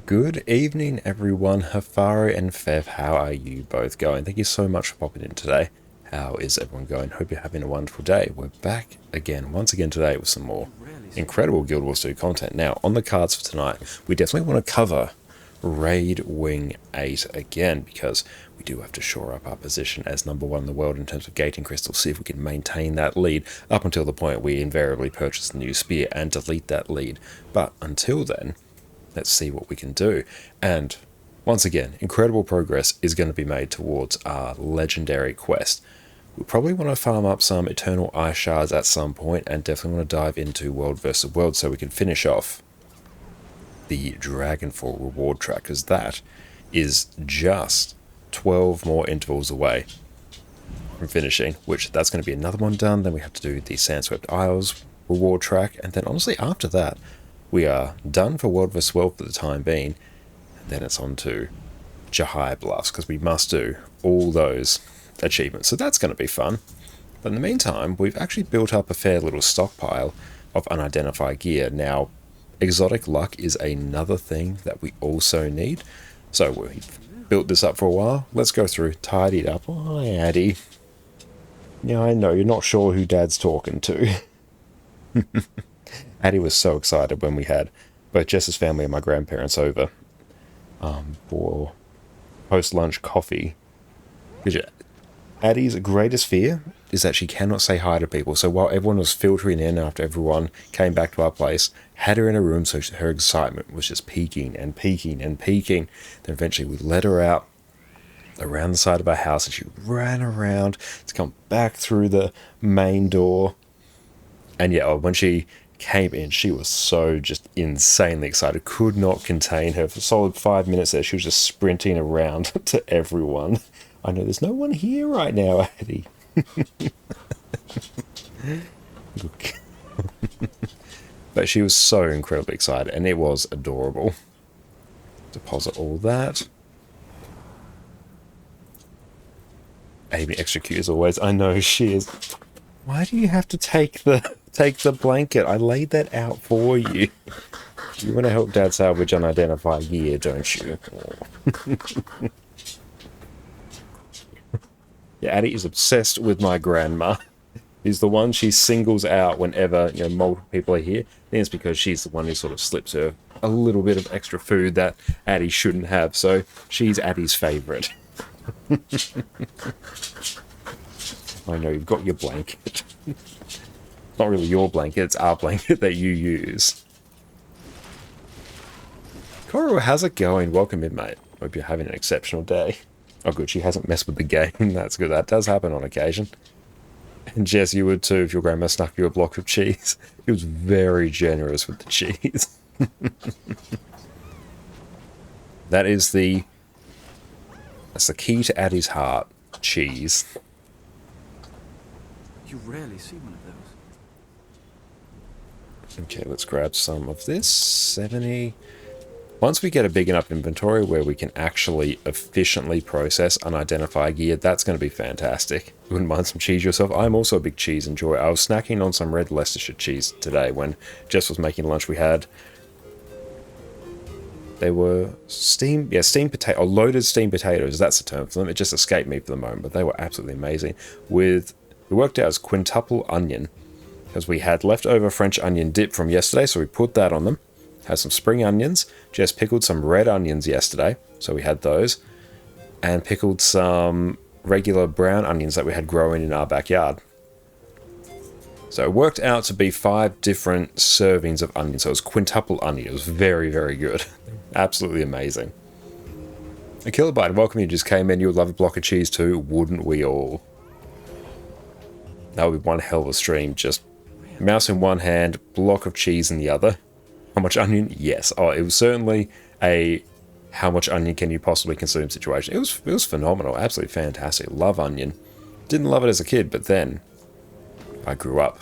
Good evening, everyone. Hafari and Fev, how are you both going? Thank you so much for popping in today. How is everyone going? Hope you're having a wonderful day. We're back again, once again today with some more incredible Guild Wars 2 content. Now, on the cards for tonight, we definitely want to cover Raid Wing 8 again, because we do have to shore up our position as number one in the world in terms of gating crystals, see if we can maintain that lead up until the point we invariably purchase the new spear and delete that lead. But until then, let's see what we can do. And once again, incredible progress is going to be made towards our legendary quest. We probably want to farm up some Eternal Eye Shards at some point, and definitely want to dive into World vs. World so we can finish off the Dragonfall reward track, because that is just 12 more intervals away from finishing, which that's going to be another one done. Then we have to do the Sandswept Isles reward track, and then honestly after that we are done for World vs. World for the time being. And then it's on to Jahai Bluffs, because we must do all those achievements. So that's going to be fun. But in the meantime, we've actually built up a fair little stockpile of unidentified gear. Now, exotic luck is another thing that we also need. So we've built this up for a while. Let's go through, tidy it up. Oh, Addy. Yeah, I know, you're not sure who Dad's talking to. Addie was so excited when we had both Jess's family and my grandparents over for post-lunch coffee. Addie's greatest fear is that she cannot say hi to people. So while everyone was filtering in after everyone came back to our place, had her in a room, so her excitement was just peaking and peaking and peaking. Then eventually we let her out around the side of our house, and she ran around to come back through the main door. And yeah, when she came in, she was so just insanely excited, could not contain her. For a solid 5 minutes there, she was just sprinting around to everyone. I know there's no one here right now, Addie. But she was so incredibly excited, and it was adorable. Deposit all that. Amy extra cute as always. I know she is. Why do you have to take the blanket? I laid that out for you. You want to help Dad salvage unidentified gear, don't you? Yeah, Addie is obsessed with my grandma. He's the one she singles out whenever multiple people are here. I think it's because she's the one who sort of slips her a little bit of extra food that Addie shouldn't have. So she's Addie's favourite. I know, you've got your blanket. It's not really your blanket, it's our blanket that you use. Coral, how's it going? Welcome in, mate. Hope you're having an exceptional day. Oh good, she hasn't messed with the game. That's good, that does happen on occasion. And Jess, you would too if your grandma snuck you a block of cheese. He was very generous with the cheese. That's the key to Addie's heart. Cheese. You rarely see one of those. Okay, let's grab some of this. 70. Once we get a big enough inventory where we can actually efficiently process unidentified gear, that's going to be fantastic. You wouldn't mind some cheese yourself? I'm also a big cheese enjoyer. I was snacking on some red Leicestershire cheese today when Jess was making lunch. They were steamed potato, or loaded steamed potatoes. That's the term for them. It just escaped me for the moment, but they were absolutely amazing. We worked out as quintuple onion, because we had leftover French onion dip from yesterday, so we put that on them. Had some spring onions. Jess pickled some red onions yesterday, so we had those. And pickled some regular brown onions that we had growing in our backyard. So it worked out to be 5 different servings of onion, so it was quintuple onion. It was very, very good. Absolutely amazing. A kilobyte, welcome, you just came in. You would love a block of cheese too, wouldn't we all? That would be one hell of a stream. Just mouse in one hand, block of cheese in the other. How much onion? Yes. Oh, it was certainly a how much onion can you possibly consume situation. It was phenomenal. Absolutely fantastic. Love onion. Didn't love it as a kid, but then I grew up.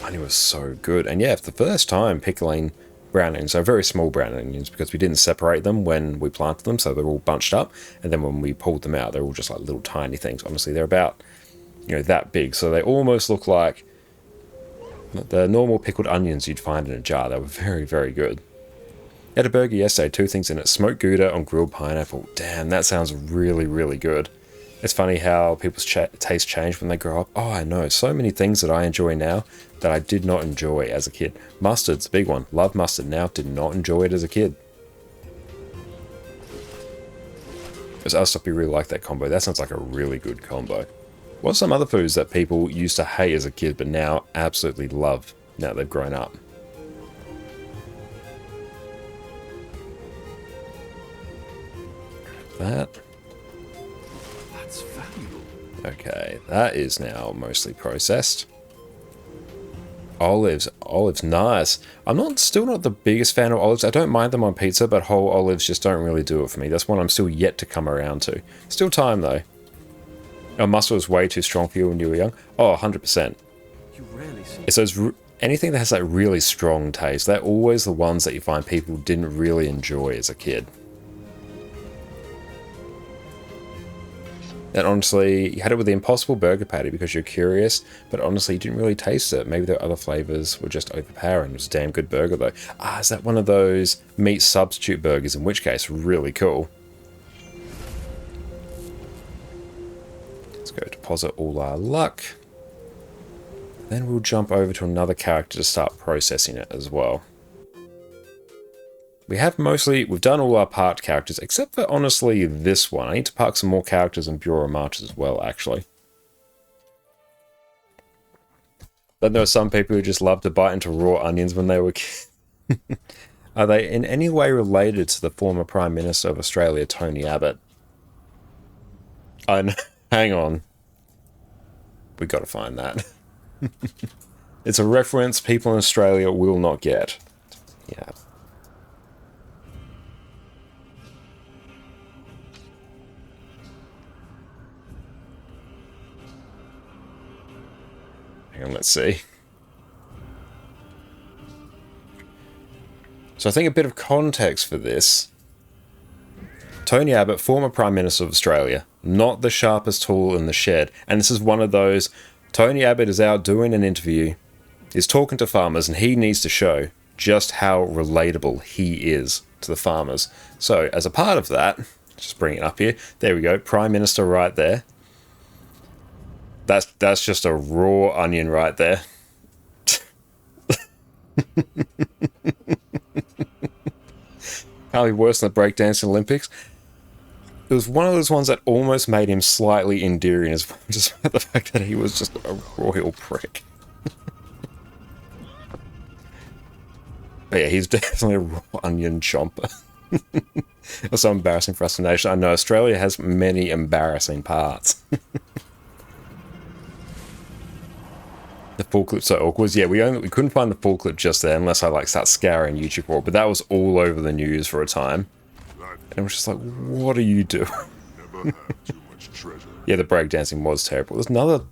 Onion was so good. And yeah, for the first time pickling brown onions, so very small brown onions, because we didn't separate them when we planted them, so they're all bunched up, and then when we pulled them out, they're all just like little tiny things. Honestly, they're about that big, so they almost look like The normal pickled onions you'd find in a jar. They were very, very good. Had a burger yesterday, 2 things in it. Smoked Gouda on grilled pineapple. Damn, that sounds really, really good. It's funny how people's taste change when they grow up. Oh, I know. So many things that I enjoy now that I did not enjoy as a kid. Mustard's a big one. Love mustard now. Did not enjoy it as a kid. Because other stuff, you really like that combo. That sounds like a really good combo. What's some other foods that people used to hate as a kid but now absolutely love now they've grown up? That. That's valuable. Okay, that is now mostly processed. Olives. Olives, nice. Still not the biggest fan of olives. I don't mind them on pizza, but whole olives just don't really do it for me. That's one I'm still yet to come around to. Still time, though. Our muscle was way too strong for you when you were young. Oh, 100%. You rarely see. It's those... anything that has that really strong taste. They're always the ones that you find people didn't really enjoy as a kid. And honestly, you had it with the Impossible Burger Patty because you're curious, but honestly, you didn't really taste it. Maybe the other flavors were just overpowering. It was a damn good burger, though. Ah, is that one of those meat substitute burgers? In which case, really cool. Let's go deposit all our luck. Then we'll jump over to another character to start processing it as well. We've done all our parked characters, except for, honestly, this one. I need to park some more characters in Bureau Marches as well, actually. Then there are some people who just love to bite into raw onions when they were kids. Are they in any way related to the former Prime Minister of Australia, Tony Abbott? Hang on. We gotta find that. It's a reference people in Australia will not get. Yeah. Hang on, let's see. So I think a bit of context for this. Tony Abbott, former Prime Minister of Australia, not the sharpest tool in the shed. And this is one of those, Tony Abbott is out doing an interview, is talking to farmers, and he needs to show just how relatable he is to the farmers. So as a part of that, just bring it up here. There we go, Prime Minister right there. That's just a raw onion right there. Can't be worse than the breakdancing Olympics. It was one of those ones that almost made him slightly endearing, as well, just by the fact that he was just a royal prick. But yeah, he's definitely a raw onion chomper. That's so embarrassing for us in the nation. I know Australia has many embarrassing parts. The full clip's so awkward. Yeah, we couldn't find the full clip just there unless I like start scouring YouTube for it. But that was all over the news for a time. And it was just like, what are you doing? Yeah, the breakdancing was terrible. There's another,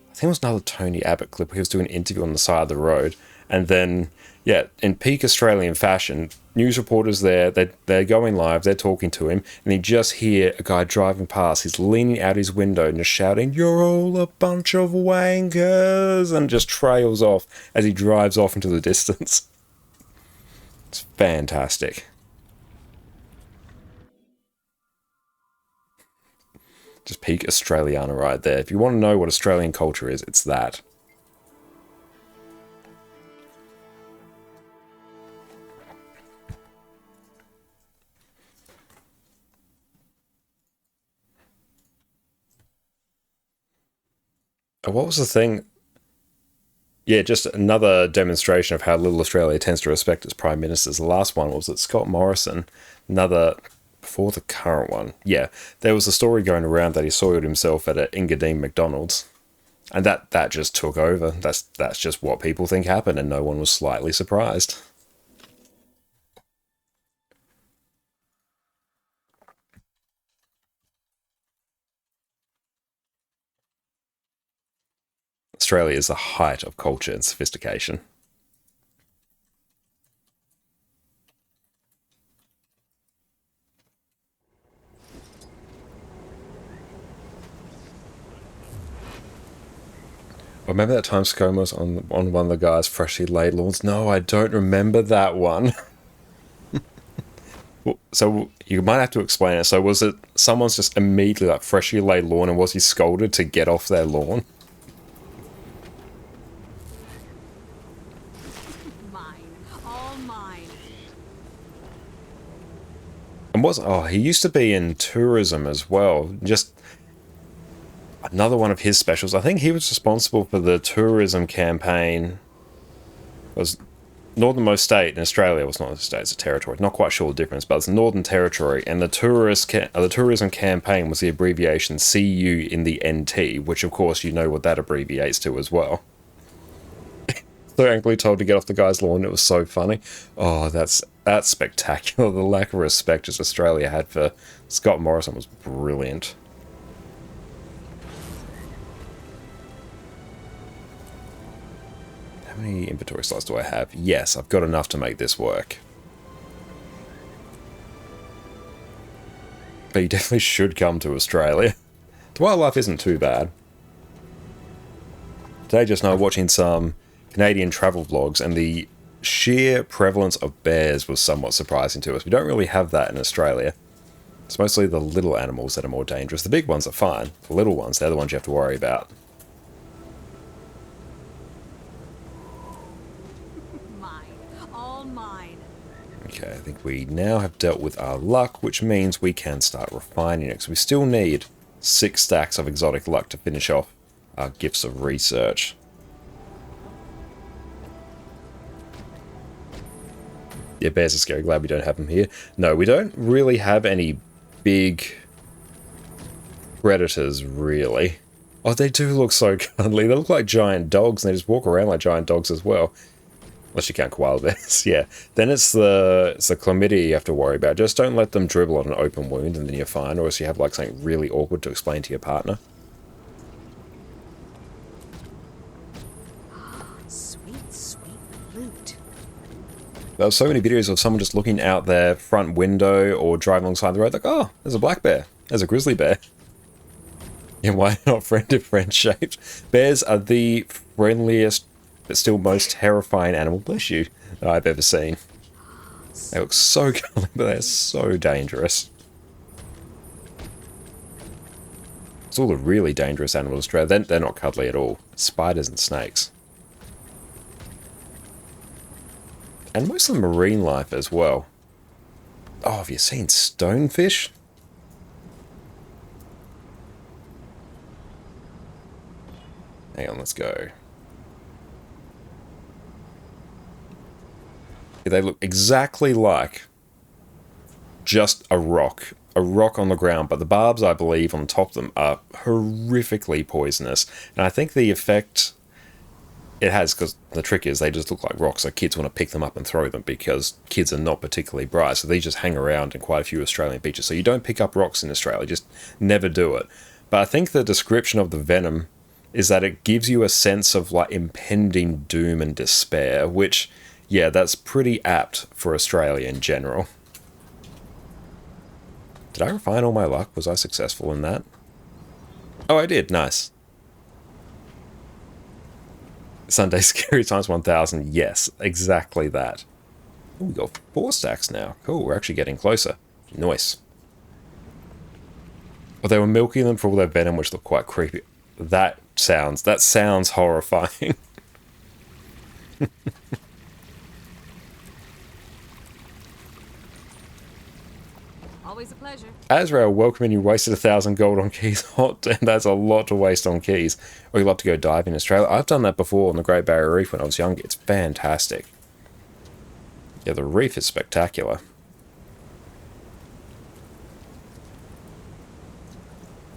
I think it was another Tony Abbott clip where he was doing an interview on the side of the road. And then, yeah, in peak Australian fashion, news reporters there, they're going live, they're talking to him, and you just hear a guy driving past. He's leaning out his window and just shouting, "You're all a bunch of wankers," and just trails off as he drives off into the distance. It's fantastic. Just peak Australiana right there. If you want to know what Australian culture is, it's that. What was the thing? Yeah, just another demonstration of how little Australia tends to respect its prime ministers. The last one was that Scott Morrison, another before the current one. Yeah, there was a story going around that he soiled himself at an Engadine McDonald's, and that just took over. That's just what people think happened, and no one was slightly surprised. Australia is the height of culture and sophistication. Remember that time Scoma was on one of the guys' freshly laid lawns? No, I don't remember that one. So you might have to explain it. So was it someone's just immediately like freshly laid lawn, and was he scolded to get off their lawn? Mine. All mine. And he used to be in tourism as well. Just another one of his specials. I think he was responsible for the tourism campaign. It was northernmost state in Australia. Well, it's not a state, it's a territory. Not quite sure the difference, but it's the Northern Territory. And the tourism campaign was the abbreviation CU in the NT, which of course you know what that abbreviates to as well. So angrily told to get off the guy's lawn. It was so funny. Oh, that's spectacular. The lack of respect just Australia had for Scott Morrison was brilliant. How many inventory slots do I have? Yes, I've got enough to make this work. But you definitely should come to Australia. The wildlife isn't too bad. Today just now watching some Canadian travel vlogs, and the sheer prevalence of bears was somewhat surprising to us. We don't really have that in Australia. It's mostly the little animals that are more dangerous. The big ones are fine. The little ones, they're the ones you have to worry about. Okay, I think we now have dealt with our luck, which means we can start refining it. So we still need 6 stacks of exotic luck to finish off our gifts of research. Yeah, bears are scary. Glad we don't have them here. No, we don't really have any big predators, really. Oh, they do look so cuddly. They look like giant dogs, and they just walk around like giant dogs as well. Unless you count koala bears, yeah. Then it's the chlamydia you have to worry about. Just don't let them dribble on an open wound, and then you're fine. Or else you have like something really awkward to explain to your partner. Sweet, sweet loot. There were so many videos of someone just looking out their front window or driving alongside the road, like, oh, there's a black bear, there's a grizzly bear. Yeah, why not friend to friend shaped? Bears are the friendliest but still most terrifying animal, bless you, that I've ever seen. They look so cuddly, but they're so dangerous. It's all the really dangerous animals in Australia. They're not cuddly at all. Spiders and snakes. And most of the marine life as well. Oh, have you seen stonefish? Hang on, let's go. They look exactly like just a rock on the ground, but the barbs, I believe, on top of them are horrifically poisonous. And I think the effect it has, because the trick is they just look like rocks, so kids want to pick them up and throw them because kids are not particularly bright, so they just hang around in quite a few Australian beaches. So you don't pick up rocks in Australia, just never do it. But I think the description of the venom is that it gives you a sense of like impending doom and despair, which... yeah, that's pretty apt for Australia in general. Did I refine all my luck? Was I successful in that? Oh, I did. Nice. Sunday Scary times 1000. Yes, exactly that. Ooh, we got 4 stacks now. Cool, we're actually getting closer. Nice. Well, they were milking them for all their venom, which looked quite creepy. That sounds horrifying. Always a pleasure. Azrael, welcome, you wasted 1,000 gold on keys. Hot, and that's a lot to waste on keys. Or you love to go dive in Australia. I've done that before on the Great Barrier Reef when I was younger. It's fantastic. Yeah, the reef is spectacular.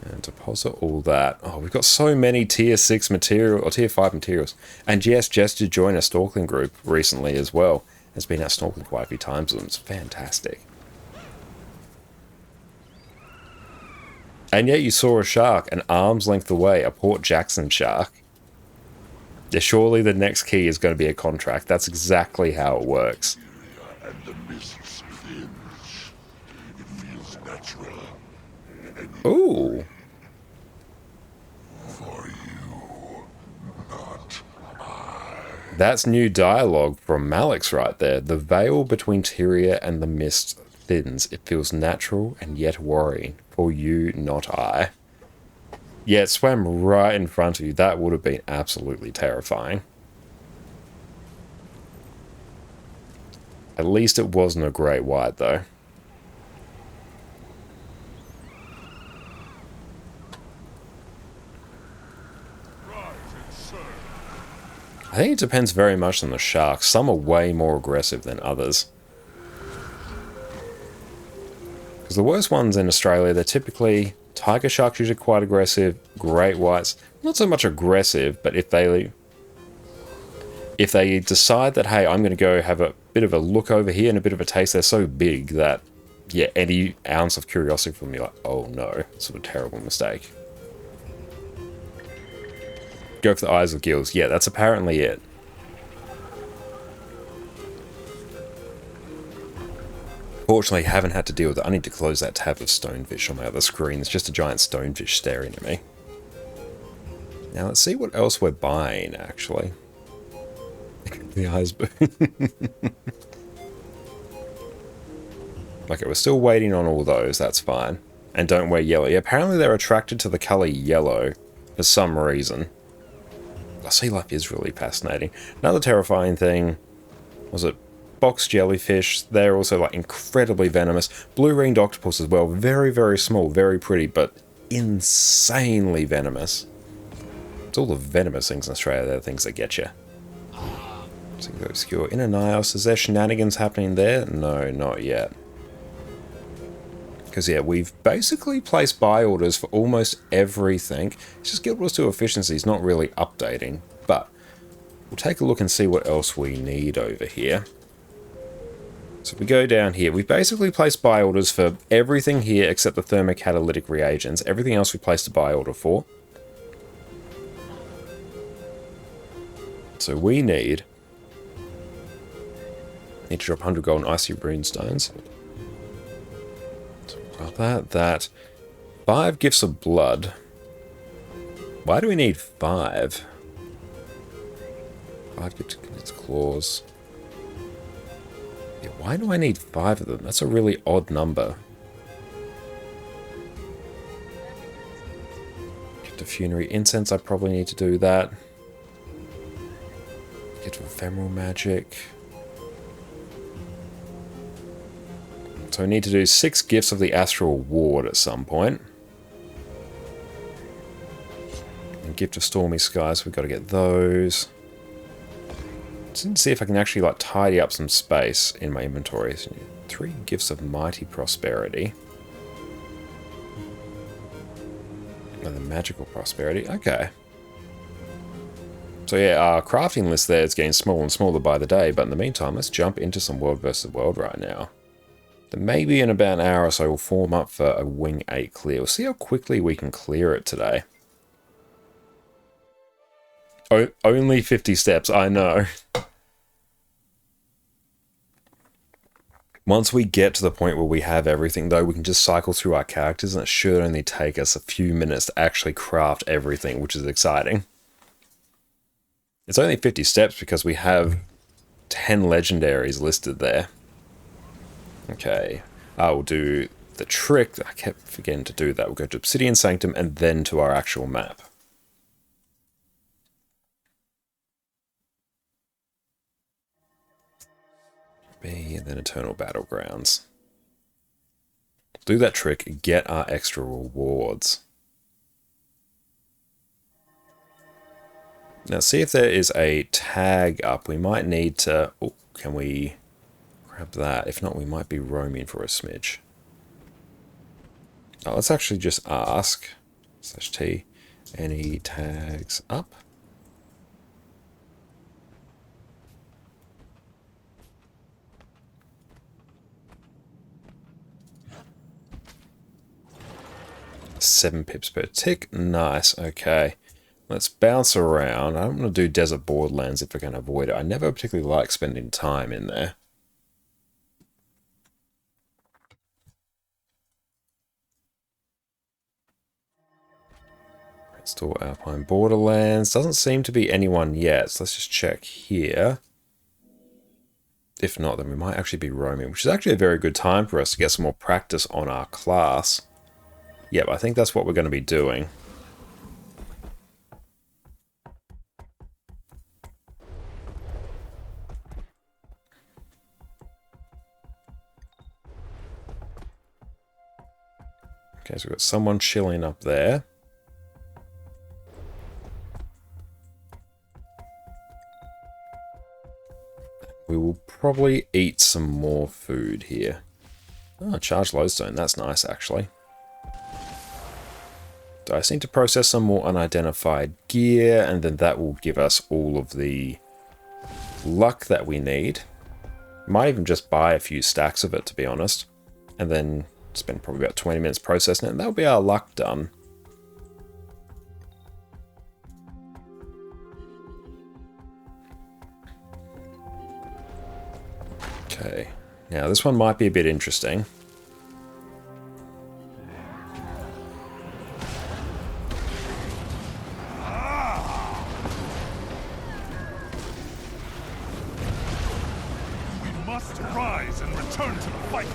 And deposit all that. Oh, we've got so many tier 6 material, or tier 5 materials. And yes, Jess did join a snorkeling group recently as well. Has been out snorkeling quite a few times, and it's fantastic. And yet you saw a shark an arm's length away, a Port Jackson shark. Yeah, surely the next key is going to be a contract. That's exactly how it works. And the mists thins. It feels natural. Ooh. For you, That's new dialogue from Malix right there. The veil between Tyria and the mist thins. It feels natural and yet worrying. For you, not I. Yeah, it swam right in front of you. That would have been absolutely terrifying. At least it wasn't a great white, though. I think it depends very much on the sharks. Some are way more aggressive than others. Because the worst ones in Australia, they're typically... Tiger sharks usually quite aggressive. Great whites, not so much aggressive, but if they decide that, hey, I'm going to go have a bit of a look over here and a bit of a taste, they're so big that, yeah, any ounce of curiosity from me, like, oh no, it's a terrible mistake. Go for the eyes or gills. Yeah, that's apparently it. Fortunately, I haven't had to deal with it. I need to close that tab of stonefish on my other screen. It's just a giant stonefish staring at me. Now, let's see what else we're buying, actually. The iceberg. Okay, we're still waiting on all those. That's fine. And don't wear yellow. Yeah, apparently they're attracted to the colour yellow for some reason. Sea life is really fascinating. Another terrifying thing was it box jellyfish. They're also like incredibly venomous. Blue-ringed octopus as well. Very, very small, very pretty, but insanely venomous. It's all the venomous things in Australia. They're the things that get you. So obscure. In Anios, is there shenanigans happening there? No, not yet. Because, yeah, we've basically placed buy orders for almost everything. It's just Guild Wars 2 efficiency is not really updating. But we'll take a look and see what else we need over here. So if we go down here, we've basically placed buy orders for everything here except the thermocatalytic reagents. Everything else we placed a buy order for. So we need to drop 100 gold and icy runestones. That. 5 gifts of blood. Why do we need 5? 5 gifts of its claws. Yeah, why do I need 5 of them? That's a really odd number. Gift of funerary incense, I probably need to do that. Gift of ephemeral magic. So I need to do 6 gifts of the astral ward at some point. And gift of stormy skies, we've got to get those. Just need to see if I can actually like tidy up some space in my inventory. So 3 gifts of mighty prosperity. And the magical prosperity. Okay. So yeah, our crafting list there is getting smaller and smaller by the day. But in the meantime, let's jump into some world versus world right now. Then maybe in about an hour or so we'll form up for a Wing 8 clear. We'll see how quickly we can clear it today. Only 50 steps, I know. Once we get to the point where we have everything, though, we can just cycle through our characters, and it should only take us a few minutes to actually craft everything, which is exciting. It's only 50 steps because we have 10 legendaries listed there. Okay, I will do the trick. I kept forgetting to do that. We'll go to Obsidian Sanctum and then to our actual map. B and then Eternal Battlegrounds. Do that trick, get our extra rewards. Now see if there is a tag up. We might need to... Oh, can we... grab that. If not, we might be roaming for a smidge. Oh, let's actually just ask /T any tags up. Seven pips per tick. Nice. Okay. Let's bounce around. I don't want to do Desert Borderlands if we can avoid it. I never particularly like spending time in there. Store Alpine Borderlands. Doesn't seem to be anyone yet, so let's just check here. If not, then we might actually be roaming, which is actually a very good time for us to get some more practice on our class. Yep, I think that's what we're going to be doing. Okay, so we've got someone chilling up there. We will probably eat some more food here. Oh, charged lodestone. That's nice, actually. So I need to process some more unidentified gear, and then that will give us all of the luck that we need. Might even just buy a few stacks of it, to be honest. And then spend probably about 20 minutes processing it, and that'll be our luck done. Okay, now this one might be a bit interesting. We must rise and return to the fight.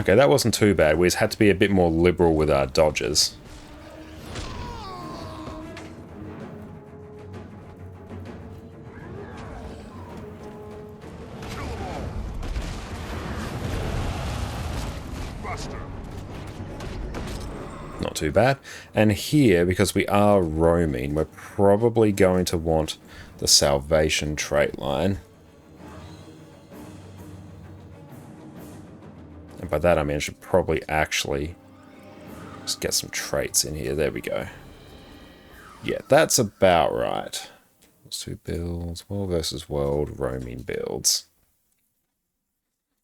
Okay, that wasn't too bad. We just had to be a bit more liberal with our dodges. Not too bad. And here, because we are roaming, we're probably going to want the salvation trait line. And by that I mean I should probably actually just get some traits in here. There we go. Yeah, that's about right. Let's do builds, world versus world, roaming builds.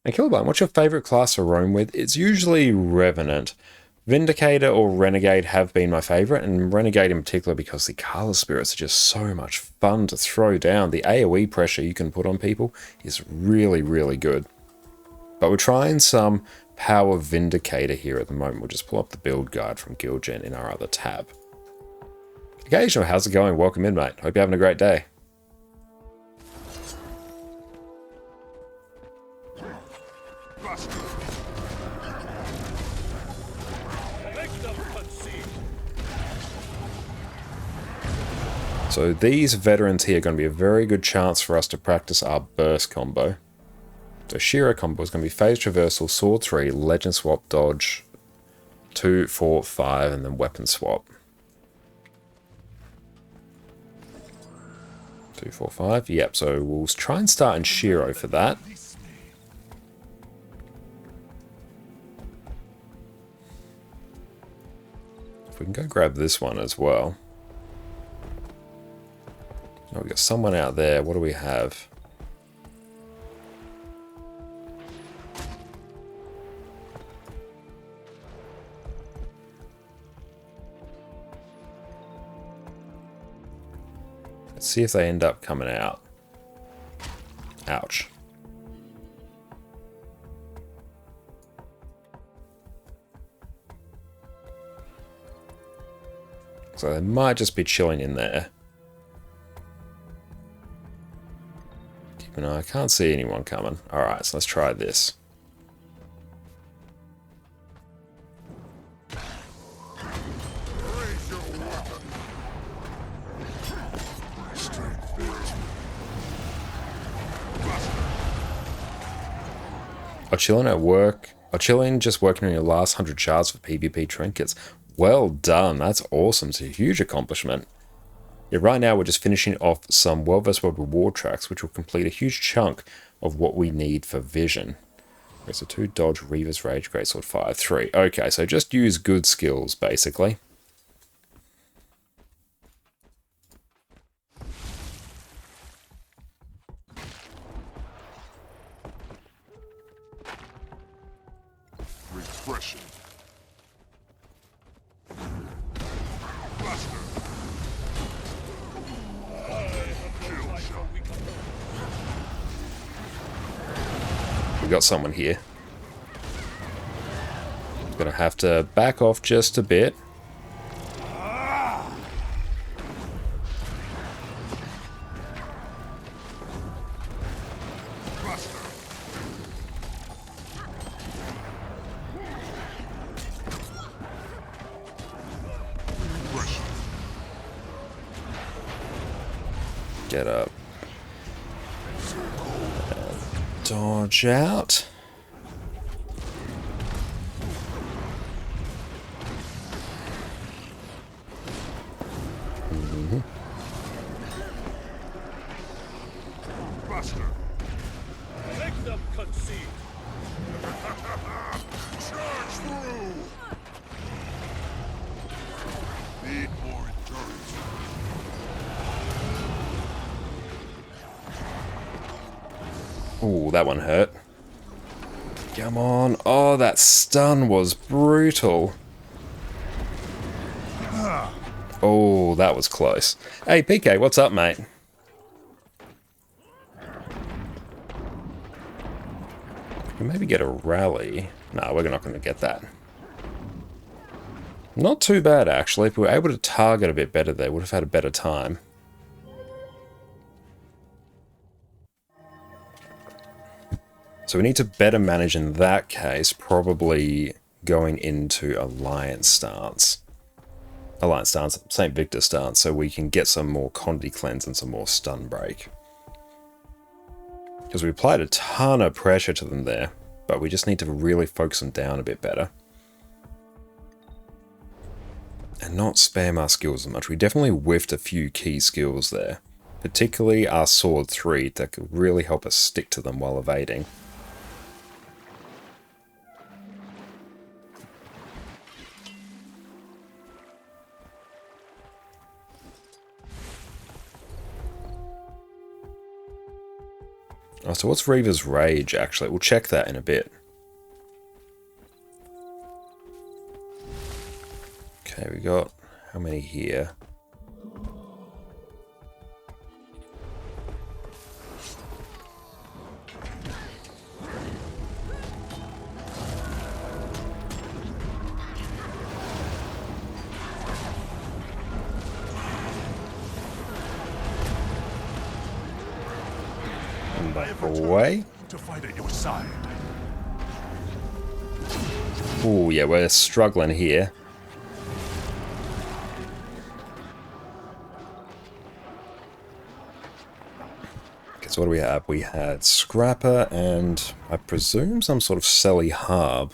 And Killbone, what's your favorite class to roam with? It's usually Revenant. Vindicator or Renegade have been my favorite, and Renegade in particular because the Kala Spirits are just so much fun to throw down. The AoE pressure you can put on people is really, really good. But we're trying some Power Vindicator here at the moment. We'll just pull up the build guide from Guildgen in our other tab. Occasional, how's it going? Welcome in, mate. Hope you're having a great day. So these veterans here are going to be a very good chance for us to practice our burst combo. So Shiro combo is going to be phase traversal, sword 3, legend swap, dodge 2, 4, 5, and then weapon swap. 2, 4, 5. Yep, so we'll try and start in Shiro for that. If we can go grab this one as well. Oh, we got someone out there. What do we have? Let's see if they end up coming out. Ouch. So they might just be chilling in there. Keep an eye. I can't see anyone coming. Alright, so let's try this. Are chilling at work? Are chilling just working on your last 100 shards for PvP trinkets? Well done, that's awesome. It's a huge accomplishment. Yeah, right now we're just finishing off some World vs. World reward tracks, which will complete a huge chunk of what we need for vision. Okay, so 2 dodge, Reaver's Rage, Greatsword, 5, 3. Okay, so just use good skills, basically. Refreshing. we got someone here. Gonna have to back off just a bit. Get up. Dodge out. Buster. Make them concede. Charge through. Need more endurance. Ooh, that one hurt. Come on. Oh, that stun was brutal. Oh, that was close. Hey, PK, what's up, mate? We maybe get a rally. No, we're not going to get that. Not too bad, actually. If we were able to target a bit better there, would have had a better time. So we need to better manage in that case, probably going into Alliance stance. Alliance stance, St. Victor stance, so we can get some more Condi cleanse and some more stun break. Because we applied a ton of pressure to them there, but we just need to really focus them down a bit better. And not spam our skills as much. We definitely whiffed a few key skills there. Particularly our Sword 3 that could really help us stick to them while evading. Oh, so what's Reaver's Rage, actually? We'll check that in a bit. Okay, we got... how many here? Away. To fight at your side. Oh yeah, we're struggling here. Okay, so what do we have? We had Scrapper and I presume some sort of Selly Harb.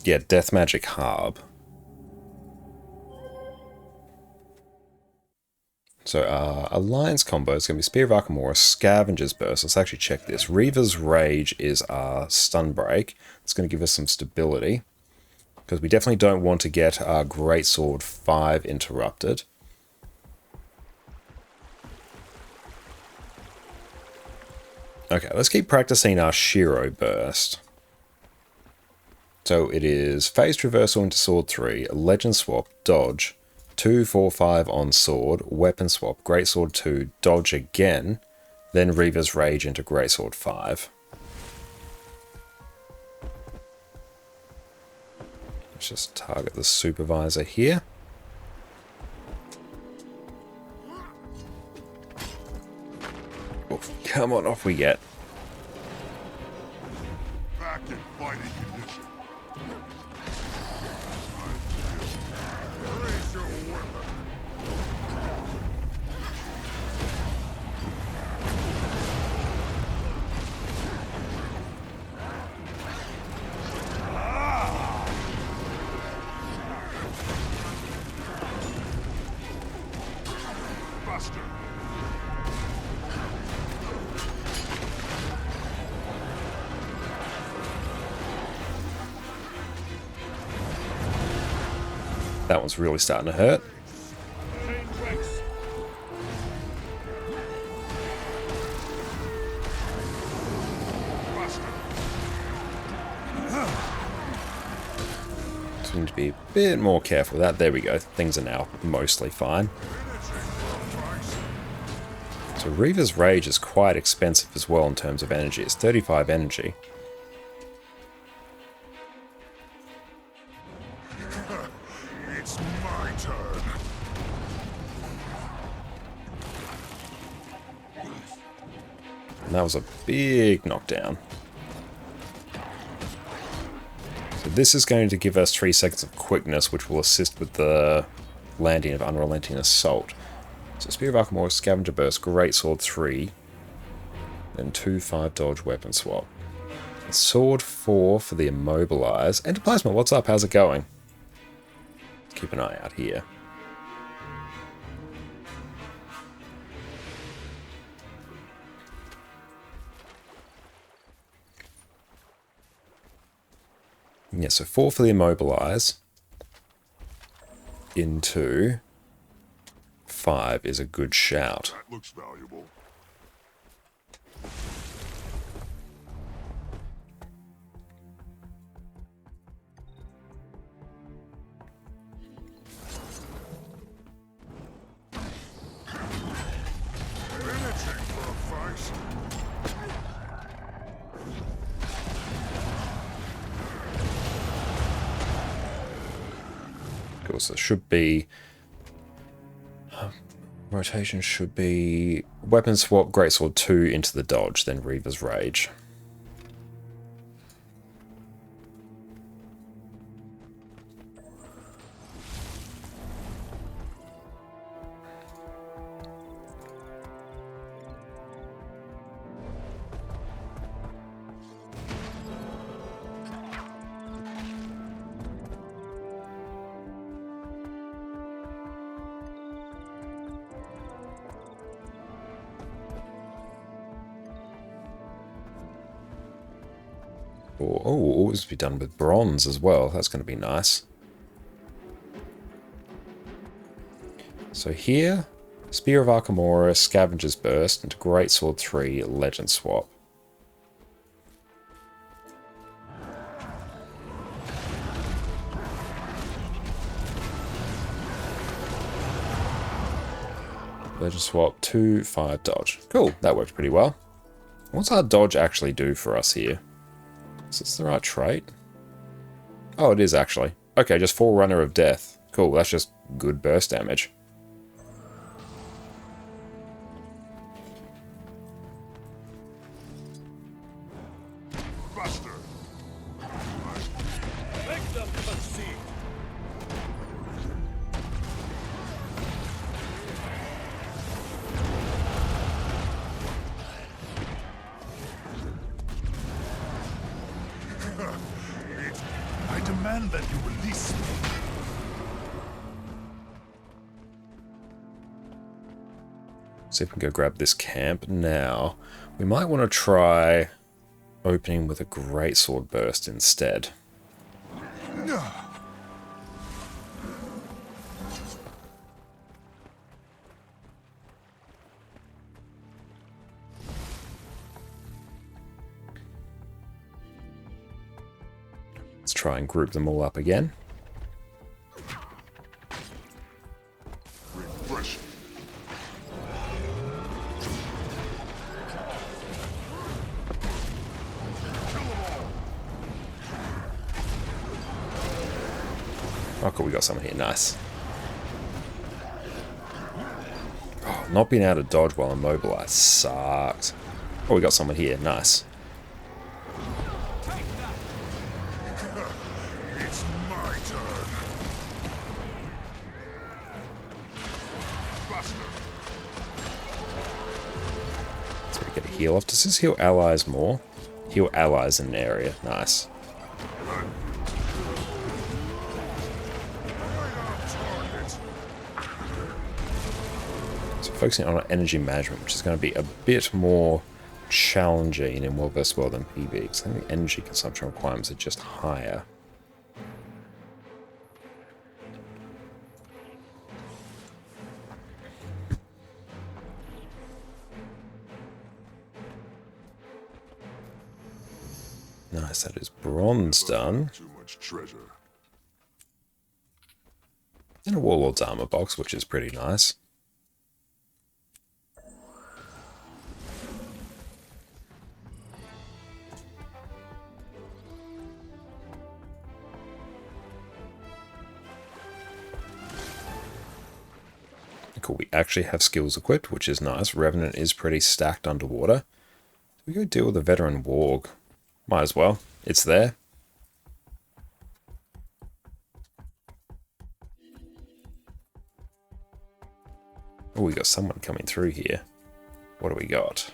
Yeah, Death Magic Harb. So our Alliance combo is going to be Spear of Archimora, Scavenger's Burst. Let's actually check this. Reaver's Rage is our stun break. It's going to give us some stability. Because we definitely don't want to get our Greatsword 5 interrupted. Okay, let's keep practicing our Shiro Burst. So it is Phased Reversal into Sword 3, Legend Swap, Dodge, 2, 4, 5 on sword, weapon swap, Greatsword 2, dodge again, then Reaver's Rage into Greatsword 5. Let's just target the supervisor here. Oh, come on, off we get. Back in fighting condition. Raise your weapon. Buster. That one's really starting to hurt. Just need to be a bit more careful with that. There we go. Things are now mostly fine. So Reaver's Rage is quite expensive as well in terms of energy. It's 35 energy. It's my turn. And that was a big knockdown. So this is going to give us 3 seconds of quickness, which will assist with the landing of Unrelenting Assault. So Spear of Archimor, Scavenger Burst, Greatsword 3, then 2 5 dodge weapon swap. And Sword 4 for the Immobilize. Entoplasma, what's up? How's it going? Keep an eye out here. Yeah, so 4 for the Immobilize into 5 is a good shout. That looks valuable. Finishing for a fight. Cool, so it should be... rotation should be... Weapon swap, Greatsword 2 into the dodge, then Reaver's Rage. Oh, always be done with bronze as well. That's going to be nice. So here, Spear of Archimora, Scavenger's Burst, into Greatsword 3, Legend Swap. Legend Swap, 2 5 dodge. Cool, that worked pretty well. What's our dodge actually do for us here? Is this the right trait? Oh, it is actually. Okay, just Forerunner of Death. Cool, that's just good burst damage. Buster. Make them concede. I demand that you release me. See if we can go grab this camp now. We might want to try opening with a Greatsword Burst instead. Let's try and group them all up again. Refreshing. Oh, cool, we got someone here. Nice. Oh, not being able to dodge while immobilized sucks. Oh, we got someone here. Nice. It's my turn. Buster. So we get a heal off. Does this heal allies more? Heal allies in an area. Nice. So focusing on energy management, which is going to be a bit more challenging in World vs. World than PB, because I think the energy consumption requirements are just higher. Nice, that is bronze done. Too much treasure. And a Warlord's armor box, which is pretty nice. cool. We actually have skills equipped, which is nice. Revenant is pretty stacked underwater. We go deal with the veteran warg. Might as well. It's there. Oh, we got someone coming through here. What do we got?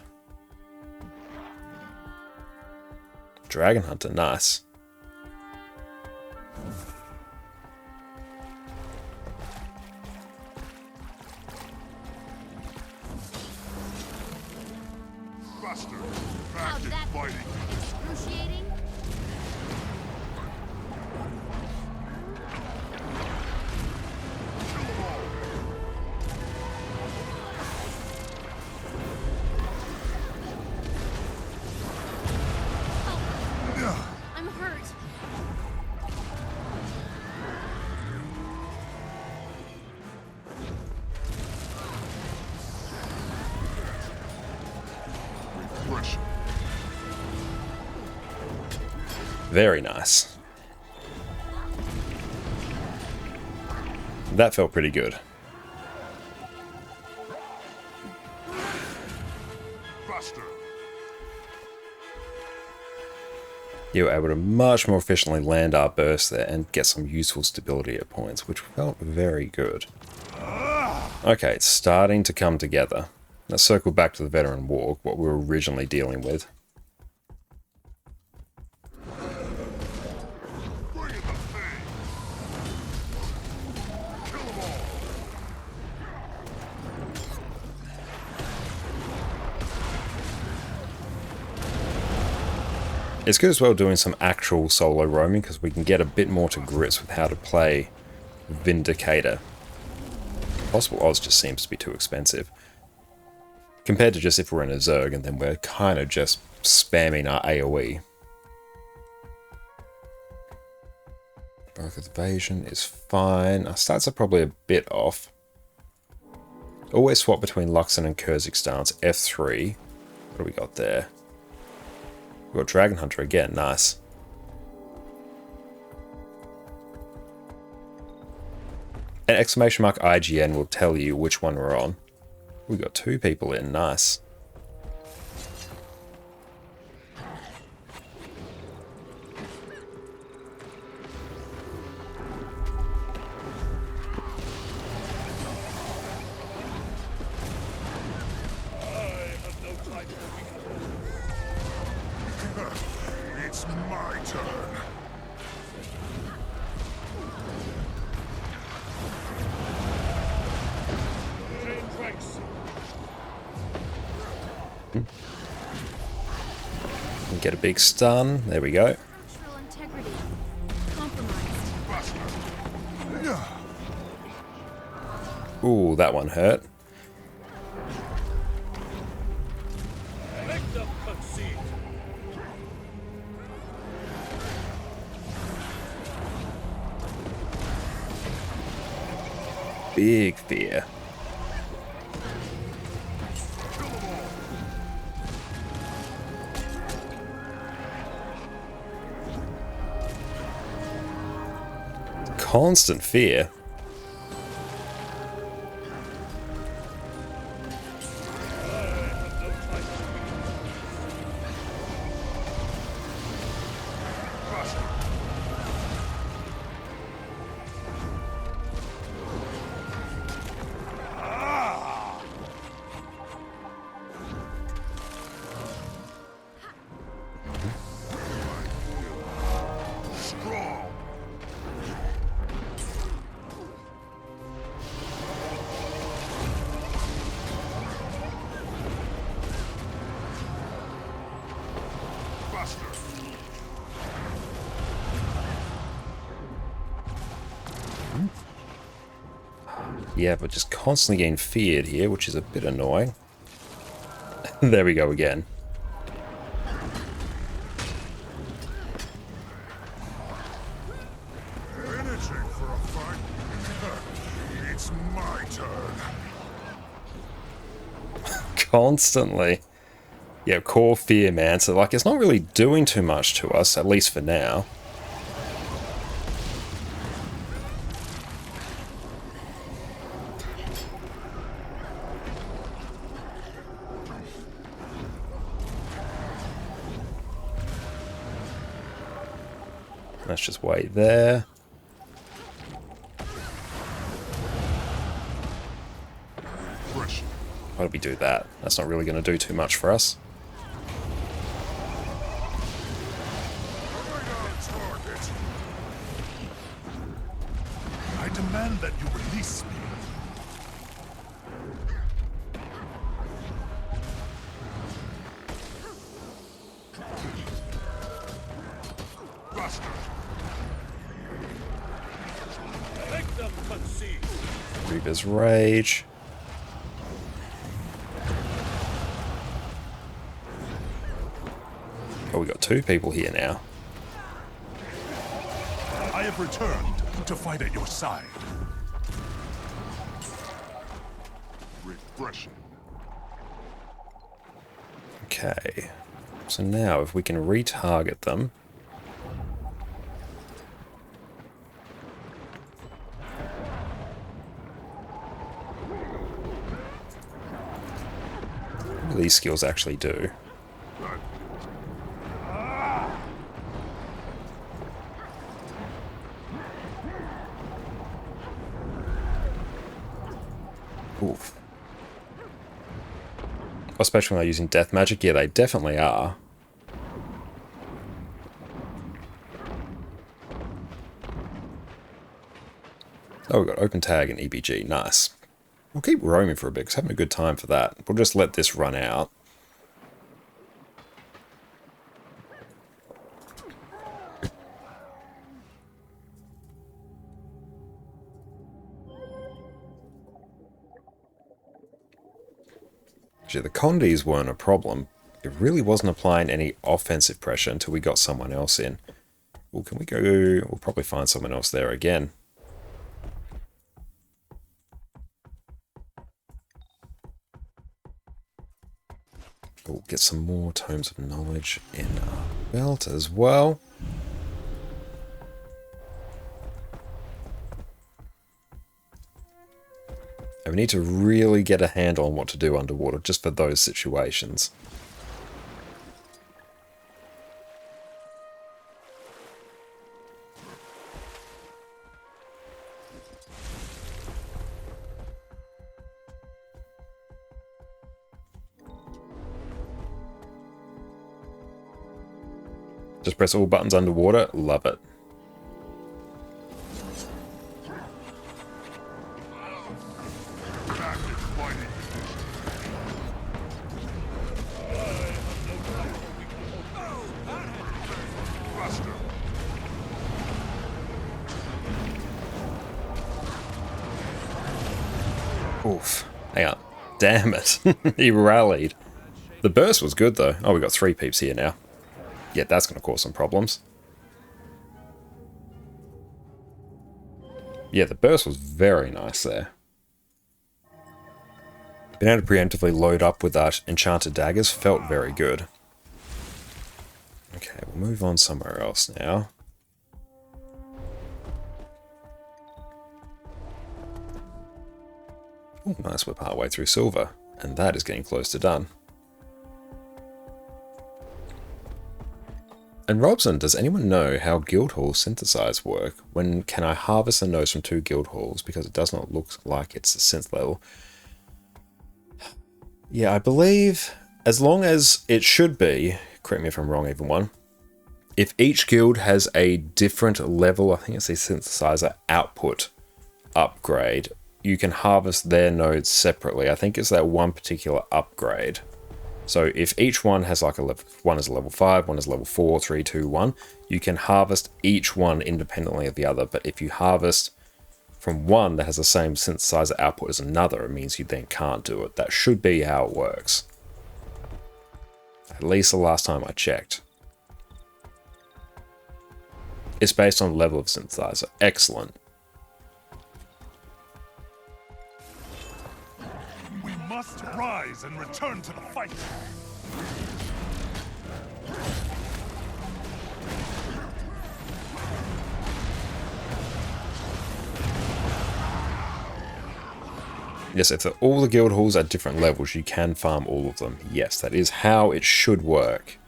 Dragon Hunter, nice. Buster, How's back in that? fighting. Excruciating? Kill them all. I'm hurt. Refreshing. Very nice. That felt pretty good. Buster. You were able to much more efficiently land our burst there and get some useful stability at points, which felt very good. Okay, it's starting to come together. Let's circle back to the veteran warg, what we were originally dealing with. Bring in the pain. Kill them all. It's good as well doing some actual solo roaming because we can get a bit more to grips with how to play Vindicator. Possible Oz just seems to be too expensive. Compared to just if we're in a Zerg and then we're kind of just spamming our AoE. Both evasion is fine. Our stats are probably a bit off. Always swap between Luxon and Kurzik stance. F3. What do we got there? We've got Dragon Hunter again. Nice. An exclamation mark IGN will tell you which one we're on. We got 2 people in. Nice. It's my turn. Change ranks. And get a big stun. There we go. Structural integrity. Compromised. Buster. Ooh, that one hurt. Make them concede. Big fear. Kill them all. Constant fear. Buster. Strong. Buster. Yeah, but just constantly getting feared here, which is a bit annoying. There we go again. Finishing for a fight. It's my turn. Constantly. Yeah, core fear, man. So, like, it's not really doing too much to us, at least for now. Let's just wait there. Pressure. Why did we do that? That's not really going to do too much for us. Target. I demand that you release me. Buster. Make them concede. Reaper's Rage. Oh, we got two people here now. I have returned to fight at your side. Refreshing. Okay. So now if we can retarget them. What do these skills actually do? Oof. Especially when they're using death magic. Yeah, they definitely are. Oh, we've got open tag and EBG. Nice. We'll keep roaming for a bit because having a good time for that. We'll just let this run out. Actually, the condies weren't a problem. It really wasn't applying any offensive pressure until we got someone else in. Well, can we go? We'll probably find someone else there again. We'll get some more tomes of knowledge in our belt as well. And we need to really get a handle on what to do underwater just for those situations. Just press all buttons underwater. Love it. Active fighting. Buster. Oof. Hang on. Damn it. He rallied. The burst was good though. Oh, we got 3 peeps here now. Yeah, that's going to cause some problems. Yeah, the burst was very nice there. Being able to preemptively load up with that enchanted daggers felt very good. Okay, we'll move on somewhere else now. Oh, nice, we're partway through silver, and that is getting close to done. And Robson, does anyone know how guild halls synthesize work? When can I harvest the nodes from 2 guild halls because it does not look like it's a synth level? Yeah, I believe as long as it should be, correct me if I'm wrong, everyone, if each guild has a different level, I think it's a synthesizer output upgrade, you can harvest their nodes separately. I think it's that one particular upgrade. So if each one has like a level, one is a level 5, one is level 4, 3, 2, 1, you can harvest each one independently of the other. But if you harvest from one that has the same synthesizer output as another, it means you then can't do it. That should be how it works. At least the last time I checked. It's based on level of synthesizer. Excellent. We must rise and return to the fight. Yes, if all the guild halls are different levels, you can farm all of them. Yes, that is how it should work.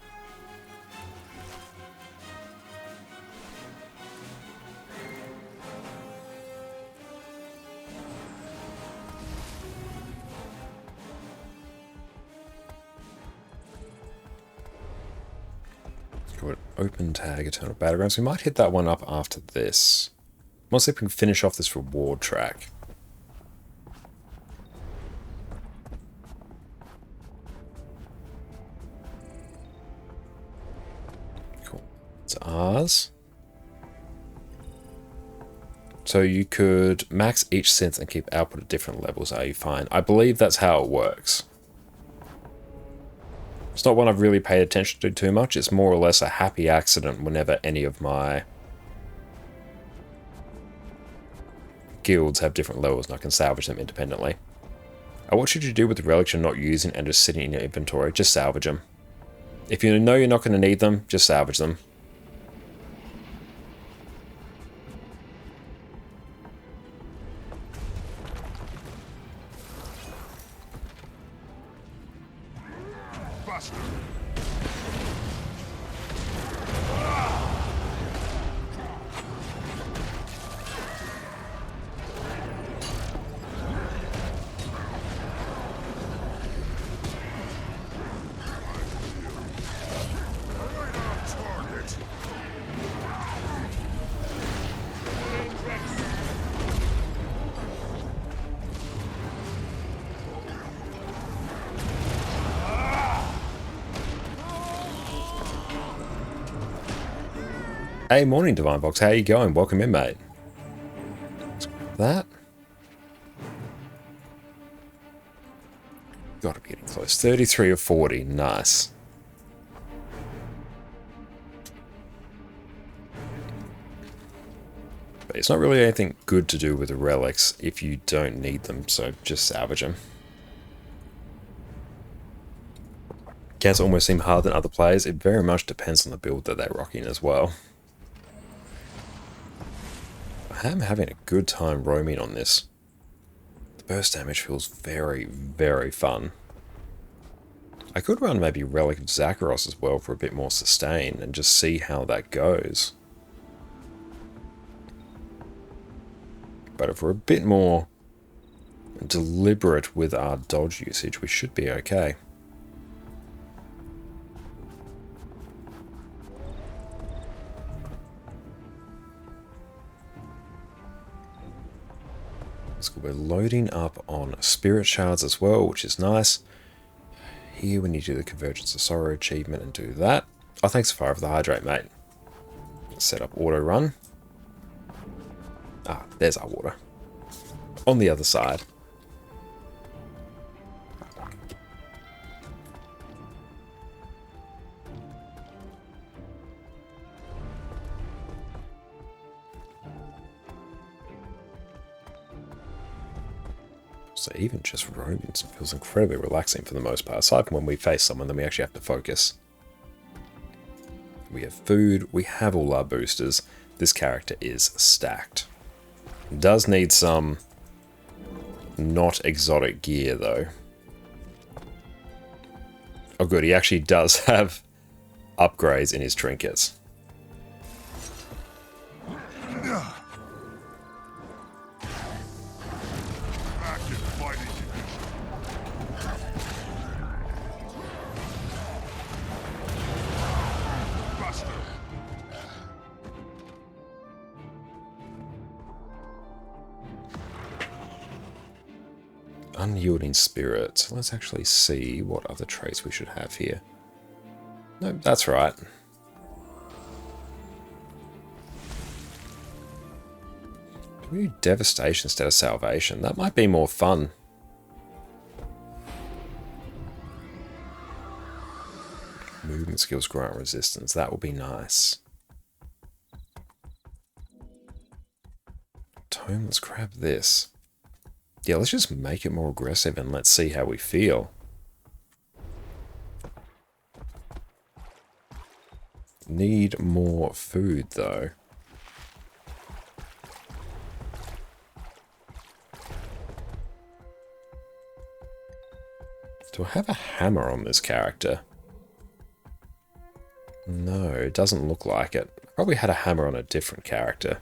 Good. Open tag, Eternal Battlegrounds. We might hit that one up after this. Let's see if we can finish off this reward track. Cool. It's ours. So you could max each synth and keep output at different levels. Are you fine? I believe that's how it works. It's not one I've really paid attention to too much. It's more or less a happy accident whenever any of my guilds have different levels and I can salvage them independently. What should you do with the relics you're not using and just sitting in your inventory? Just salvage them. If you know you're not going to need them, just salvage them. Buster. Right on target. Hey, morning, Divine Box. How you going? Welcome in, mate. That? Gotta be getting close. 33 or 40. Nice. But it's not really anything good to do with the relics if you don't need them, so just salvage them. Can almost seem harder than other players. It very much depends on the build that they're rocking as well. I am having a good time roaming on this. The burst damage feels very, very fun. I could run maybe Relic of Zakharos as well for a bit more sustain and just see how that goes. But if we're a bit more deliberate with our dodge usage, we should be okay. So we're loading up on Spirit Shards as well, which is nice. Here we need to do the Convergence of Sorrow achievement and do that. Oh, thanks Fire for the Hydrate, mate. Set up auto run. Ah, there's our water. On the other side. So even just roaming feels incredibly relaxing for the most part. Aside from when we face someone, then we actually have to focus. We have food, we have all our boosters. This character is stacked. Does need some not exotic gear though. Oh good, he actually does have upgrades in his trinkets. Active fighting division. Buster. Unyielding spirit. So let's actually see what other traits we should have here. No, that's right. Do we do devastation instead of salvation? That might be more fun. Movement skills grant resistance. That will be nice. Tome, let's grab this. Yeah, let's just make it more aggressive and let's see how we feel. Need more food though. Do I have a hammer on this character? No, it doesn't look like it. I probably had a hammer on a different character.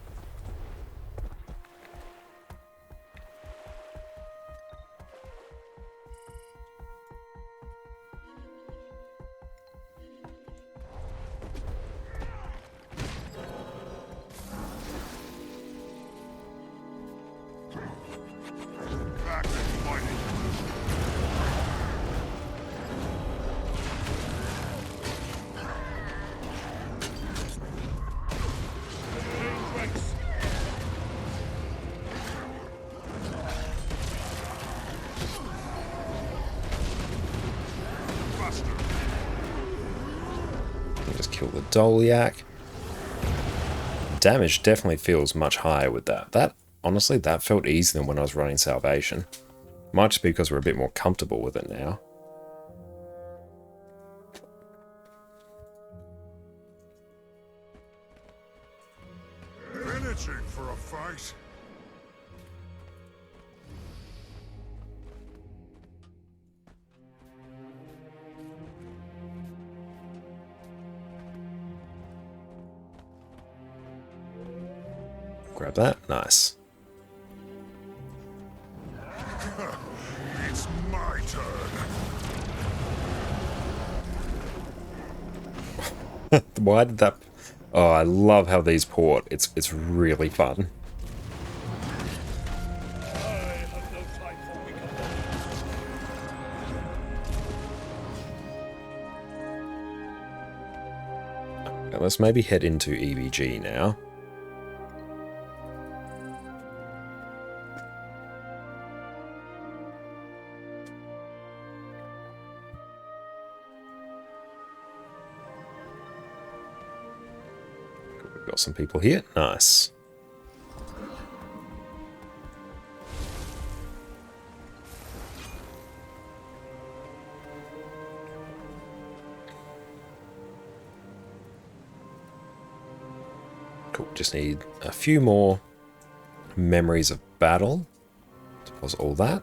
Kill the Doliac. Damage definitely feels much higher with that. Honestly, that felt easier than when I was running Salvation. Might just be because we're a bit more comfortable with it now. Anything for a fight. Grab that. Nice. It's my turn. Why did that... Oh, I love how these port. It's really fun. I have no time for weak opponents. Okay, let's maybe head into EVG now. We've got some people here. Nice. Cool. Just need a few more memories of battle to pause all that.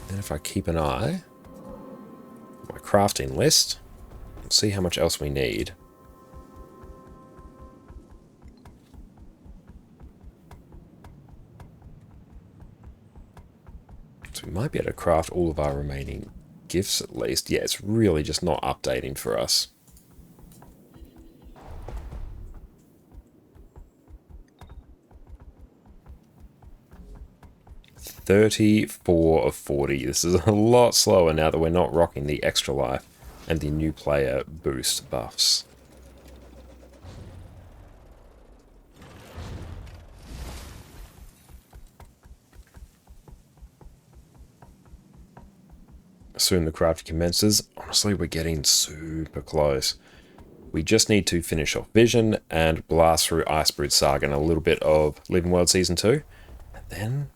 Then if I keep an eye on my crafting list, we'll see how much else we need. So we might be able to craft all of our remaining gifts at least. Yeah, it's really just not updating for us. $34 of 40. This is a lot slower now that we're not rocking the extra life and the new player boost buffs. Soon the craft commences. Honestly, we're getting super close. We just need to finish off Vision and blast through Icebrood Saga and a little bit of Living World Season 2. And then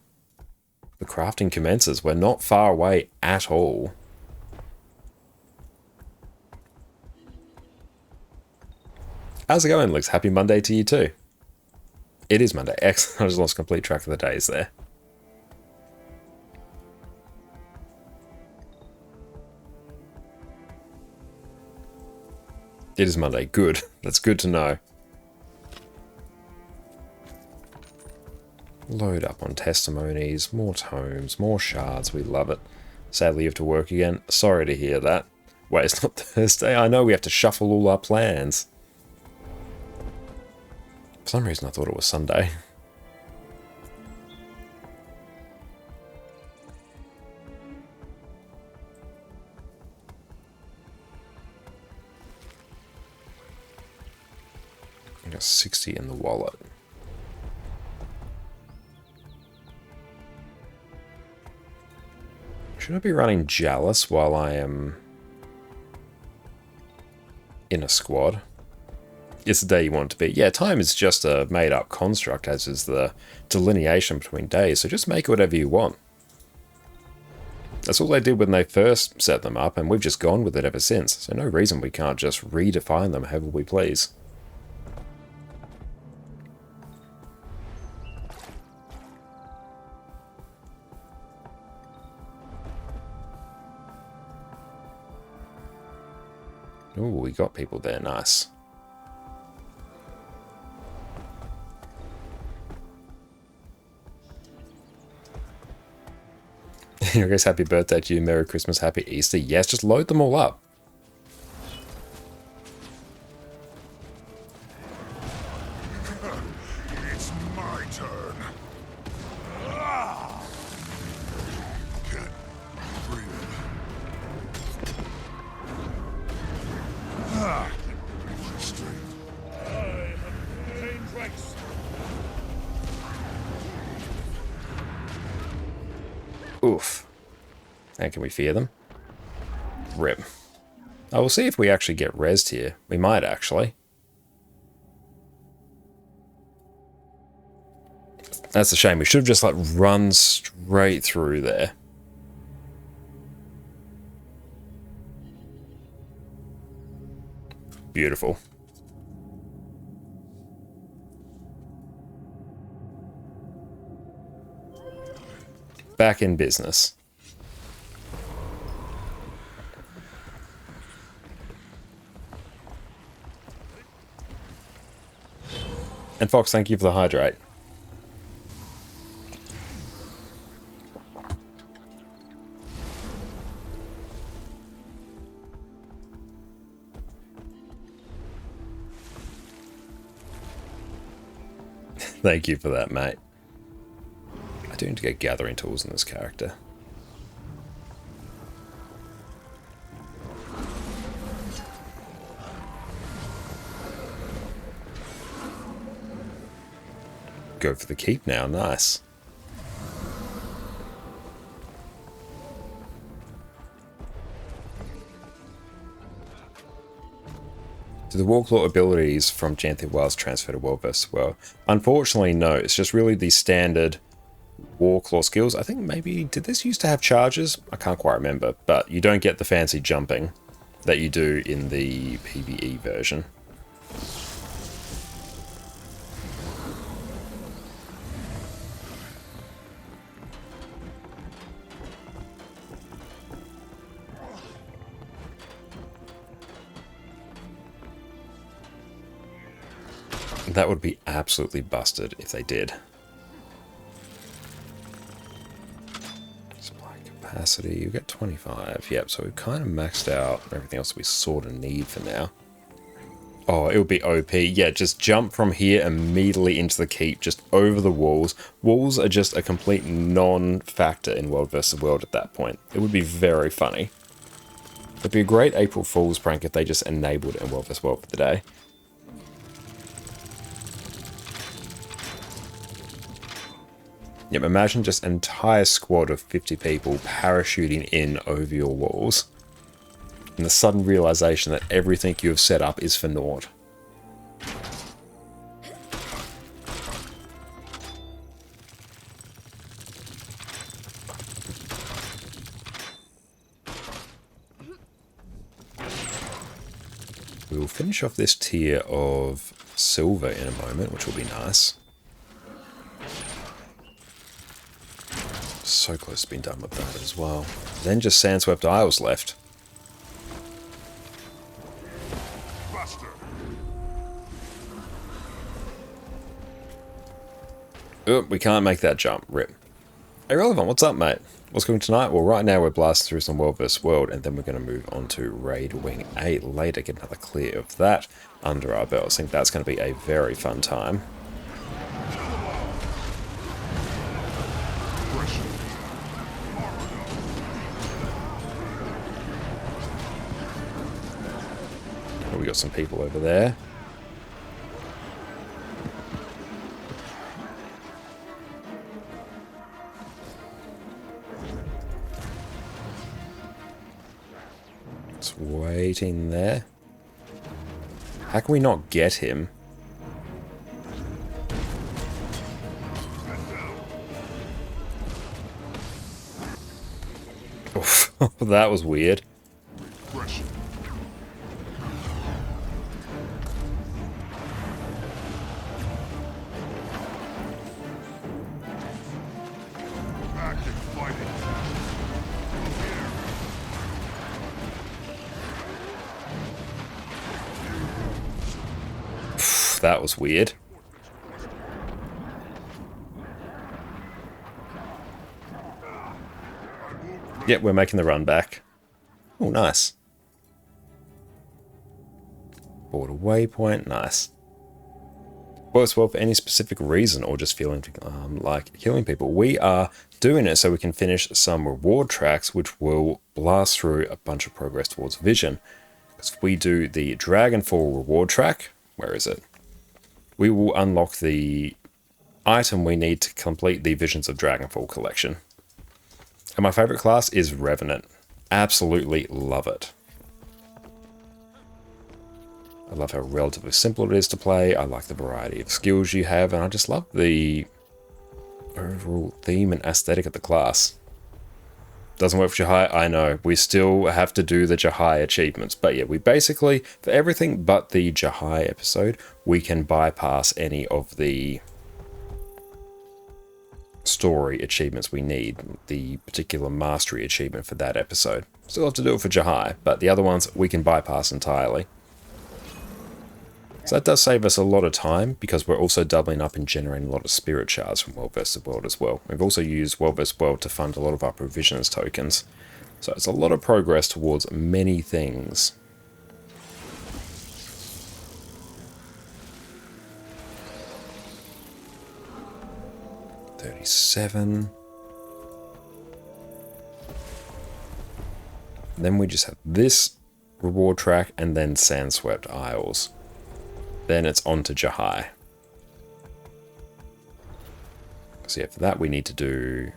the crafting commences. We're not far away at all. How's it going, Lex? Happy Monday to you too. It is Monday. Excellent. I just lost complete track of the days there. It is Monday. Good. That's good to know. Load up on testimonies, more tomes, more shards. We love it. Sadly, you have to work again. Sorry to hear that. Wait, it's not Thursday? I know we have to shuffle all our plans. For some reason, I thought it was Sunday. I got 60 in the wallet. Should I be running Jealous while I am in a squad? It's the day you want it to be. Yeah, time is just a made-up construct, as is the delineation between days, so just make it whatever you want. That's all they did when they first set them up, and we've just gone with it ever since, so no reason we can't just redefine them however we please. Oh, we got people there. Nice. I guess happy birthday to you, Merry Christmas, Happy Easter. Yes, just load them all up. It's my turn. Can't breathe. I have gained ranks. Oof. And can we fear them? Rip. I will see if we actually get rezzed here. We might actually. That's a shame. We should have just like run straight through there. Beautiful. Back in business. And Fox, thank you for the hydrate. Thank you for that, mate. I do need to get gathering tools in this character. Go for the keep now, nice. Do the Warclaw abilities from Janthe Wilds transfer to World vs. World? Unfortunately, no. It's just really the standard Warclaw skills. I think maybe, did this used to have charges? I can't quite remember, but you don't get the fancy jumping that you do in the PvE version. That would be absolutely busted if they did. Supply capacity, you get 25. Yep, so we've kind of maxed out everything else we sort of need for now. Oh, it would be OP. Yeah, just jump from here immediately into the keep, just over the walls. Walls are just a complete non-factor in World vs. World at that point. It would be very funny. It'd be a great April Fool's prank if they just enabled it in World vs. World for the day. Yep, imagine just an entire squad of 50 people parachuting in over your walls. And the sudden realization that everything you have set up is for naught. We will finish off this tier of silver in a moment, which will be nice. So close to being done with that as well. Then just Sandswept Isles left. Oh, we can't make that jump. Rip. Irrelevant, what's up, mate? What's going tonight? Well, right now we're blasting through some World vs. World, and then we're going to move on to Raid Wing 8 later, get another clear of that under our belts. I think that's going to be a very fun time. Oh, we got some people over there. Just waiting there. How can we not get him? Oof, that was weird. That was weird. Yep, we're making the run back. Oh, nice. Border waypoint, nice. Well, it's well for any specific reason or just feeling like killing people. We are doing it so we can finish some reward tracks, which will blast through a bunch of progress towards vision. Because if we do the Dragonfall reward track, where is it? We will unlock the item we need to complete the Visions of Dragonfall collection. And my favorite class is Revenant. Absolutely love it. I love how relatively simple it is to play. I like the variety of skills you have, and I just love the overall theme and aesthetic of the class. Doesn't work for Jahai, I know. We still have to do the Jahai achievements. But yeah, we basically, for everything but the Jahai episode, we can bypass any of the story achievements we need. The particular mastery achievement for that episode. Still have to do it for Jahai, but the other ones we can bypass entirely. So that does save us a lot of time, because we're also doubling up and generating a lot of spirit shards from World vs. World as well. We've also used World vs. World to fund a lot of our provisions tokens. So it's a lot of progress towards many things. $37. Then we just have this reward track and then Sandswept Isles. Then it's on to Jahai. So yeah, for that we need to do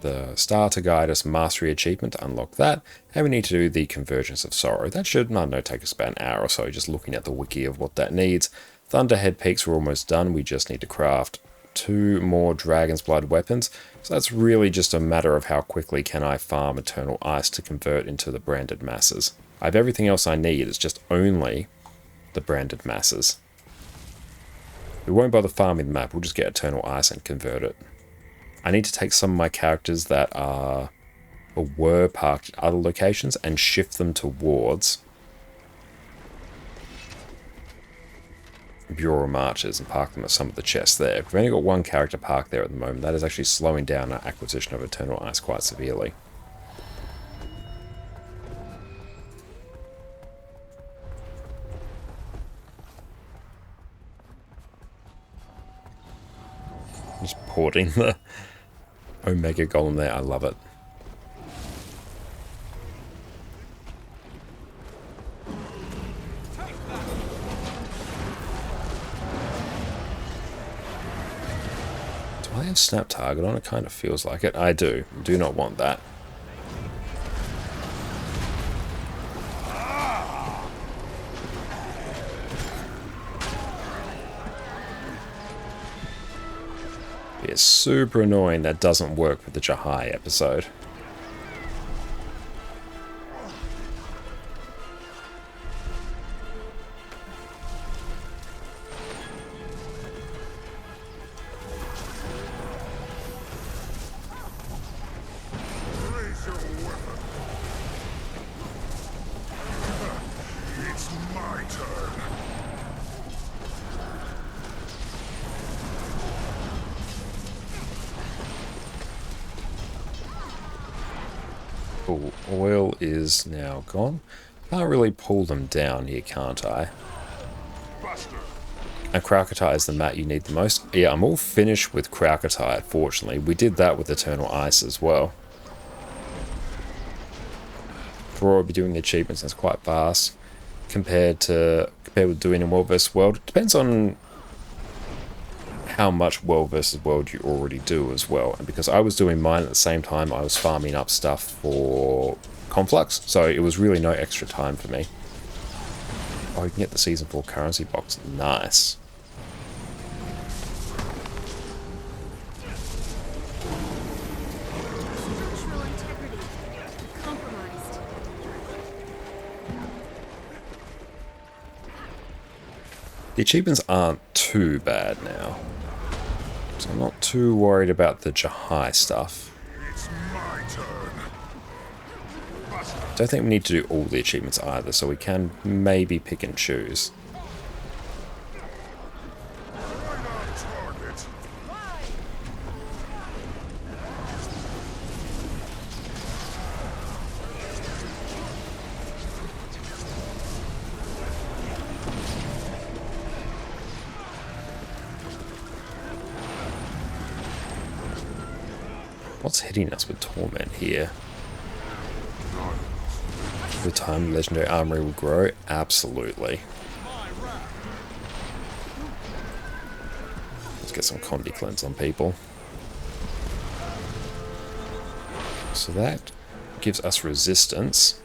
the Star to Guide Us Mastery Achievement to unlock that, and we need to do the Convergence of Sorrow. That should, I don't know, take us about an hour or so, just looking at the wiki of what that needs. Thunderhead Peaks, we're almost done. We just need to craft 2 more Dragon's Blood weapons. So that's really just a matter of how quickly can I farm Eternal Ice to convert into the Branded Masses. I have everything else I need, it's just only the Branded Masses. We won't bother farming the map, we'll just get Eternal Ice and convert it. I need to take some of my characters that are or were parked at other locations and shift them towards Bureau Marches and park them at some of the chests there. We've only got 1 character parked there at the moment. That is actually slowing down our acquisition of Eternal Ice quite severely. Just porting the Omega Golem there, I love it. Do I have Snap Target on? It kind of feels like it. I do. Do not want that. It's super annoying that doesn't work with the Jahai episode. Raise your weapon. It's my turn. Cool. Oil is now gone. Can't really pull them down here, can't I? Buster. And Kraukatai is the mat you need the most. Yeah, I'm all finished with Kraukatai, fortunately. We did that with Eternal Ice as well. For I'll be doing the achievements, that's quite fast compared with doing in World vs. World. It depends on how much World vs. World you already do as well. And because I was doing mine at the same time, I was farming up stuff for Conflux, so it was really no extra time for me. Oh, you can get the Season 4 currency box. Nice. Structural integrity compromised. The achievements aren't too bad now. So I'm not too worried about the Jahai stuff. It's my turn. Buster. Don't think we need to do all the achievements either, so we can maybe pick and choose. Right on target. What's hitting us with Torment here? With time, Legendary Armory will grow? Absolutely. Let's get some Condi Cleanse on people. So that gives us resistance.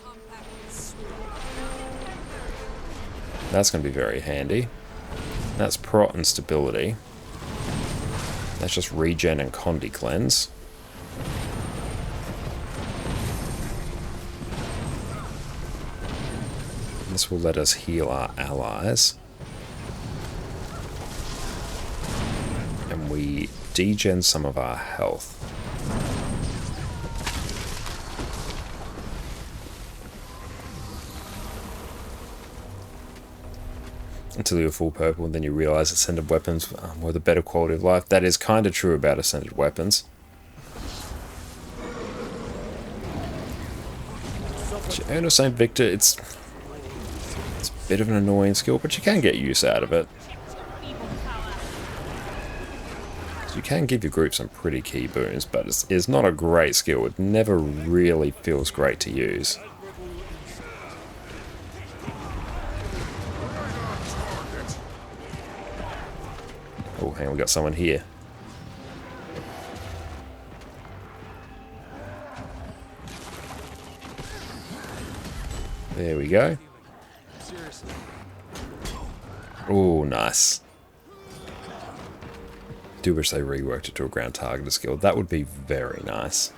That's going to be very handy. That's prot and stability. That's just regen and condi cleanse. This will let us heal our allies. And we degen some of our health. Until you're full purple, and then you realize ascended weapons were the better quality of life. That is kind of true about ascended weapons. Earn of St. Victor, it's a bit of an annoying skill, but you can get use out of it. So you can give your group some pretty key boons, but it's not a great skill. It never really feels great to use. Oh, hang on, we got someone here. There we go. Oh, nice. Do wish they reworked it to a ground targeter skill. That would be very nice.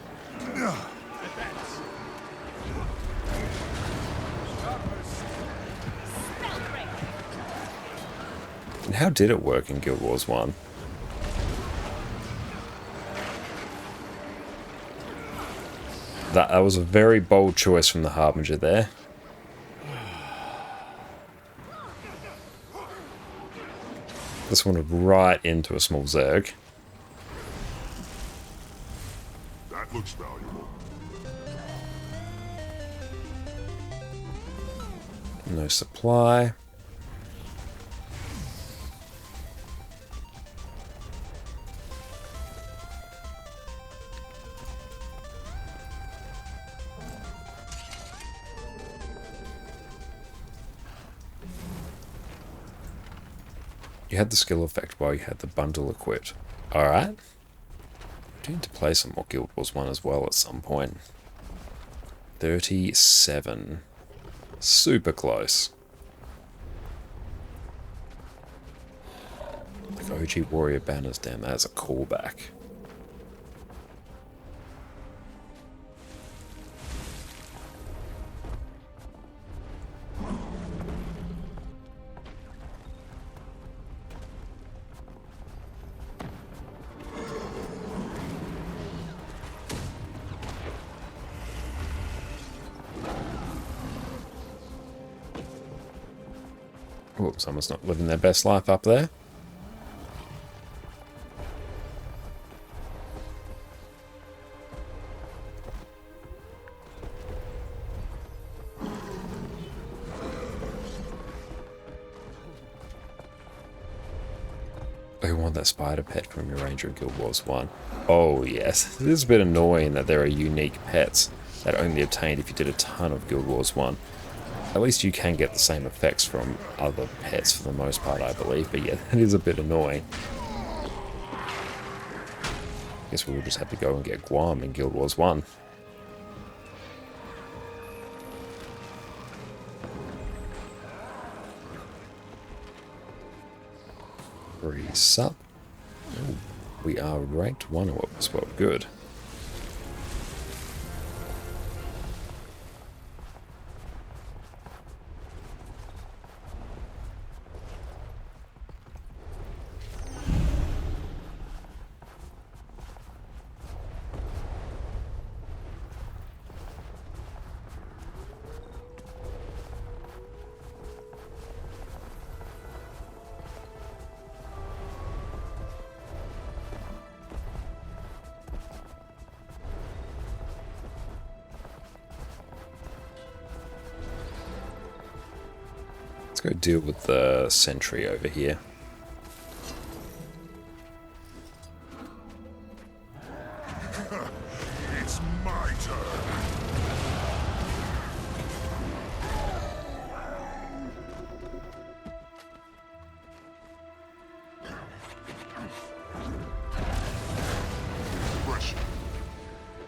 And how did it work in Guild Wars 1? That was a very bold choice from the Harbinger there. This one right into a small Zerg. That looks valuable. No supply. You had the skill effect while you had the bundle equipped. Alright. Do need to play some more Guild Wars 1 as well at some point. 37. Super close. Like OG Warrior banners, damn, that's a callback. Oh, someone's not living their best life up there. I want that spider pet from your Ranger in Guild Wars 1. Oh yes, it is a bit annoying that there are unique pets that are only obtained if you did a ton of Guild Wars 1. At least you can get the same effects from other pets for the most part, I believe. But yeah, that is a bit annoying. Guess we will just have to go and get Guam in Guild Wars 1. Resup. Ooh, we are ranked 1 as well. Good. Go deal with the sentry over here. It's my turn.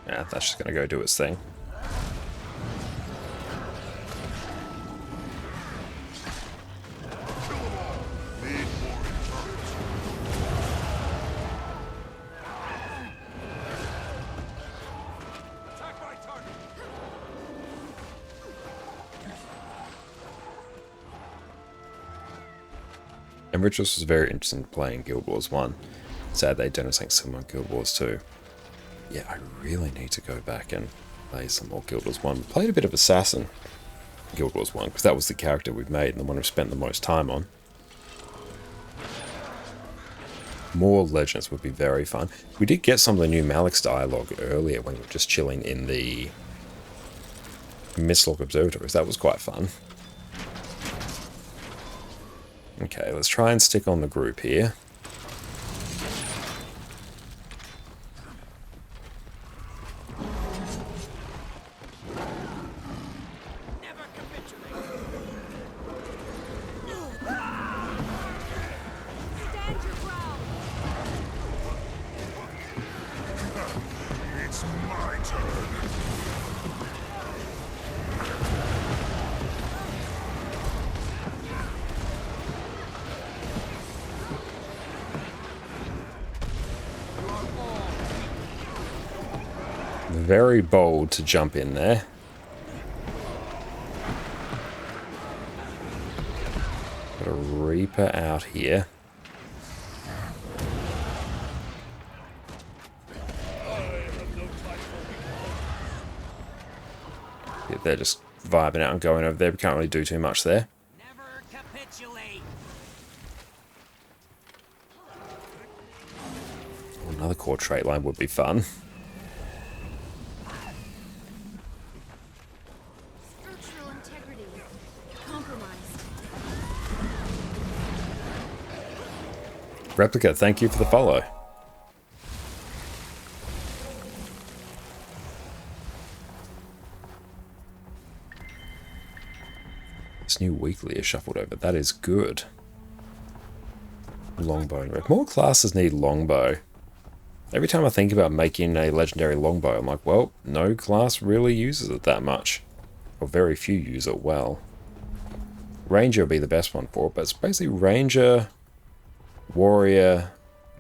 Yeah, that's just gonna go do its thing. And Richards was very interested in playing Guild Wars 1. Sad they don't have something similar in Guild Wars 2. Yeah, I really need to go back and play some more Guild Wars 1. We played a bit of Assassin in Guild Wars 1, because that was the character we've made and the one we've spent the most time on. More Legends would be very fun. We did get some of the new Malik's dialogue earlier when we were just chilling in the Mistlock Observatories. That was quite fun. Okay, let's try and stick on the group here. Stand your ground. It's my turn. Very bold to jump in there. Got a Reaper out here. Yeah, they're just vibing out and going over there. We can't really do too much there. Never capitulate. Another core trait line would be fun. Structural integrity compromised. Replica, thank you for the follow. This new weekly is shuffled over. That is good. Longbow and red. More classes need longbow. Every time I think about making a legendary longbow, I'm like, well, no class really uses it that much. Or very few use it well. Ranger would be the best one for it, but it's basically Ranger, Warrior,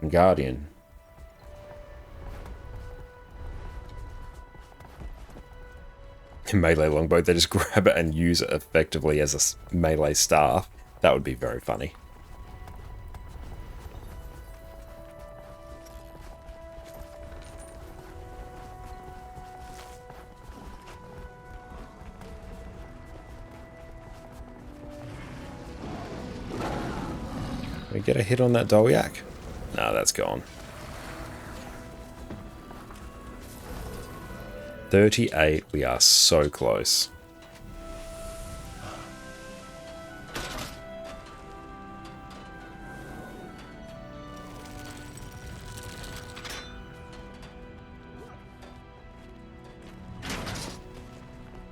and Guardian. In melee longbow, they just grab it and use it effectively as a melee staff. That would be very funny. We get a hit on that Dolyak? No, that's gone. 38, we are so close.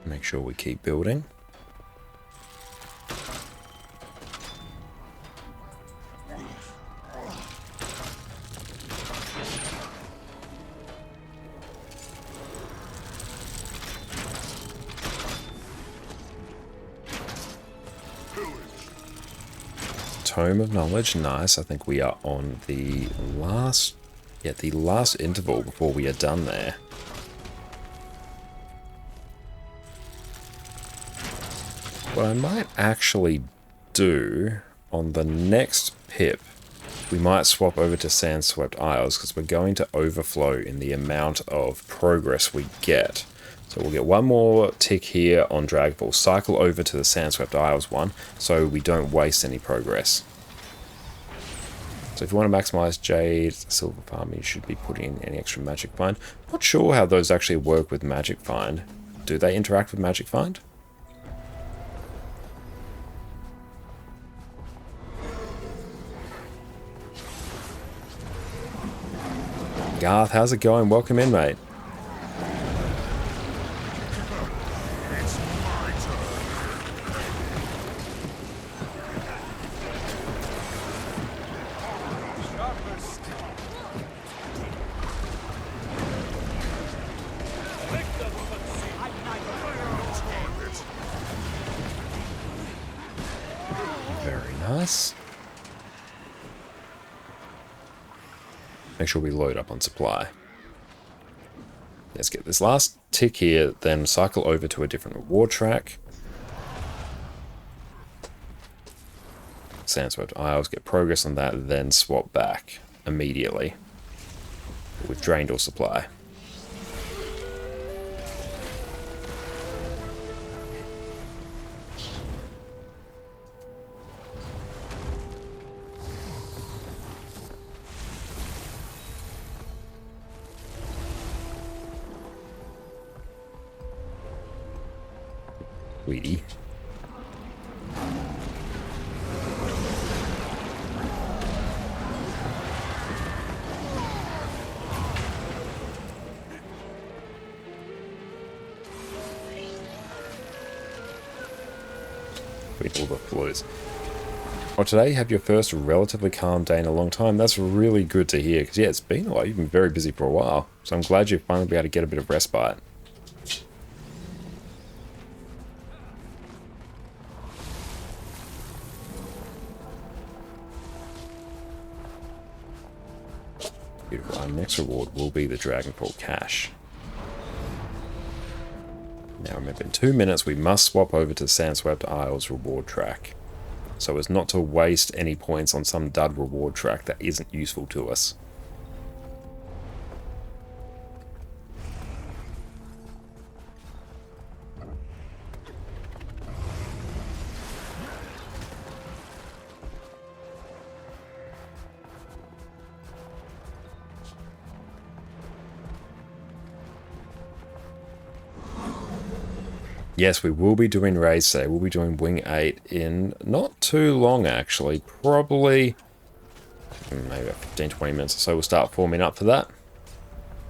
Make sure we keep building. Tome of Knowledge, nice. I think we are on the last, the last interval before we are done there. What I might actually do on the next pip, we might swap over to Sandswept Isles because we're going to overflow in the amount of progress we get. So we'll get one more tick here on Dragfall, cycle over to the Sandswept Isles one, so we don't waste any progress. So if you want to maximize Jade, Silver Farm, you should be putting in any extra Magic Find. Not sure how those actually work with Magic Find. Do they interact with Magic Find? Garth, how's it going? Welcome in, mate. It's my turn. Very nice. Make sure we load up on supply. Let's get this last tick here, then cycle over to a different reward track. Sandswept Isles, get progress on that, then swap back immediately. We've drained all supply. Weedy. With all the flues. Well, today you have your first relatively calm day in a long time. That's really good to hear, because yeah, it's been a while. You've been very busy for a while. So I'm glad you've finally been able to get a bit of respite. Beautiful. Our next reward will be the Dragonfall Cash. Now remember, in 2 minutes we must swap over to Sandswept Isles reward track, so as not to waste any points on some dud reward track that isn't useful to us. Yes, we will be doing raids today. We'll be doing Wing 8 in not too long, actually. Probably maybe about 15-20 minutes or so. We'll start forming up for that.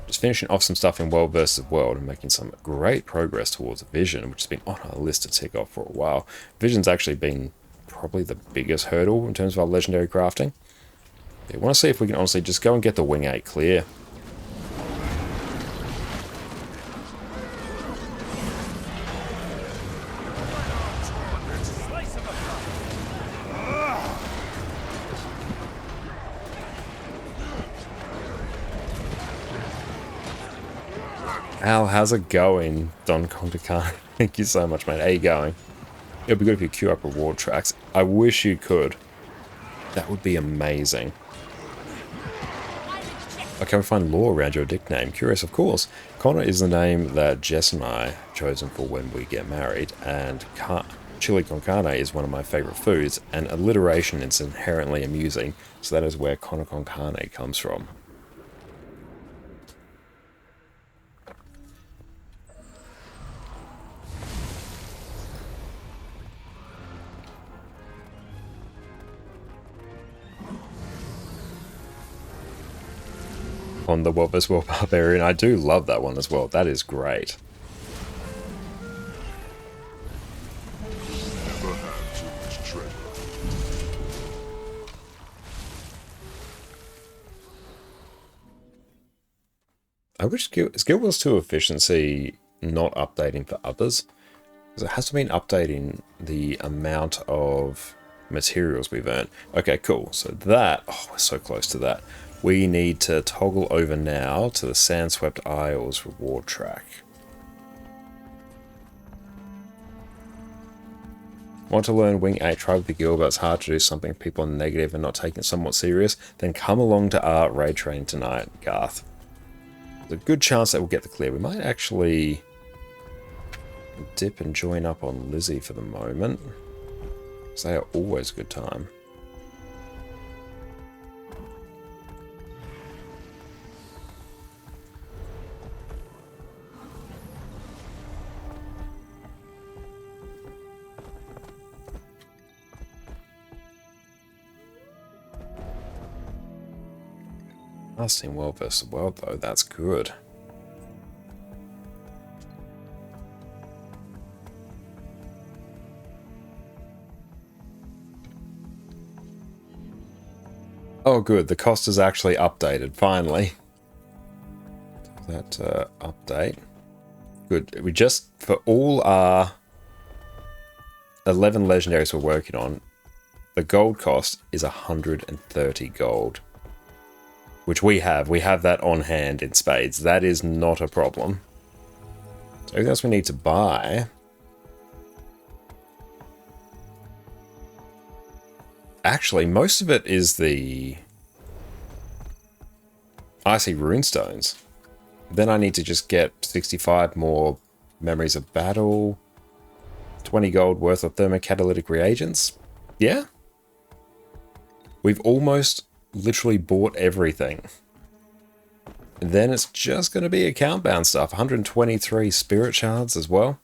Just finishing off some stuff in World versus World and making some great progress towards Vision, which has been on our list to tick off for a while. Vision's actually been probably the biggest hurdle in terms of our legendary crafting. We want to see if we can honestly just go and get the Wing 8 clear. Al, how's it going? Don Contacan, thank you so much, mate. How you going? It would be good if you queue up reward tracks. I wish you could. That would be amazing. Okay, we find lore around your nickname. Curious, of course. Connor is the name that Jess and I have chosen for when we get married, and chili con carne is one of my favorite foods, and alliteration is inherently amusing, so that is where Connor con carne comes from. On the World vs. World Barbarian. I do love that one as well. That is great. Never had too much treasure. I wish Skill Wars 2 efficiency not updating for others, because it has been updating the amount of materials we've earned. Okay, cool. So that, oh, we're so close to that. We need to toggle over now to the Sandswept Isles reward track. Want to learn Wing 8? Try with the guild, but it's hard to do something if people are negative and not taking it somewhat serious. Then come along to our raid train tonight, Garth. There's a good chance that we'll get the clear. We might actually dip and join up on Lizzie for the moment, because they are always a good time. Last team World vs. World, though, that's good. Oh, good. The cost is actually updated, finally. That update. Good. We just, for all our 11 legendaries we're working on, the gold cost is 130 gold. Which we have. We have that on hand in spades. That is not a problem. So everything else we need to buy Actually, most of it is the icy runestones. Then I need to just get 65 more memories of battle, 20 gold worth of thermocatalytic reagents. Yeah. We've almost literally bought everything. And then it's just going to be account-bound stuff. 123 spirit shards as well.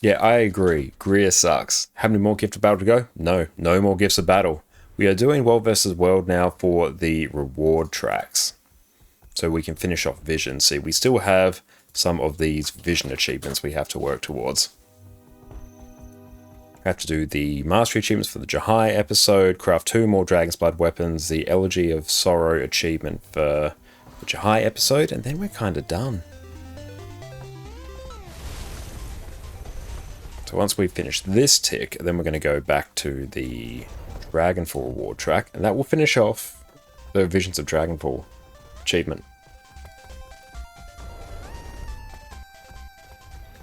Yeah, I agree. Greer sucks. How many more gifts of battle to go? No, no more gifts of battle. We are doing world versus world now for the reward tracks. So we can finish off vision. See, we still have some of these vision achievements we have to work towards. We have to do the mastery achievements for the Jahai episode, craft 2 more Dragon's Blood weapons, the Elegy of Sorrow achievement for the Jahai episode, and then we're kind of done. So once we finish this tick, then we're going to go back to the Dragonfall reward track, and that will finish off the Visions of Dragonfall achievement.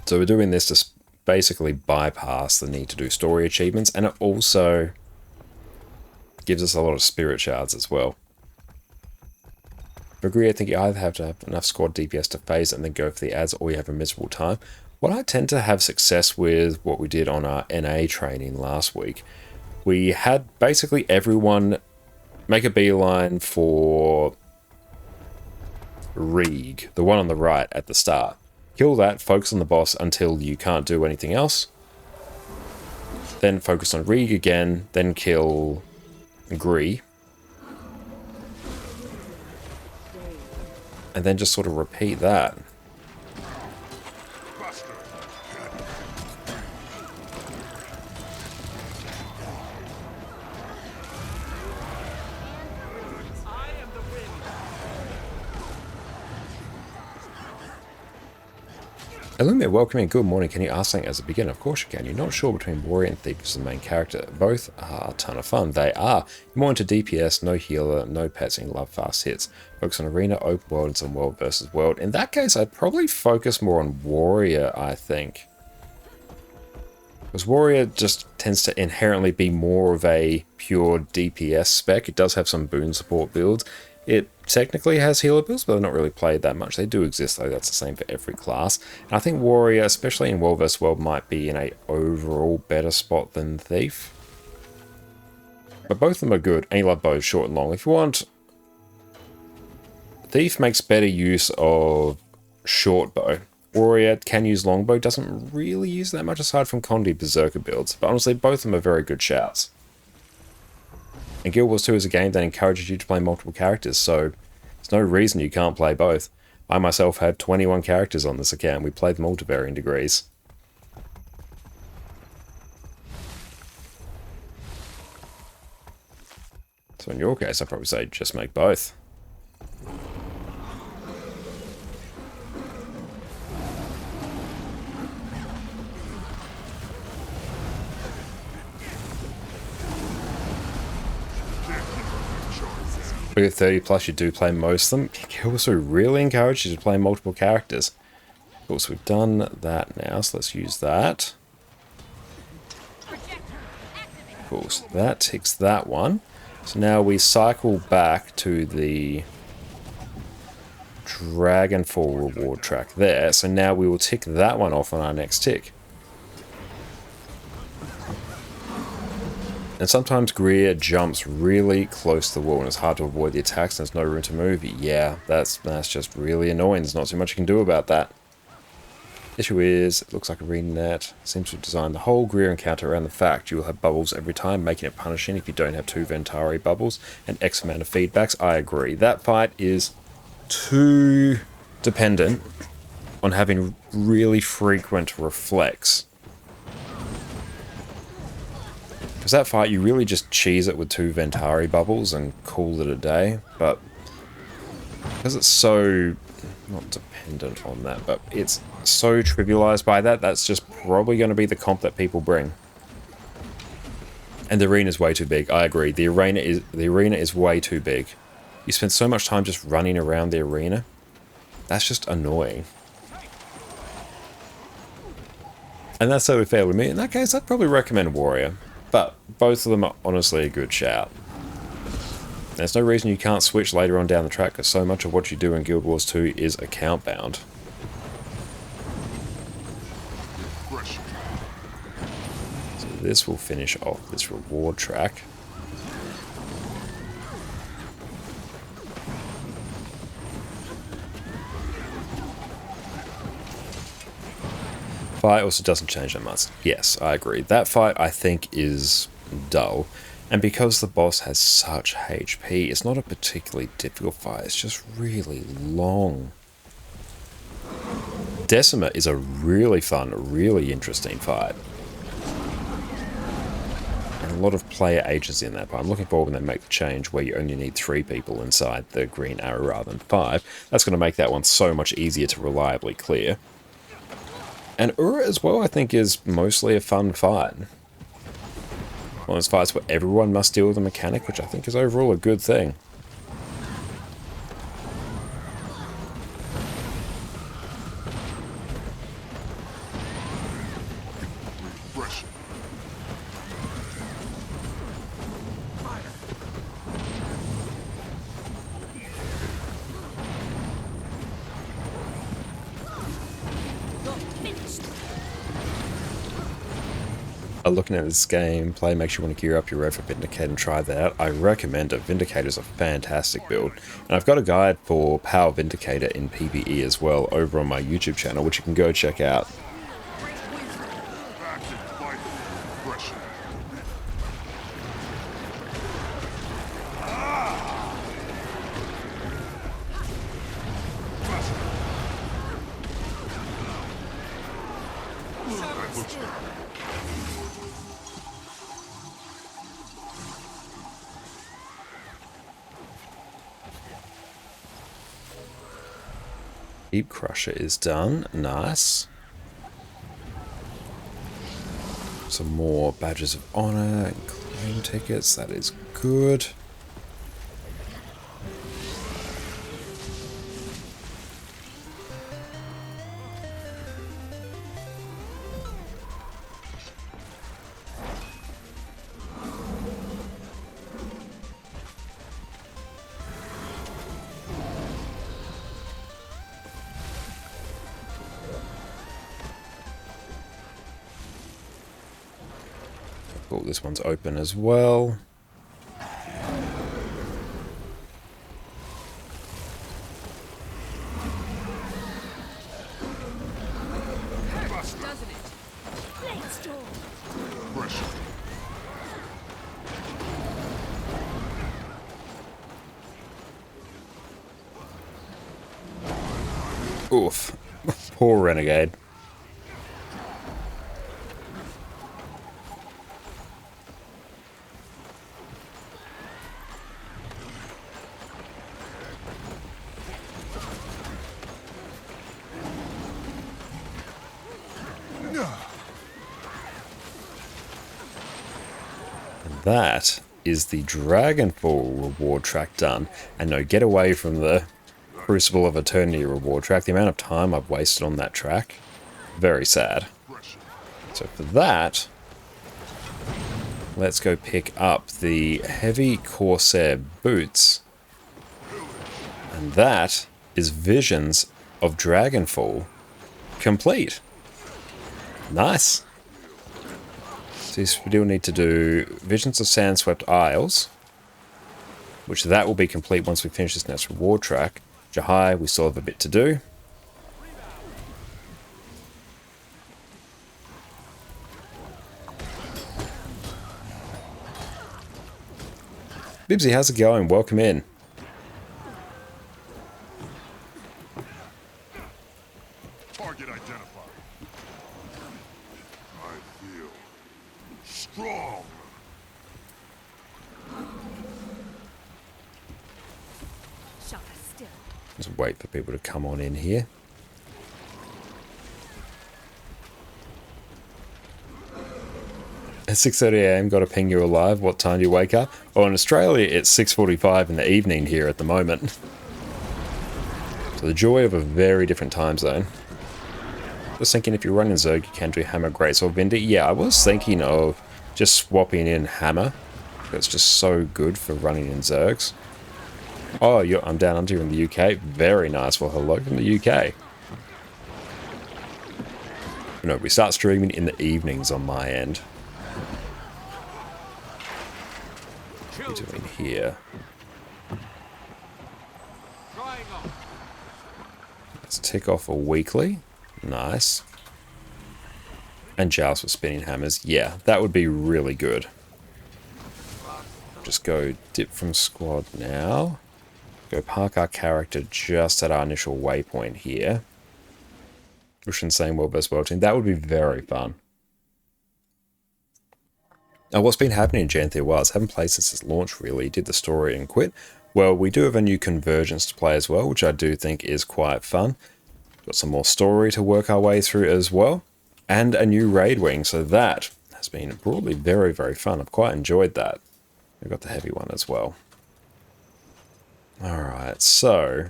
So we're doing this to basically bypass the need to do story achievements, and it also gives us a lot of spirit shards as well. For Greer, I think you either have to have enough squad DPS to phase and then go for the ads, or you have a miserable time. What I tend to have success with, what we did on our NA training last week, we had basically everyone make a beeline for Rieg, the one on the right at the start. Kill that, focus on the boss until you can't do anything else. Then focus on Rieg again, then kill Gree. And then just sort of repeat that. Illumia, welcome in. Good morning. Can you ask something as a beginner? Of course you can. You're not sure between Warrior and Thief as the main character. Both are a ton of fun. They are. You're more into DPS, no healer, no pets, and you love fast hits. Focus on arena, open world, and some world versus world. In that case, I'd probably focus more on Warrior, I think. Because Warrior just tends to inherently be more of a pure DPS spec. It does have some boon support builds. It technically has healer builds, but they're not really played that much. They do exist, though. That's the same for every class. And I think Warrior, especially in World vs. World, might be in a overall better spot than Thief. But both of them are good, and you love both short and long. If you want, Thief makes better use of short bow. Warrior can use longbow, doesn't really use that much aside from Condi Berserker builds. But honestly, both of them are very good shouts. And Guild Wars 2 is a game that encourages you to play multiple characters, so there's no reason you can't play both. I myself had 21 characters on this account. We played them all to varying degrees. So in your case, I'd probably say just make both. With 30 plus, you do play most of them. Guild Wars 2 really encourages you to play multiple characters. Of course, we've done that now, so let's use that. Of course, that ticks that one. So now we cycle back to the Dragonfall reward track there. So now we will tick that one off on our next tick. And sometimes Greer jumps really close to the wall and it's hard to avoid the attacks and there's no room to move. Yeah, that's just really annoying. There's not too much you can do about that. Issue is, it looks like ArenaNet seems to have designed the whole Greer encounter around the fact you will have bubbles every time, making it punishing if you don't have 2 Ventari bubbles and X amount of feedbacks. I agree. That fight is too dependent on having really frequent reflex. Because that fight, you really just cheese it with 2 Ventari bubbles and call it a day. But because it's so, not dependent on that, but it's so trivialized by that, that's just probably going to be the comp that people bring. And the arena is way too big. I agree. The arena is way too big. You spend so much time just running around the arena. That's just annoying. And that's totally fair with me. In that case, I'd probably recommend Warrior. But both of them are honestly a good shout. There's no reason you can't switch later on down the track, because so much of what you do in Guild Wars 2 is account bound. So this will finish off this reward track. Fight also doesn't change that much. Yes, I agree. That fight, I think, is dull. And because the boss has such HP, it's not a particularly difficult fight. It's just really long. Decima is a really fun, really interesting fight. And a lot of player ages in that, but I'm looking forward when they make the change where you only need 3 people inside the green arrow rather than 5. That's going to make that one so much easier to reliably clear. And Ura as well, I think, is mostly a fun fight. One of those fights where everyone must deal with a mechanic, which I think is overall a good thing. Looking at this gameplay makes you want to gear up your road for Vindicator and try that out. I recommend it. Vindicator is a fantastic build. And I've got a guide for Power Vindicator in PvE as well over on my YouTube channel, which you can go check out. Deep Crusher is done. Nice. Some more badges of honor and claim tickets. That is good. Cool, this one's open as well. Doesn't it? Let's go. Oof. Poor Renegade. That is the Dragonfall reward track done. And no, get away from the Crucible of Eternity reward track. The amount of time I've wasted on that track, very sad. So for that, let's go pick up the Heavy Corsair boots. And that is Visions of Dragonfall complete. Nice. So we still need to do Visions of Sandswept Isles, which that will be complete once we finish this next reward track. Jahai, we still have a bit to do. Bibsy, how's it going? Welcome in. Target identified. I feel strong. Shut us still. Just wait for people to come on in here. At 6:30 AM, got to ping you alive. What time do you wake up? Oh, in Australia, it's 6:45 in the evening here at the moment. So the joy of a very different time zone. was thinking if you're running Zerg, you can do Hammer, Greatsword, Bindi. Yeah, I was thinking of just swapping in Hammer. It's just so good for running in Zergs. Oh, I'm down under you in the UK. Very nice. Well, hello from the UK. No, we start streaming in the evenings on my end. What are we doing here? Let's tick off a weekly. Nice. And Joust with spinning hammers. Yeah, that would be really good. Just go dip from squad now. Go park our character just at our initial waypoint here. Russian same world vs. world team. That would be very fun. Now, what's been happening in Janthia Wilds? Haven't played since its launch, really. Did the story and quit. Well, we do have a new convergence to play as well, which I do think is quite fun. Got some more story to work our way through as well. And a new raid wing, so that has been broadly very, very fun. I've quite enjoyed that. We've got the heavy one as well. Alright, so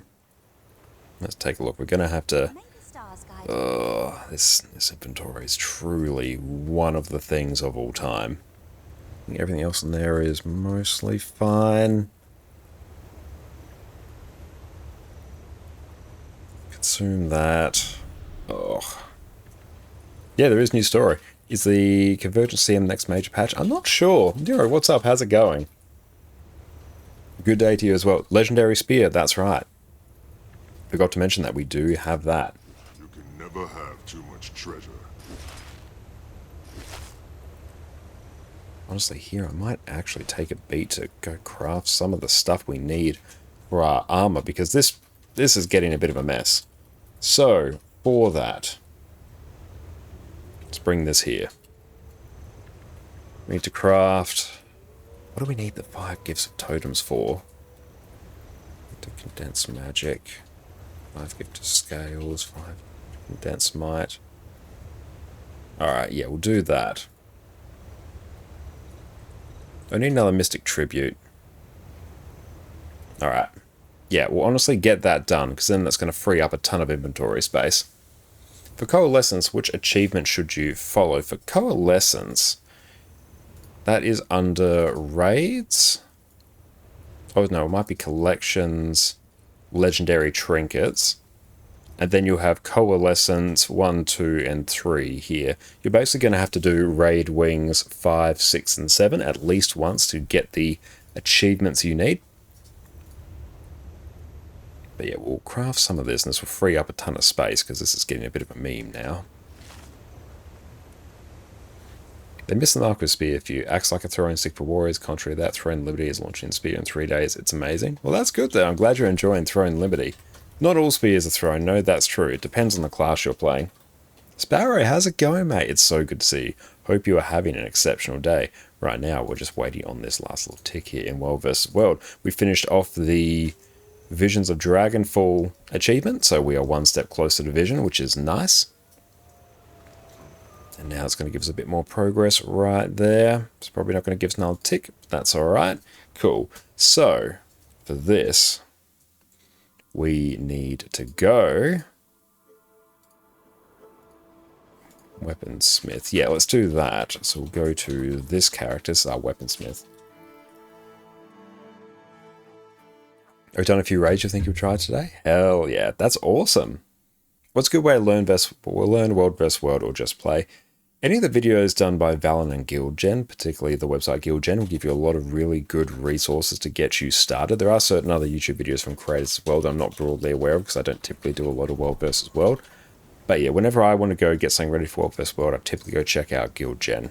let's take a look. We're going to have to... this inventory is truly one of the things of all time. I think everything else in there is mostly fine. Consume that. Oh. Yeah, there is new story. Is the Convergence CM the next major patch? I'm not sure. Nero, what's up? How's it going? Good day to you as well. Legendary Spear, that's right. Forgot to mention that we do have that. You can never have too much treasure. Honestly, here I might actually take a beat to go craft some of the stuff we need for our armor, because this is getting a bit of a mess. So, for that, let's bring this here. We need to craft... What do we need the 5 gifts of totems for? To condense magic. 5 gift of scales, 5 condense might. Alright, yeah, we'll do that. I need another mystic tribute. Alright. Yeah, we'll honestly get that done, because then that's going to free up a ton of inventory space. For Coalescence, which achievement should you follow? For Coalescence, that is under Raids? Oh no, it might be Collections, Legendary Trinkets. And then you'll have Coalescence 1, 2, and 3 here. You're basically going to have to do Raid Wings 5, 6, and 7 at least once to get the achievements you need. But yeah, we'll craft some of this, and this will free up a ton of space, because this is getting a bit of a meme now. They missed the Narco Spear for you. Acts like a throwing stick for warriors. Contrary to that, Throwing Liberty is launching Spear in 3 days. It's amazing. Well, that's good then. I'm glad you're enjoying Throwing Liberty. Not all spears are thrown. No, that's true. It depends on the class you're playing. Sparrow, how's it going, mate? It's so good to see you. Hope you are having an exceptional day. Right now, we're just waiting on this last little tick here in World vs. World. We finished off the Visions of Dragonfall achievement, so we are one step closer to Vision, which is nice. And now it's going to give us a bit more progress right there. It's probably not going to give us another tick, but that's alright. Cool. So, for this, we need to go... Weaponsmith. Yeah, let's do that. So we'll go to this character. This is our Weaponsmith. Have you done a few raids you think you'll try today? Hell yeah, that's awesome. What's a good way to learn World vs. World or just play? Any of the videos done by Valen and GuildGen, particularly the website GuildGen, will give you a lot of really good resources to get you started. There are certain other YouTube videos from creators as well that I'm not broadly aware of, because I don't typically do a lot of World vs. World. But yeah, whenever I want to go get something ready for World vs. World, I typically go check out GuildGen.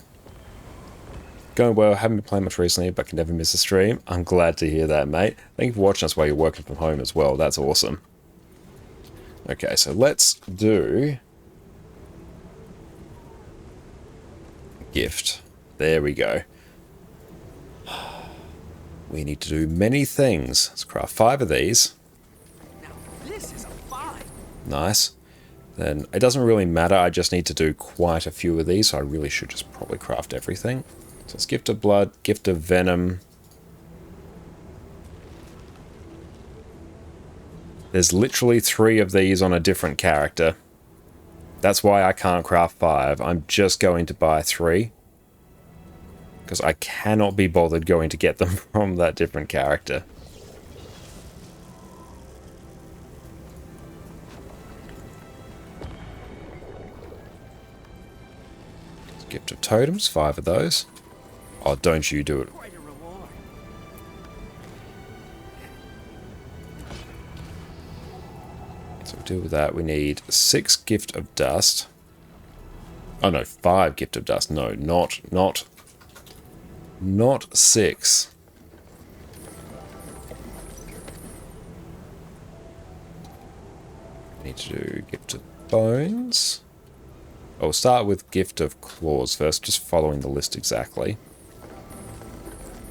Going well, haven't been playing much recently, but can never miss a stream. I'm glad to hear that, mate. Thank you for watching us while you're working from home as well. That's awesome. Okay, so let's do... Gift. There we go. We need to do many things. Let's craft 5 of these. Now, this is a find. Nice. Then it doesn't really matter. I just need to do quite a few of these, so I really should just probably craft everything. So it's Gift of Blood, Gift of Venom. There's literally 3 of these on a different character. That's why I can't craft 5. I'm just going to buy 3. Because I cannot be bothered going to get them from that different character. Gift of Totems, 5 of those. Oh, don't you do it. Quite a reward. So we'll deal with that. We need 6 Gift of Dust. Oh no, 5 Gift of Dust. No, not 6. We need to do Gift of Bones. I'll start with Gift of Claws first, just following the list exactly.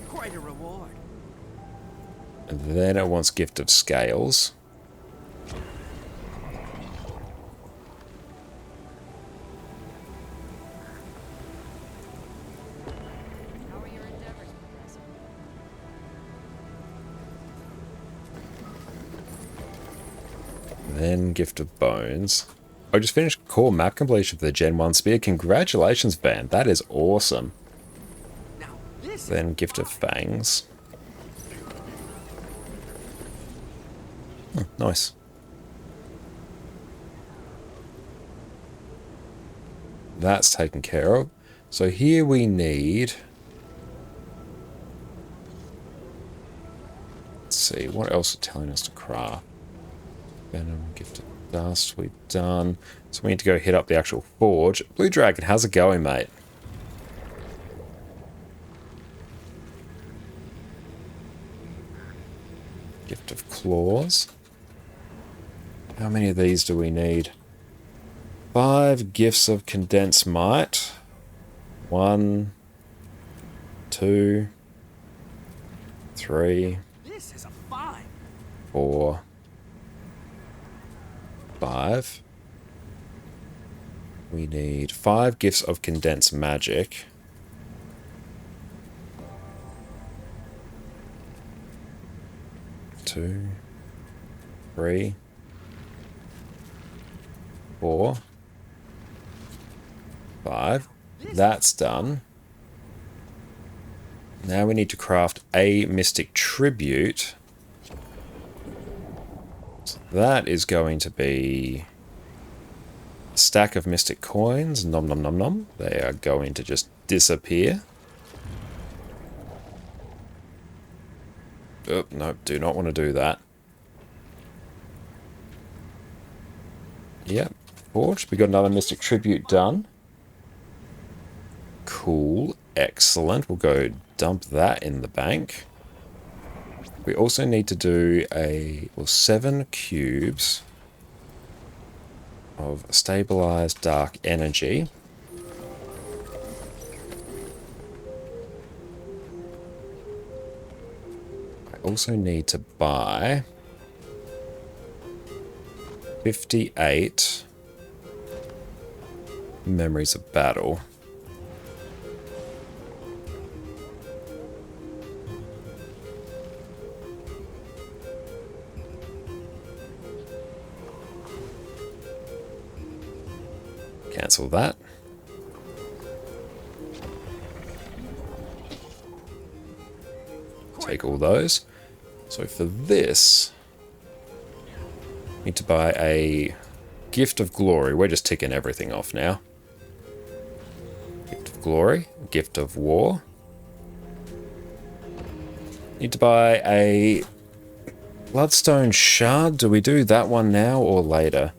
Quite a reward. And then it wants Gift of Scales. How are your endeavors, Professor? Then Gift of Bones. I just finished core map completion for the Gen 1 Spear. Congratulations, Van. That is awesome. Now, this Then is Gift of Fangs. Nice. That's taken care of. So here we need... Let's see, what else are telling us to craft? Venom, Gift of Dust, we've done. So we need to go hit up the actual forge. Blue Dragon, how's it going, mate? Gift of Claws. How many of these do we need? 5 Gifts of Condensed Might. 1, 2, 3, this is a find. 4, 5. We need 5 Gifts of Condensed Magic. Two, 3, 4, 5. That's done. Now we need to craft a Mystic Tribute. So that is going to be a stack of Mystic Coins. Nom nom nom nom. They are going to just disappear. Oh, no, do not want to do that. Yep, forge. We got another Mystic Tribute done. Cool, excellent. We'll go dump that in the bank. We also need to do 7 cubes of stabilized dark energy. I also need to buy 58 memories of battle. Cancel that. Take all those. So for this, need to buy a Gift of Glory. We're just ticking everything off now. Gift of Glory, Gift of War. Need to buy a Bloodstone Shard. Do we do that one now or later?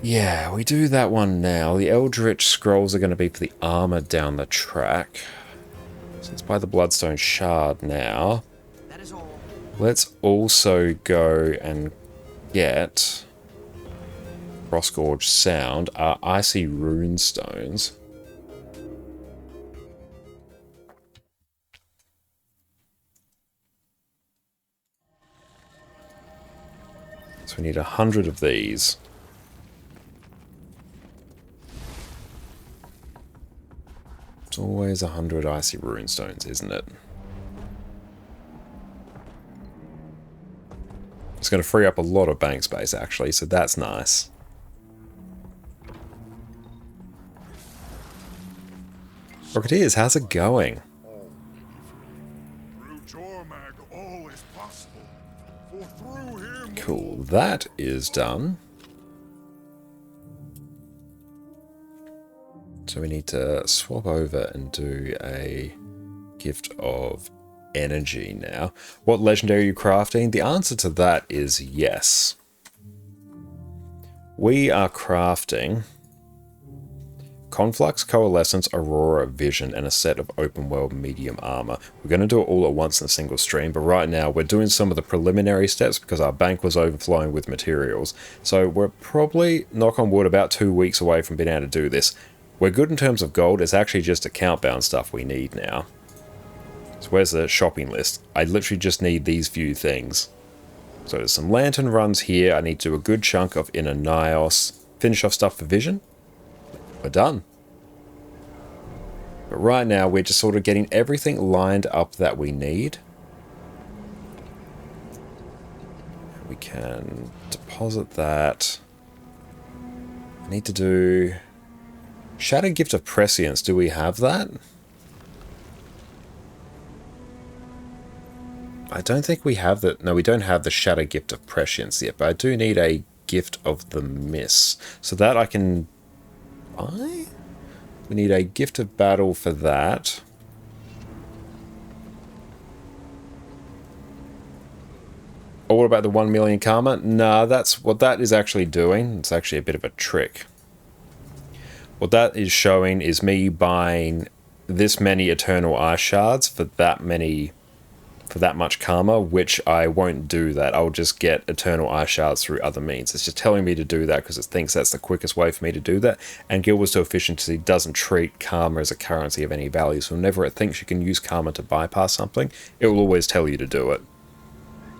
Yeah, we do that one now. The Eldritch Scrolls are going to be for the armor down the track. So let's buy the Bloodstone Shard now. That is all. Let's also go and get Frostgorge Sound, our Icy Runestones. So we need 100 of these. It's always 100 Icy Runestones, isn't it? It's going to free up a lot of bank space, actually, so that's nice. Rocketeers, how's it going? Through Jormag, all is possible. For through him Cool, that is done. So we need to swap over and do a gift of energy now. What legendary are you crafting? The answer to that is yes. We are crafting Conflux, Coalescence, Aurora, Vision, and a set of open world medium armor. We're going to do it all at once in a single stream, but right now we're doing some of the preliminary steps because our bank was overflowing with materials. So we're probably, knock on wood, about 2 weeks away from being able to do this. We're good in terms of gold, it's actually just account bound stuff we need now. So where's the shopping list? I literally just need these few things. So there's some lantern runs here, I need to do a good chunk of Inner Nios, finish off stuff for Vision. We're done. But right now we're just sort of getting everything lined up that we need. We can deposit that. I need to do Shattered Gift of Prescience. Do we have that? I don't think we have that. No, we don't have the Shattered Gift of Prescience yet, but I do need a Gift of the Miss. So that I can buy? We need a Gift of Battle for that. Or what about the 1 million karma? Nah, that's what that is actually doing. It's actually a bit of a trick. What that is showing is me buying this many Eternal Ice Shards for that much karma, which I won't do that. I'll just get Eternal Ice Shards through other means. It's just telling me to do that because it thinks that's the quickest way for me to do that. And Guild Wars 2 Efficiency doesn't treat karma as a currency of any value. So whenever it thinks you can use karma to bypass something, it will always tell you to do it.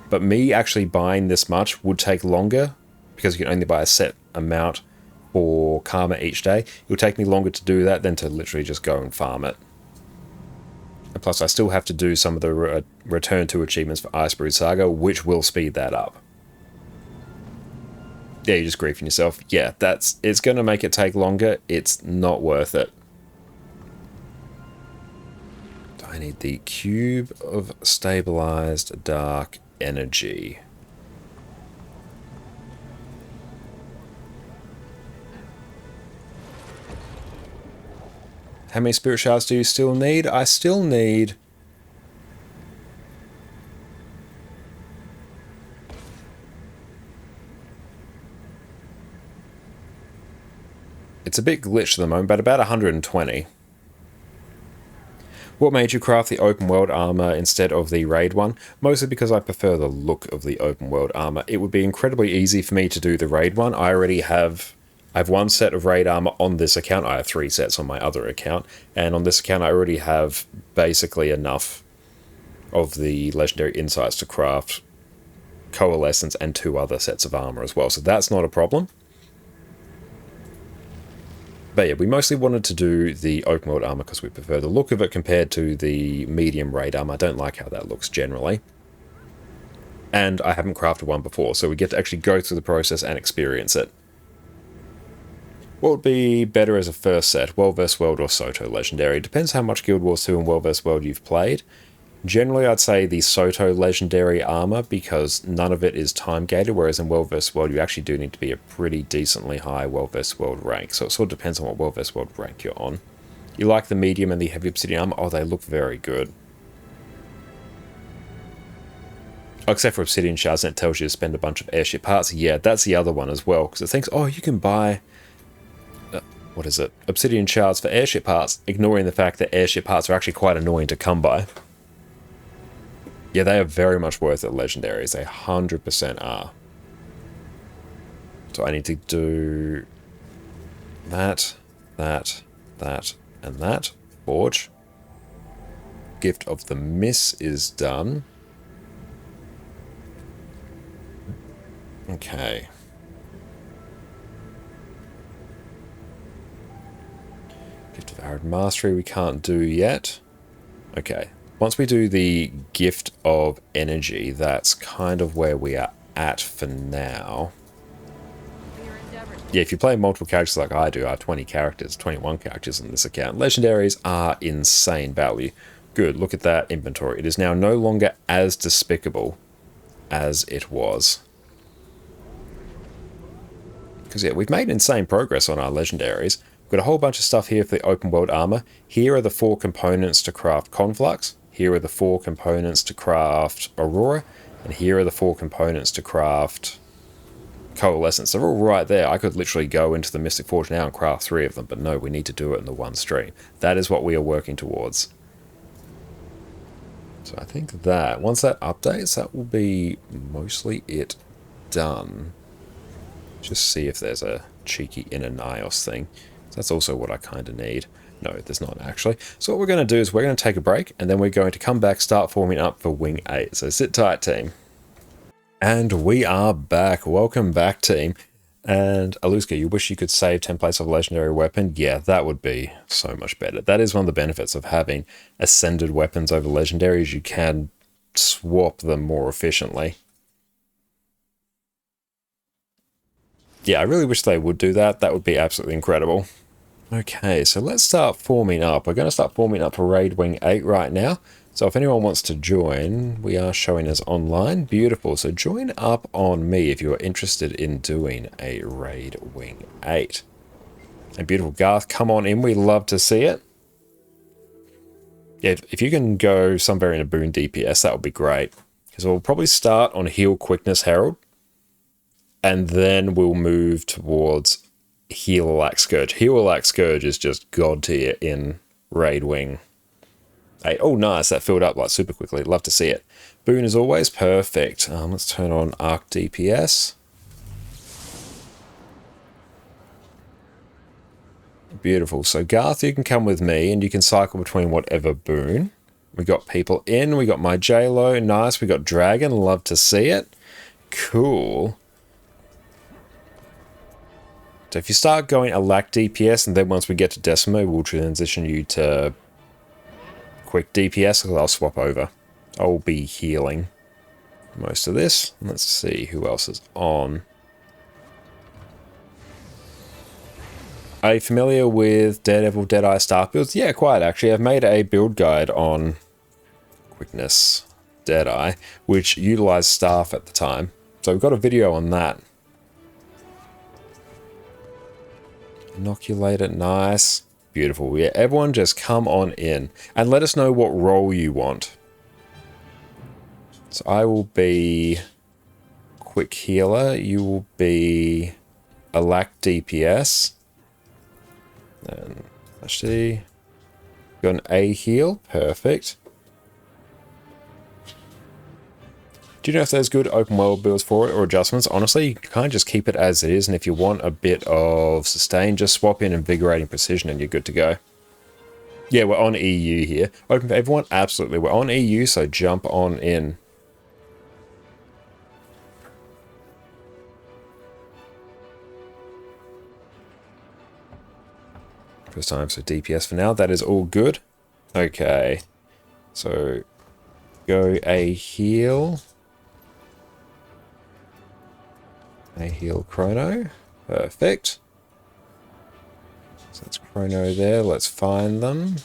But me actually buying this much would take longer because you can only buy a set amount for karma each day. It would take me longer to do that than to literally just go and farm it. And plus, I still have to do some of the Return to achievements for Icebrew Saga, which will speed that up. Yeah, you're just griefing yourself. Yeah, it's going to make it take longer. It's not worth it. I need the Cube of Stabilized Dark Energy. How many Spirit Shards do you still need? I still need... It's a bit glitched at the moment, but about 120. What made you craft the open world armor instead of the raid one? Mostly because I prefer the look of the open world armor. It would be incredibly easy for me to do the raid one. I have one set of raid armor on this account. I have 3 sets on my other account. And on this account I already have basically enough of the legendary insights to craft Coalescence and 2 other sets of armor as well. So that's not a problem. But yeah, we mostly wanted to do the open world armor because we prefer the look of it compared to the medium raid armor. I don't like how that looks generally. And I haven't crafted one before, so we get to actually go through the process and experience it. What would be better as a first set, World vs. World or Soto Legendary? Depends how much Guild Wars 2 and World vs. World you've played. Generally, I'd say the Soto Legendary armor because none of it is time-gated, whereas in World vs. World you actually do need to be a pretty decently high World vs. World rank, so it sort of depends on what World vs. World rank you're on. You like the medium and the heavy obsidian armor? Oh, they look very good. Oh, except for obsidian shards, and it tells you to spend a bunch of airship parts. Yeah, that's the other one as well, because it thinks, oh, you can buy... what is it? Obsidian shards for airship parts, ignoring the fact that airship parts are actually quite annoying to come by. Yeah, they are very much worth it, legendaries. They 100% are. So I need to do that, that, that, and that. Forge. Gift of the Miss is done. Okay. Gift of Arid Mastery we can't do yet. Okay. Once we do the Gift of Energy, that's kind of where we are at for now. For your endeavors, Yeah, if you play multiple characters like I do, I have 20 characters, 21 characters on this account. Legendaries are insane value. Good, look at that inventory. It is now no longer as despicable as it was. Because yeah, we've made insane progress on our legendaries. We've got a whole bunch of stuff here for the open world armor. Here are the 4 components to craft Conflux. Here are the 4 components to craft Aurora. And here are the 4 components to craft Coalescence. They're all right there. I could literally go into the Mystic Forge now and craft 3 of them, but no, we need to do it in the one stream. That is what we are working towards. So I think that, once that updates, that will be mostly it done. Just see if there's a cheeky inner Nios thing. That's also what I kind of need. No, there's not actually. So what we're going to do is we're going to take a break, and then we're going to come back, start forming up for Wing 8. So sit tight, team. And we are back. Welcome back, team. And Aluska, you wish you could save templates of a legendary weapon? Yeah, that would be so much better. That is one of the benefits of having ascended weapons over legendaries. You can swap them more efficiently. Yeah, I really wish they would do that. That would be absolutely incredible. Okay, so let's start forming up. We're going to start forming up for Raid Wing 8 right now. So if anyone wants to join, we are showing us online. Beautiful. So join up on me if you are interested in doing a Raid Wing 8. And beautiful Garth, come on in. We love to see it. Yeah, if you can go somewhere in a boon DPS, that would be great. Because we'll probably start on Heal Quickness Herald. And then we'll move towards Heal Alack Scourge. Heal Alack Scourge is just god tier in Raid Wing 8. Oh, nice. That filled up like super quickly. Love to see it. Boon is always perfect. Let's turn on Arc DPS. Beautiful. So Garth, you can come with me and you can cycle between whatever boon. We got people in. We got my J-Lo. Nice. We got Dragon. Love to see it. Cool. So if you start going Alack DPS, and then once we get to Decimo, we'll transition you to quick DPS, because I'll swap over. I'll be healing most of this. Let's see who else is on. Are you familiar with Daredevil Deadeye staff builds? Yeah, quite actually. I've made a build guide on Quickness Deadeye, which utilized staff at the time. So we've got a video on that. Inoculator, nice. Beautiful. Yeah, everyone just come on in and let us know what role you want. So I will be quick healer. You will be Alack DPS. And actually, got an A heal. Perfect. Do you know if there's good open world builds for it or adjustments? Honestly, you can kind of just keep it as it is, and if you want a bit of sustain, just swap in Invigorating Precision and you're good to go. Yeah, we're on EU here. Open for everyone? Absolutely. We're on EU, so jump on in. First time, so DPS for now. That is all good. Okay. So, go A heal. A heal Chrono. Perfect. So that's Chrono there. Let's find them.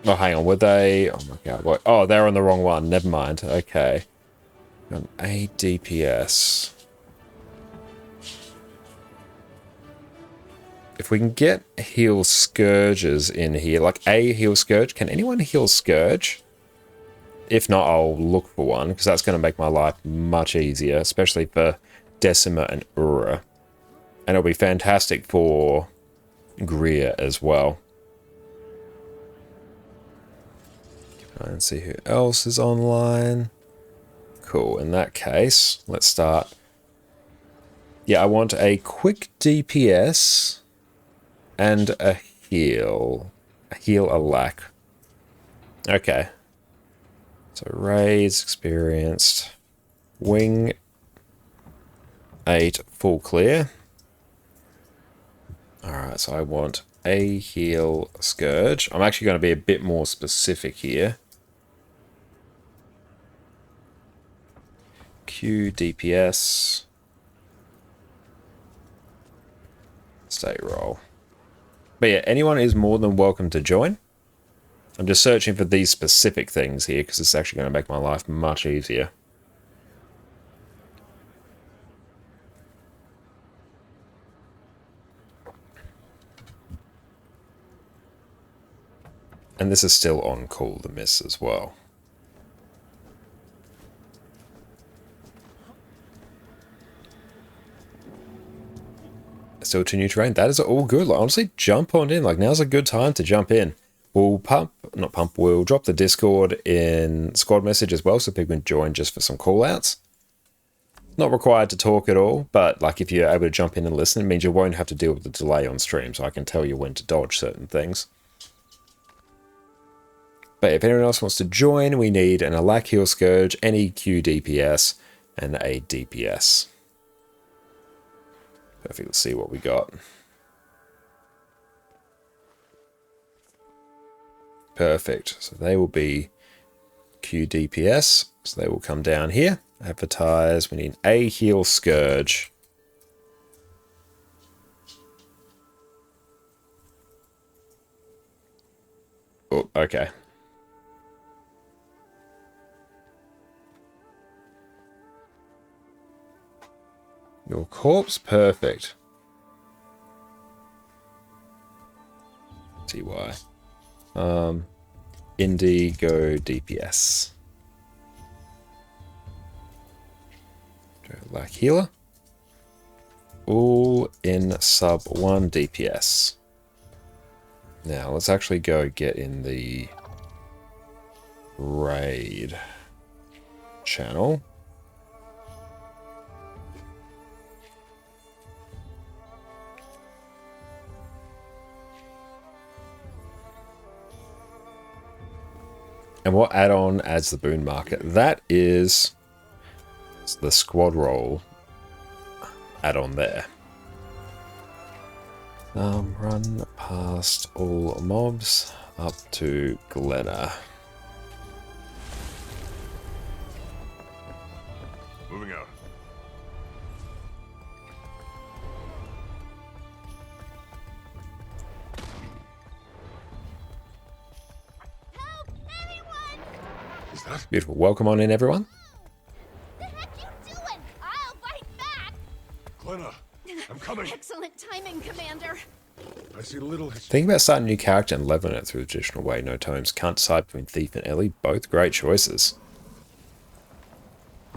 Oh, hang on. Were they... Oh my god. What? Oh, they're on the wrong one. Never mind. Okay. Got an A DPS. If we can get heal Scourges in here, like A heal Scourge. Can anyone heal Scourge? If not, I'll look for one, because that's going to make my life much easier, especially for Decima and Ura. And it'll be fantastic for Greer as well. Try and see who else is online. Cool, in that case, let's start. Yeah, I want a quick DPS and a heal. A heal Alack. Okay. So raids experienced. Wing 8 full clear. Alright, so I want a heal Scourge. I'm actually going to be a bit more specific here. Q DPS. State roll. But yeah, anyone is more than welcome to join. I'm just searching for these specific things here because it's actually going to make my life much easier. And this is still on Call the Miss as well. Still 2 new terrain. That is all good. Like, honestly, jump on in. Like, now's a good time to jump in. We'll we'll drop the Discord in squad message as well so people can join just for some callouts. Not required to talk at all, but like if you're able to jump in and listen, it means you won't have to deal with the delay on stream, so I can tell you when to dodge certain things. But if anyone else wants to join, we need an Alack Heal Scourge, any Q DPS, and a DPS. Perfect, let's see what we got. Perfect, so they will be Q DPS, so they will come down here. Advertise, we need a Heal Scourge. Oh, okay. Your corpse, perfect. TY. Indigo DPS. Black healer. All in sub 1 DPS. Now let's actually go get in the raid channel. And what add-on adds the boon market? That is the squad roll add-on there. Run past all mobs up to Glenna. Moving out. Help! Anyone! Is that? Beautiful. Welcome on in, everyone. The heck you doing? I'll fight back! Glenna, I'm coming. Excellent timing, Commander. I see little history. Think about starting a new character and leveling it through the traditional way. No tomes. Can't decide between Thief and Ellie. Both great choices.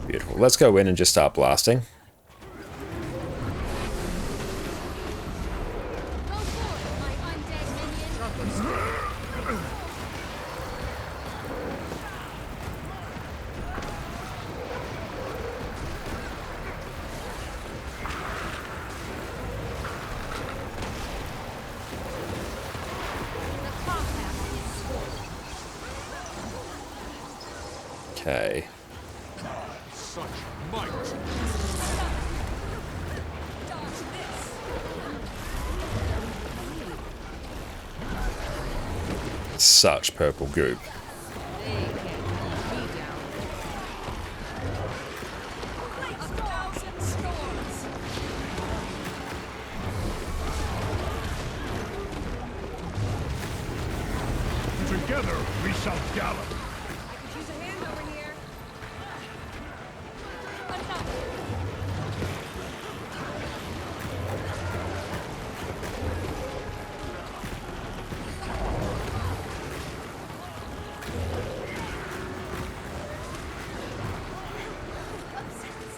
Beautiful. Let's go in and just start blasting. Go forward, my undead minion. Okay. Such might. Such purple goop. Together we shall gallop. I could use a hand over here.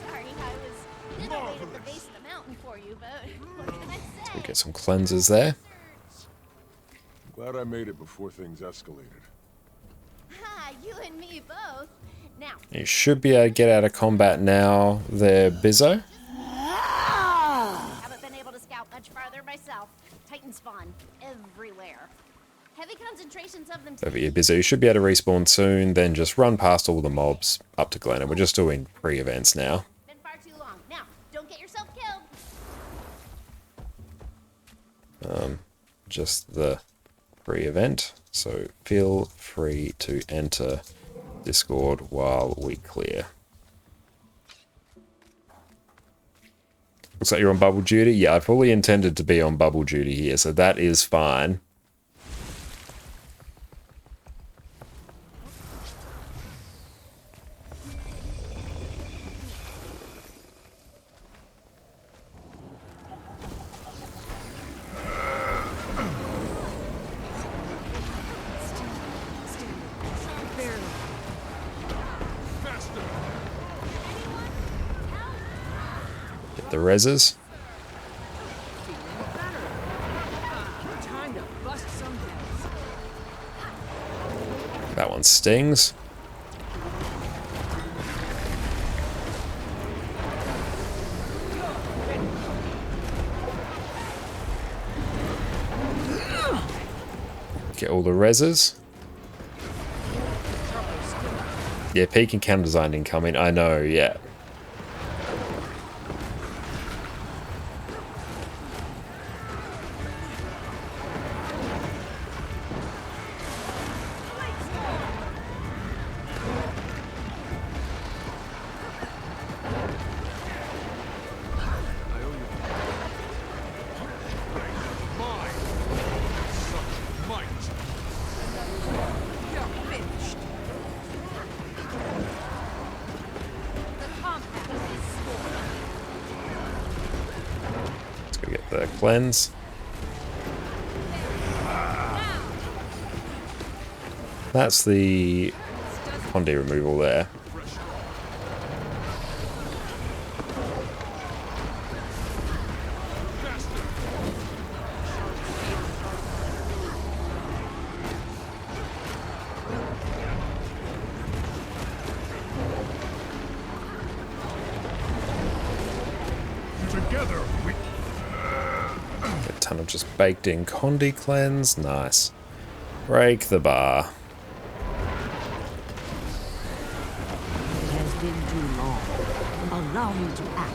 Sorry, I was literally at the base of the mountain for you, but what can I say? We'll get some cleansers there. Glad I made it before things escalated. Ha, you and me both. Now, You should be able to get out of combat now there, Bizzo. haven't been able to scout much farther myself. Titan spawn everywhere. Heavy concentrations of them. Over here, Bizzo. You should be able to respawn soon, then just run past all the mobs up to Glenna. We're just doing pre-events now. Been far too long. Now, don't get yourself killed. Just the pre-event. So feel free to enter Discord while we clear. Looks like you're on bubble duty. Yeah, I fully intended to be on bubble duty here, so that is fine. Get the reses. Time to bust some heads. That one stings. Get all the reses. Yeah, peak and counter design incoming. I know, yeah. The compact is scored. Let's go get the cleanse. That's the Condi removal there. Together, we... Get a ton of just baked in Condi cleanse. Nice. Break the bar. It has been too long. Allow me to act.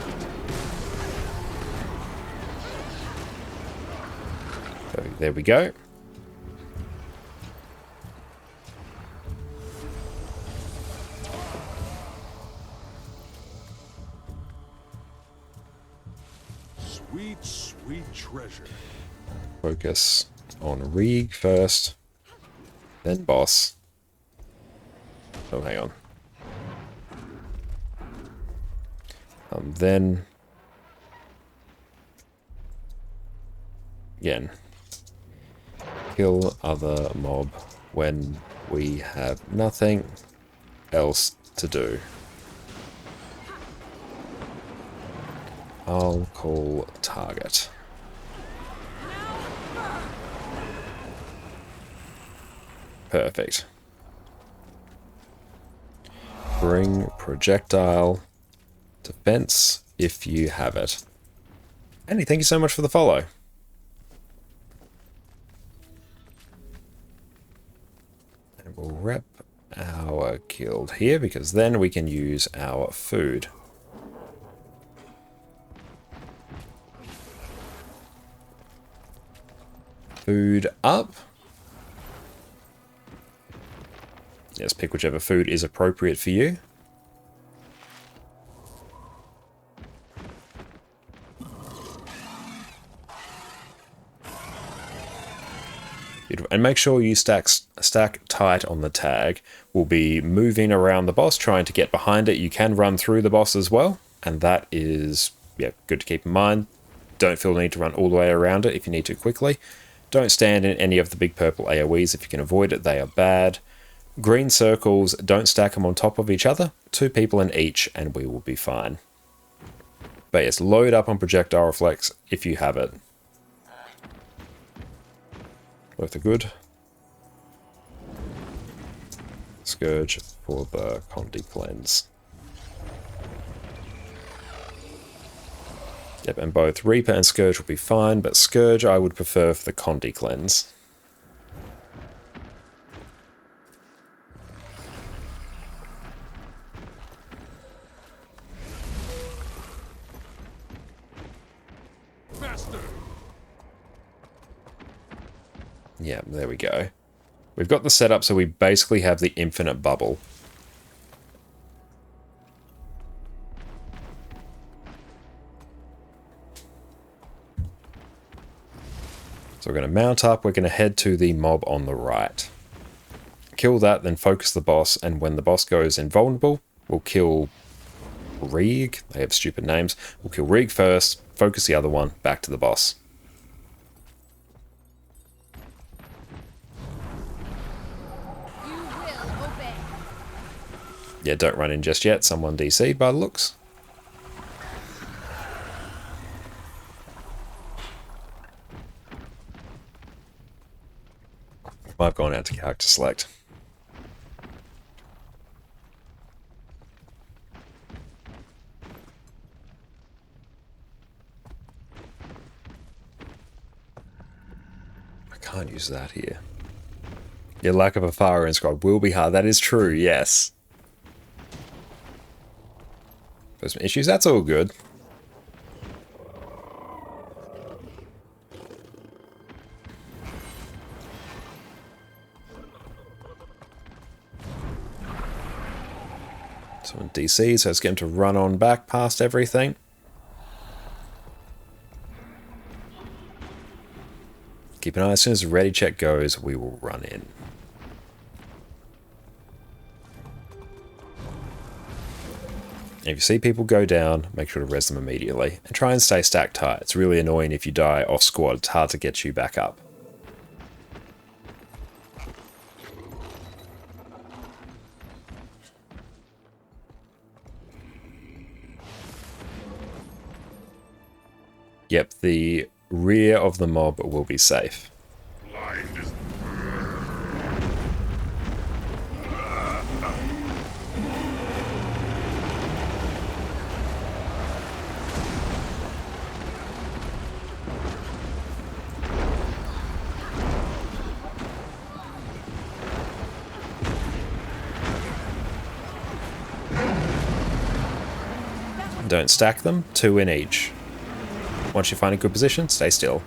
There we go. Sweet, sweet treasure. Focus on Rieg first, then boss. Oh, hang on. Then again, kill other mob when we have nothing else to do. I'll call target. Perfect. Bring projectile defense if you have it. Andy, thank you so much for the follow. And we'll wrap our guild here because then we can use our food. Food up. Yes, pick whichever food is appropriate for you. Beautiful. And make sure you stack tight on the tag. We'll be moving around the boss, trying to get behind it. You can run through the boss as well, and that is good to keep in mind. Don't feel the need to run all the way around it if you need to quickly. Don't stand in any of the big purple AoEs if you can avoid it. They are bad. Green circles, don't stack them on top of each other. 2 people in each and we will be fine. But yes, load up on projectile reflex if you have it. Both are good. Scourge for the Condi cleanse. Yep, and both Reaper and Scourge will be fine, but Scourge I would prefer for the Condi cleanse. Faster! Yeah, there we go. We've got the setup so we basically have the infinite bubble. So we're going to mount up, we're going to head to the mob on the right. Kill that, then focus the boss, and when the boss goes invulnerable, we'll kill Rieg. They have stupid names. We'll kill Rieg first, focus the other one, back to the boss. You will obey. Yeah, don't run in just yet. Someone DC'd by the looks. I've gone out to character select. I can't use that here. Your lack of a fire in squad will be hard. That is true, yes. There's some issues. That's all good. Someone DC, so let's get him to run on back past everything. Keep an eye, as soon as the ready check goes, we will run in. If you see people go down, make sure to res them immediately. And try and stay stacked tight. It's really annoying if you die off squad. It's hard to get you back up. Yep, the rear of the mob will be safe. Don't stack them, 2 in each. Once you find a good position, stay still.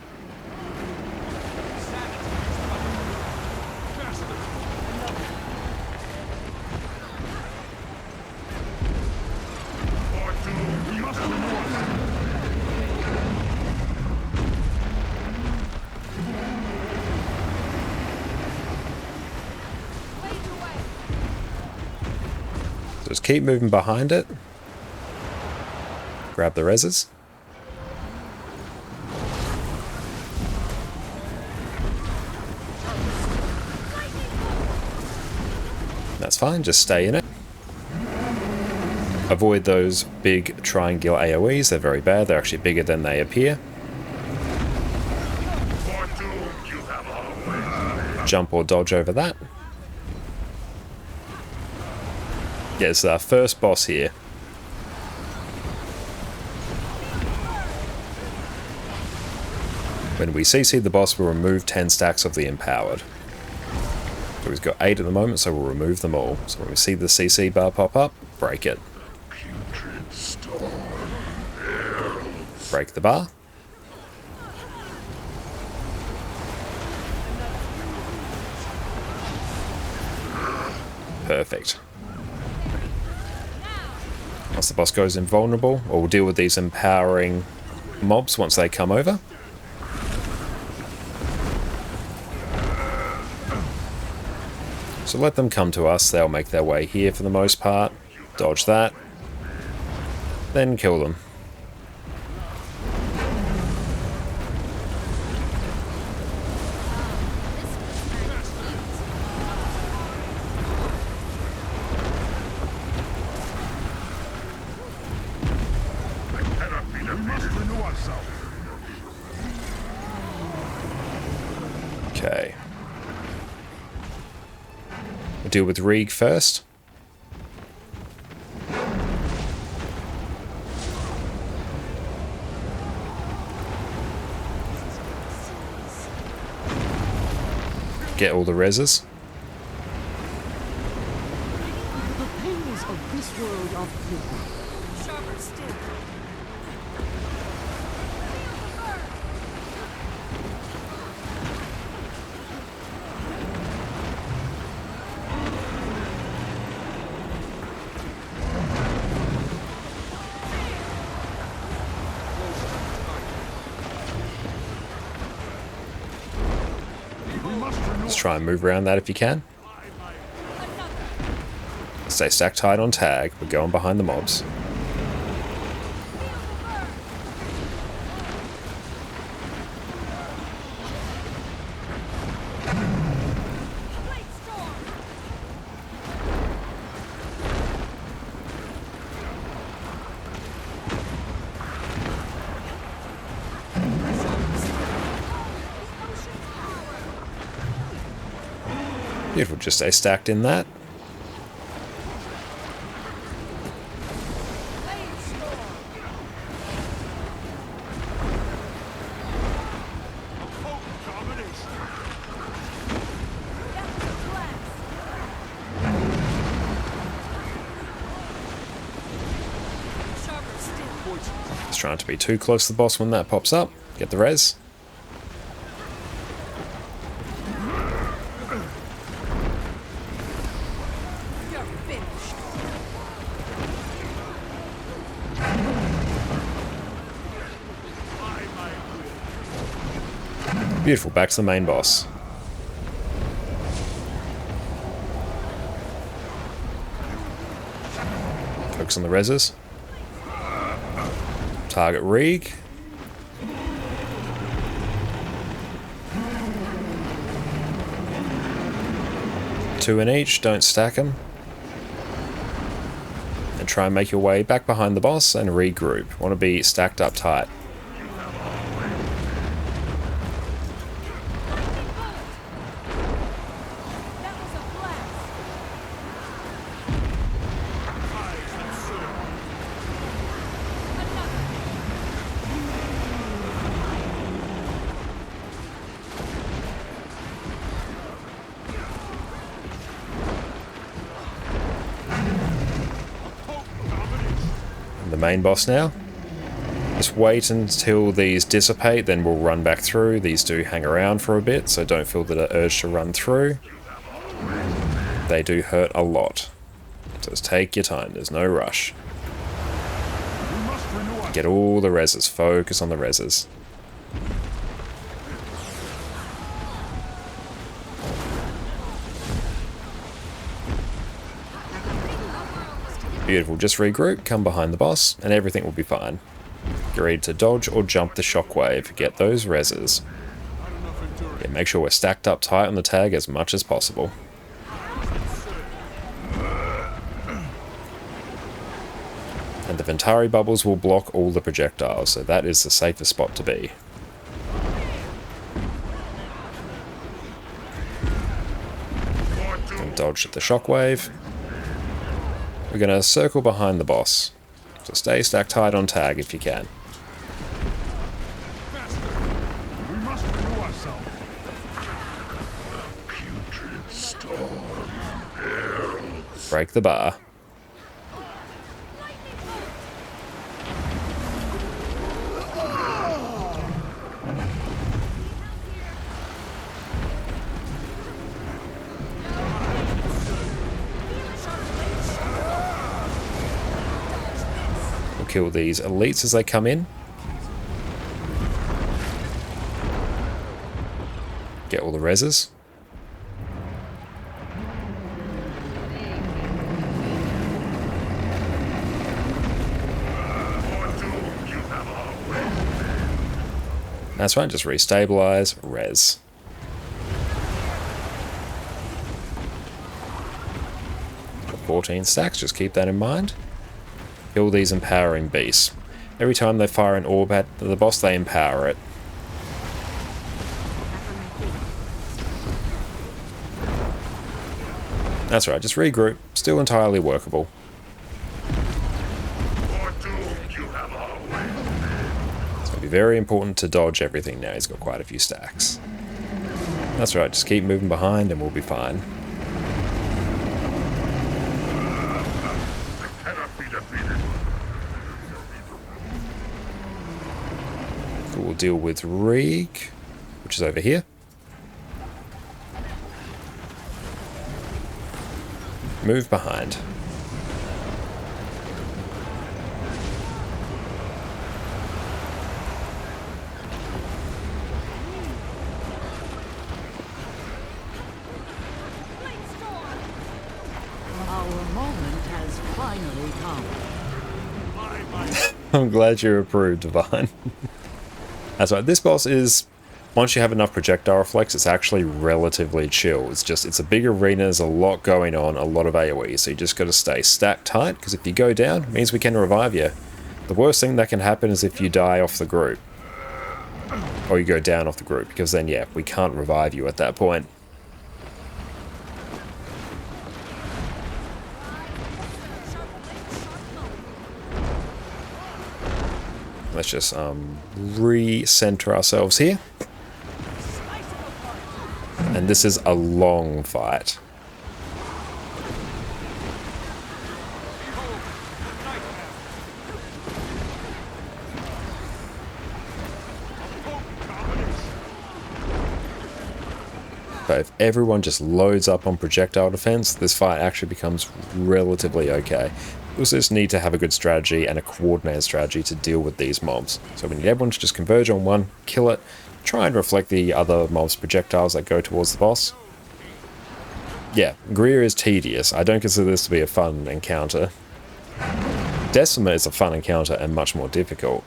So just keep moving behind it. Grab the reses. That's fine, just stay in it. Avoid those big triangular AoEs, they're very bad, they're actually bigger than they appear. Jump or dodge over that. Yeah, it's our first boss here. When we CC the boss, we'll remove 10 stacks of the empowered. So we've got 8 at the moment, so we'll remove them all. So when we see the CC bar pop up, break it. Break the bar. Perfect. Once the boss goes invulnerable, or we'll deal with these empowering mobs once they come over. So let them come to us, they'll make their way here for the most part. Dodge that. Then kill them. Okay. We'll deal with Rieg first. Get all the reses. The pains of this world of beauty. Sharper still. Just try and move around that if you can. Stay stacked tight on tag. We're going behind the mobs. Beautiful, just stay stacked in that. Just trying to be too close to the boss when that pops up. Get the res. Beautiful, back to the main boss. Focus on the reses. Target Reeg. Two in each, don't stack them. And try and make your way back behind the boss and regroup. Want to be stacked up tight. The main boss now. Just wait until these dissipate, then we'll run back through. These do hang around for a bit, so don't feel the urge to run through. They do hurt a lot. So just take your time, there's no rush. Get all the reses, focus on the reses. Beautiful, just regroup, come behind the boss, and everything will be fine. Get ready to dodge or jump the shockwave, get those reses. Yeah, make sure we're stacked up tight on the tag as much as possible. And the Ventari bubbles will block all the projectiles, so that is the safest spot to be. And dodge the shockwave. We're going to circle behind the boss, so stay stacked tight on tag if you can. Break the bar. Kill these elites as they come in. Get all the reses. That's right, just restabilize, res. Got 14 stacks, just keep that in mind. Kill these empowering beasts. Every time they fire an orb at the boss, they empower it. That's right, just regroup. Still entirely workable. It's going to be very important to dodge everything now. He's got quite a few stacks. That's right, just keep moving behind and we'll be fine. We'll deal with Reeg, which is over here. Move behind. finally come. I'm glad you approved, Divine. That's right. This boss is, once you have enough projectile reflex, it's actually relatively chill. It's a big arena, there's a lot going on, a lot of AoE, so you just got to stay stacked tight, because if you go down, it means we can revive you. The worst thing that can happen is if you die off the group. Or you go down off the group, because then, yeah, we can't revive you at that point. Let's just re-center ourselves here. And this is a long fight. But if everyone just loads up on projectile defense, this fight actually becomes relatively okay. We also just need to have a good strategy and a coordinated strategy to deal with these mobs. So we need everyone to just converge on one, kill it, try and reflect the other mobs' projectiles that go towards the boss. Yeah, Greer is tedious. I don't consider this to be a fun encounter. Decima is a fun encounter and much more difficult.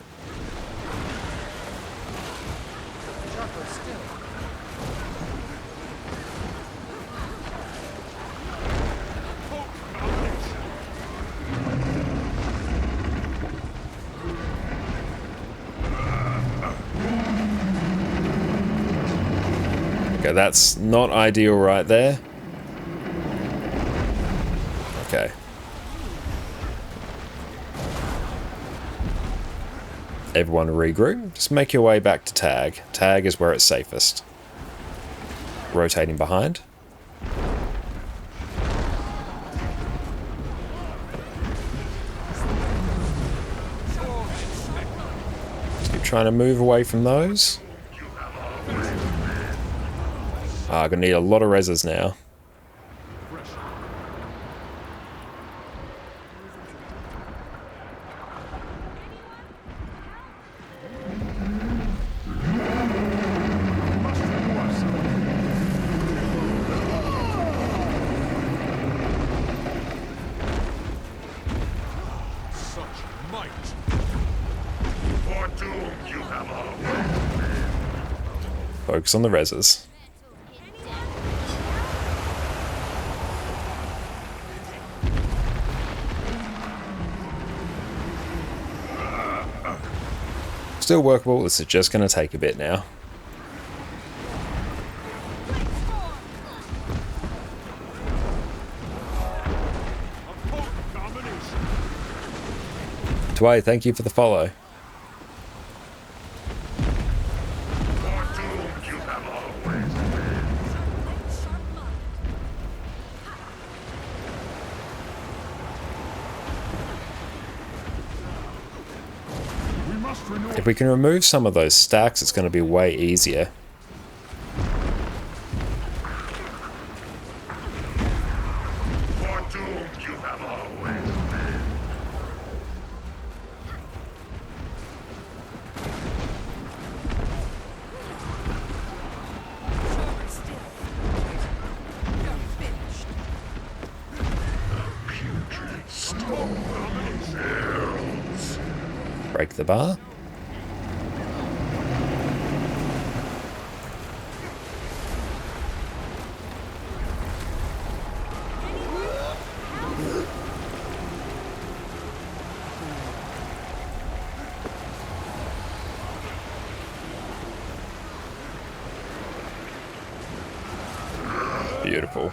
Okay, that's not ideal right there. Okay. Everyone regroup. Just make your way back to tag. Tag is where it's safest. Rotating behind. Just keep trying to move away from those. I'm gonna need a lot of reses now. Focus on the reses. Still workable, this is just going to take a bit now. Tway, thank you for the follow. If we can remove some of those stacks, it's going to be way easier. Break the bar. Beautiful.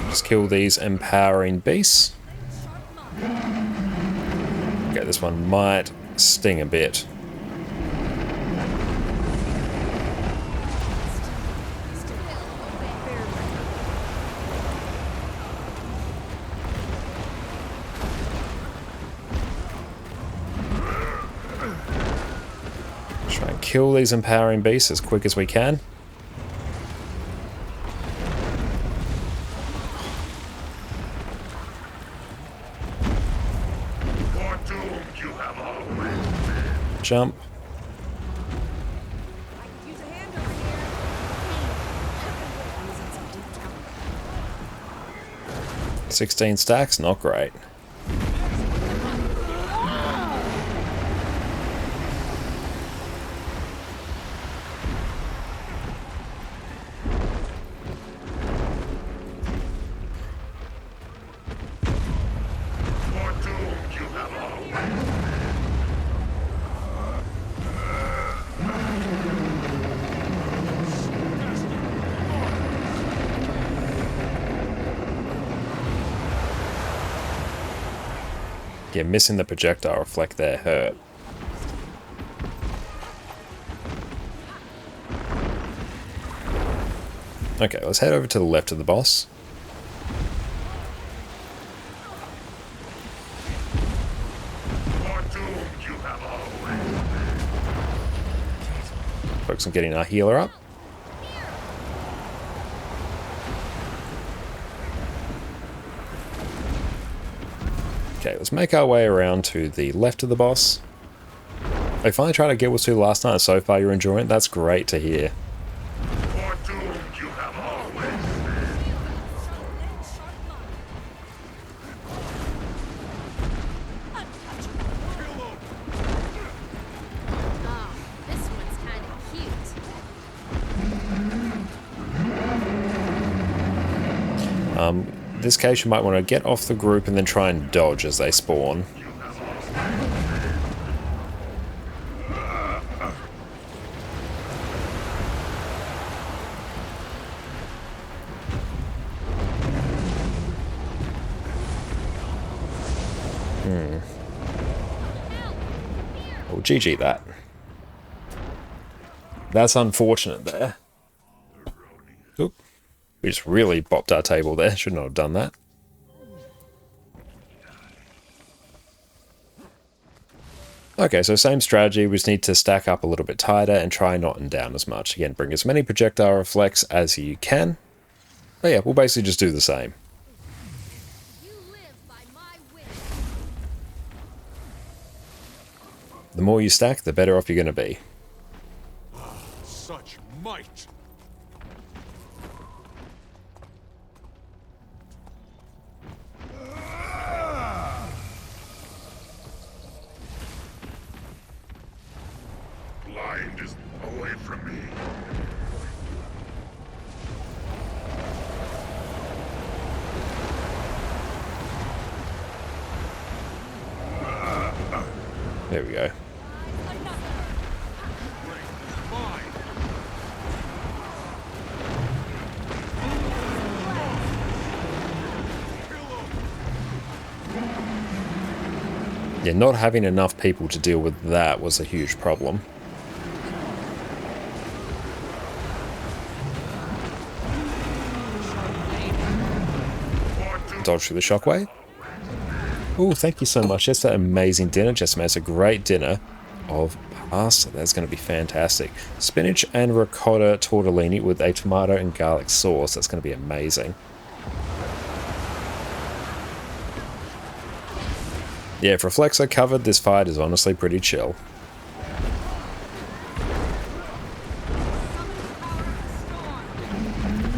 Just kill these empowering beasts. Okay, this one might sting a bit. Try and kill these empowering beasts as quick as we can. Jump. Use a hand over here. 16 stacks, not great. Yeah, missing the projectile reflect their hurt. Okay, let's head over to the left of the boss. Focus on getting our healer up. Okay, let's make our way around to the left of the boss. I finally tried to get us to last night. So far you're enjoying it? That's great to hear. Oh, this one's kind of cute. In this case, you might want to get off the group and then try and dodge as they spawn. Oh, GG that. That's unfortunate there. Oop. We just really bopped our table there. Should not have done that. Okay, so same strategy. We just need to stack up a little bit tighter and try not and down as much. Again, bring as many projectile reflects as you can. But yeah, we'll basically just do the same. You live by my wish. The more you stack, the better off you're going to be. Such might! Blind is away from me. There we go. Yeah, not having enough people to deal with that was a huge problem. Dodge through the shockwave. Oh, thank you so much. That's that amazing dinner, Jessica. It's a great dinner of pasta. That's going to be fantastic. Spinach and ricotta tortellini with a tomato and garlic sauce. That's going to be amazing. Yeah, if reflects are covered, this fight is honestly pretty chill.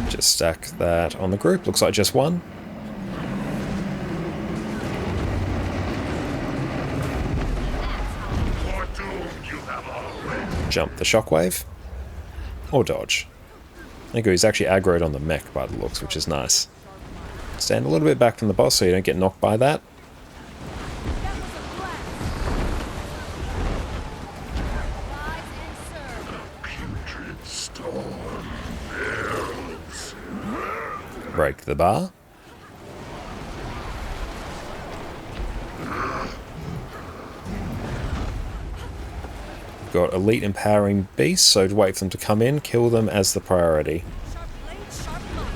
Just stack that on the group. Looks like just one. Jump the shockwave. Or dodge. There you go, he's actually aggroed on the mech by the looks, which is nice. Stand a little bit back from the boss so you don't get knocked by that. Putrid storm builds. Break the bar. Got elite empowering beasts, so to wait for them to come in, kill them as the priority. Sharp blade, sharp line.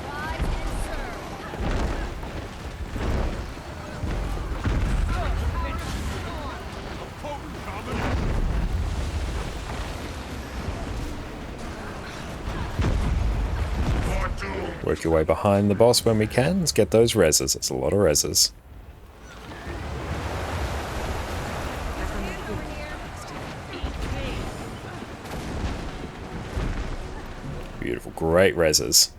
Rise and serve. Work your way behind the boss when we can. Let's get those reses. It's a lot of reses. Beautiful. Great reses.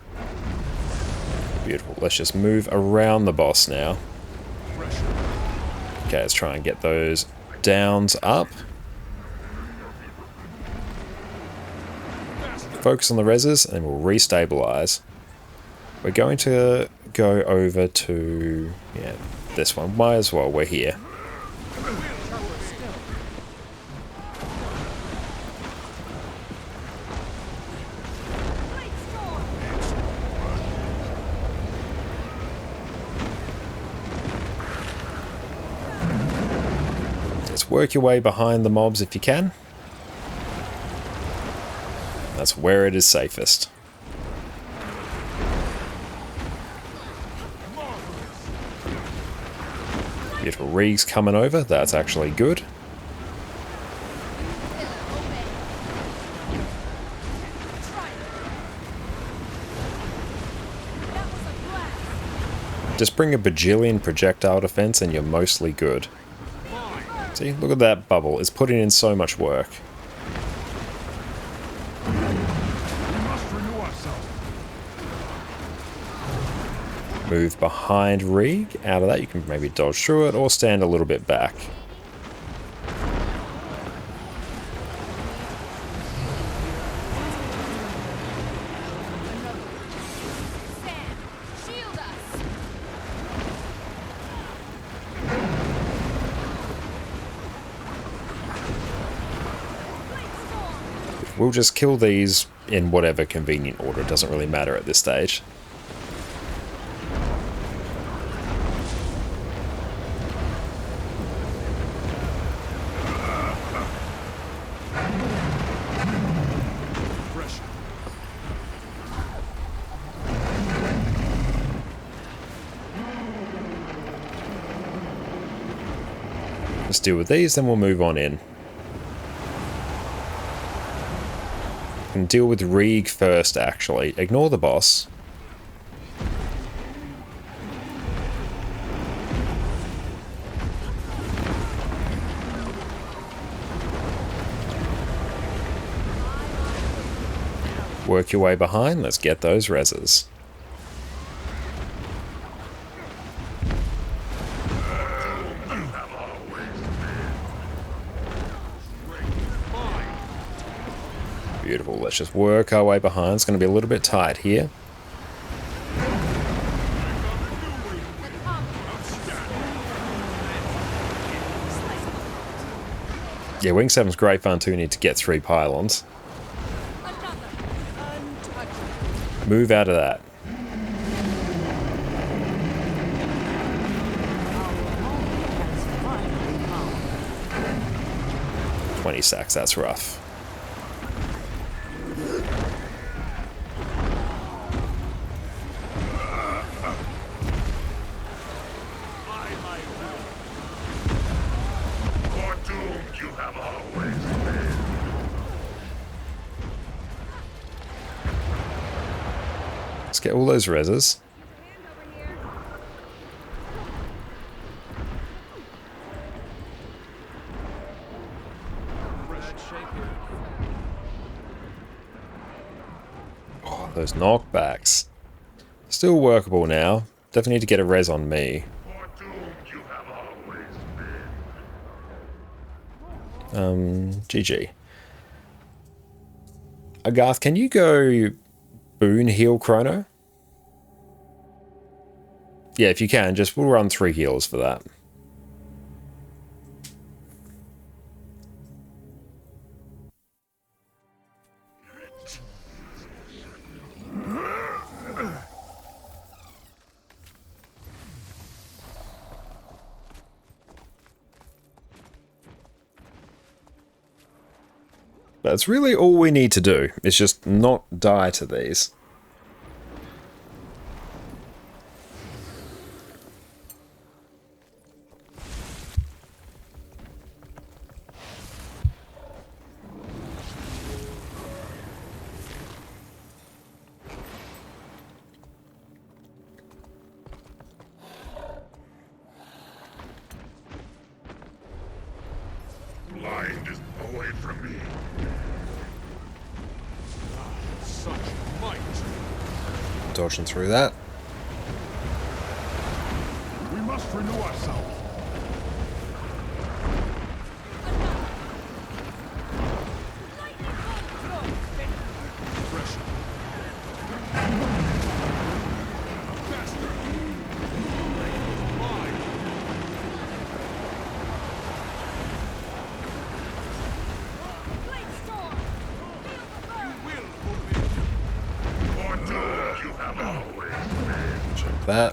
Beautiful. Let's just move around the boss now. Okay, let's try and get those downs up. Focus on the reses and we'll restabilize. We're going to go over to, yeah, this one. Might as well, we're here. Just work your way behind the mobs if you can. That's where it is safest. Beautiful. Reeg's coming over. That's actually good. Just bring a bajillion projectile defense and you're mostly good. See, look at that bubble. It's putting in so much work. Move behind Reeg. Out of that, you can maybe dodge through it or stand a little bit back. We'll just kill these in whatever convenient order. It doesn't really matter at this stage. Let's deal with these, then we'll move on in. And deal with Reeg first, actually. Ignore the boss. Work your way behind. Let's get those reses. Beautiful. Let's just work our way behind. It's going to be a little bit tight here. Yeah, Wing 7's great fun too. We need to get 3 pylons. Move out of that. Our 20 sacks, that's rough. Let's get all those reses. Oh, those knockbacks. Still workable now. Definitely need to get a res on me. GG. Agarth, can you go Boon heal Chrono? Yeah, if you can, just we'll run 3 heals for that. That's really all we need to do. It's just not die to these. Blind is away from me. such might. Dodging through that. We must renew ourselves. Pressure. Faster. Mine. You will obey. For doomed you have always been. Check that.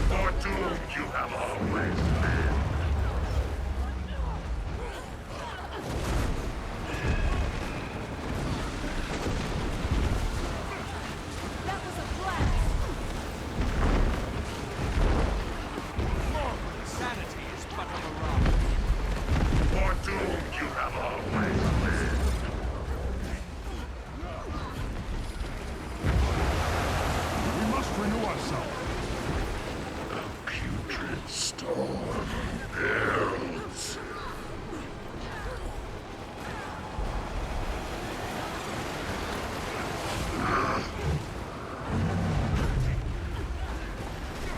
For doomed you have always been. That was a blast! Sanity is but a mirage. For doomed you have always been. We must renew ourselves. Putrid storm builds.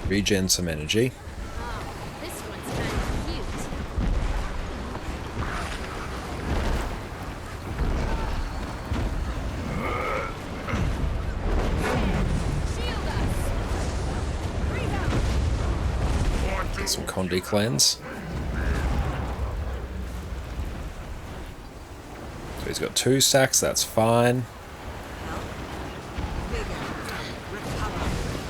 Regen some energy. Oh, this one's kind of cute. Shield us! Get some Condi cleanse. So he's got 2 stacks, that's fine.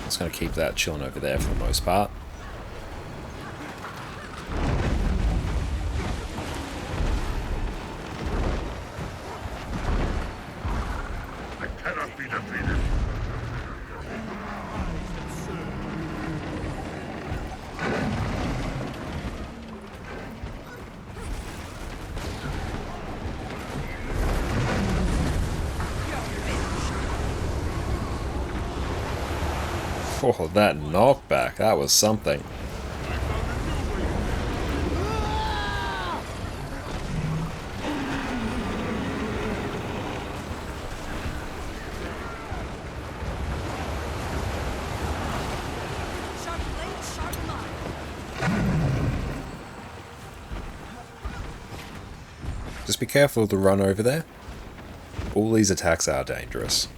Just going to keep that chilling over there for the most part. I cannot be defeated. Oh, that knockback, that was something. Sharp blade, sharp mind. Just be careful of the run over there. All these attacks are dangerous.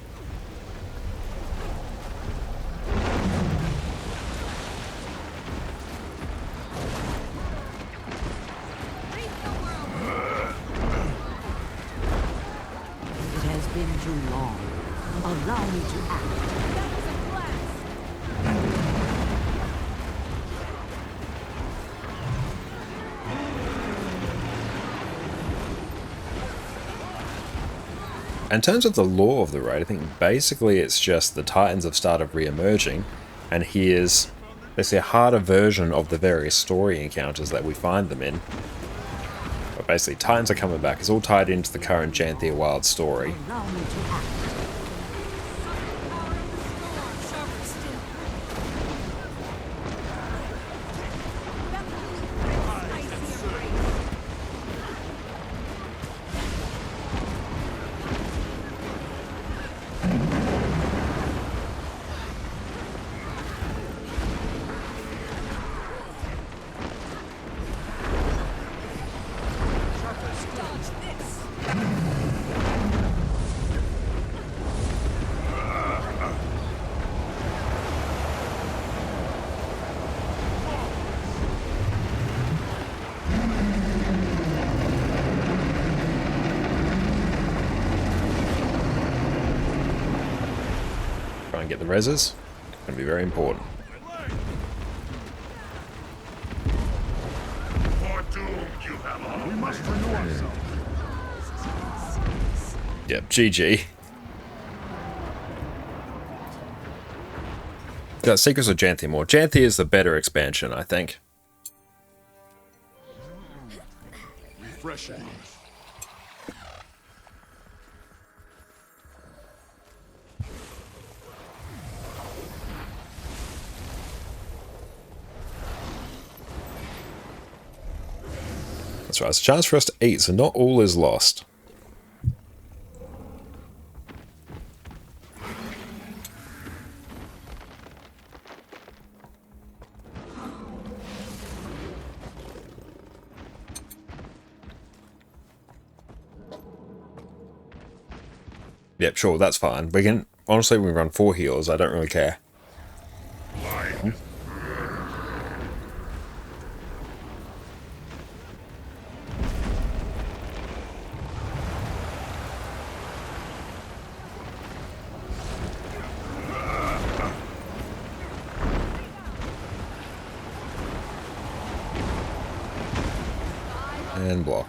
It has been too long. Allow me to act. That was a blast! In terms of the lore of the raid, I think basically it's just the Titans have started re-emerging, and here's basically a harder version of the various story encounters that we find them in. But basically, Titans are coming back. It's all tied into the current Janthea Wild story. Allow me to act. Sharper still. That icy embrace. Dodge this! Try and get the reses. Going to be very important. For doomed you have always We must renew ourselves. Yep, GG. Got Secrets of Janthi more. Janthi is the better expansion, I think. Refreshing. That's right, it's a chance for us to eat, so not all is lost. Yep, sure, that's fine. We can, honestly, we run 4 heals, I don't really care. And block.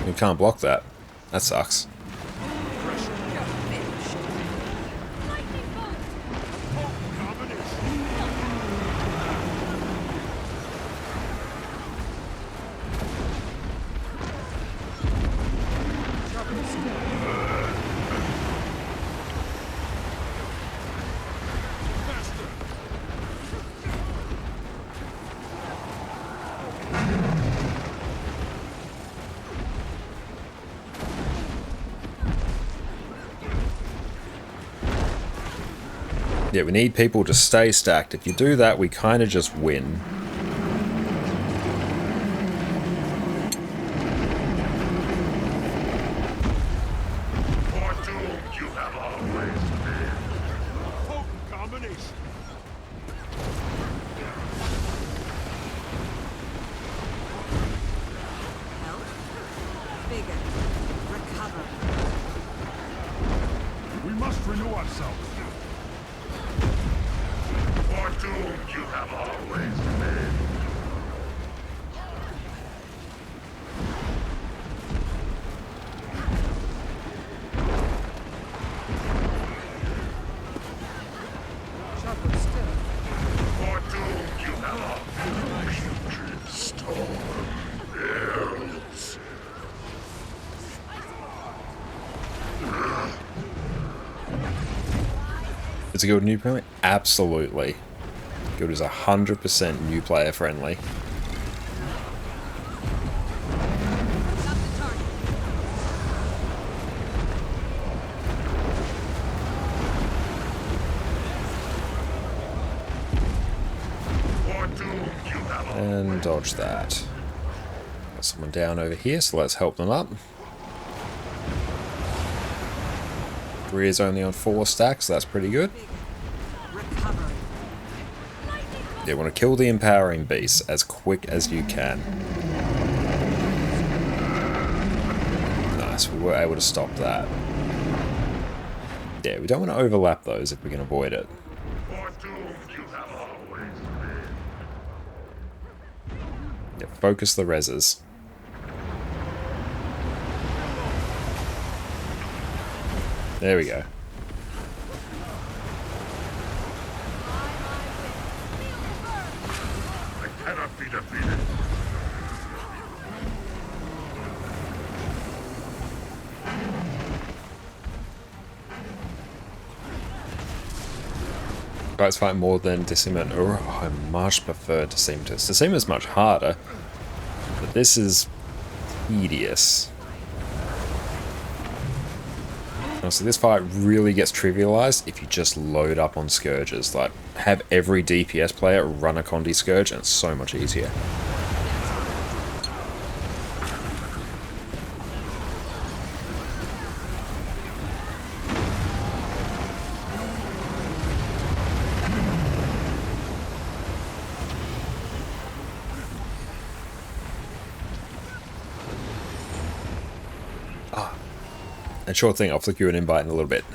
We can't block that. That sucks. Yeah, we need people to stay stacked. If you do that, we kind of just win. Fortune, you have always been. Potent combination. Health? Bigger. Recover. We must renew ourselves. Fortune, you have always been. Sharper still. Fortune, you have always been. Storm builds. Is a guild new friendly? Absolutely. Guild is 100% new player friendly. Got the target. Fortune, you have And dodge that. Got someone down over here, so let's help them up. Three is only on 4 stacks, so that's pretty good. Recover. You want to kill the empowering beasts as quick as you can. Nice, we were able to stop that. Yeah, we don't want to overlap those if we can avoid it. Fortune, you have always been. Yeah, focus the reses. There we go. I cannot be defeated. Guys fight more than Decima. Oh, I much prefer Decimatus. Decima is much harder, but this is tedious. Honestly, this fight really gets trivialized if you just load up on Scourges. Like, have every DPS player run a Condi Scourge, and it's so much easier. And sure thing, I'll flick you an invite in a little bit.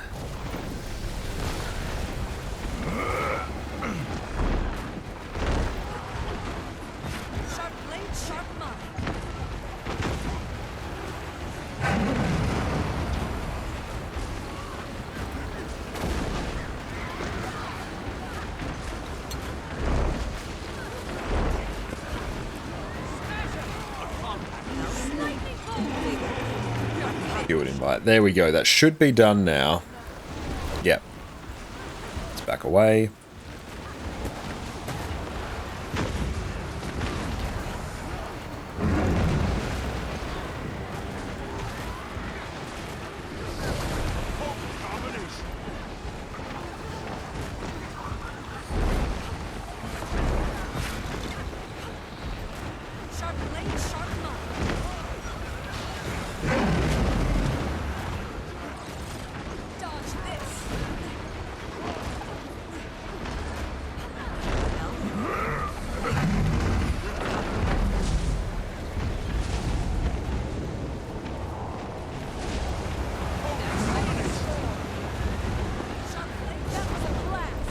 Sharp blade, sharp mind. Guild invite. There we go. That should be done now. Yep. Let's back away. Sharp blade, sharp mark. Dodge this. Sharp blade, that was a blast.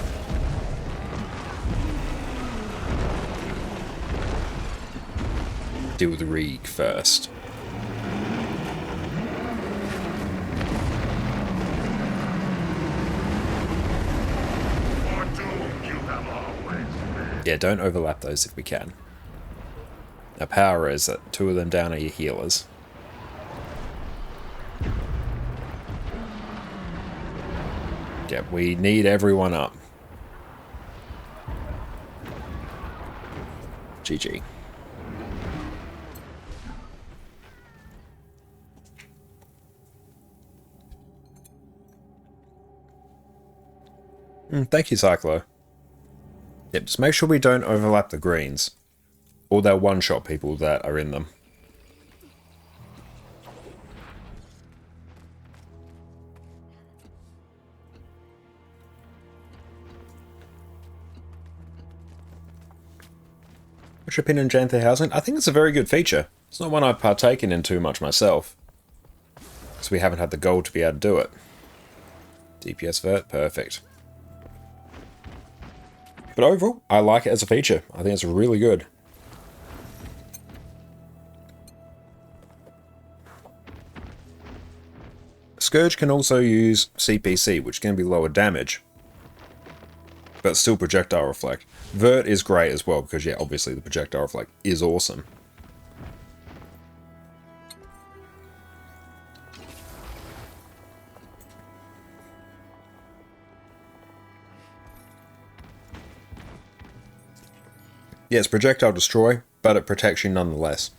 Deal with the Reek first. Yeah, don't overlap those if we can. Our power is that 2 of them down are your healers. Yeah, we need everyone up. GG. Thank you, Cyclo. Yep, just make sure we don't overlap the greens. Or they'll one-shot people that are in them. What's your opinion on Janthe Housing? I think it's a very good feature. It's not one I've partaken in too much myself. Because we haven't had the gold to be able to do it. DPS vert, perfect. But overall, I like it as a feature. I think it's really good. Scourge can also use CPC, which can be lower damage, but still projectile reflect. Vert is great as well, because yeah, obviously the projectile reflect is awesome. Yes, projectile destroy, but it protects you nonetheless.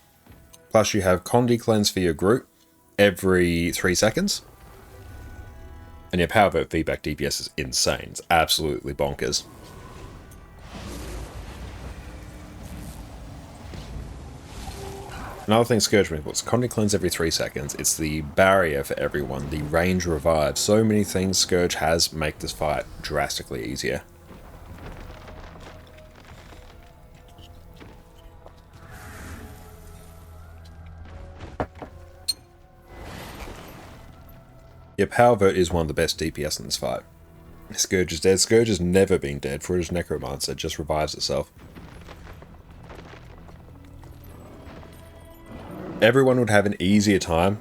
Plus you have Condi cleanse for your group every 3 seconds. And your power vote feedback DPS is insane. It's absolutely bonkers. Another thing Scourge reports, Condi cleanse every 3 seconds. It's the barrier for everyone, the range revive. So many things Scourge has make this fight drastically easier. Yeah, Power Vote is one of the best DPS in this fight. Scourge is dead. Scourge has never been dead, for it is Necromancer, it just revives itself. Everyone would have an easier time,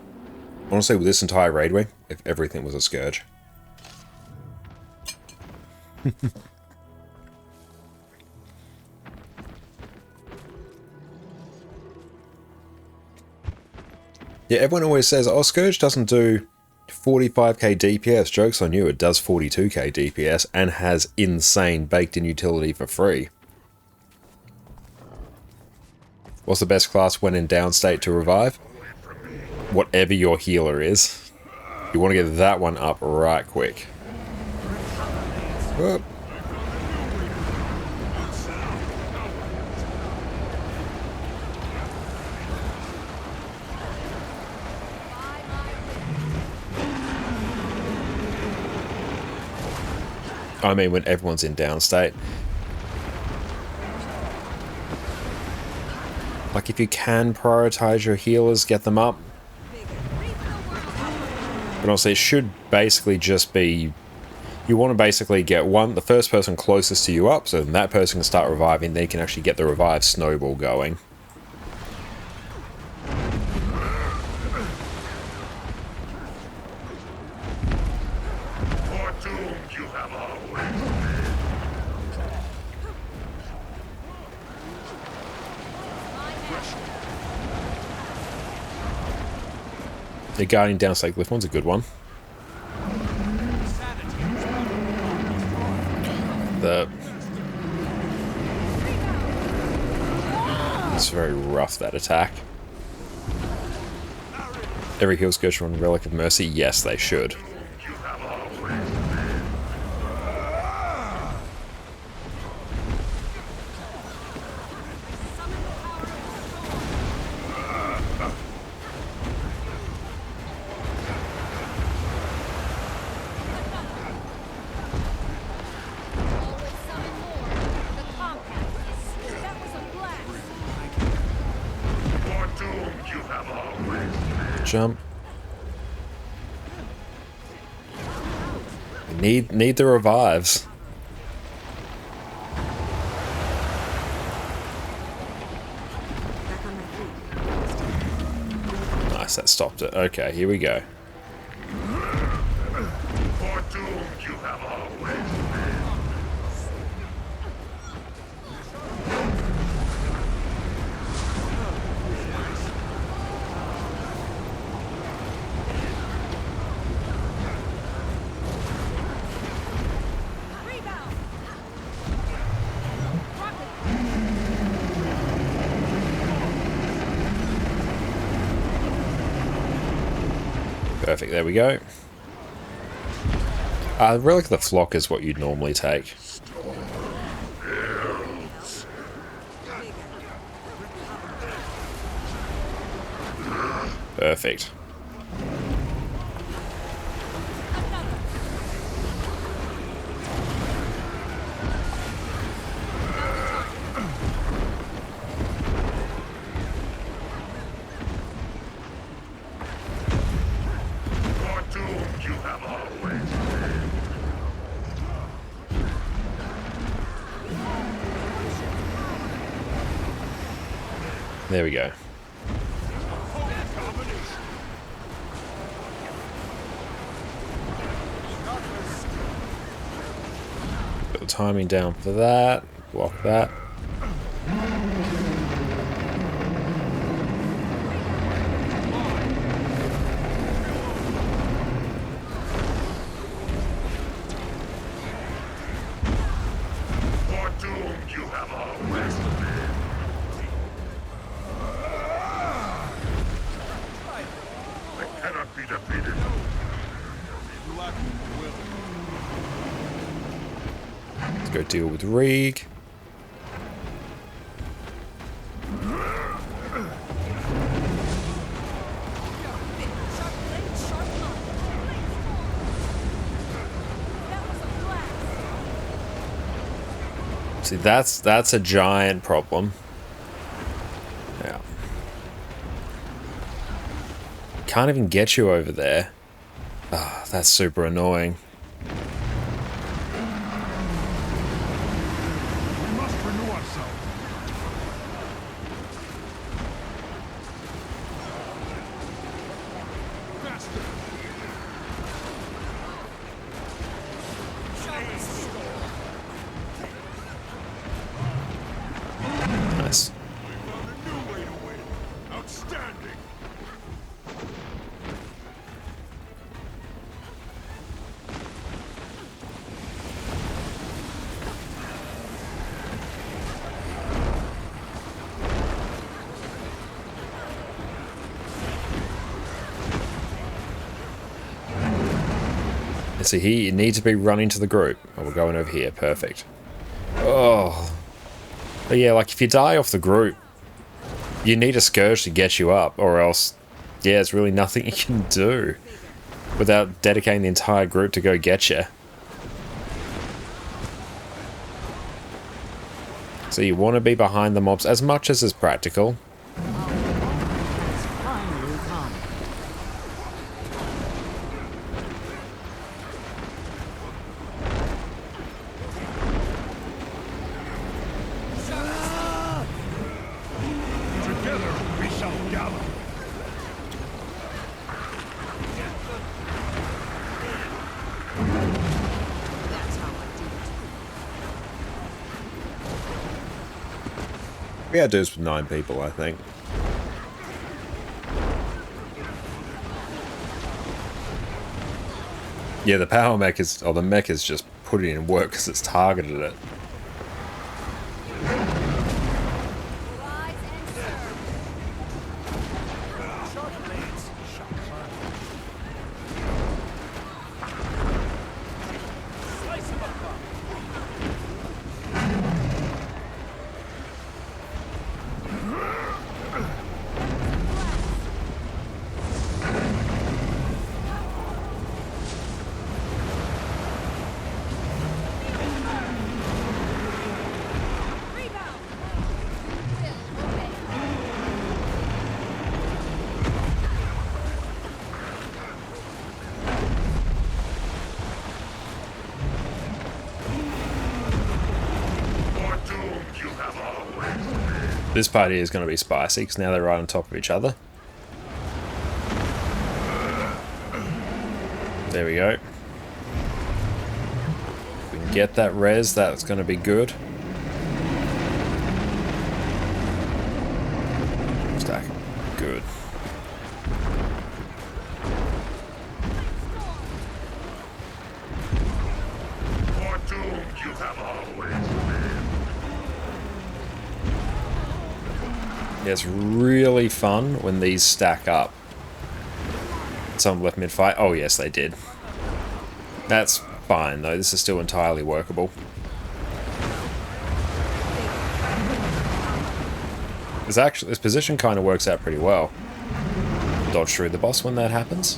honestly, with this entire raid wing, if everything was a Scourge. Yeah, everyone always says, oh, Scourge doesn't do 45k DPS. Joke's on you, it does 42k DPS and has insane baked-in utility for free. What's the best class when in down state to revive? Whatever your healer is. You want to get that one up right quick. Whoop. I mean, when everyone's in down state. Like, if you can prioritize your healers, get them up. But honestly, it should basically just be... You want to basically get the first person closest to you up, so then that person can start reviving, they can actually get the revive snowball going. The Guardian downside glyph one's a good one. It's very rough, that attack. Every heal skill should run Relic of Mercy. Yes, they should. Always summon more. The compact is That was a blast. You're doomed, you have always. Jump. Need the revives. Back on my feet. Nice, that stopped it. Okay, here we go. You're doomed, you have always. Rebound. Rocket. Perfect, there we go. Relic of the Flock is what you'd normally take. Perfect. You're doomed, you have always. There we go. Put the timing down for that. Block that. You're doomed, you have always. They cannot be defeated. Let's go deal with Reeg. Sharp blade, sharp line. That was a blast. See, that's a giant problem. Yeah. Can't even get you over there. Ah, that's super annoying. We must renew ourselves. Faster. Sharp steel. Nice. We found a new way to win. Outstanding. So here you need to be running to the group. Oh, we're going over here. Perfect. Oh. But yeah, like if you die off the group, you need a Scourge to get you up, or else, yeah, there's really nothing you can do without dedicating the entire group to go get you. So you want to be behind the mobs as much as is practical. Has finally come. Together we shall gallop. That's how I do it. We gotta do this with 9 people, I think. Yeah, the power mech is, or the mech is just putting in work because it's targeted it. Rise and serve. This party is going to be spicy because now they're right on top of each other. There we go. If we can get that res, that's going to be good. Stack. Good. For doomed you have always been. Yeah, it's really fun when these stack up. Someone left mid-fight. Oh, yes, they did. That's fine, though. This is still entirely workable. This position kind of works out pretty well. Dodge through the boss when that happens.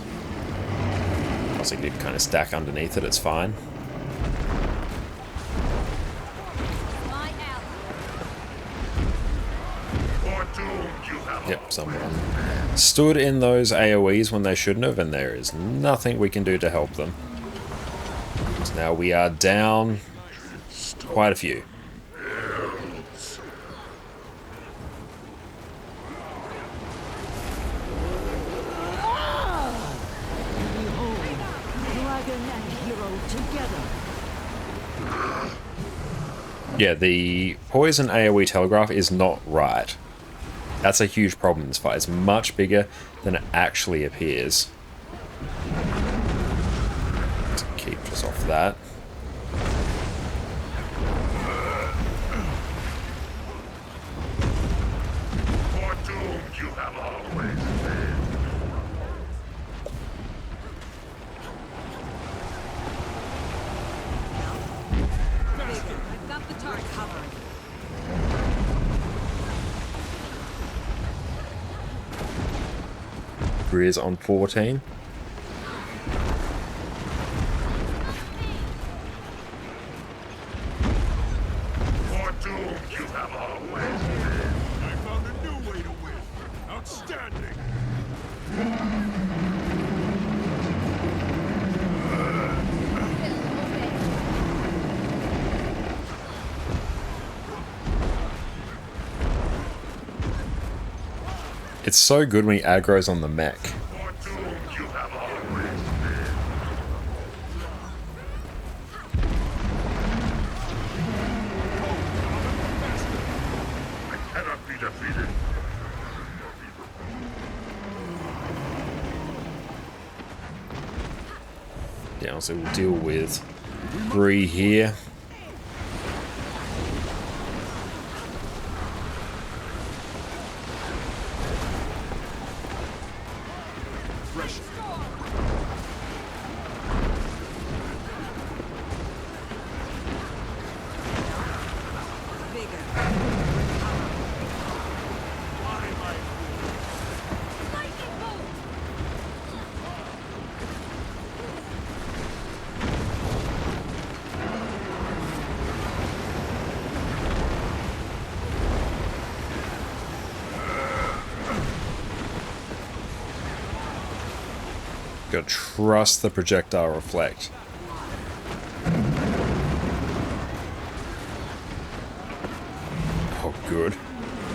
Also, you can kind of stack underneath it. It's fine. My ally. For doomed you have Yep, someone stood in those AoEs when they shouldn't have, and there is nothing we can do to help them. So now we are down quite a few. Behold, dragon and hero together. Yeah, the poison AoE telegraph is not right. That's a huge problem in this fight. It's much bigger than it actually appears. To keep us off that. For doomed you have always been. I've got the target covered. Grizz on 14. For doomed you have always been. I found a new way to win. Outstanding. It's so good when he aggro's on the mech. For doomed you have always been. I cannot be defeated. Yeah, so we'll deal with Bree here. Gotta trust the projectile reflect. Oh, good.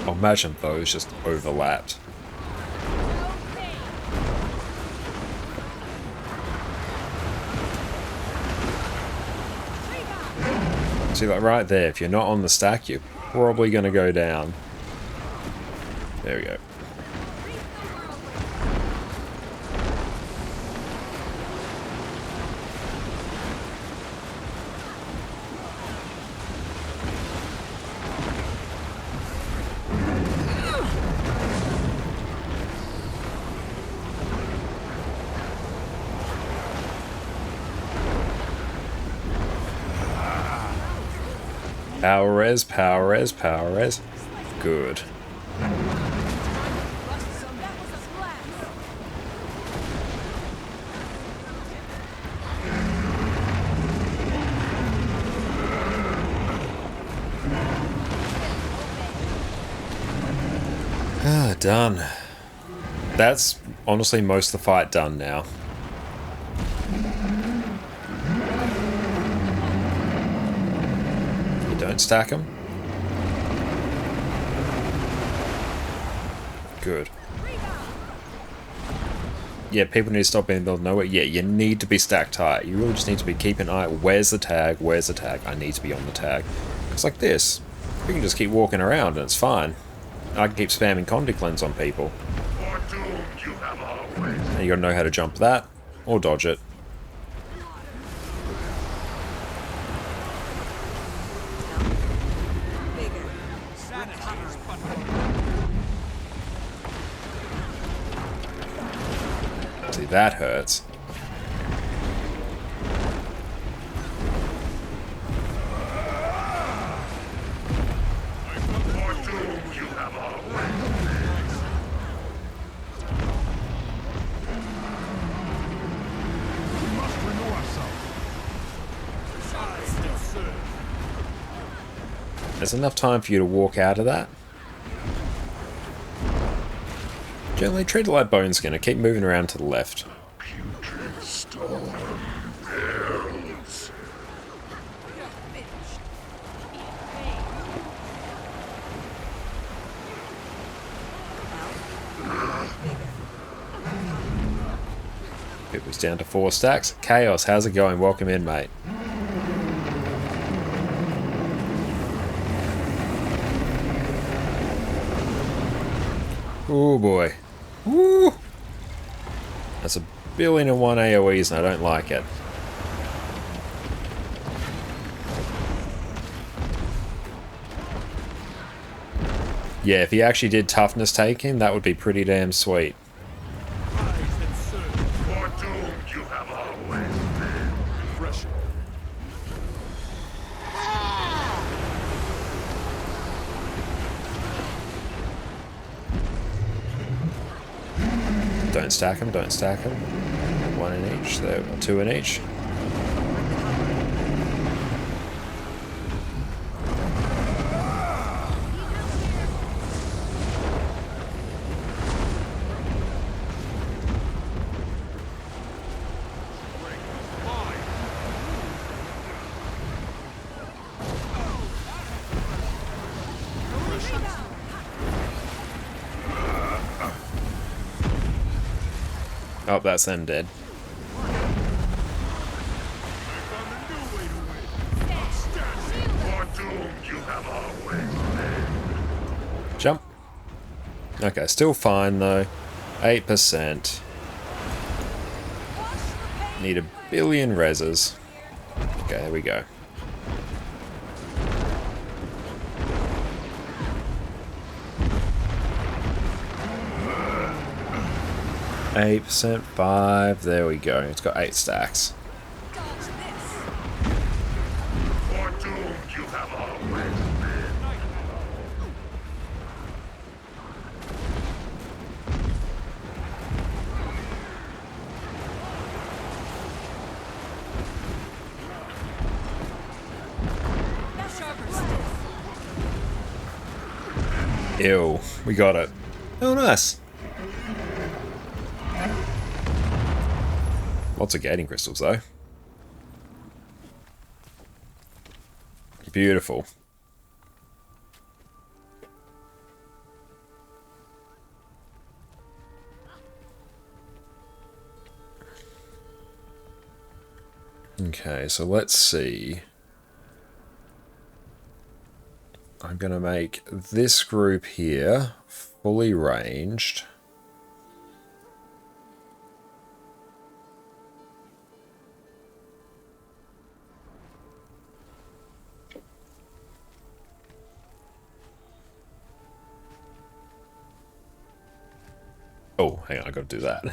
Oh, imagine those just overlapped. See, like right there, if you're not on the stack, you're probably gonna go down. There we go. Power res, power res, power res. Good. Bust some. That was a blast. Ah, done. That's honestly most of the fight done now. You don't stack them? Good. Yeah, people need to stop being in the middle of nowhere. Yeah, you need to be stacked high. You really just need to be keeping an eye. Where's the tag? Where's the tag? I need to be on the tag. It's like this. You can just keep walking around and it's fine. I can keep spamming Condi Cleanse on people. And you gotta know how to jump that or dodge it. See, that hurts. There's enough time for you to walk out of that. Generally treat it like bone skinner. Keep moving around to the left. Putrid storm bells. It was down to 4 stacks. Chaos, how's it going? Welcome in, mate. Oh boy. Woo! That's a 1,000,000,001 AoEs and I don't like it. Yeah, if he actually did toughness taking, that would be pretty damn sweet. Foredoomed you have always been. Refreshing. Don't stack them, don't stack them. 1 in each, there, 2 in each. Oh, that's them dead. Foredoomed you have always been. Jump. Okay, still fine though. 8%. Need 1,000,000,000 reses. Okay, here we go. Eight percent, 5. There we go. It's got 8 stacks. Foredoomed you have always been. Ew, we got it. Oh, nice. Lots of gating crystals, though. Beautiful. Okay, so let's see. I'm going to make this group here fully ranged. Oh, hang on, I got to do that.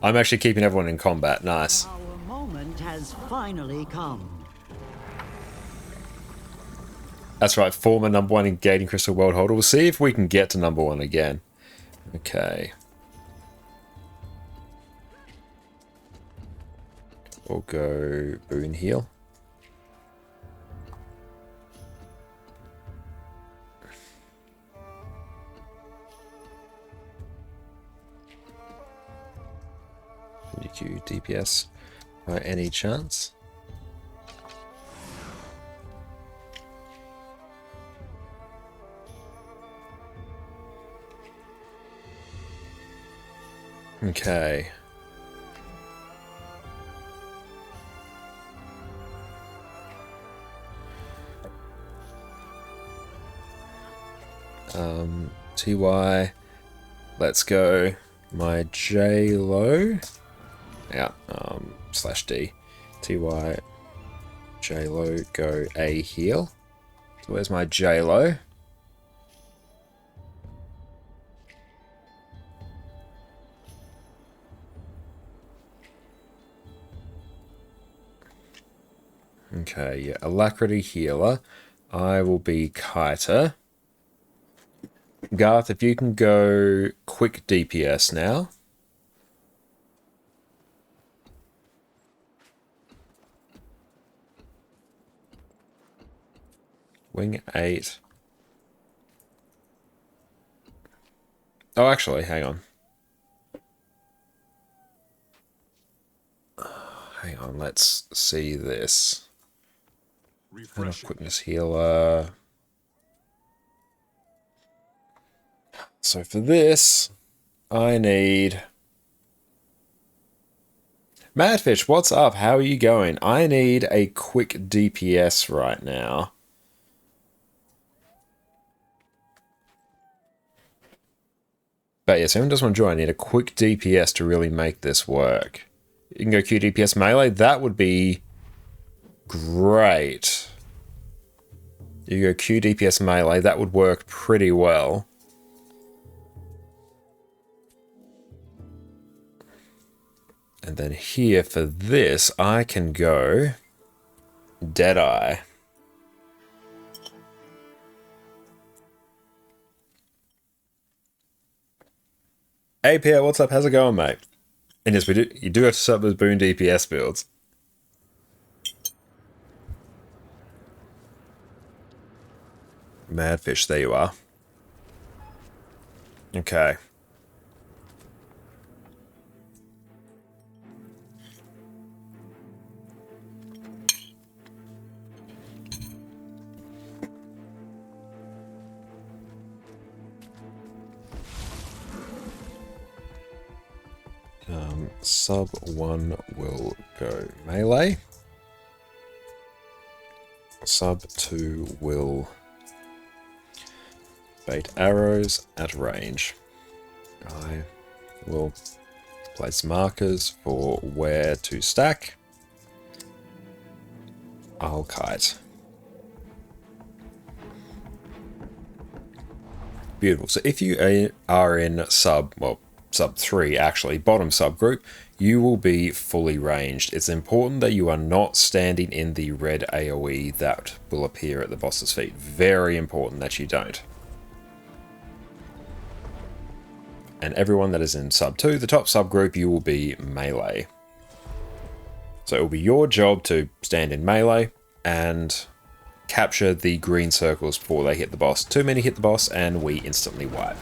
I'm actually keeping everyone in combat. Nice. Our moment has finally come. That's right, former number 1 in Gating Crystal World Holder. We'll see if we can get to number 1 again. Okay. We'll go Boon Heal. DQ DPS by any chance? Okay. TY. Let's go. My J low. Yeah. /D. TY. J low. Go A heal. So where's my J low? Okay, yeah, Alacrity Healer. I will be Kiter. Garth, if you can go quick DPS now. Wing 8. Oh, actually, hang on. Hang on, let's see this. Enough quickness healer. So for this, I need... Madfish, what's up? How are you going? I need a quick DPS right now. But yeah, so everyone does want to join. I need a quick DPS to really make this work. You can go Q DPS melee. That would be great. You go Q DPS melee. That would work pretty well. And then here for this, I can go Deadeye. Hey Pierre, what's up? How's it going, mate? And yes, you do have to set up those Boon DPS builds. Madfish, there you are. Okay. Sub 1 will go melee. Sub 2 will bait arrows at range. I will place markers for where to stack. I'll kite. Beautiful. So if you are in sub 3 actually, bottom subgroup, you will be fully ranged. It's important that you are not standing in the red AoE that will appear at the boss's feet. Very important that you don't. And everyone that is in sub 2, the top subgroup, you will be melee. So it will be your job to stand in melee and capture the green circles before they hit the boss. Too many hit the boss and we instantly wipe.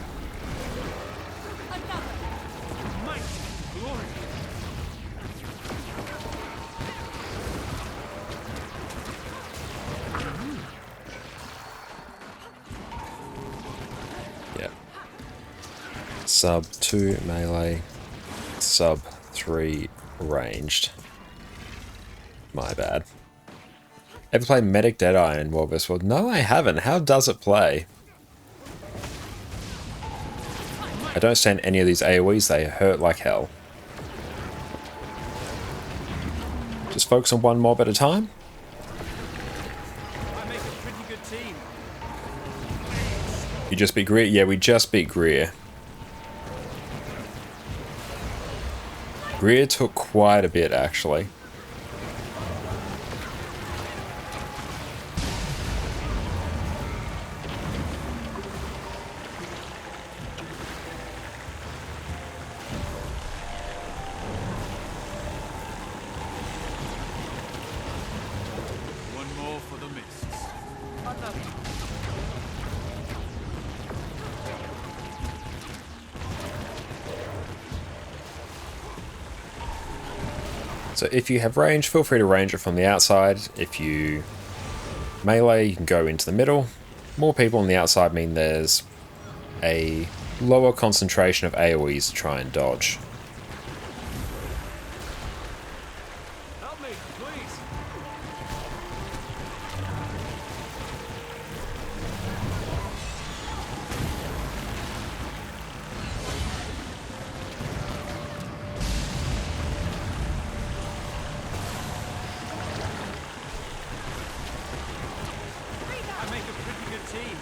Sub 2 melee, sub 3 ranged. My bad. Ever played Medic Deadeye in World vs. World? No, I haven't. How does it play? I don't stand any of these AoEs, they hurt like hell. Just focus on one mob at a time. I make a pretty good team. You just beat Greer? Yeah, we just beat Greer. Greer took quite a bit, actually. So if you have range, feel free to range it from the outside. If you melee, you can go into the middle. More people on the outside mean there's a lower concentration of AoEs to try and dodge. Help me, please. I make a pretty good team.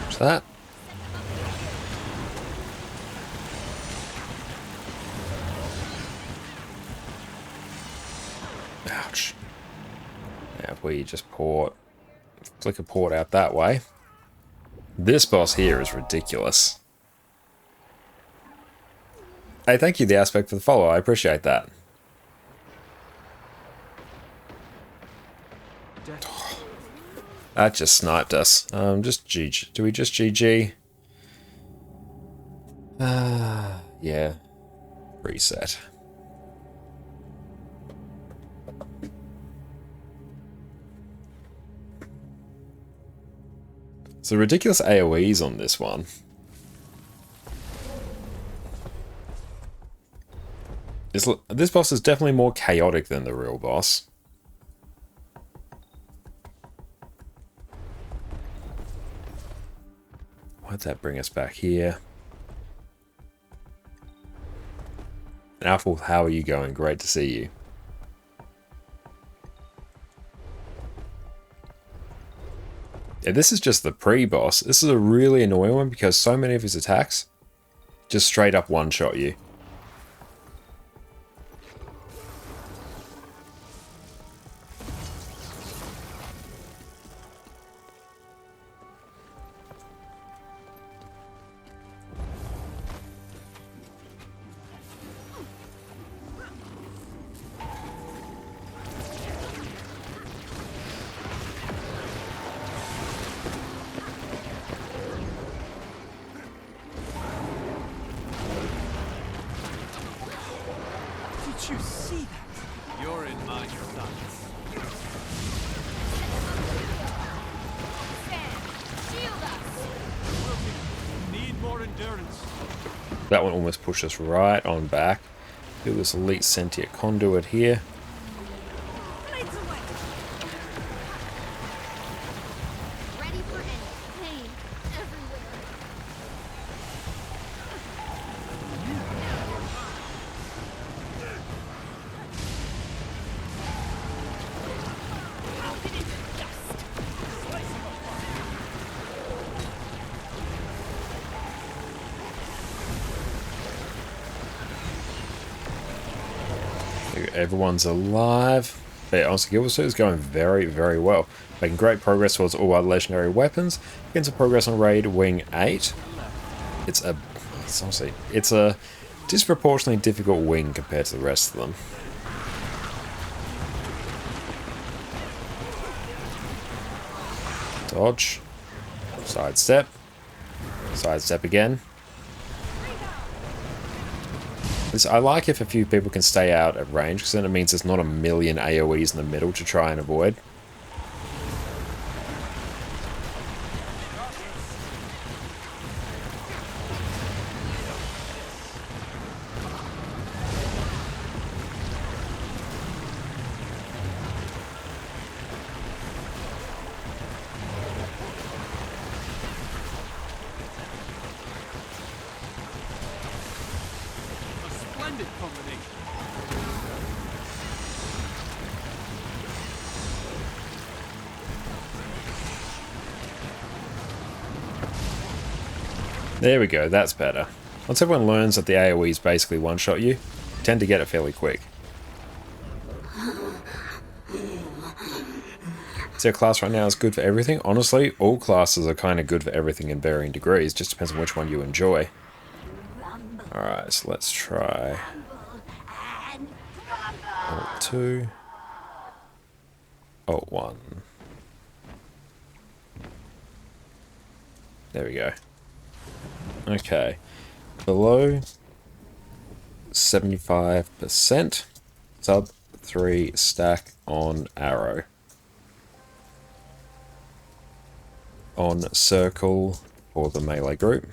What's that? Ouch. Now if we just flick a port out that way. This boss here is ridiculous. Hey, thank you, the aspect for the follow. I appreciate that. That just sniped us. Just GG. Do we just GG? Yeah. Reset. So ridiculous AoEs on this one. This boss is definitely more chaotic than the real boss. Why'd that bring us back here? Alpha, how are you going? Great to see you. Yeah, this is just the pre-boss. This is a really annoying one because so many of his attacks just straight up one-shot you. Did you see that? You're in my thoughts. Shield us! Need more endurance. That one almost pushed us right on back. Do this elite sentient conduit here. Blades away! Ready for any pain everywhere. Everyone's alive. Yeah, honestly, Guild Wars 2 is going very, very well. Making great progress towards all our legendary weapons. Getting some progress on Raid Wing 8. It's a disproportionately difficult wing compared to the rest of them. Dodge. Sidestep. Sidestep again. I like if a few people can stay out at range, because then it means there's not a million AoEs in the middle to try and avoid. A splendid combination. There we go, that's better. Once everyone learns that the AoEs basically one-shot you, you tend to get it fairly quick. So your class right now is good for everything? Honestly, all classes are kind of good for everything in varying degrees, just depends on which one you enjoy. Alright, so let's try Alt 2, Alt 1. There we go. Okay. Below 75%. Sub 3 stack on arrow. On circle for the melee group.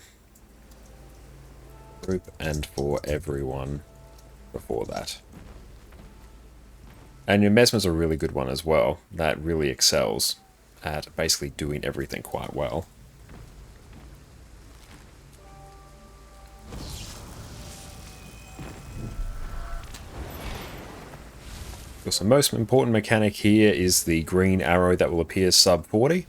And for everyone before that. And your Mesmer's a really good one as well. That really excels at basically doing everything quite well. Because the most important mechanic here is the green arrow that will appear sub 40.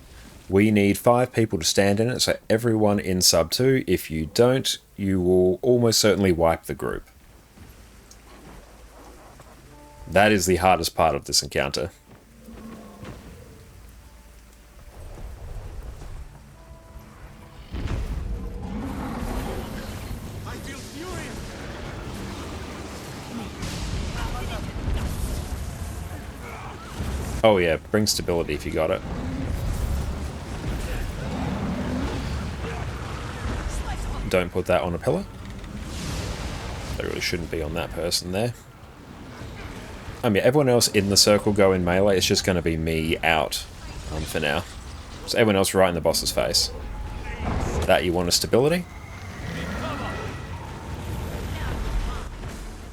We need 5 people to stand in it, so everyone in sub 2. If you don't, you will almost certainly wipe the group. That is the hardest part of this encounter. I feel furious. Oh yeah, bring stability if you got it. Don't put that on a pillar. That really shouldn't be on that person there. Yeah, everyone else in the circle go in melee. It's just going to be me out for now. So everyone else right in the boss's face. That you want a stability.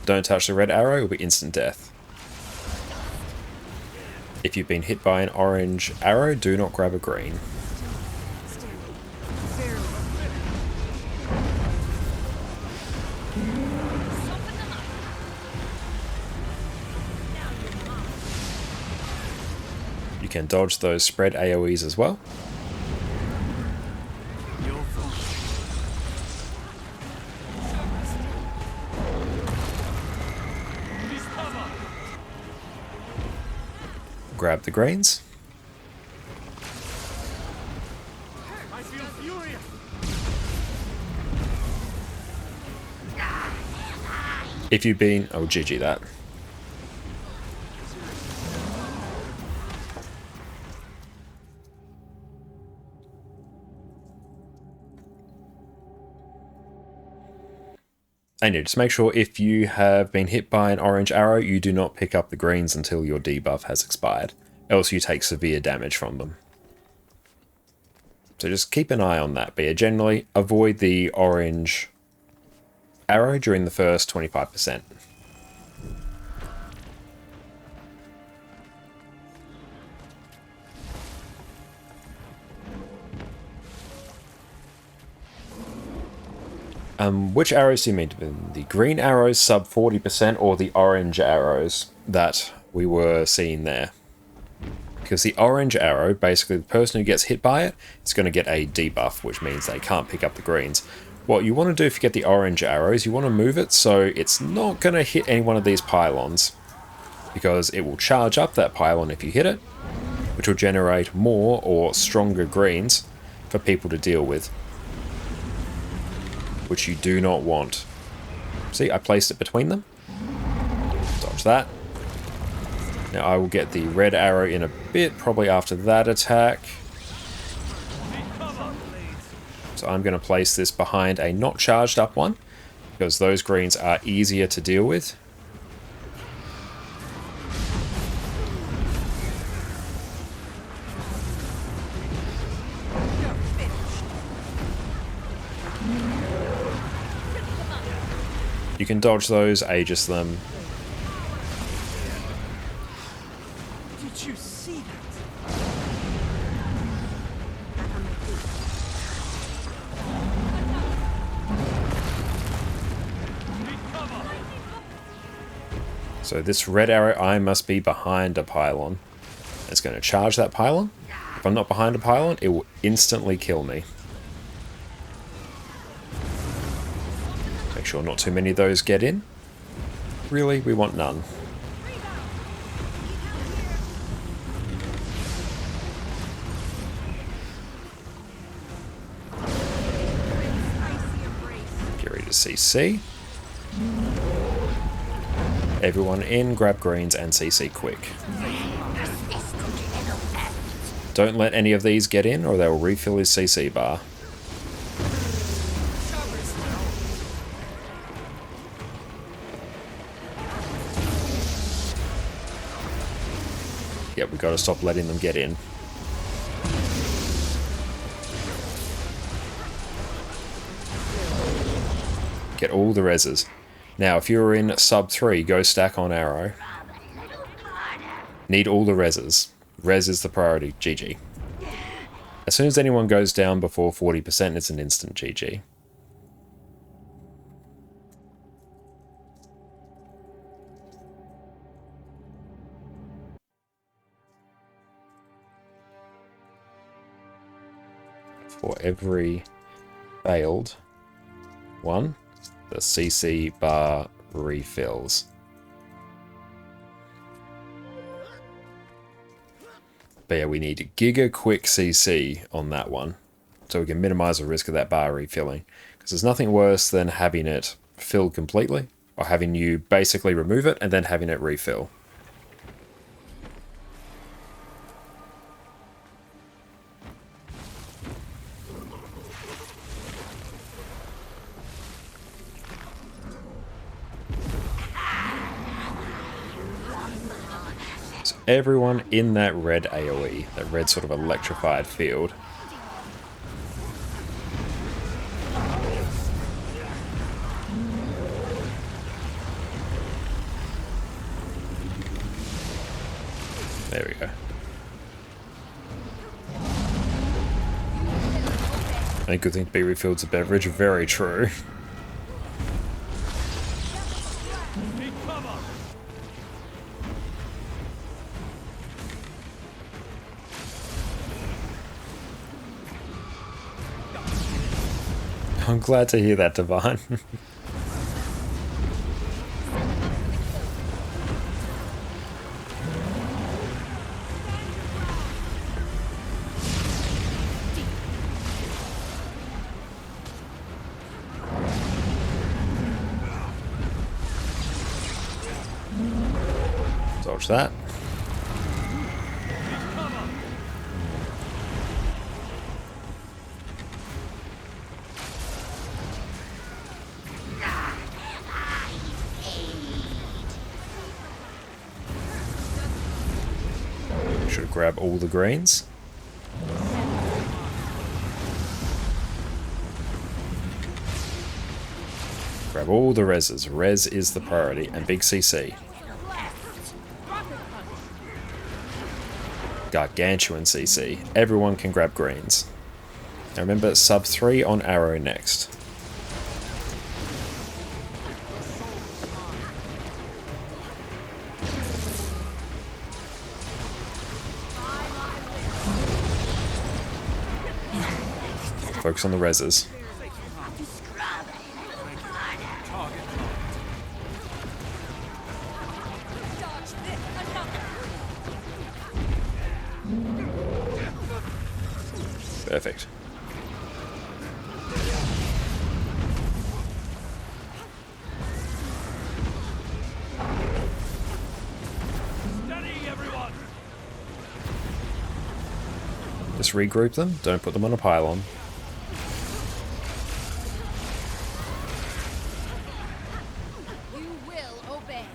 Don't touch the red arrow, it will be instant death. If you've been hit by an orange arrow, do not grab a green. You can dodge those spread AoEs as well. Grab the greens. I feel furious. If you've been... Oh, GG that. And yeah, just make sure if you have been hit by an orange arrow, you do not pick up the greens until your debuff has expired. Else you take severe damage from them. So just keep an eye on that. But yeah, generally avoid the orange arrow during the first 25%. Which arrows do you mean? The green arrows sub 40% or the orange arrows that we were seeing there? Because the orange arrow, basically the person who gets hit by it is going to get a debuff, which means they can't pick up the greens. What you want to do if you get the orange arrows, you want to move it so it's not going to hit any one of these pylons. Because it will charge up that pylon if you hit it, which will generate more or stronger greens for people to deal with. Which you do not want. See, I placed it between them. Dodge that. Now I will get the red arrow in a bit, probably after that attack. So I'm going to place this behind a not charged up one, because those greens are easier to deal with. You can dodge those, Aegis them. Did you see that? So this red arrow, I must be behind a pylon. It's going to charge that pylon. If I'm not behind a pylon, it will instantly kill me. Make sure not too many of those get in. Really, we want none. Get ready to CC. Everyone in, grab greens and CC quick. Don't let any of these get in or they'll refill his CC bar. We gotta stop letting them get in. Get all the reses. Now, if you're in sub 3, go stack on arrow. Need all the reses. Res is the priority. GG. As soon as anyone goes down before 40%, it's an instant GG. For every failed one, the CC bar refills. But yeah, we need giga quick CC on that one, so we can minimize the risk of that bar refilling. Because there's nothing worse than having it filled completely, or having you basically remove it and then having it refill. Everyone in that red AoE, that red sort of electrified field. There we go. A good thing to be refilled to beverage, very true. I'm glad to hear that, Divine. Dodge that. Should grab all the greens. Grab all the reses. Res is the priority, and big CC. Gargantuan CC. Everyone can grab greens. Now remember, sub 3 on arrow next. Focus on the reses. Perfect. Just regroup them, don't put them on a pylon. You will obey.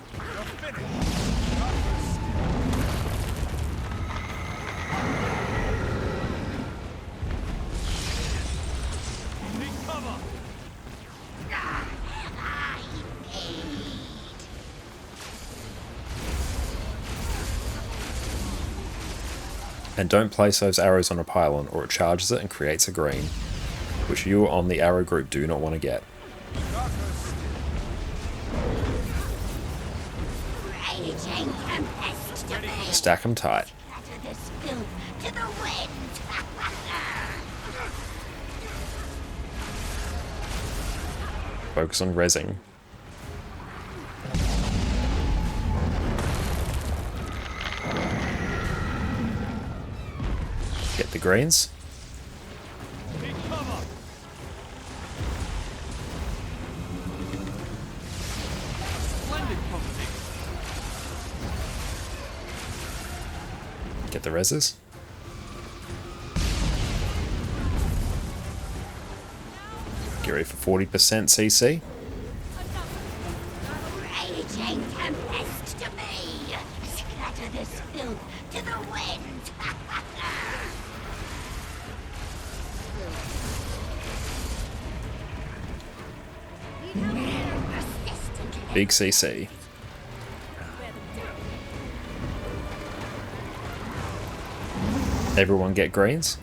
And don't place those arrows on a pylon or it charges it and creates a green, which you on the arrow group do not want to get. Stack them tight. Focus on rezzing. Get the greens. Get the reses. Get ready for 40% CC. Raging tempest to me. Scatter this filth to the wind. Big CC. Everyone get greens.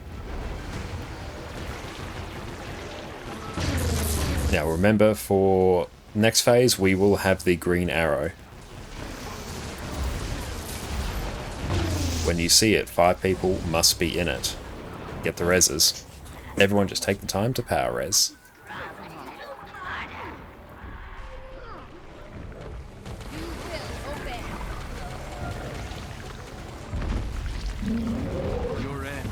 Now remember, for next phase we will have the green arrow. When you see it, 5 people must be in it. Get the reses. Everyone just take the time to power res. You're in.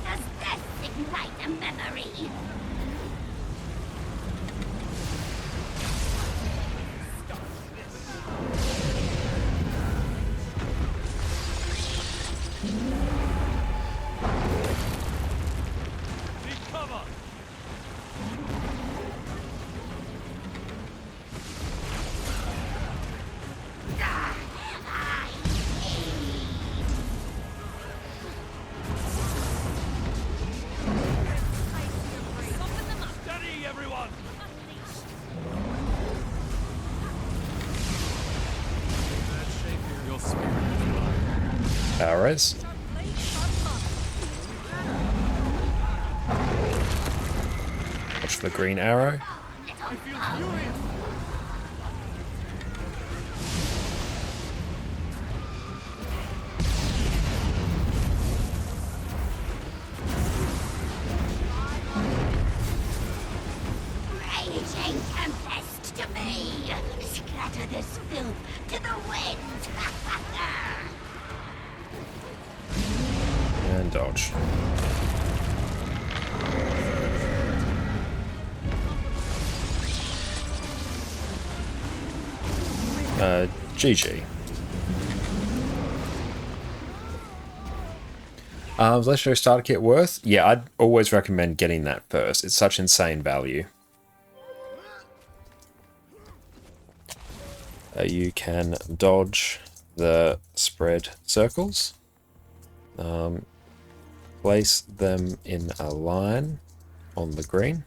Does this ignite a memory? Need cover. Steady, everyone. Bad shape here. Your spirit is mine. Power res. Watch for the green arrow. I feel furious. Raging tempest to me! Scatter this filth to the wind! And dodge. GG. Legendary starter kit worth? Yeah, I'd always recommend getting that first. It's such insane value. You can dodge the spread circles. Place them in a line on the green.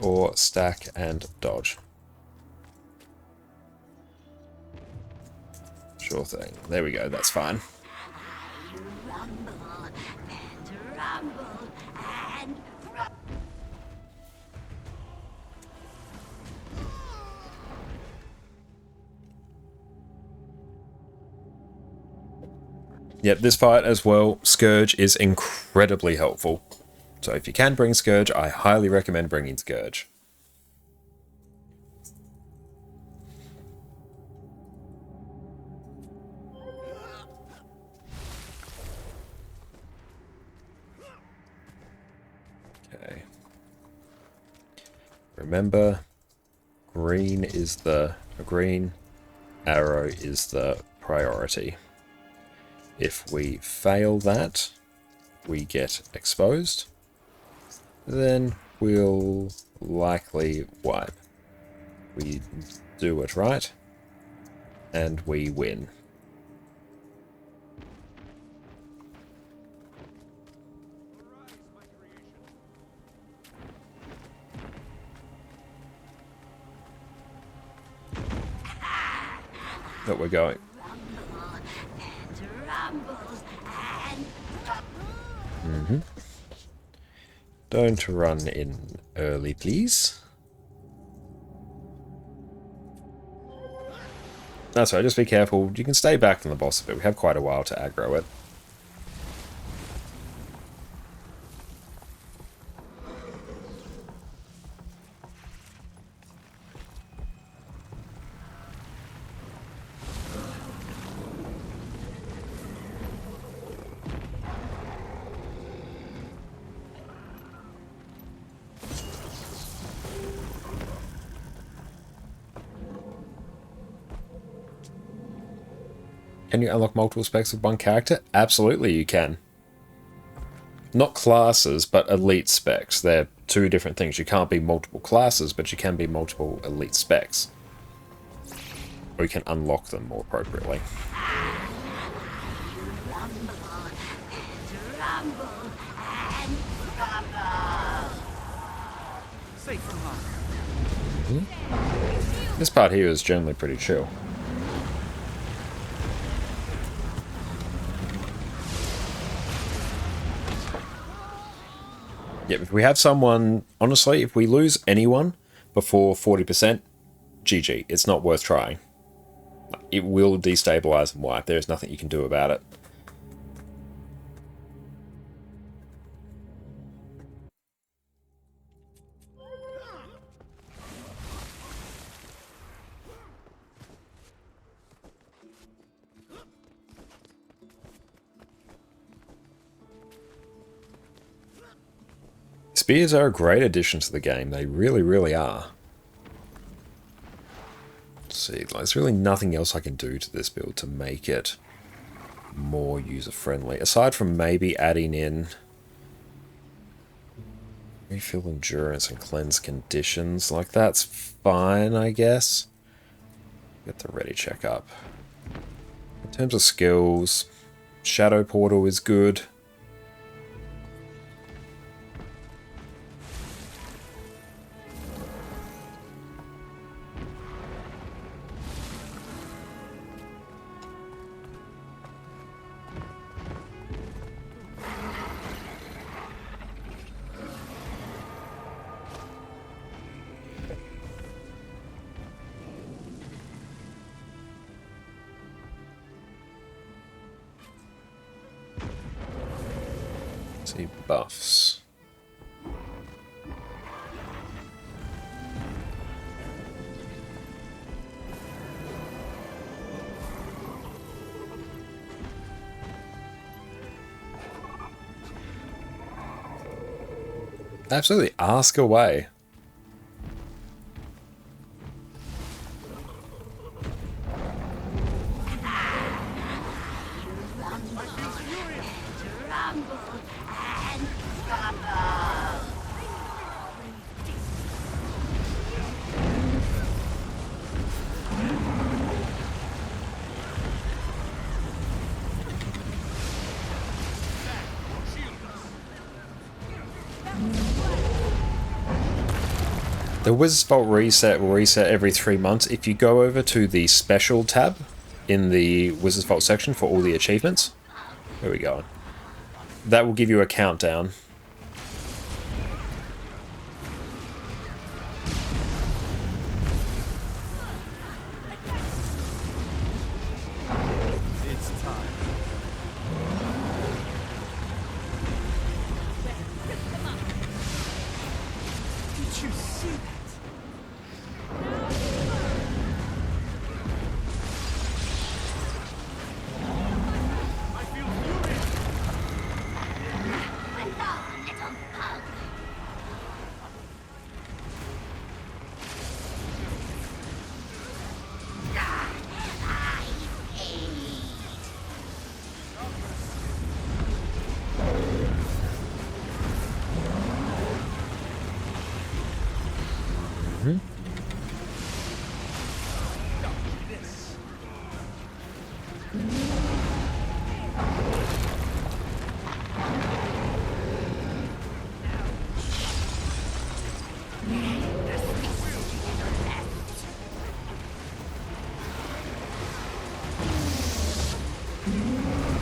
Or stack and dodge. Sure thing. There we go, that's fine. Rumble and rumble and Yep, this fight as well, Scourge is incredibly helpful. So if you can bring Scourge, I highly recommend bringing Scourge. Okay. Remember, green arrow is the priority. If we fail that, we get exposed, then we'll likely wipe. We do it right, and we win. That we're going. Don't run in early, please. That's right, just be careful. You can stay back from the boss a bit. We have quite a while to aggro it. Can you unlock multiple specs with one character? Absolutely you can. Not classes, but elite specs. They're two different things. You can't be multiple classes, but you can be multiple elite specs. Or you can unlock them more appropriately. Safe from harm. This part here is generally pretty chill. Yep, if we have someone, honestly, if we lose anyone before 40%, GG. It's not worth trying. It will destabilize and wipe. There's nothing you can do about it. Spears are a great addition to the game. They really, really are. Let's see, there's really nothing else I can do to this build to make it more user-friendly. Aside from maybe adding in refill endurance and cleanse conditions. Like, that's fine, I guess. Get the ready check up. In terms of skills, Shadow Portal is good. See, buffs. Absolutely, ask away. The Wizard's Vault reset will reset every 3 months. If you go over to the special tab in the Wizard's Vault section for all the achievements, where are we going? That will give you a countdown. It's time. Did you see that? I feel furious.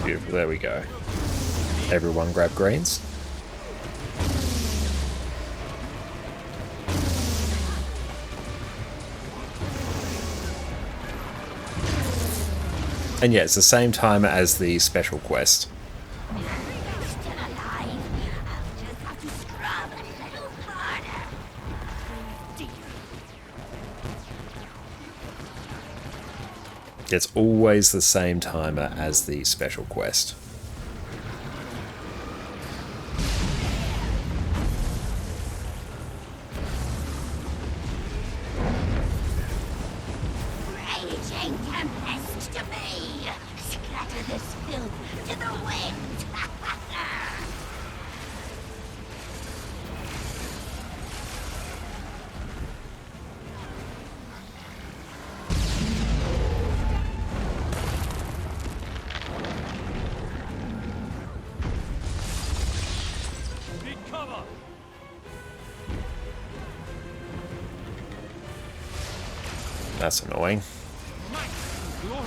Beautiful, there we go. Everyone grab greens. And yeah, it's the same timer as the special quest. It's always the same timer as the special quest. Raging tempest to me! Scatter this filth to the wind! Need cover. That's annoying. Glory.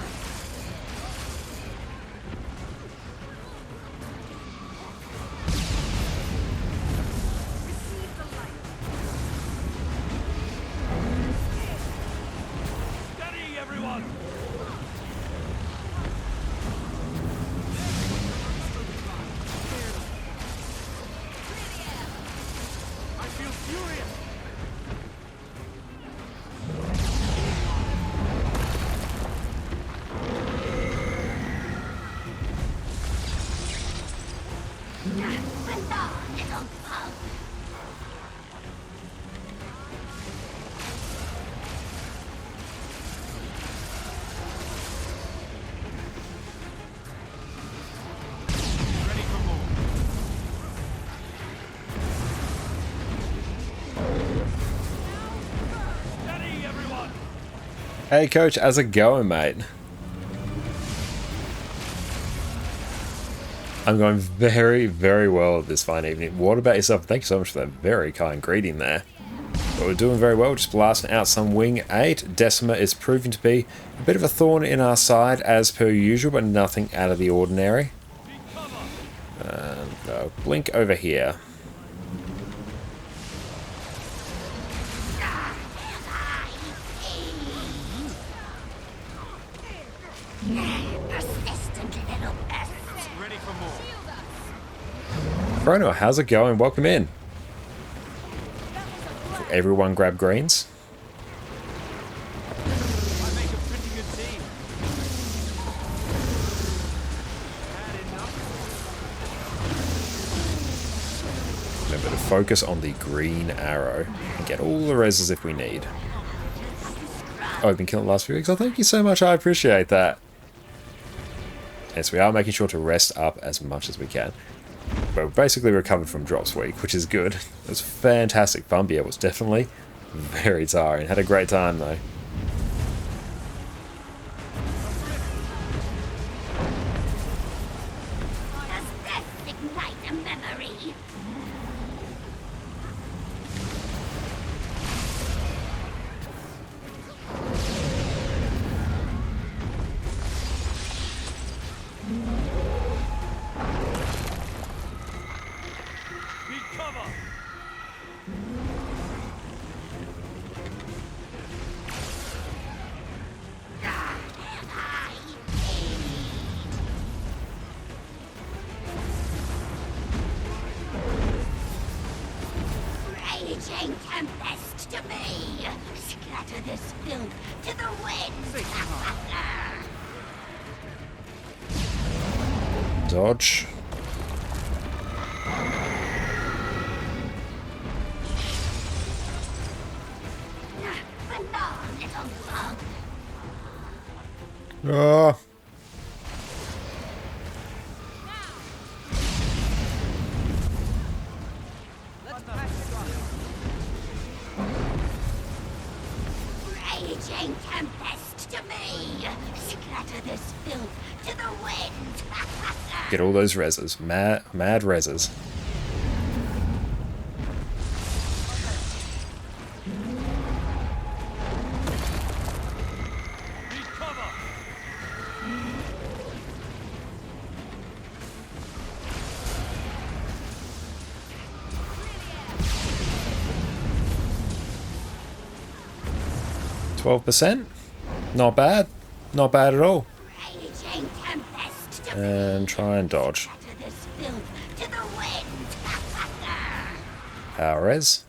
Steady, everyone. I feel furious. Ready for more. Steady, everyone. Hey coach, how's it going, mate? I'm going very, very well this fine evening. What about yourself? Thank you so much for that very kind greeting there. But we're doing very well, just blasting out some Wing 8. Decima is proving to be a bit of a thorn in our side as per usual, but nothing out of the ordinary. And blink over here. Ready for more. Chrono, how's it going? Welcome in. Everyone grab greens. I make a pretty good team. Had enough. Remember to focus on the green arrow and get all the reses if we need. Oh, I've been killing the last few weeks. Oh, thank you so much. I appreciate that. Yes, we are making sure to rest up as much as we can. But we're basically recovered from drops week, which is good. It was fantastic fun, but yeah, it was definitely very tiring. Had a great time though. Does this ignite a memory? Be cover. Raging tempest to me! Scatter this filth to the winds! Dodge. Belong, little bug! Ah. Raging tempest to me! Scatter this filth to the winds! Get all those reses. Mad reses. Be cover. 12%. Not bad. Not bad at all. Raging tempest to And try and dodge. scatter this filth to the winds! Power res.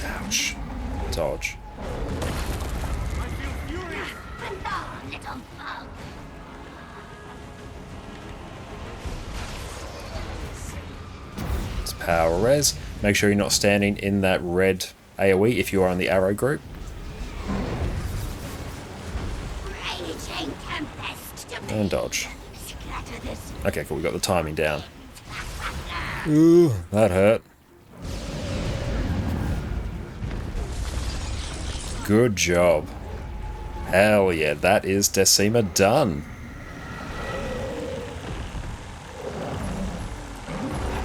Ouch. Dodge. I feel furious. Belong, little bug! It's power res. Make sure you're not standing in that red AoE if you are on the arrow group. Raging tempest to me! And dodge. Scatter this Okay, cool. We got the timing down. Ooh, that hurt. Good job. Hell yeah, that is Decima done.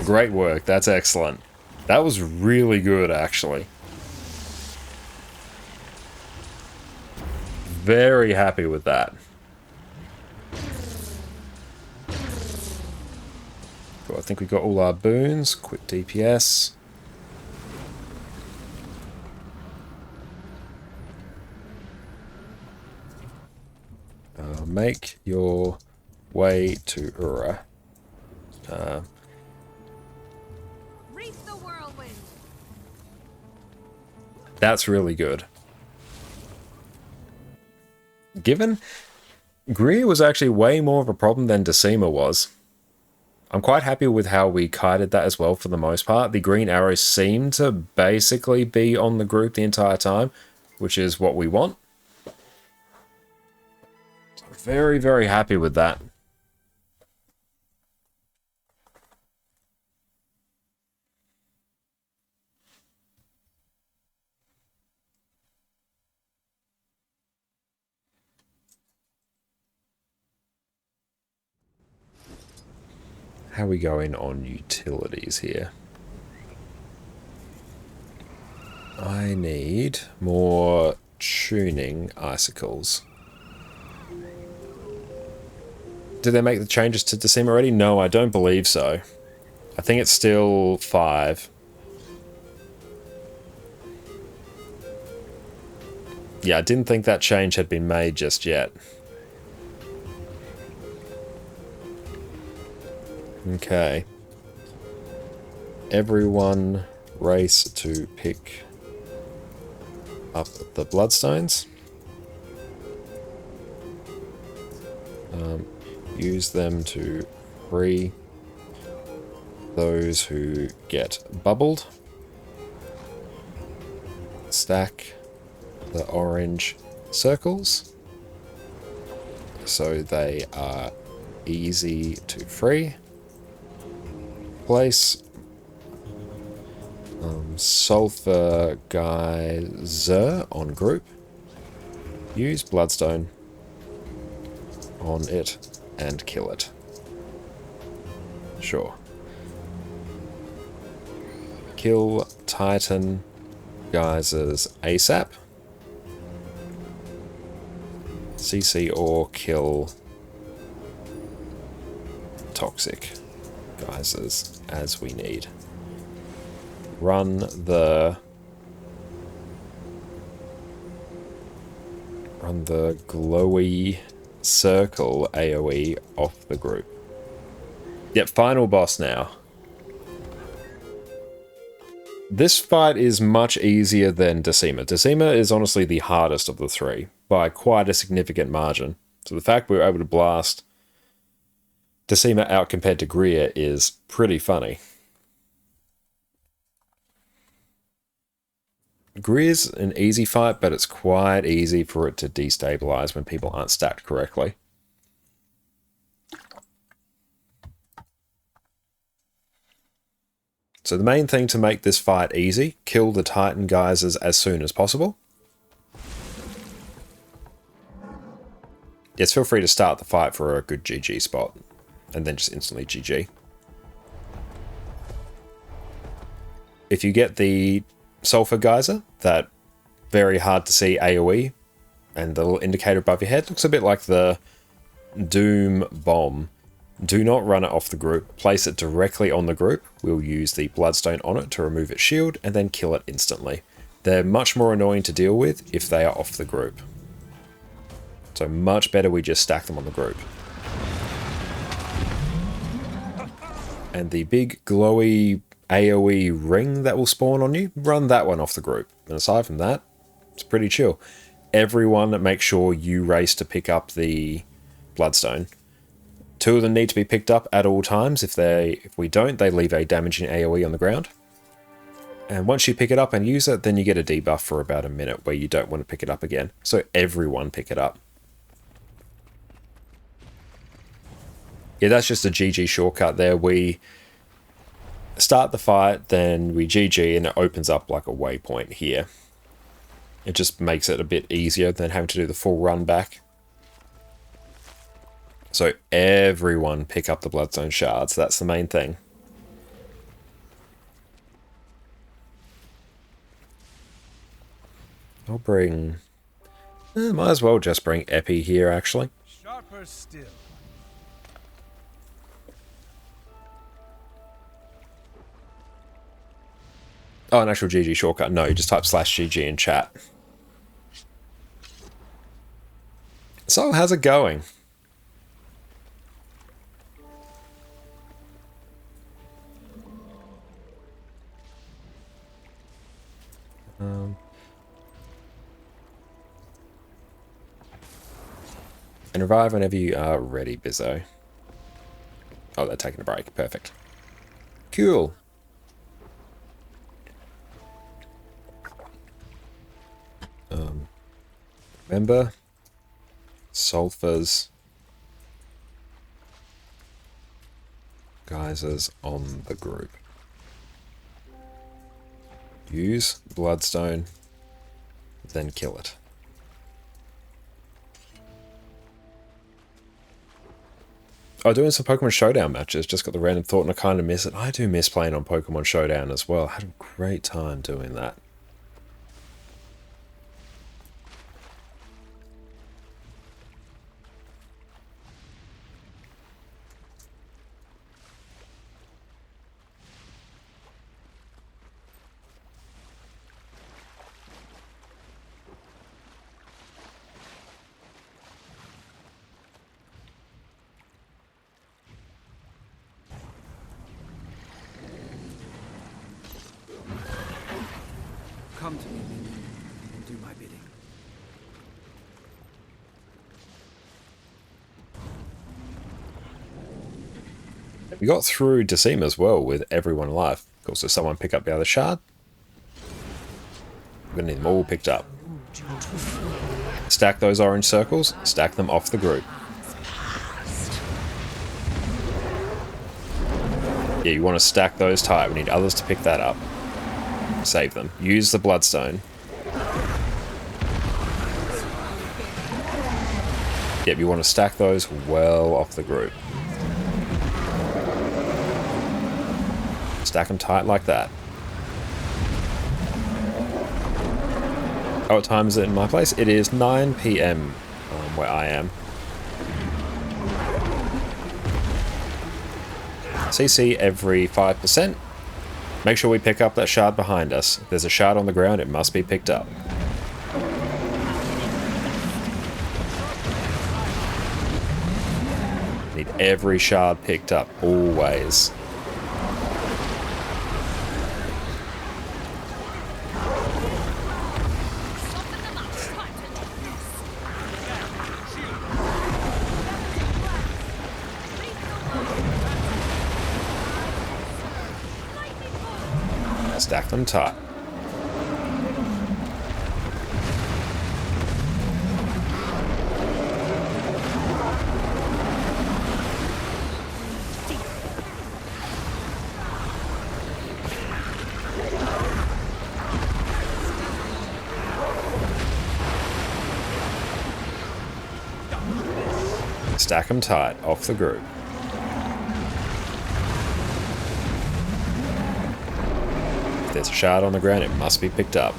Great work. That's excellent. That was really good, actually. Very happy with that. Cool, I think we got all our boons. Quick DPS. Make your way to Ura. Reef the whirlwind. That's really good. Given Greer was actually way more of a problem than Decima was. I'm quite happy with how we kited that as well for the most part. The green arrows seem to basically be on the group the entire time, which is what we want. So very, very happy with that. How are we going on utilities here? I need more tuning icicles. Did they make the changes to Decima already? No, I don't believe so. I think it's still 5. Yeah, I didn't think that change had been made just yet. Okay. Everyone race to pick up the bloodstones. Use them to free those who get bubbled. Stack the orange circles so they are easy to free. Place sulfur geyser on group. Use bloodstone on it and kill it. Sure. Kill Titan geysers ASAP. CC or kill toxic geysers as we need. Run the glowy circle AoE off the group. Yep, final boss now. This fight is much easier than Decima. Decima is honestly the hardest of the three by quite a significant margin. So the fact we were able to blast Decima out compared to Greer is pretty funny. Greer's an easy fight, but it's quite easy for it to destabilize when people aren't stacked correctly. So the main thing to make this fight easy, kill the Titan geysers as soon as possible. Yes, feel free to start the fight for a good GG spot, and then just instantly GG. If you get the Sulfur Geyser, that very hard to see AoE, and the little indicator above your head looks a bit like the Doom Bomb. Do not run it off the group. Place it directly on the group. We'll use the Bloodstone on it to remove its shield, and then kill it instantly. They're much more annoying to deal with if they are off the group. So much better we just stack them on the group. And the big glowy AoE ring that will spawn on you, run that one off the group. And aside from that, it's pretty chill. Everyone make sure you race to pick up the Bloodstone. 2 of them need to be picked up at all times. If we don't, they leave a damaging AoE on the ground. And once you pick it up and use it, then you get a debuff for about a minute where you don't want to pick it up again. So everyone pick it up. Yeah, that's just a GG shortcut there. We start the fight, then we GG, and it opens up like a waypoint here. It just makes it a bit easier than having to do the full run back. So everyone pick up the Bloodstone shards. That's the main thing. I'll bring... might as well just bring Epi here, actually. Sharper still. Oh, an actual GG shortcut. No, you just type /GG in chat. So, how's it going? And revive whenever you are ready, Bizzo. Oh, they're taking a break. Perfect. Cool. Remember, sulfurs, geysers on the group. Use bloodstone, then kill it. Oh, doing some Pokemon Showdown matches. Just got the random thought and I kind of miss it. I do miss playing on Pokemon Showdown as well. I had a great time doing that. Come to me, minion, and do my bidding. We got through Decima as well with everyone alive. Of course, if someone pick up the other shard, we're going to need them all picked up. Stack those orange circles, stack them off the group. Yeah, you want to stack those tight. We need others to pick that up. Save them. Use the bloodstone. Yep, you want to stack those well off the group. Stack them tight like that. Oh, what time is it in my place? It is 9 PM where I am. CC every 5%. Make sure we pick up that shard behind us. If there's a shard on the ground, it must be picked up. Need every shard picked up, always. Stack them tight. Stack them tight off the group. If there's a shard on the ground, it must be picked up.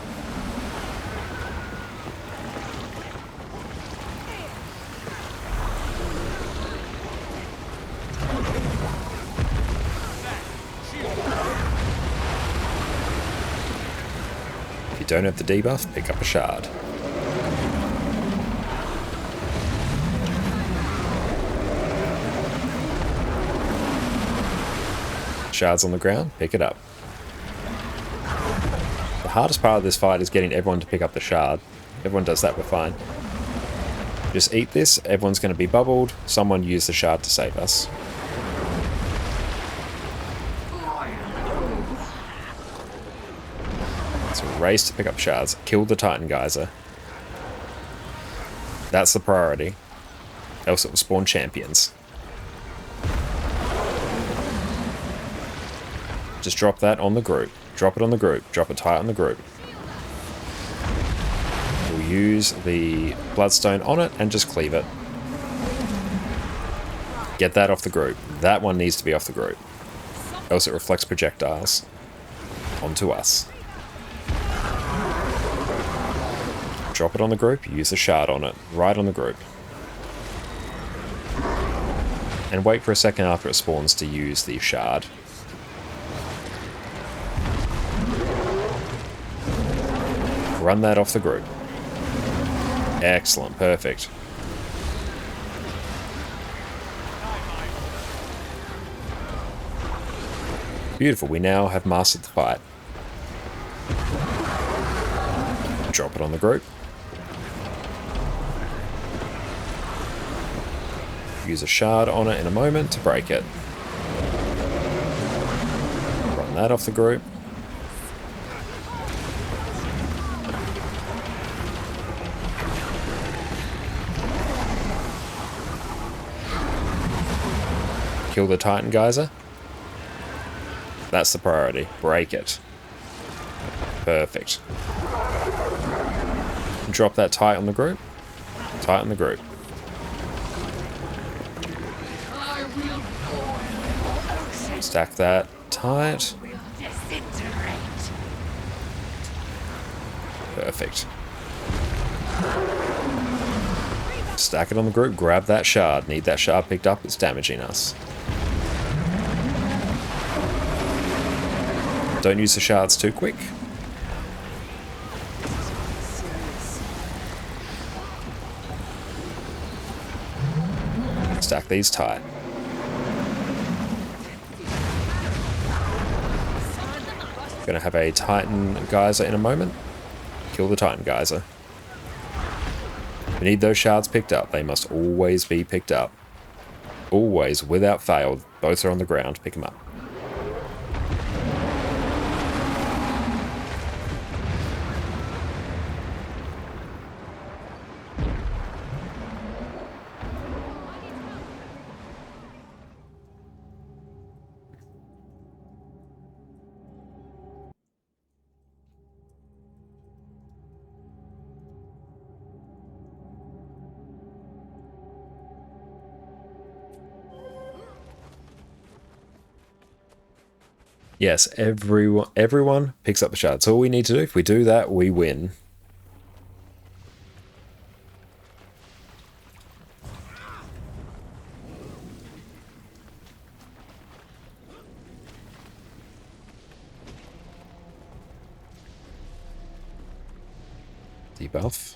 If you don't have the debuff, pick up a shard. Shards on the ground, pick it up. The hardest part of this fight is getting everyone to pick up the shard. Everyone does that, we're fine. Just eat this, everyone's going to be bubbled, someone use the shard to save us. So race to pick up shards, kill the Titan Geyser. That's the priority. Else it will spawn champions. Just drop that on the group. Drop it on the group. Drop it tight on the group. We'll use the bloodstone on it and just cleave it. Get that off the group. That one needs to be off the group. Else it reflects projectiles onto us. Drop it on the group, use a shard on it, right on the group. And wait for a second after it spawns to use the shard. Run that off the group. Excellent, perfect. Beautiful, we now have mastered the fight. Drop it on the group. Use a shard on it in a moment to break it. Run that off the group. Kill the Titan Geyser. That's the priority. Break it. Perfect. Drop that Titan on the group. Titan the group. Stack that tight. Perfect. Stack it on the group. Grab that shard. Need that shard picked up. It's damaging us. Don't use the shards too quick. Stack these tight. Gonna have a Titan Geyser in a moment. Kill the Titan Geyser. We need those shards picked up. They must always be picked up. Always, without fail. Both are on the ground. Pick them up. Yes, everyone picks up the shard. That's all we need to do. If we do that, we win. Debuff.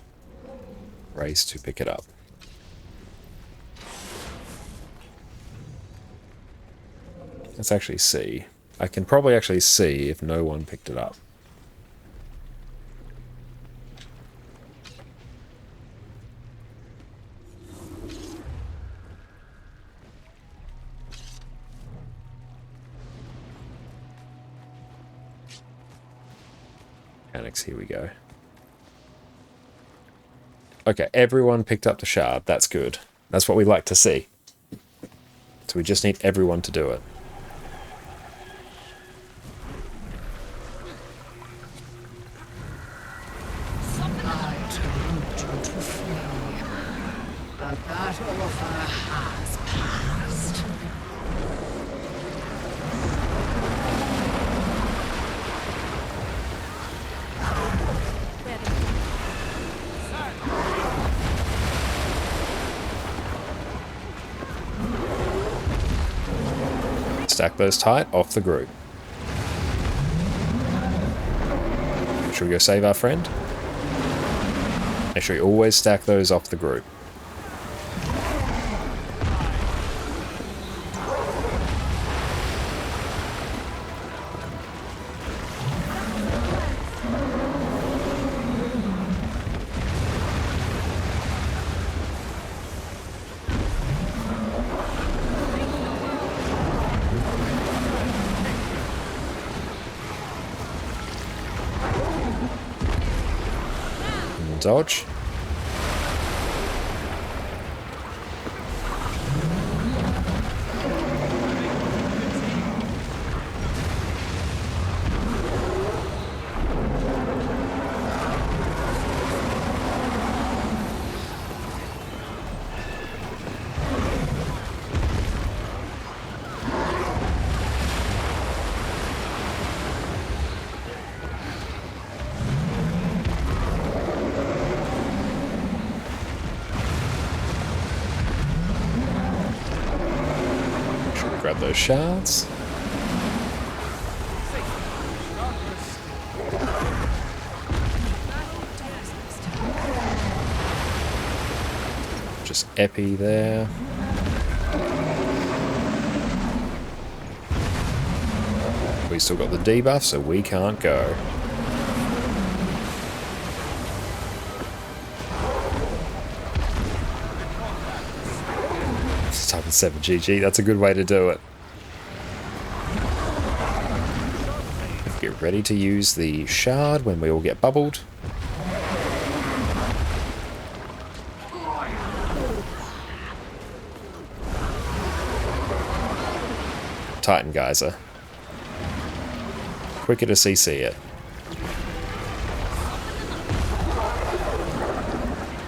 Race to pick it up. Let's actually see. I can probably actually see if no one picked it up. Mechanics, here we go. Okay, everyone picked up the shard. That's good. That's what we like to see. So we just need everyone to do it. Stack those tight off the group. Should we go save our friend? Make sure you always stack those off the group. Dodge. up those shards. Just epi there. We still got the debuff, so we can't go. Just type in 7 GG, that's a good way to do it. Get ready to use the shard when we all get bubbled. Titan Geyser. Quicker to CC it.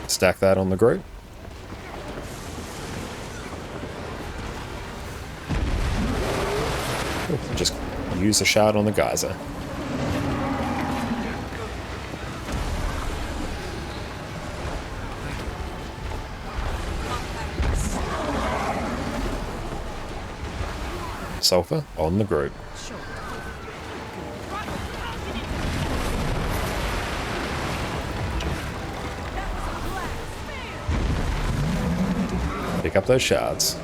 Stack that on the group. Just use the shard on the geyser. Sulfur on the group. Pick up those shards.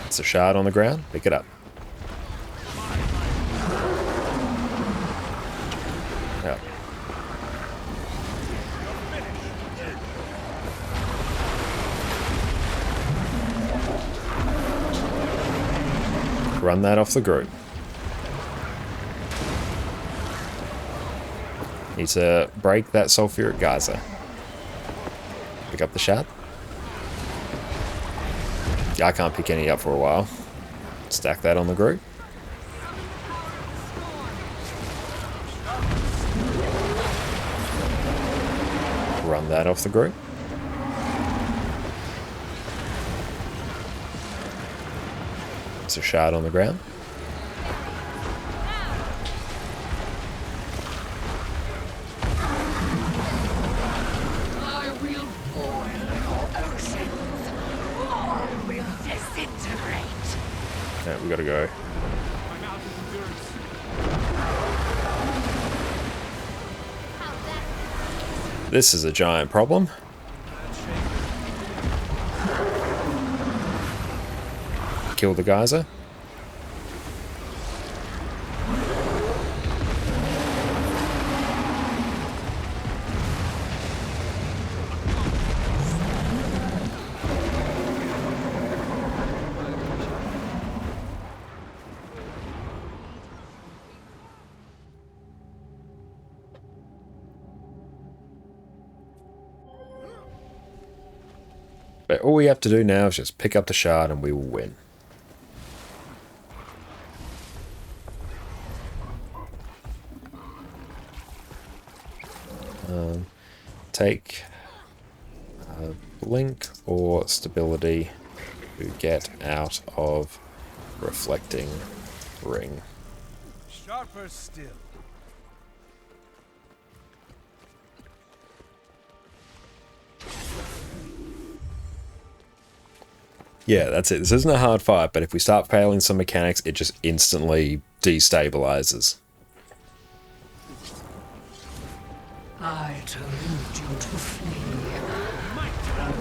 It's a shard on the ground. Pick it up. Yeah. Run that off the group. Need to break that sulfuric geyser. Pick up the shard. Yeah, I can't pick any up for a while. Stack that on the group. Run that off the group. It's a shard on the ground. I will boil your oceans. All will disintegrate. Yeah, we gotta go. My mouth endures. How's that? This is a giant problem. Kill the geyser. But all we have to do now is just pick up the shard and we will win. Take blink or stability to get out of reflecting ring. Sharper still. Yeah, that's it. This isn't a hard fight, but if we start failing some mechanics, it just instantly destabilizes. I told you to flee.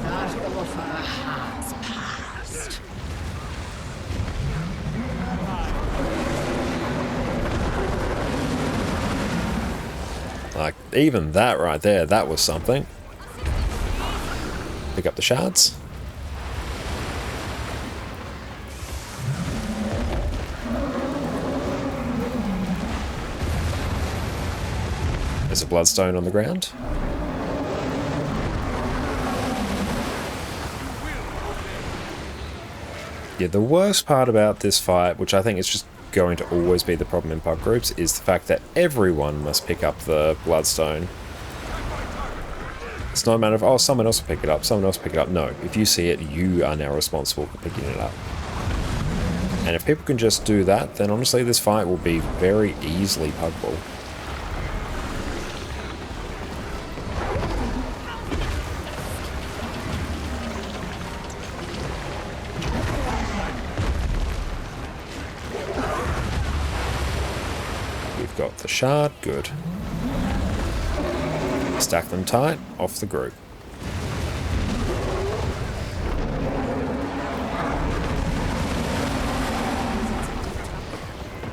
That offer has passed. Like, even that right there, that was something. Pick up the shards. There's a bloodstone on the ground. Yeah, the worst part about this fight, which I think is just going to always be the problem in pub groups, is the fact that everyone must pick up the bloodstone. It's not a matter of, oh, someone else will pick it up, someone else will pick it up. No, if you see it, you are now responsible for picking it up. And if people can just do that, then honestly this fight will be very easily puggable. Got the shard, good. Stack them tight, off the group.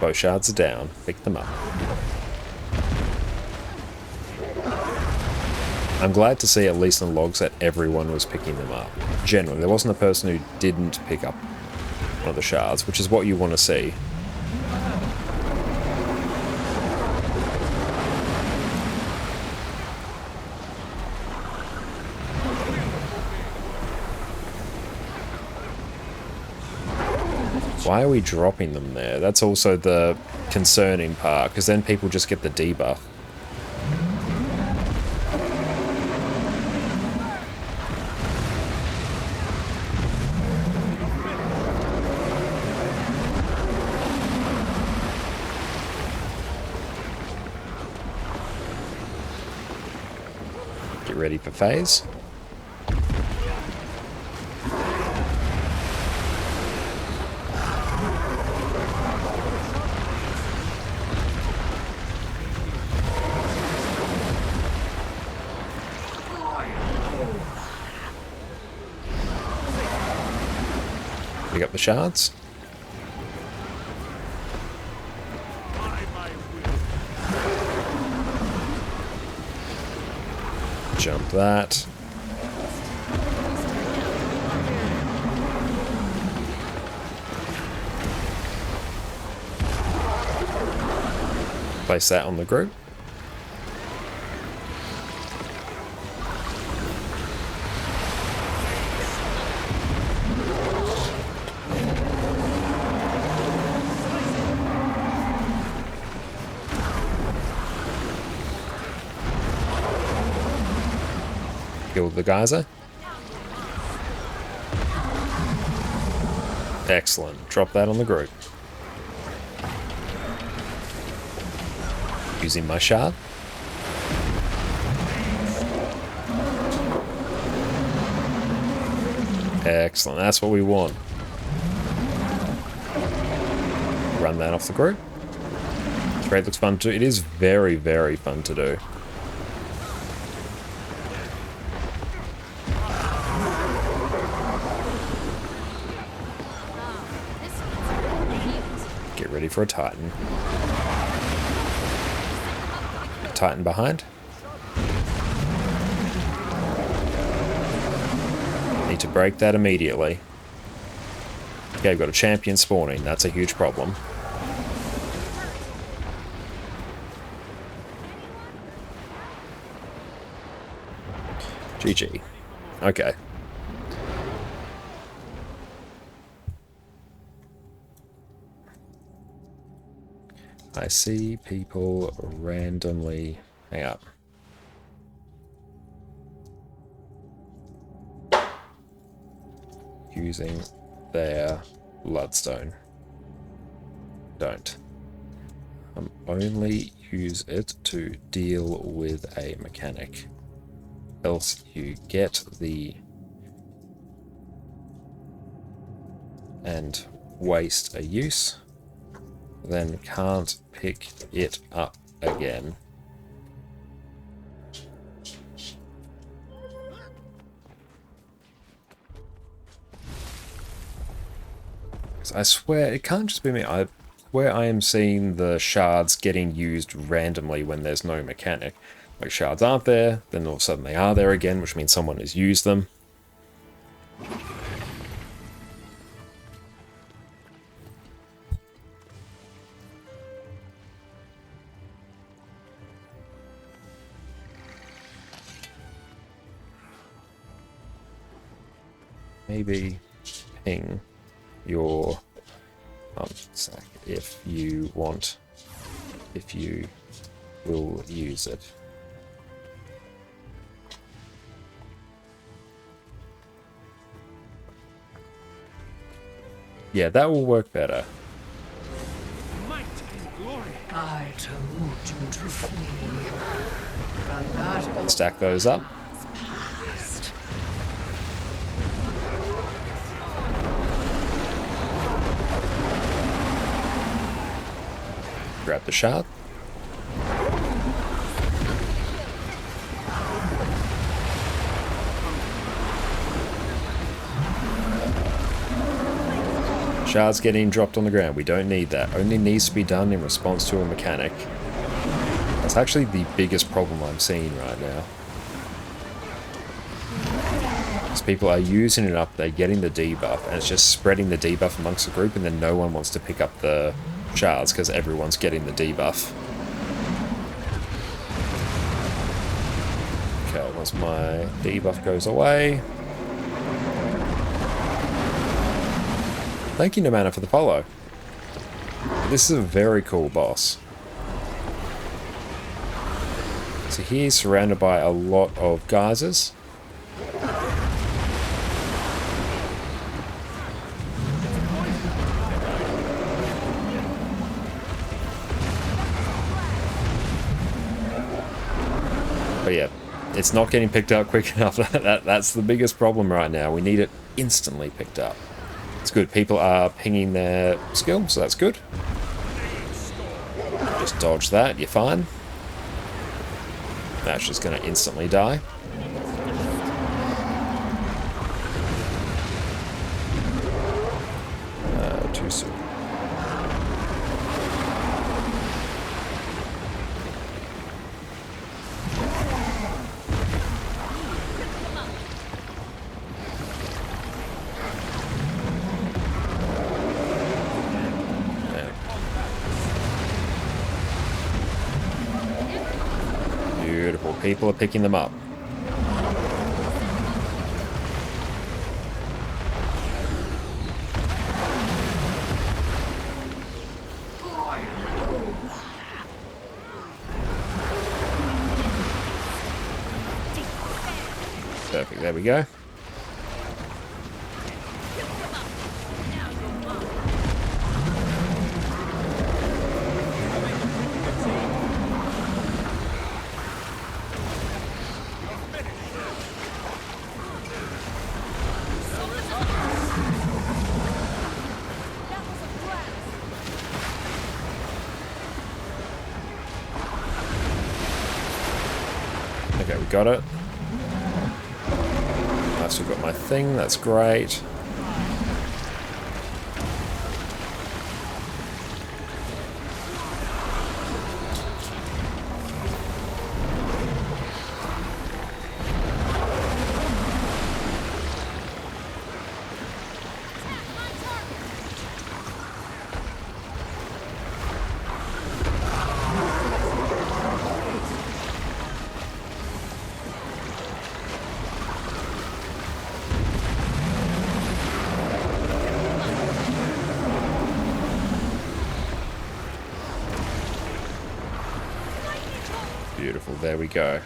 Both shards are down, pick them up. I'm glad to see at least in the logs that everyone was picking them up. Generally, there wasn't a person who didn't pick up one of the shards, which is what you want to see. Why are we dropping them there? That's also the concerning part, because then people just get the debuff. Get ready for phase. Pick up the shards. Jump that. Place that on the group. Kill the geyser. Excellent. Drop that on the group. Using my shard. Excellent. That's what we want. Run that off the group. Trade looks fun too. It is very, very fun to do. Get ready for a Titan. Titan behind. Need to break that immediately. Okay, we've got a champion spawning. That's a huge problem. GG. Okay. I see people randomly... Hang up. Using their bloodstone. Don't. Only use it to deal with a mechanic. Else you get the... and waste a use. Then can't pick it up again. I swear, it can't just be me. I swear I am seeing the shards getting used randomly when there's no mechanic. Like, shards aren't there, then all of a sudden they are there again, which means someone has used them. Maybe ping your sack if you want, if you will use it. Yeah, that will work better. Might and glory. I told you to flee. But that Stack those up. past. Grab the shard. Shards getting dropped on the ground. We don't need that. Only needs to be done in response to a mechanic. That's actually the biggest problem I'm seeing right now. Because people are using it up, they're getting the debuff, and it's just spreading the debuff amongst the group, and then no one wants to pick up the shards because everyone's getting the debuff. Okay, once my debuff goes away... Thank you, Nomana, for the follow. This is a very cool boss. So he's surrounded by a lot of geysers. But yeah, it's not getting picked up quick enough. That's the biggest problem right now. We need it instantly picked up. It's good. People are pinging their skill, so that's good. Just dodge that, you're fine. That's just going to instantly die. Too soon. Beautiful. People are picking them up. Perfect. There we go. Okay, we got it. I've still got my thing, that's great. Beautiful, there we go.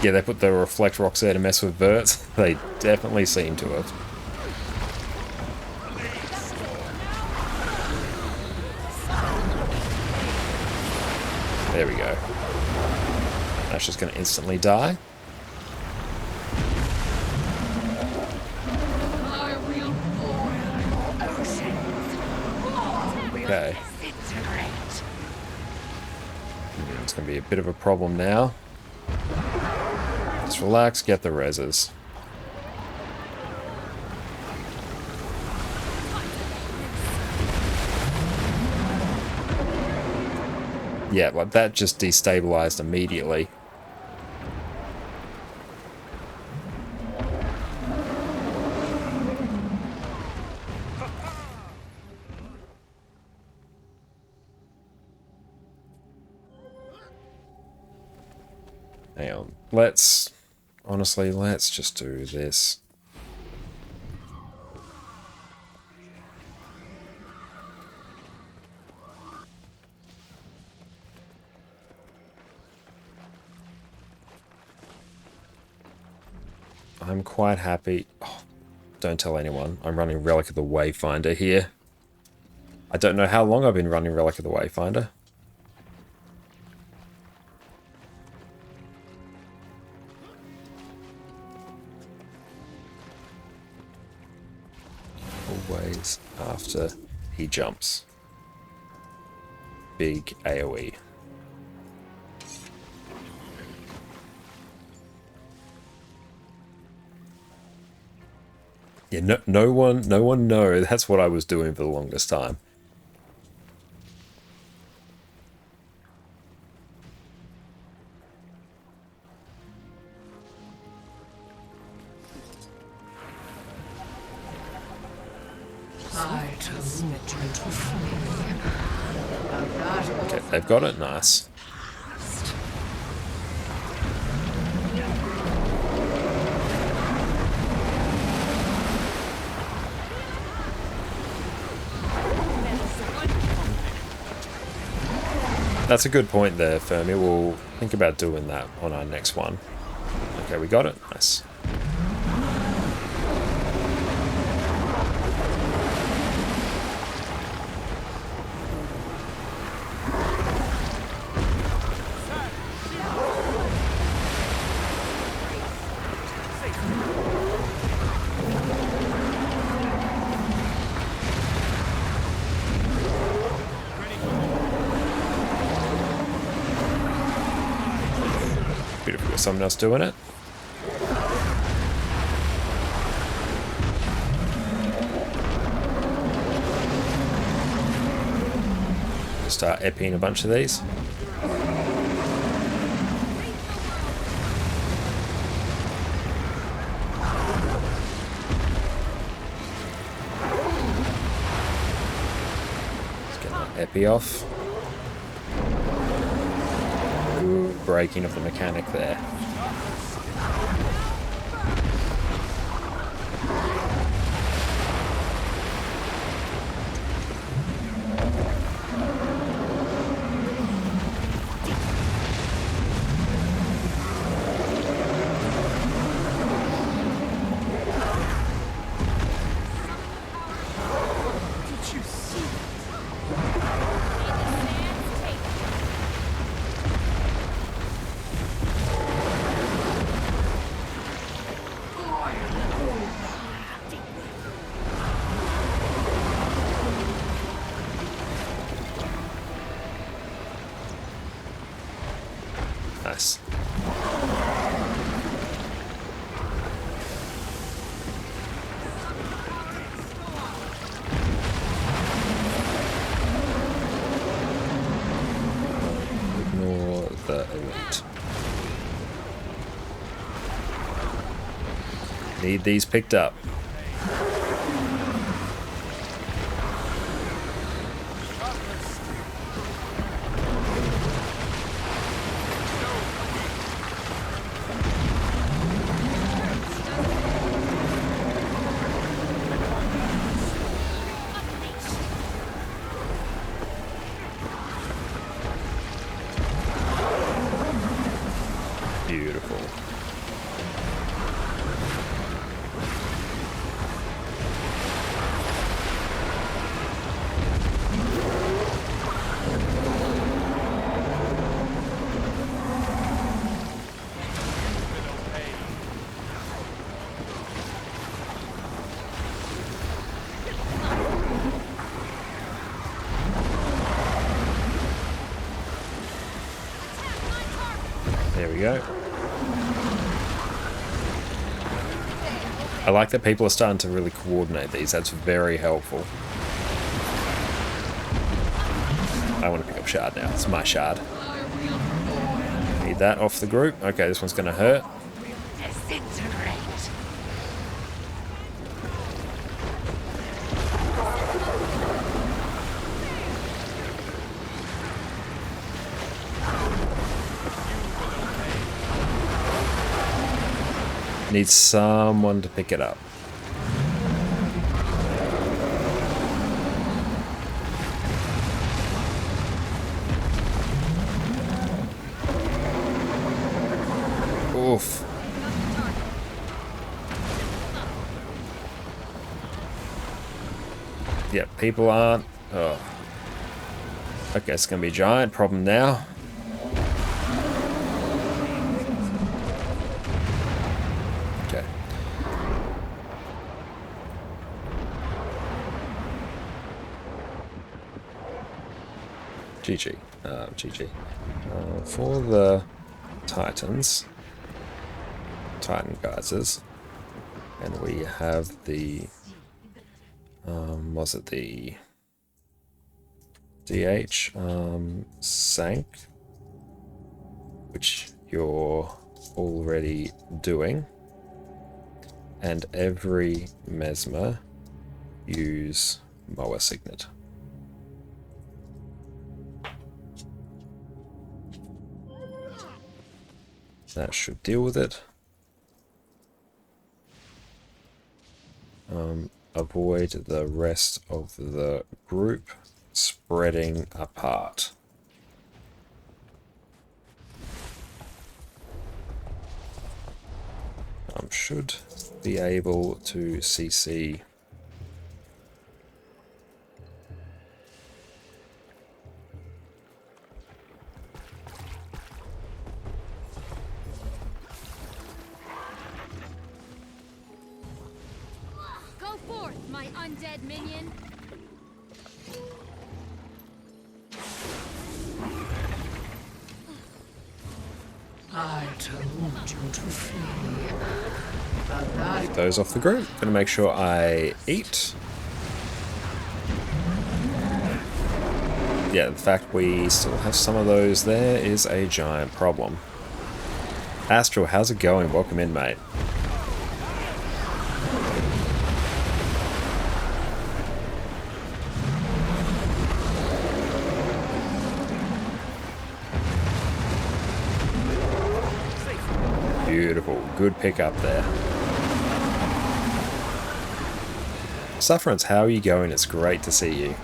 Yeah, they put the reflect rocks there to mess with verts. They definitely seem to have. There we go. That's just going to instantly die. Okay. It's going to be a bit of a problem now. Just relax, get the reses. Yeah, like that just destabilized immediately. Hang on. Honestly, let's just do this. I'm quite happy. Oh, don't tell anyone. I'm running Relic of the Wayfinder here. I don't know how long I've been running Relic of the Wayfinder. Always after he jumps. Big AoE. Yeah, no one knows. That's what I was doing for the longest time. I told you to flee. Of that Okay, they've got it. Nice. That's a good point there, Fermi. We'll think about doing that on our next one. Okay, we got it. Nice. Beautiful. Got someone else doing it. Start epping a bunch of these. Let's get that epi off. Ooh, breaking of the mechanic there. Nice. Ignore the elite. Need these picked up. Beautiful. There we go. I like that people are starting to really coordinate these. That's very helpful. I want to pick up shard now. It's my shard. Need that off the group. Okay, this one's going to hurt. disintegrate. Need someone to pick it up. Oof. Yep, people aren't. Oh. Okay, it's gonna be a giant problem now. Okay. GG. GG. For the Titans. Titan geysers. And we have the, was it the DH Sank, which you're already doing. And every Mesmer use Moa Signet. That should deal with it. Avoid the rest of the group spreading apart. Should be able to CC Go forth, my undead minion. I told you to flee. But that those off the group. Gonna make sure I eat. Yeah, the fact we still have some of those there is a giant problem. Astral, how's it going? Welcome in, mate. Beautiful. Good pickup there. Sufferance, how are you going? It's great to see you.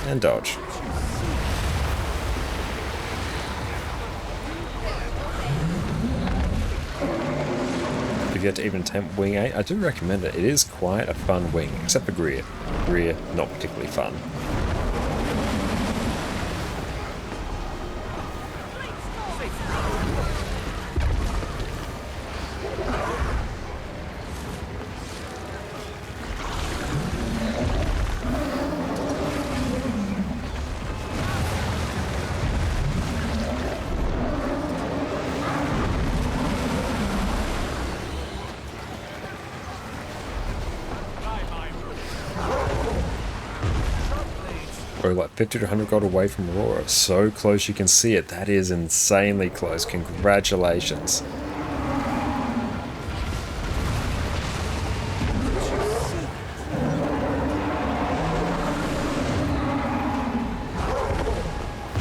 And dodge. If you have to even attempt wing 8, I do recommend it. It is quite a fun wing, except for Greer. Greer, not particularly fun. We're like 50 to 100 gold away from Aurora. So close you can see it. That is insanely close. Congratulations.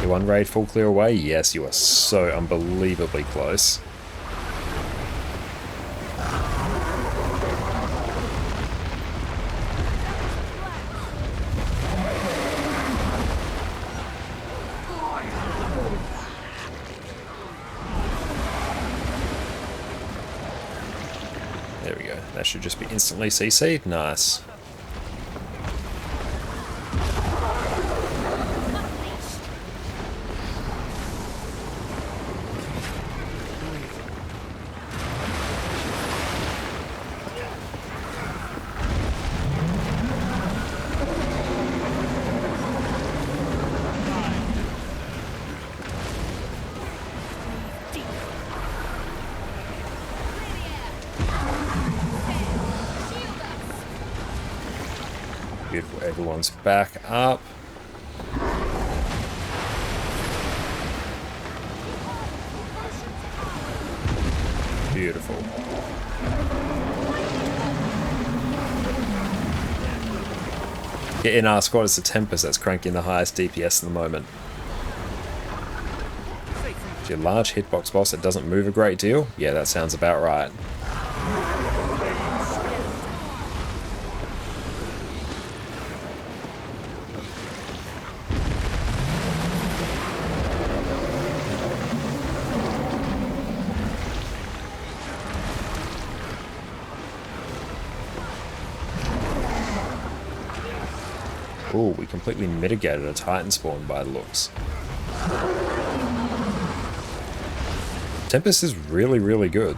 You one raid full clear away? Yes, you are so unbelievably close. There we go. That should just be instantly CC'd. Nice. Beautiful. Everyone's back up. Beautiful. Yeah, in our squad, it's the Tempest that's cranking the highest DPS at the moment. It's your large hitbox boss that doesn't move a great deal? Yeah, that sounds about right. Ooh, we completely mitigated a Titan spawn by the looks. Tempest is really, really good.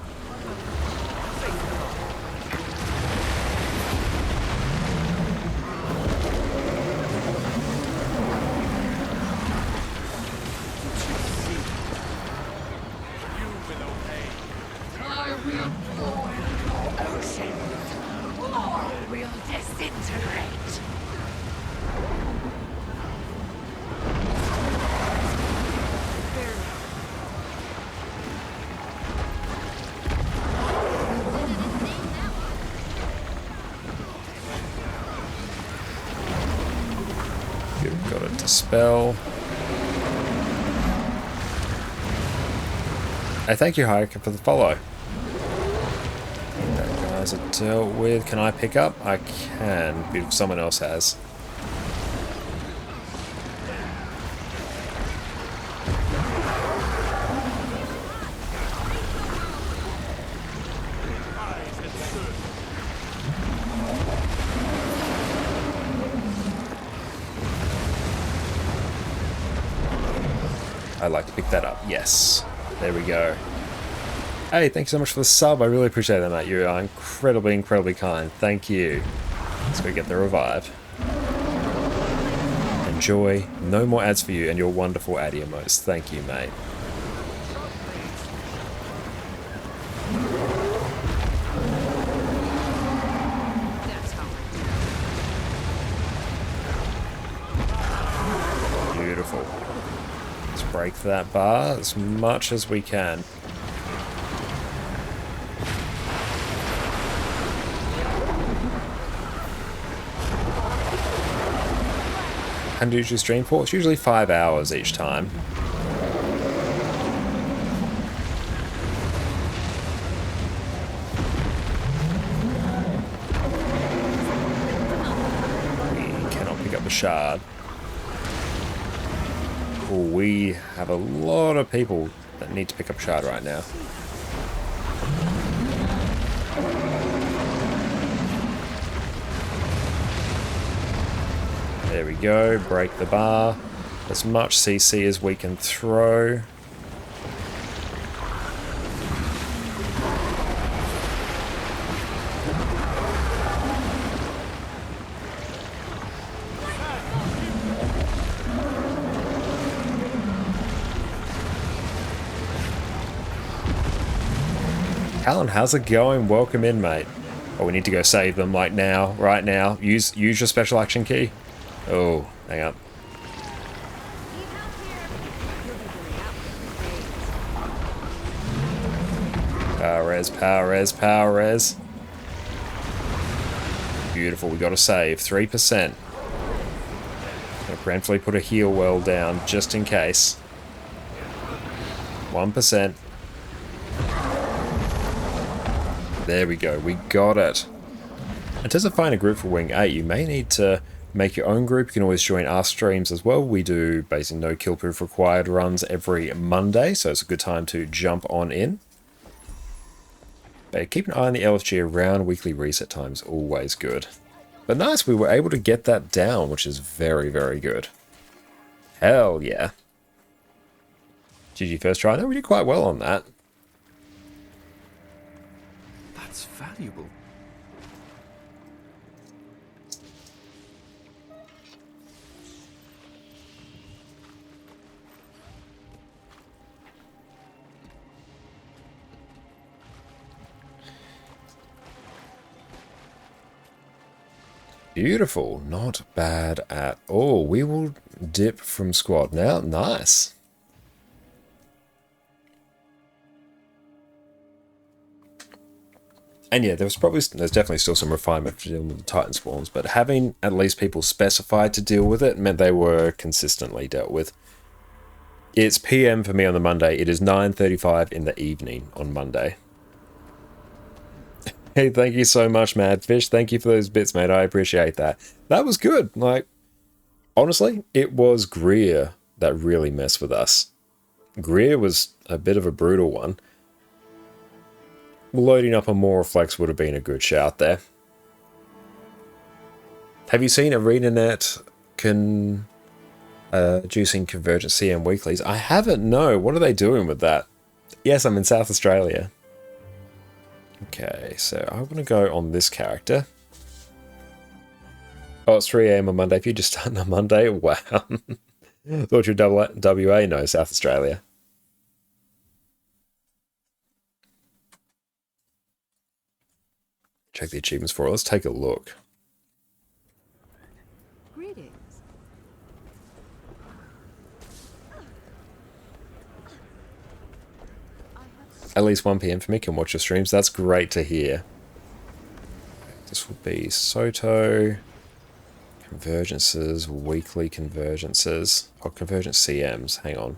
disintegrate. You've got a dispel. Hey, thank you, Hiker, for the follow. That guys are dealt with. Can I pick up? I can, if someone else has. I'd like to pick that up. Yes. There we go. Hey, thank you so much for the sub. I really appreciate that, mate. You are incredibly, incredibly kind. Thank you. Let's go get the revive. Enjoy. No more ads for you and your wonderful ad emotes. Thank you, mate. Beautiful. Let's break that bar as much as we can. And usually stream for? It's usually 5 hours each time. We cannot pick up the shard. Ooh, we have a lot of people that need to pick up shard right now. There we go, break the bar. As much CC as we can throw. Alan, how's it going? Welcome in, mate. Oh, we need to go save them, like now, right now. Use your special action key. Oh, hang up. Power res, power res, power res. Beautiful, we got to save. 3%. Gonna preemptively put a heal well down, just in case. 1%. There we go, we got it. In terms of finding a group for Wing 8, you may need to make your own group. You can always join our streams as well. We do basically no kill proof required runs every Monday, so it's a good time to jump on in. But keep an eye on the LFG around weekly reset times, always good. But nice, we were able to get that down, which is very, very good. Hell yeah. GG first try. No, we did quite well on that. That's valuable. Beautiful. Not bad at all. We will dip from squad now. Nice. And yeah, there's definitely still some refinement for dealing with the Titan spawns, but having at least people specified to deal with it meant they were consistently dealt with. It's PM for me on the Monday. It is 9:35 in the evening on Monday. Hey, thank you so much, Madfish. Thank you for those bits, mate. I appreciate that. That was good. Like, honestly, it was Greer that really messed with us. Greer was a bit of a brutal one. Loading up a more reflex would have been a good shout there. Have you seen ArenaNet juicing Convergent CM weeklies? I haven't, no. What are they doing with that? Yes, I'm in South Australia. Okay, so I want to go on this character. Oh, it's 3 AM on Monday. If you just started on Monday, wow. Thought you were WA, no, South Australia. Check the achievements for it. Let's take a look. at least 1 p.m. for me, can watch your streams. That's great to hear. This will be Soto. Convergences, weekly convergences. Oh, convergence CMs. Hang on.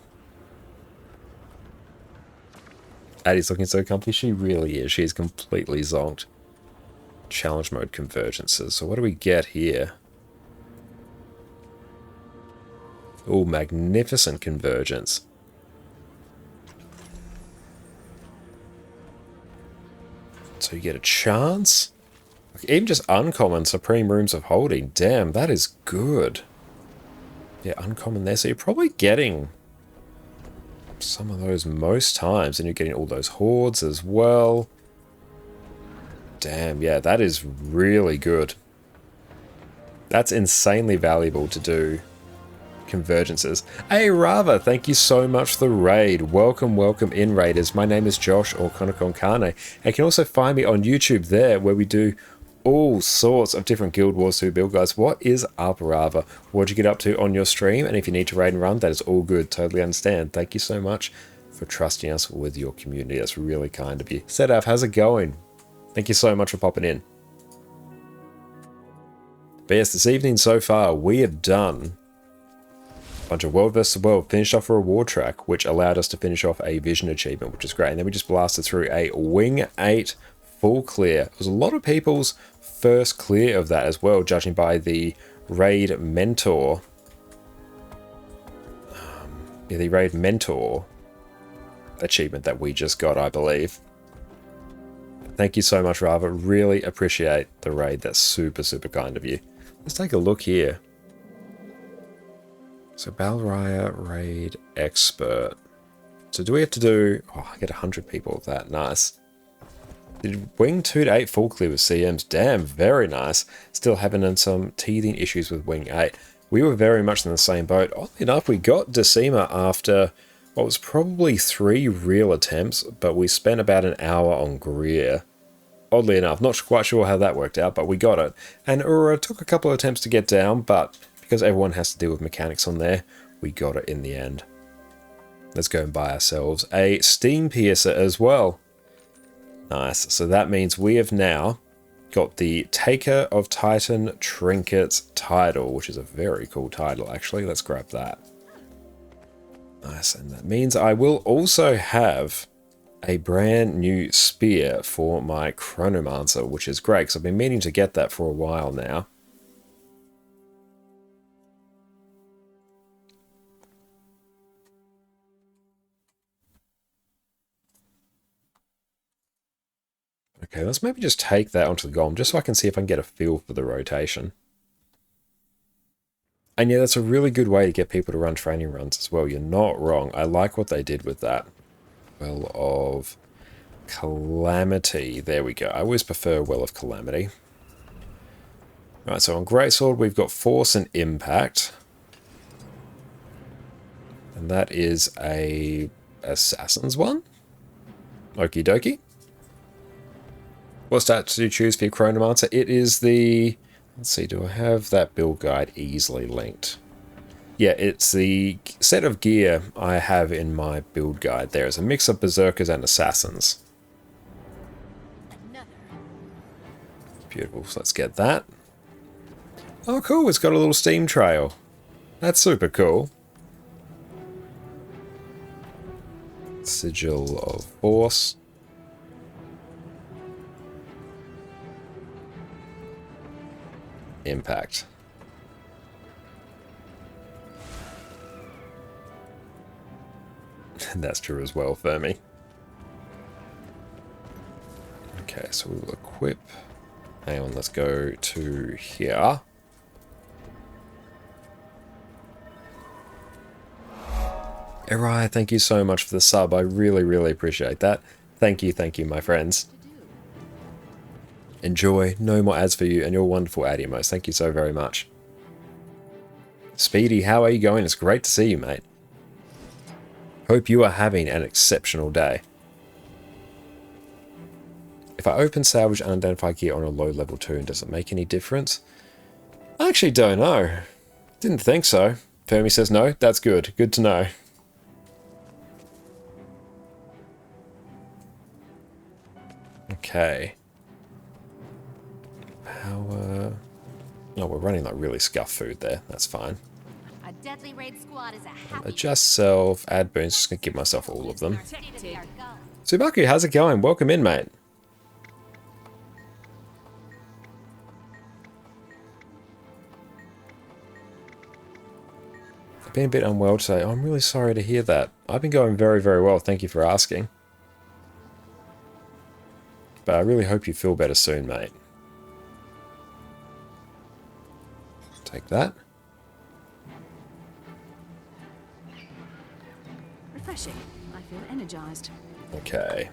Addie's looking so comfy. She really is. She's completely zonked. Challenge mode convergences. So what do we get here? Oh, magnificent convergence. So you get a chance? Even just uncommon Supreme Rooms of Holding. Damn, that is good. Yeah, uncommon there. So you're probably getting some of those most times. And you're getting all those hordes as well. Damn, yeah, that is really good. That's insanely valuable to do convergences. Hey Rava, thank you so much for the raid. Welcome, welcome in, raiders. My name is Josh, or Konokonkane. And you can also find me on YouTube there, where we do all sorts of different Guild Wars 2 build guides. What is up, Rava? What'd you get up to on your stream? And if you need to raid and run, that is all good. Totally understand. Thank you so much for trusting us with your community. That's really kind of you. Sedav, how's it going? Thank you so much for popping in. But yes, this evening so far, we have done a bunch of World vs. World, finished off a reward track, which allowed us to finish off a vision achievement, which is great. And then we just blasted through a Wing 8 full clear. It was a lot of people's first clear of that as well, judging by the Raid Mentor. Yeah, the Raid Mentor achievement that we just got, I believe. Thank you so much, Rava. Really appreciate the raid. That's super, super kind of you. Let's take a look here. So, Balraya Raid Expert. So, do we have to do... Oh, I get 100 people of that. Nice. Did Wing 2 to 8 full clear with CMs. Damn, very nice. Still having some teething issues with Wing 8. We were very much in the same boat. Oddly enough, we got Decima after what was probably 3 real attempts, but we spent about an hour on Greer. Oddly enough, not quite sure how that worked out, but we got it. And Ura took a couple of attempts to get down, but because everyone has to deal with mechanics on there, we got it in the end. Let's go and buy ourselves a Steam Piercer as well. Nice. So that means we have now got the Taker of Titan Trinkets title, which is a very cool title, actually. Let's grab that. Nice. And that means I will also have a brand new spear for my Chronomancer, which is great, because I've been meaning to get that for a while now. Okay, let's maybe just take that onto the golem, just so I can see if I can get a feel for the rotation. And yeah, that's a really good way to get people to run training runs as well. You're not wrong. I like what they did with that. Well of Calamity. There we go. I always prefer Well of Calamity. Right, so on Greatsword we've got Force and Impact. And that is a Assassin's one. Okie dokie. What stat to choose for your Chronomancer? It is the... Let's see, do I have that build guide easily linked? Yeah, it's the set of gear I have in my build guide. There is a mix of Berserkers and Assassins. Beautiful, so let's get that. Oh cool, it's got a little steam trail. That's super cool. Sigil of Force. Impact. That's true as well, Fermi. Okay, so we will equip. Hang on, let's go to here. Erai, thank you so much for the sub. I really, really appreciate that. Thank you, my friends. Enjoy. No more ads for you and your wonderful ad emos. Thank you so very much. Speedy, how are you going? It's great to see you, mate. Hope you are having an exceptional day. If I open salvage unidentified gear on a low level 2, does it make any difference? I actually don't know. Didn't think so. Fermi says no. That's good. Good to know. Okay. Power... Oh, we're running like really scuffed food there. That's fine. A deadly raid squad is a happy Adjust self, add boons. Just gonna give myself all of them. state-of-the-art gun. Subaku, how's it going? Welcome in, mate. I've been a bit unwell today. I'm really sorry to hear that. I've been going very, very well. Thank you for asking. But I really hope you feel better soon, mate. Take that. Refreshing. I feel energized. Okay.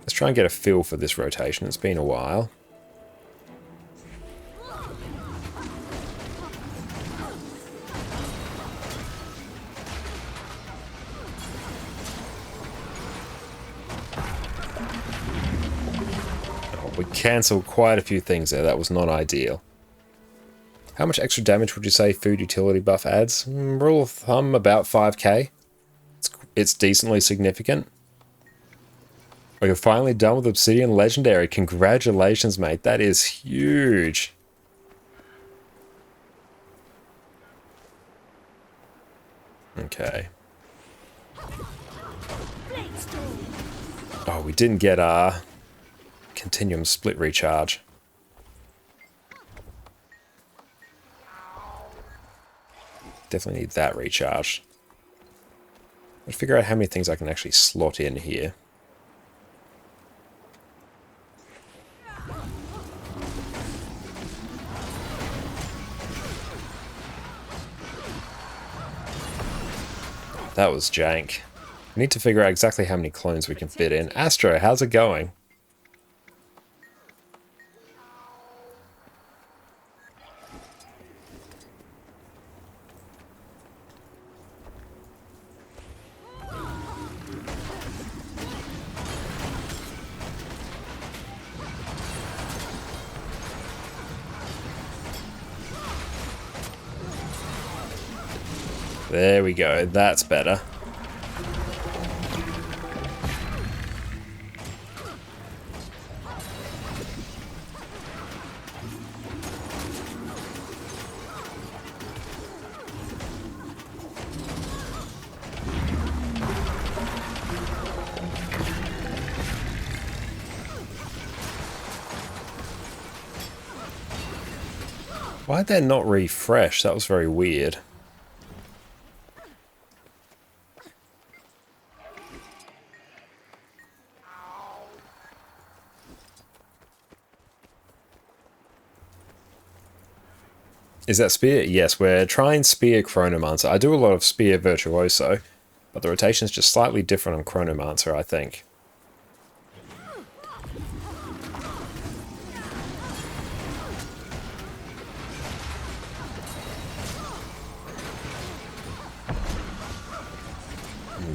Let's try and get a feel for this rotation. It's been a while. Oh, we cancelled quite a few things there. That was not ideal. How much extra damage would you say food utility buff adds? Rule of thumb, about 5k. It's decently significant. Oh, you're finally done with Obsidian Legendary. Congratulations, mate. That is huge. Okay. Oh, we didn't get our Continuum Split Recharge. Definitely need that recharged. Let's figure out how many things I can actually slot in here. That was jank. We need to figure out exactly how many clones we can fit in. Astro, how's it going? There we go, that's better. Why'd that not refresh? That was very weird. Is that Spear? Yes, we're trying Spear Chronomancer. I do a lot of Spear Virtuoso, but the rotation is just slightly different on Chronomancer, I think.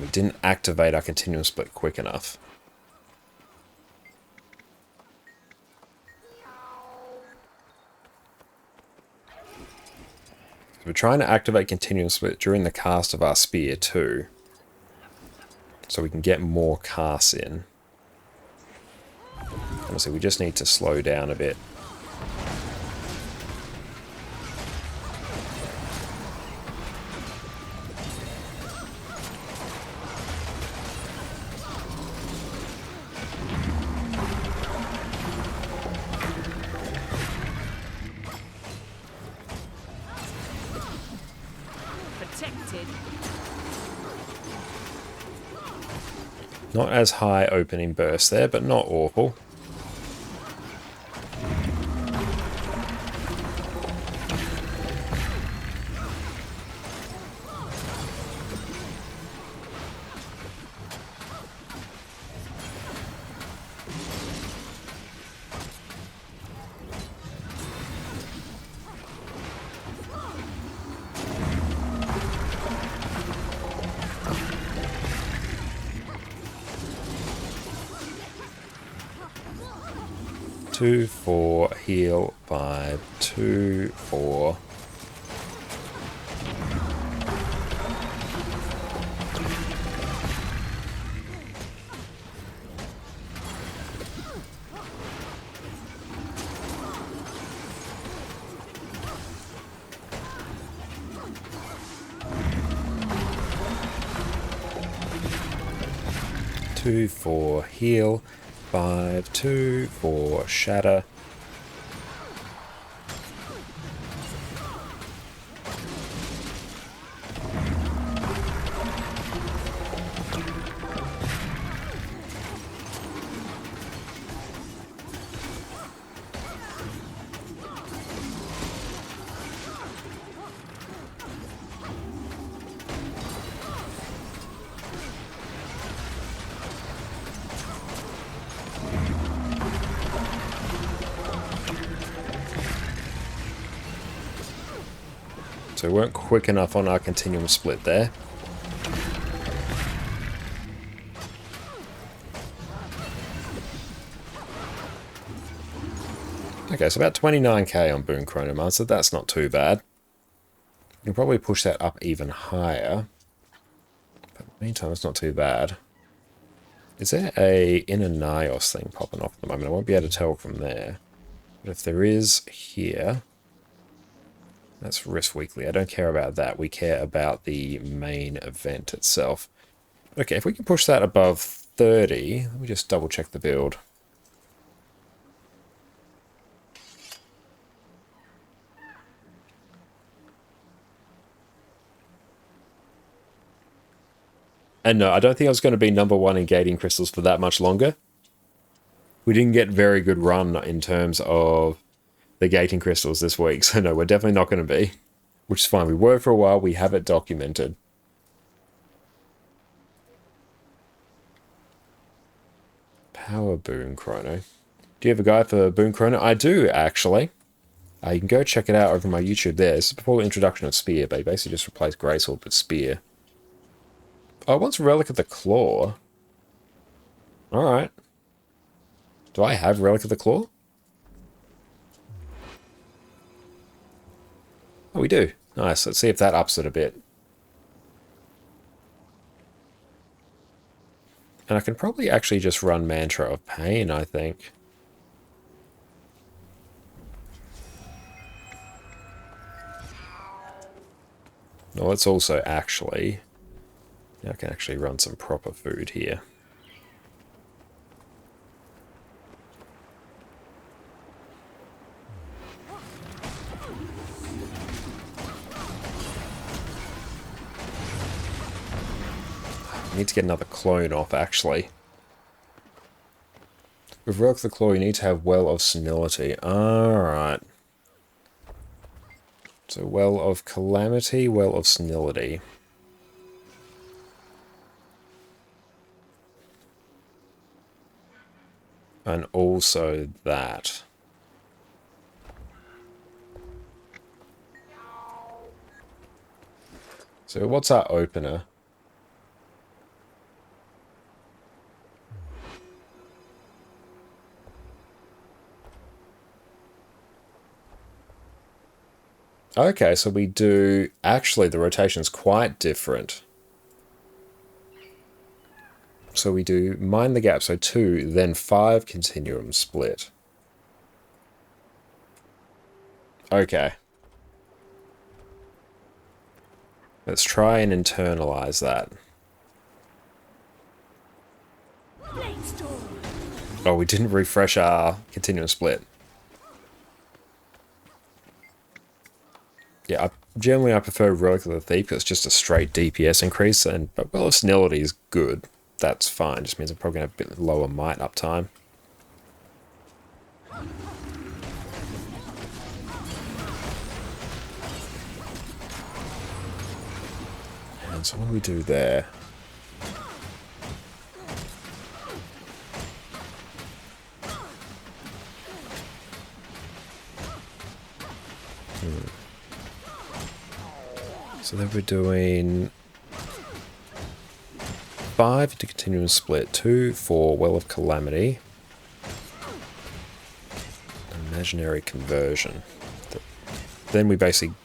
We didn't activate our Continuum Split quick enough. We're trying to activate Continuum Split during the cast of our Spear too, so we can get more casts in. Honestly, we just need to slow down a bit. Not as high opening burst there, but not awful. Two, 4, heal, 5, 2, 4. 2 for heal, 5, 2 for shatter. So we weren't quick enough on our continuum split there. Okay, so about 29k on Boon Chronomancer. That's not too bad. We can probably push that up even higher. But in the meantime, it's not too bad. Is there a inner Nios thing popping off at the moment? I won't be able to tell from there. But if there is here... That's Rift Weekly. I don't care about that. We care about the main event itself. Okay, if we can push that above 30, let me just double check the build. And no, I don't think I was going to be number 1 in gating crystals for that much longer. We didn't get very good run in terms of the gating crystals this week, so no, we're definitely not going to be. Which is fine. We were for a while. We have it documented. Power Boon Chrono. Do you have a guide for Boon Chrono? I do, actually. You can go check it out over my YouTube there. This is before the introduction of Spear, but you basically just replace Greatsword with Spear. Oh, it wants Relic of the Claw. Alright. Do I have Relic of the Claw? Oh, we do. Nice. Let's see if that ups it a bit. And I can probably actually just run Mantra of Pain, I think. No, let's also actually... I can actually run some proper food here. I need to get another clone off, actually. With Relic of the Claw, you need to have Well of Senility. Alright. So Well of Calamity, Well of Senility. And also that. So what's our opener? Okay, so we do... Actually, the rotation's quite different. So we do Mind the Gap, so 2, then 5 continuum split. Okay. Let's try and internalize that. Oh, we didn't refresh our continuum split. Yeah, generally I prefer Relic of the Thief because it's just a straight DPS increase, but Well of Senility is good. That's fine, just means I'm probably going to have a bit lower might uptime. And so what do we do there? So then we're doing 5 to continuum split, 2 for Well of Calamity, Imaginary Conversion. Then we basically...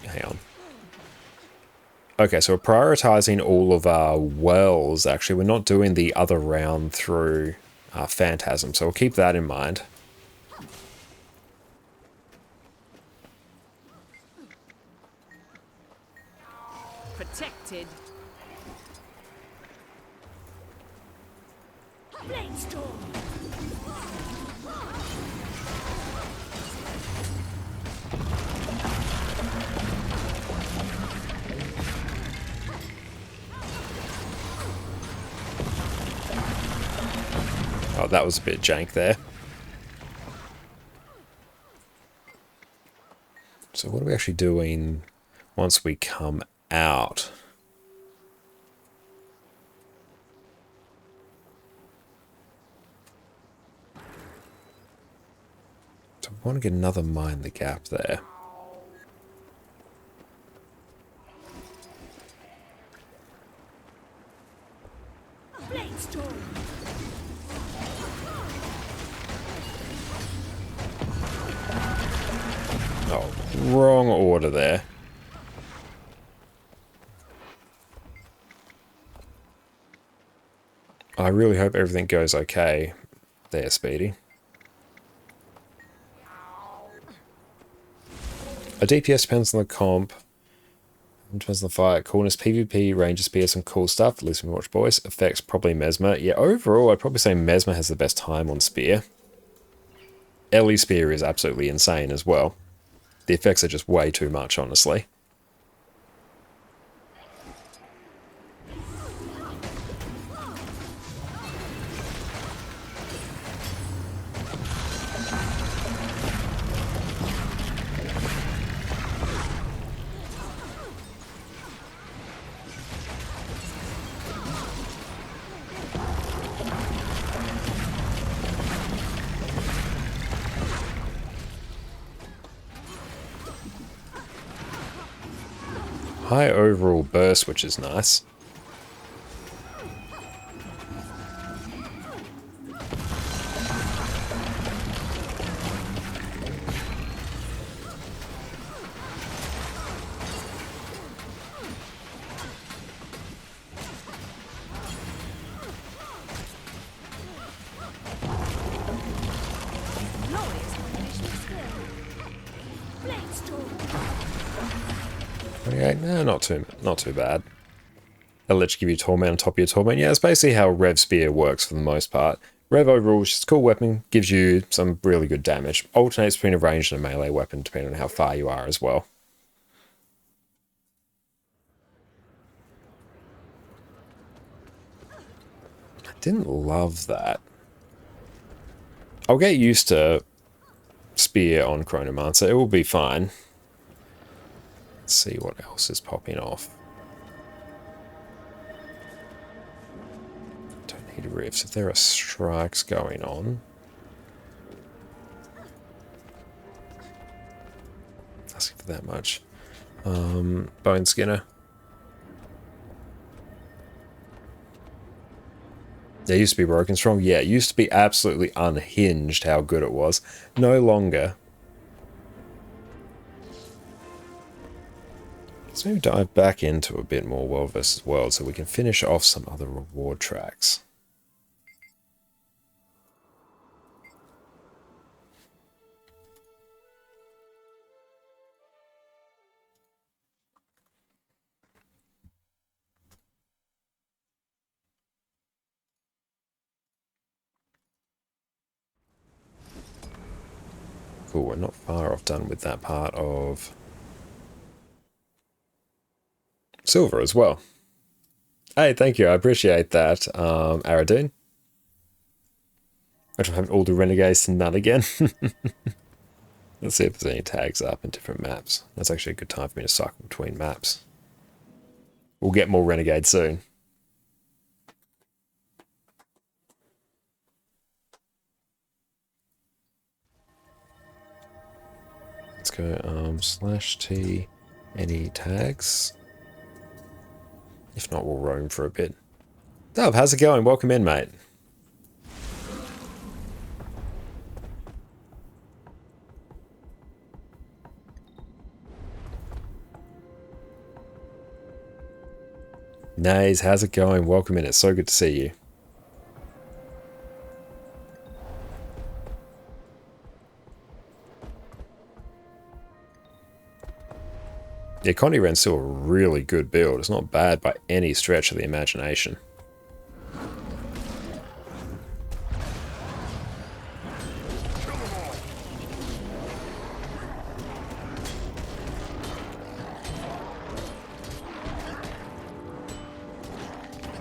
Hang on. Okay, so we're prioritizing all of our wells, actually. We're not doing the other round through Phantasm, so we'll keep that in mind. Protected. Oh, that was a bit jank there. So what are we actually doing once we come out? So I want to get another Mind the Gap there. Oh, wrong order there. I really hope everything goes okay there, Speedy. A DPS depends on the comp. Depends on the fight. Coolness, PvP, range spear, some cool stuff. At least we watch boys. Effects, probably Mesmer. Yeah, overall, I'd probably say Mesmer has the best time on Spear. Ellie Spear is absolutely insane as well. The effects are just way too much, honestly. High overall burst, which is nice. Okay, no, not too bad. They'll let you give you torment on top of your torment. Yeah, it's basically how Rev Spear works for the most part. Rev overall is just a cool weapon, gives you some really good damage. Alternates between a ranged and a melee weapon depending on how far you are as well. I didn't love that. I'll get used to Spear on Chronomancer. It will be fine. Let's see what else is popping off. Don't need rifts. If there are strikes going on. Asking for that much. Bone Skinner. It used to be broken strong. Yeah, it used to be absolutely unhinged how good it was. No longer. Let's maybe dive back into a bit more World vs. World so we can finish off some other reward tracks. Cool, we're not far off done with that part of Silver as well. Hey, thank you, I appreciate that, Aradine. I don't have all the Renegades to none again. Let's see if there's any tags up in different maps. That's actually a good time for me to cycle between maps. We'll get more Renegades soon. Let's go /T any tags. If not, we'll roam for a bit. Dove, how's it going? Welcome in, mate. Nays, how's it going? Welcome in. It's so good to see you. Yeah, Connie Ren's still a really good build. It's not bad by any stretch of the imagination.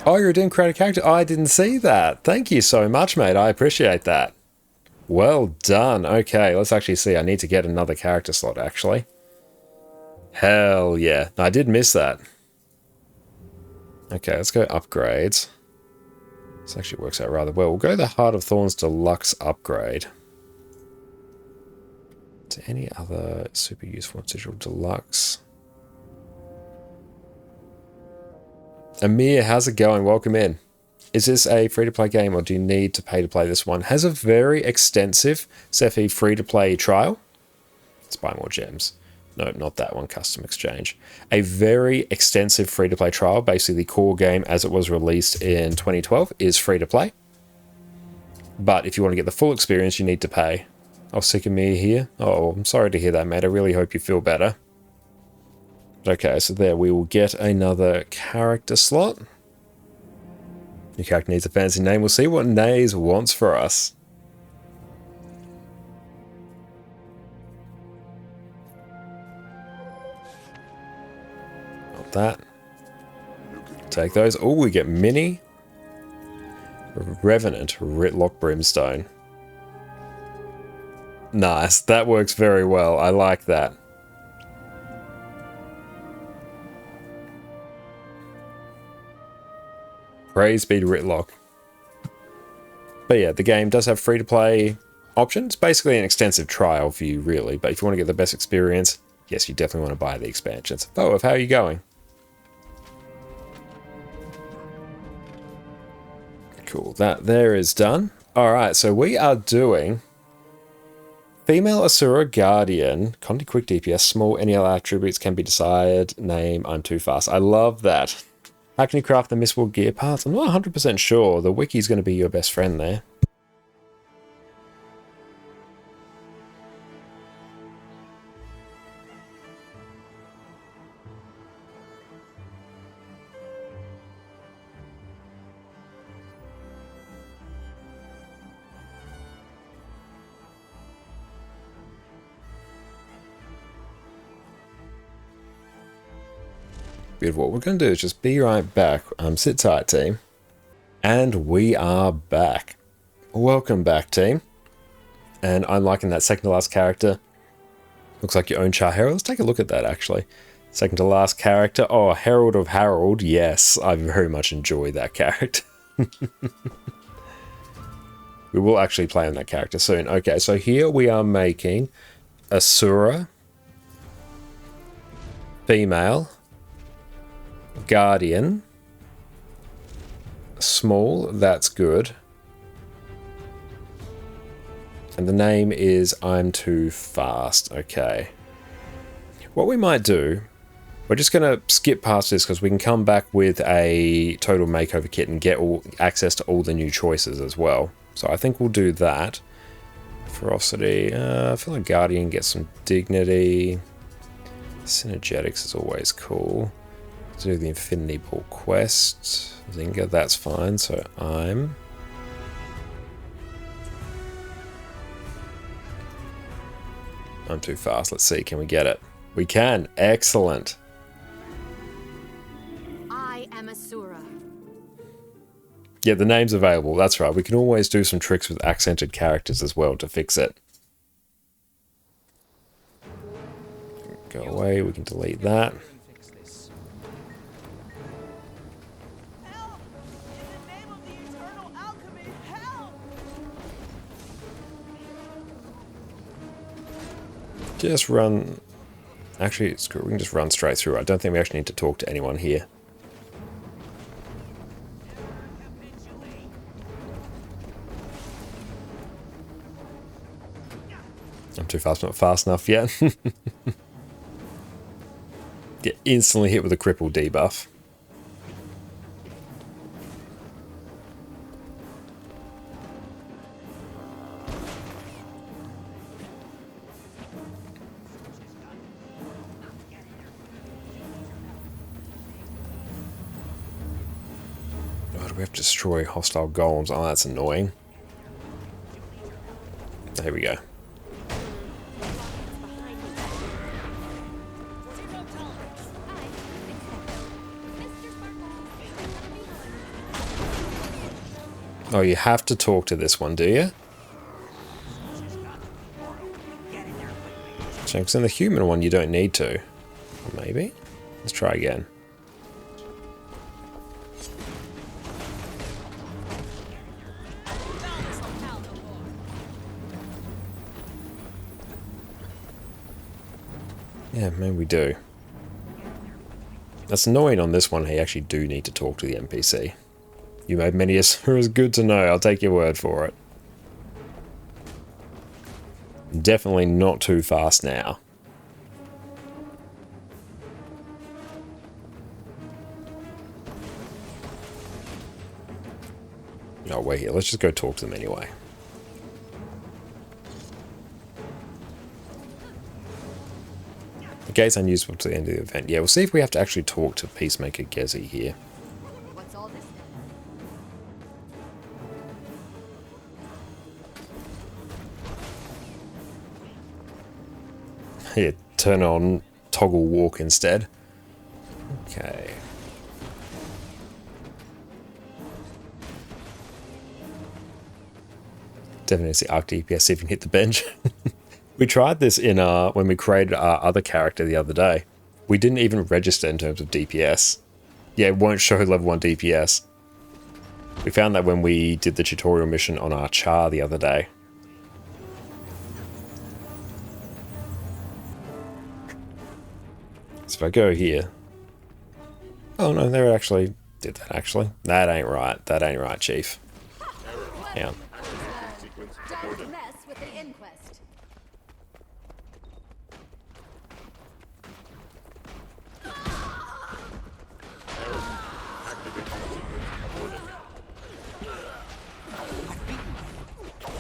Oh, you're doing create a character. Oh, I didn't see that. Thank you so much, mate. I appreciate that. Well done. Okay, let's actually see. I need to get another character slot, actually. Hell yeah. I did miss that. Okay, let's go upgrades. This actually works out rather well. We'll go the Heart of Thorns Deluxe upgrade. Is there any other super useful digital deluxe? Amir, how's it going? Welcome in. Is this a free-to-play game or do you need to pay to play this one? Has a very extensive Sephi free-to-play trial. Let's buy more gems. No, not that one, custom exchange. A very extensive free-to-play trial. Basically, the core game as it was released in 2012 is free-to-play. But if you want to get the full experience, you need to pay. Oh, Sycamore here. Oh, I'm sorry to hear that, mate. I really hope you feel better. Okay, so there we will get another character slot. Your character needs a fancy name. We'll see what Naze wants for us. Not that. Take those. Oh, we get Mini. Revenant, Ritlock Brimstone. Nice, that works very well. I like that. Praise be to Ritlock. But yeah, the game does have free-to-play options. Basically an extensive trial for you, really. But if you want to get the best experience, yes, you definitely want to buy the expansions. Oh, how are you going? Cool, that there is done. Alright, so we are doing Female Asura Guardian, Conti Quick DPS, small, any other attributes can be desired, name, I'm too fast. I love that. How can you craft the Mistwall gear parts? I'm not 100% sure. The wiki's going to be your best friend there. What we're going to do is just be right back. Sit tight, team. And we are back. Welcome back, team. And I'm liking that second to last character. Looks like your own Char Herald. Let's take a look at that, actually. Second to last character. Oh, Herald of Harold. Yes, I very much enjoy that character. We will actually play on that character soon. Okay, so here we are making Asura, female, Guardian, small, that's good. And the name is I'm Too Fast. Okay. What we might do, we're just going to skip past this because we can come back with a total makeover kit and get access to all the new choices as well. So I think we'll do that. Ferocity, I feel like Guardian gets some dignity. Synergetics is always cool. Do the Infinity Ball quest. Zinga, that's fine. So I'm too fast. Let's see, can we get it? We can. Excellent. I am Asura. Yeah, the name's available. That's right. We can always do some tricks with accented characters as well to fix it. Go away. We can delete that. Just run. Actually, screw it, we can just run straight through. I don't think we actually need to talk to anyone here. I'm too fast, not fast enough yet. Get instantly hit with a cripple debuff. We have to destroy hostile golems. Oh, that's annoying. There we go. Oh, you have to talk to this one, do you? Because in the human one, you don't need to. Maybe? Let's try again. Yeah, maybe we do. That's annoying on this one, you actually do need to talk to the NPC. You made many as good to know, I'll take your word for it. Definitely not too fast now. Oh, we're here. Let's just go talk to them anyway. The gate's unusable to the end of the event. Yeah, we'll see if we have to actually talk to Peacemaker Gezi here. What's all this then? Here, turn on toggle walk instead. Okay. Definitely see arc DPS, see if you can hit the bench. We tried this in when we created our other character the other day. We didn't even register in terms of DPS. Yeah, it won't show level 1 DPS. We found that when we did the tutorial mission on our char the other day. So if I go here... Oh no, they actually did that actually. That ain't right. That ain't right, Chief. Hang on. Don't mess with the inquest.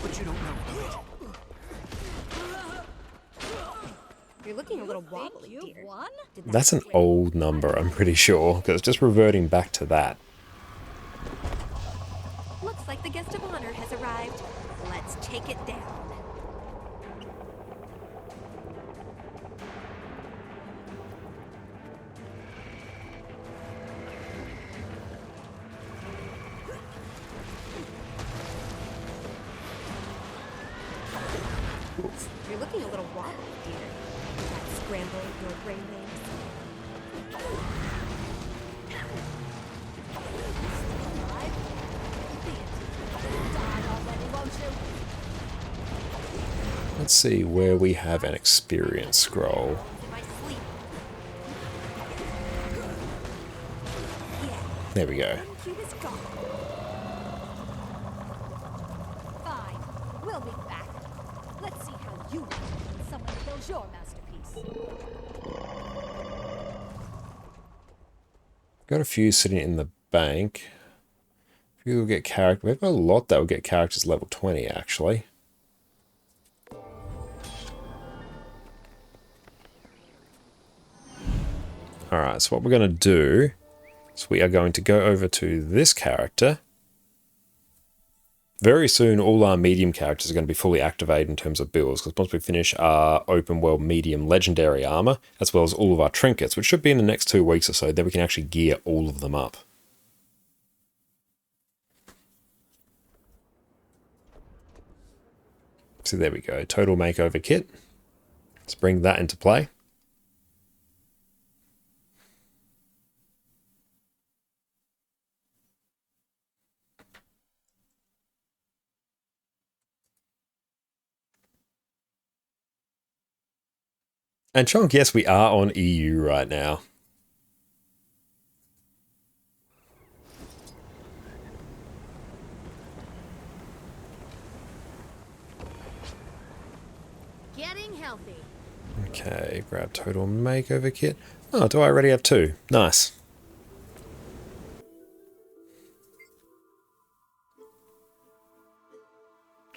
But you don't know it. You're looking a little wobbly, dear. Won? That's an old number, I'm pretty sure, because it's just reverting back to that. Looks like the guest of honor has arrived. Let's take it down. You're looking a little wobbly, dear. That scramble your brainwaves. Let's see where we have an experience scroll. In my sleep. There we go. He was gone. Fine. We'll be back. Let's see how you act when someone kills your masterpiece. Got a few sitting in the bank. A few will get character. We've got a lot that will get characters level 20 actually. Alright, so what we're going to do is we are going to go over to this character. Very soon, all our medium characters are going to be fully activated in terms of builds, because once we finish our open world medium legendary armor, as well as all of our trinkets, which should be in the next 2 weeks or so, then we can actually gear all of them up. So there we go, total makeover kit. Let's bring that into play. And Chonk, yes, we are on EU right now. Getting healthy. Okay, grab total makeover kit. Oh, do I already have 2? Nice.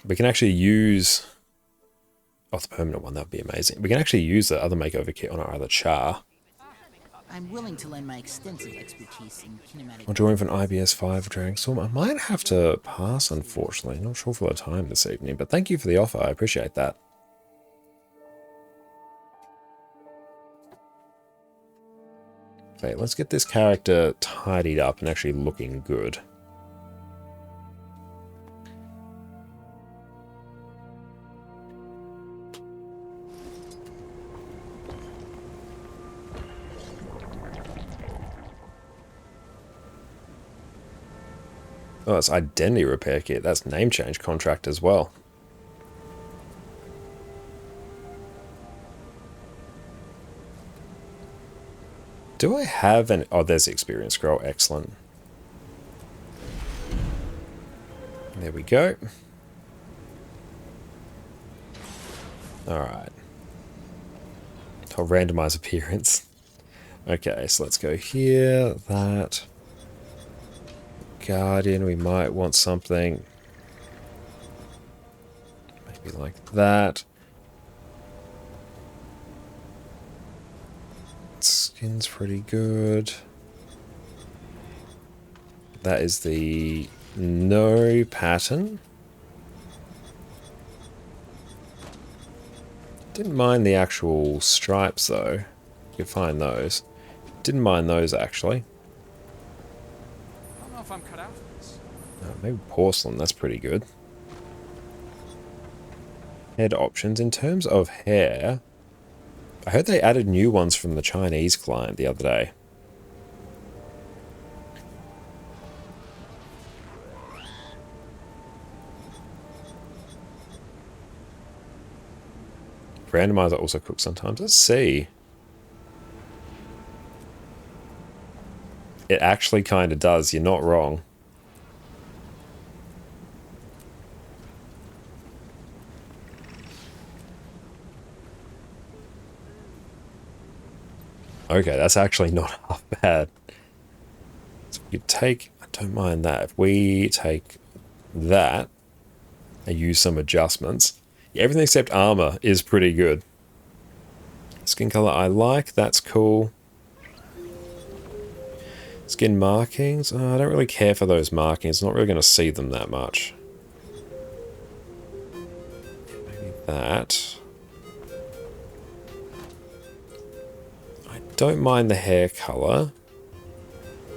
We can actually use... Oh, the permanent one, that would be amazing. We can actually use the other makeover kit on our other char. I'm willing to lend my extensive expertise in kinematic... I'll join for an IBS 5 Dragon Storm. I might have to pass, unfortunately. Not sure for the time this evening, but thank you for the offer. I appreciate that. Okay, let's get this character tidied up and actually looking good. Oh, it's identity repair kit. That's name change contract as well. Do I have an... Oh, there's the experience scroll. Excellent. There we go. Alright. I'll randomize appearance. Okay, so let's go here. That. Guardian, we might want something. Maybe like that. Skin's pretty good. That is the no pattern. Didn't mind the actual stripes though. You can find those. Didn't mind those actually. I don't know if I'm cut out for this. Maybe porcelain, that's pretty good. Head options. In terms of hair, I heard they added new ones from the Chinese client the other day. Randomizer also cooks sometimes. Let's see. It actually kind of does. You're not wrong. Okay, that's actually not half bad. So you take... I don't mind that. If we take that and use some adjustments... Yeah, everything except armor is pretty good. Skin color I like. That's cool. Skin markings. I don't really care for those markings. Not really going to see them that much. Maybe that. I don't mind the hair color.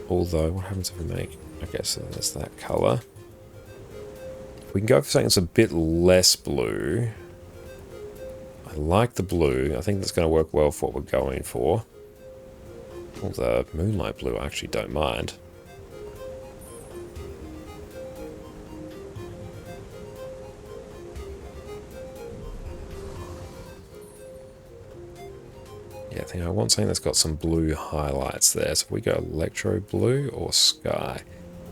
Although, what happens if we make... Okay, so there's that color. If we can go for something that's a bit less blue. I like the blue. I think that's going to work well for what we're going for. Well, the moonlight blue I actually don't mind. Yeah, I think I want something that's got some blue highlights there. So if we go electro blue or sky.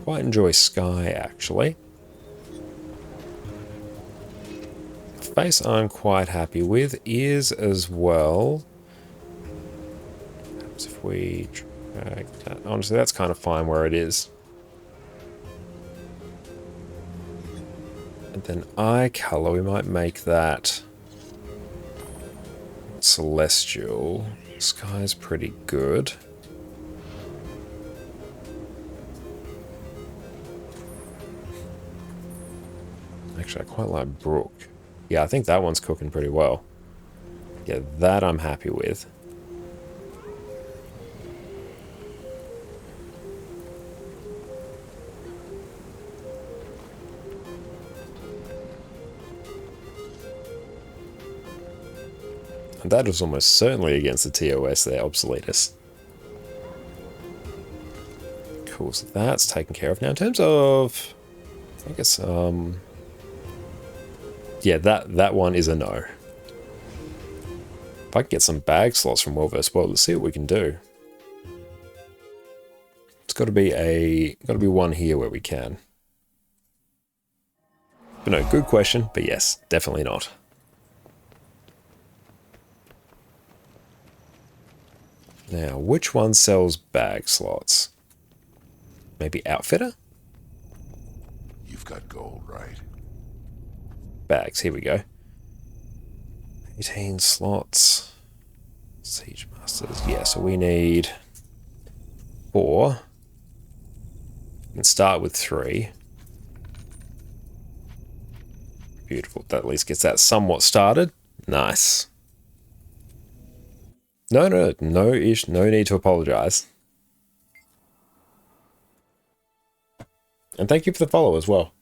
Quite enjoy sky actually. Face I'm quite happy with. Ears as well. Perhaps if we drag that. Honestly, that's kind of fine where it is. And then eye color, we might make that celestial. Sky's pretty good. Actually, I quite like Brook. Yeah, I think that one's cooking pretty well. Yeah, that I'm happy with. And that was almost certainly against the TOS there, Obsoletus. Cool, so that's taken care of. Now in terms of... I guess, yeah, that one is a no. If I can get some bag slots from World vs. World, let's see what we can do. It's got to be one here where we can. But no, good question, but yes, definitely not. Now, which one sells bag slots? Maybe Outfitter? You've got gold, right? Bags, here we go. 18 slots. Siege Masters, yeah, so we need 4. We can start with 3. Beautiful, that at least gets that somewhat started. Nice. No need to apologize. And thank you for the follow as well.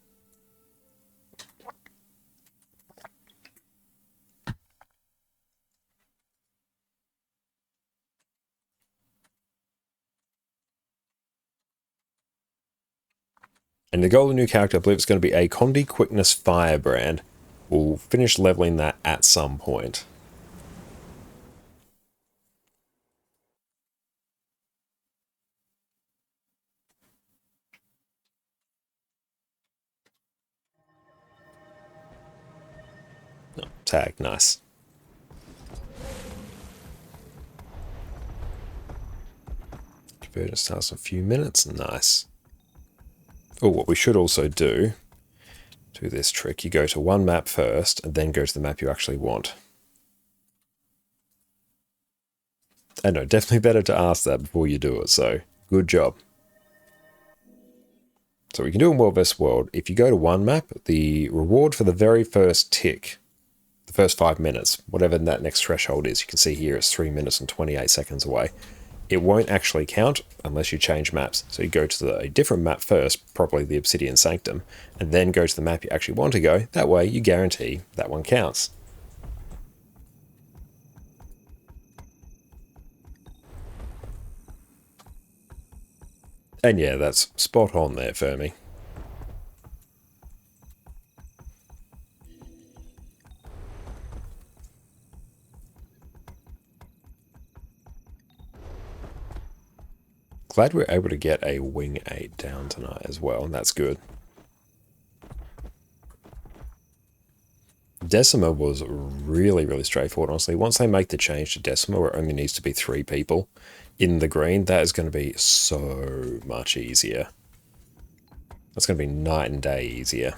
And the goal of the new character, I believe it's going to be a Condi Quickness Firebrand. We'll finish leveling that at some point. Oh, tag, nice. Conversion starts in a few minutes, nice. Oh, what we should also do this trick, you go to one map first, and then go to the map you actually want. I know, definitely better to ask that before you do it, so good job. So we can do in World vs. World. If you go to one map, the reward for the very first tick, the first 5 minutes, whatever that next threshold is, you can see here it's 3 minutes and 28 seconds away. It won't actually count unless you change maps. So you go to a different map first, probably the Obsidian Sanctum, and then go to the map you actually want to go. That way you guarantee that one counts. And yeah, that's spot on there, Fermi. Glad we're able to get a Wing 8 down tonight as well, and that's good. Decima was really, really straightforward, honestly. Once they make the change to Decima, where it only needs to be 3 people in the green, that is going to be so much easier. That's going to be night and day easier.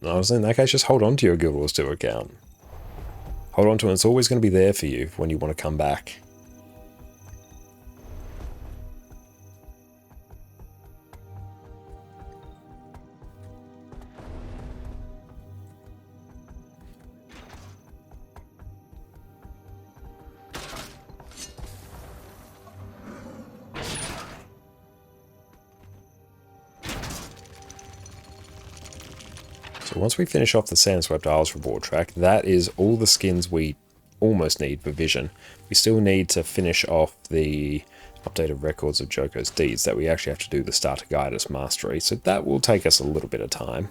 Honestly, in that case, just hold on to your Guild Wars 2 account. Hold on to it, it's always going to be there for you when you want to come back. So once we finish off the Sandswept Isles reward track, that is all the skins we almost need for Vision. We still need to finish off the updated records of Joko's deeds that we actually have to do the starter guide as mastery, so that will take us a little bit of time.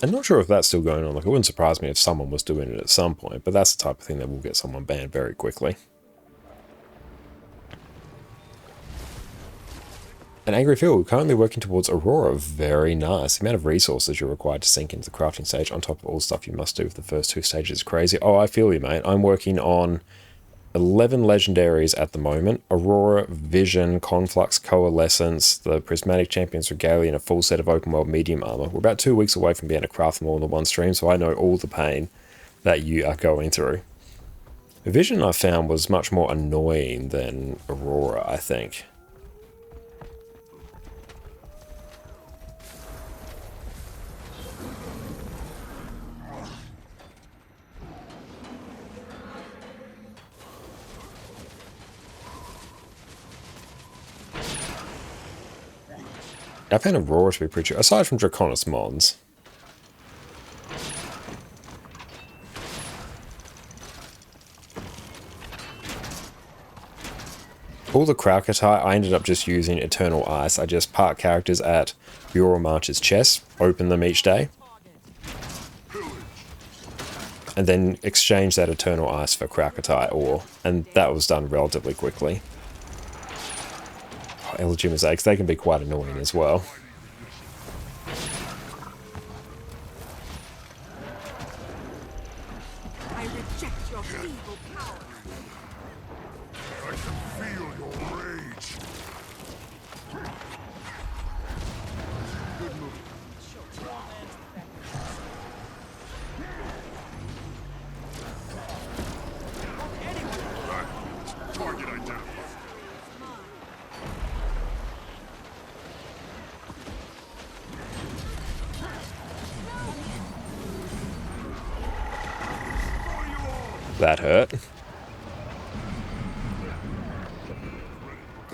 I'm not sure if that's still going on. Like, it wouldn't surprise me if someone was doing it at some point, but that's the type of thing that will get someone banned very quickly. An Angry Field, we're currently working towards Aurora. Very nice. The amount of resources you're required to sink into the crafting stage on top of all the stuff you must do for the first 2 stages is crazy. Oh, I feel you, mate. I'm working on 11 legendaries at the moment. Aurora, Vision, Conflux, Coalescence, the Prismatic Champion's Regalia, and a full set of open world medium armor. We're about 2 weeks away from being able to craft them all in the one stream, so I know all the pain that you are going through. Vision, I found, was much more annoying than Aurora, I think. I found Aurora to be pretty, aside from Draconis Mons. All the Kraukatai, I ended up just using Eternal Ice. I just park characters at Bureau March's chest, open them each day, and then exchange that Eternal Ice for Kraukatai ore, and that was done relatively quickly. Illegitimate eggs, they can be quite annoying as well. I reject your evil power. I can feel your rage. Good move. That hurt.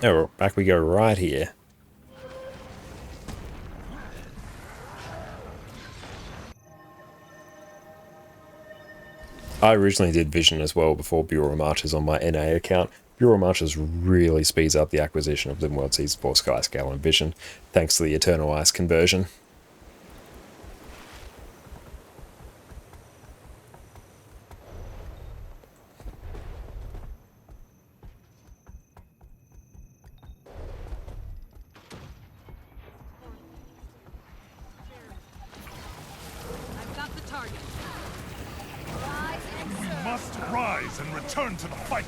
Oh, back we go right here. I originally did Vision as well before Bureau Marches on my NA account. Bureau Marches really speeds up the acquisition of Living World Season 4 Skyscale and Vision, thanks to the Eternal Ice conversion. I've got the target. Rise and We serve. must rise and return to the fight.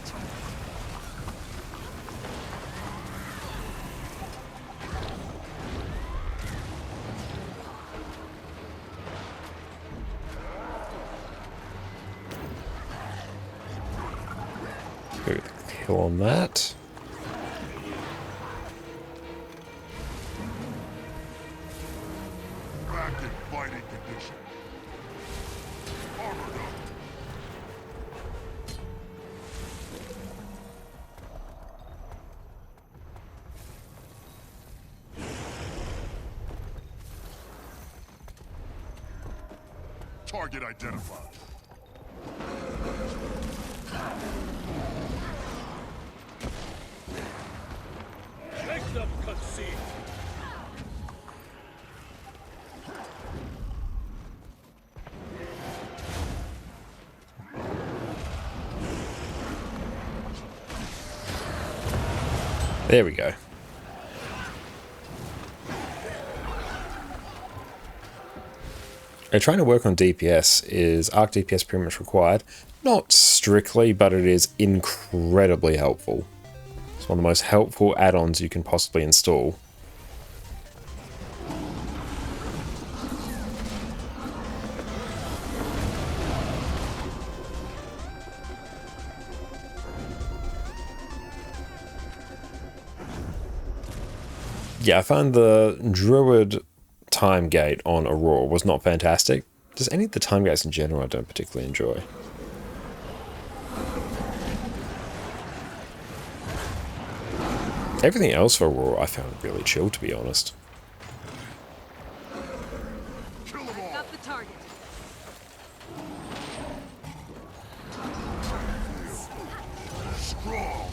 Go with the kill on that. Back in fighting condition. Armored up. Target identified. Take them, conceit. There we go. Trying to work on DPS is Arc DPS pretty much required. Not strictly, but it is incredibly helpful. It's one of the most helpful add-ons you can possibly install. Yeah, I found the Druid time gate on Aurora was not fantastic. Just any of the time gates in general I don't particularly enjoy. Everything else for Aurora I found really chill, to be honest. Kill them all. Got the target. Strong.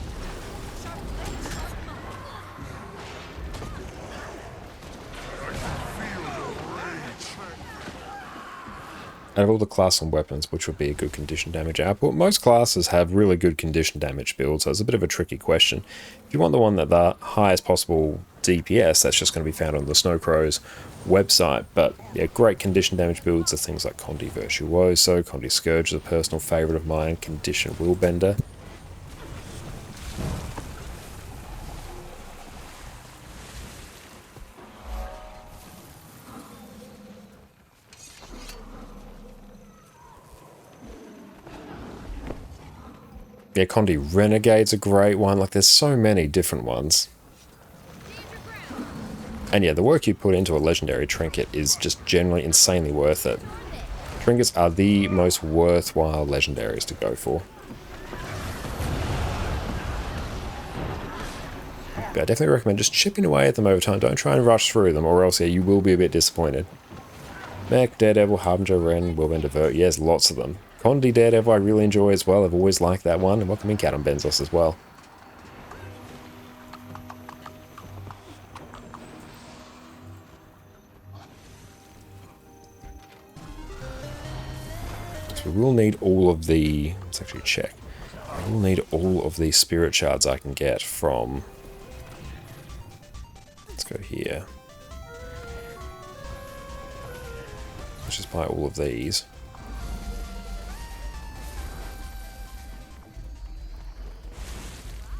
I can feel your rage. Out of all the class and weapons, which would be a good condition damage output, most classes have really good condition damage builds, so it's a bit of a tricky question. If you want the one that the highest possible DPS, that's just going to be found on the Snowcrow's website. But yeah, great condition damage builds are things like Condi Virtuoso, Condi Scourge is a personal favourite of mine, Condition Willbender. Yeah, Condi Renegade's a great one. Like, there's so many different ones. And yeah, the work you put into a legendary trinket is just generally insanely worth it. Trinkets are the most worthwhile legendaries to go for. But I definitely recommend just chipping away at them over time. Don't try and rush through them, or else yeah, you will be a bit disappointed. Mech, Daredevil, Harbinger, Ren, Willbender, Vert. Yes, lots of them. Condi Daredevil I really enjoy as well. I've always liked that one. And welcome in Count Benzos as well. So we will need all of the... Let's actually check. I will need all of the spirit shards I can get from... Let's go here. Let's just buy all of these.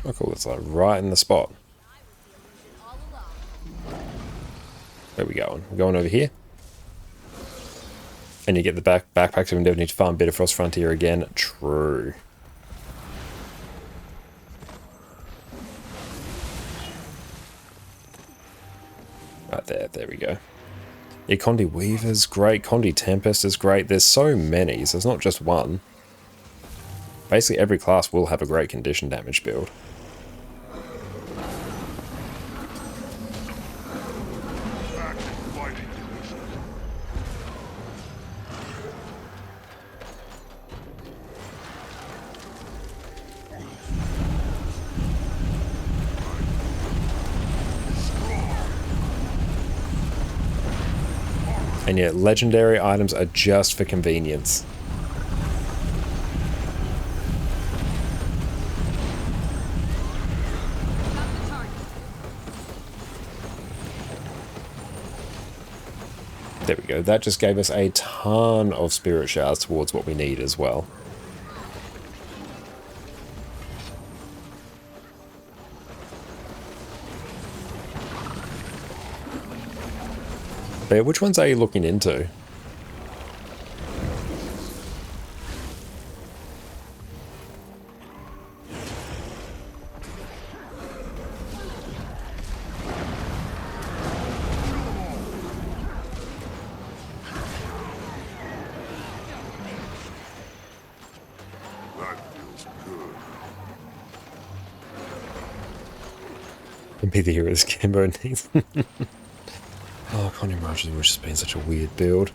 Oh cool, it's like right in the spot. Where are we going? We're going over here. And you get the backpack, so we never need to farm Bitterfrost Frontier again. True. Right there we go. Yeah, Condi Weaver's great, Condi Tempest is great. There's so many, so it's not just one. Basically, every class will have a great condition damage build. Active fighting condition. And yet, legendary items are just for convenience. There we go. That just gave us a ton of spirit shards towards what we need as well. But yeah, which ones are you looking into? That feels good. And be the heroes Cambo needs. Oh, Connie Marshall was just been such a weird build.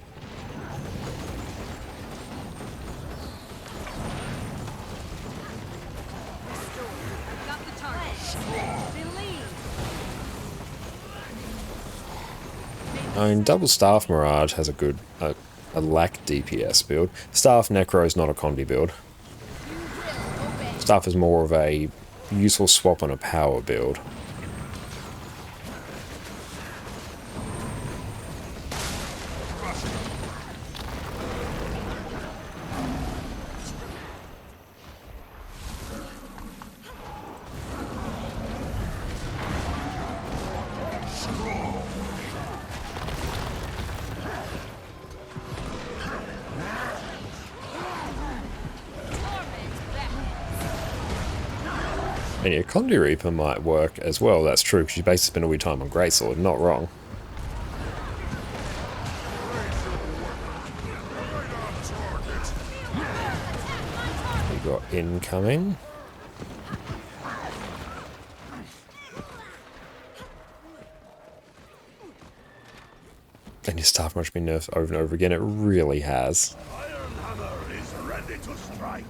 Got the target. Believe. I mean, Double Staff Mirage has a good, a lack DPS build. Staff Necro is not a Condi build. Staff is more of a useful swap on a power build. And yeah, Condi Reaper might work as well, that's true, because you basically spend all your time on Greatsword, not wrong. We got incoming. And your staff must be nerfed over and over again, it really has. Iron Hammer is ready to strike.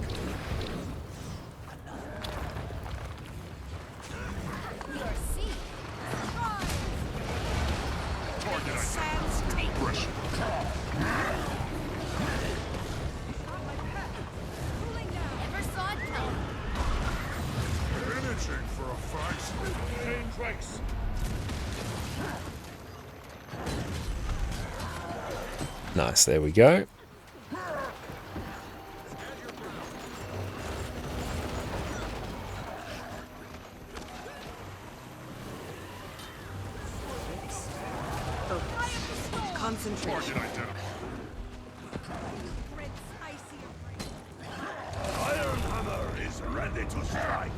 Your seat. Target identified. Pressure. Never saw it coming. Finishing for a fight. Pain tracks. Nice, there we go. Concentrate. Target identified. Iron Hammer is ready to strike.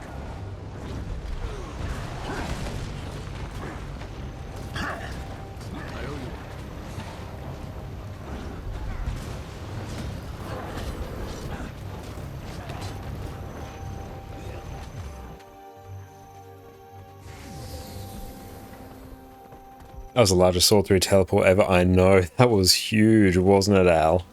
That was the largest sword 3 teleport ever. I know, that was huge, wasn't it, Al?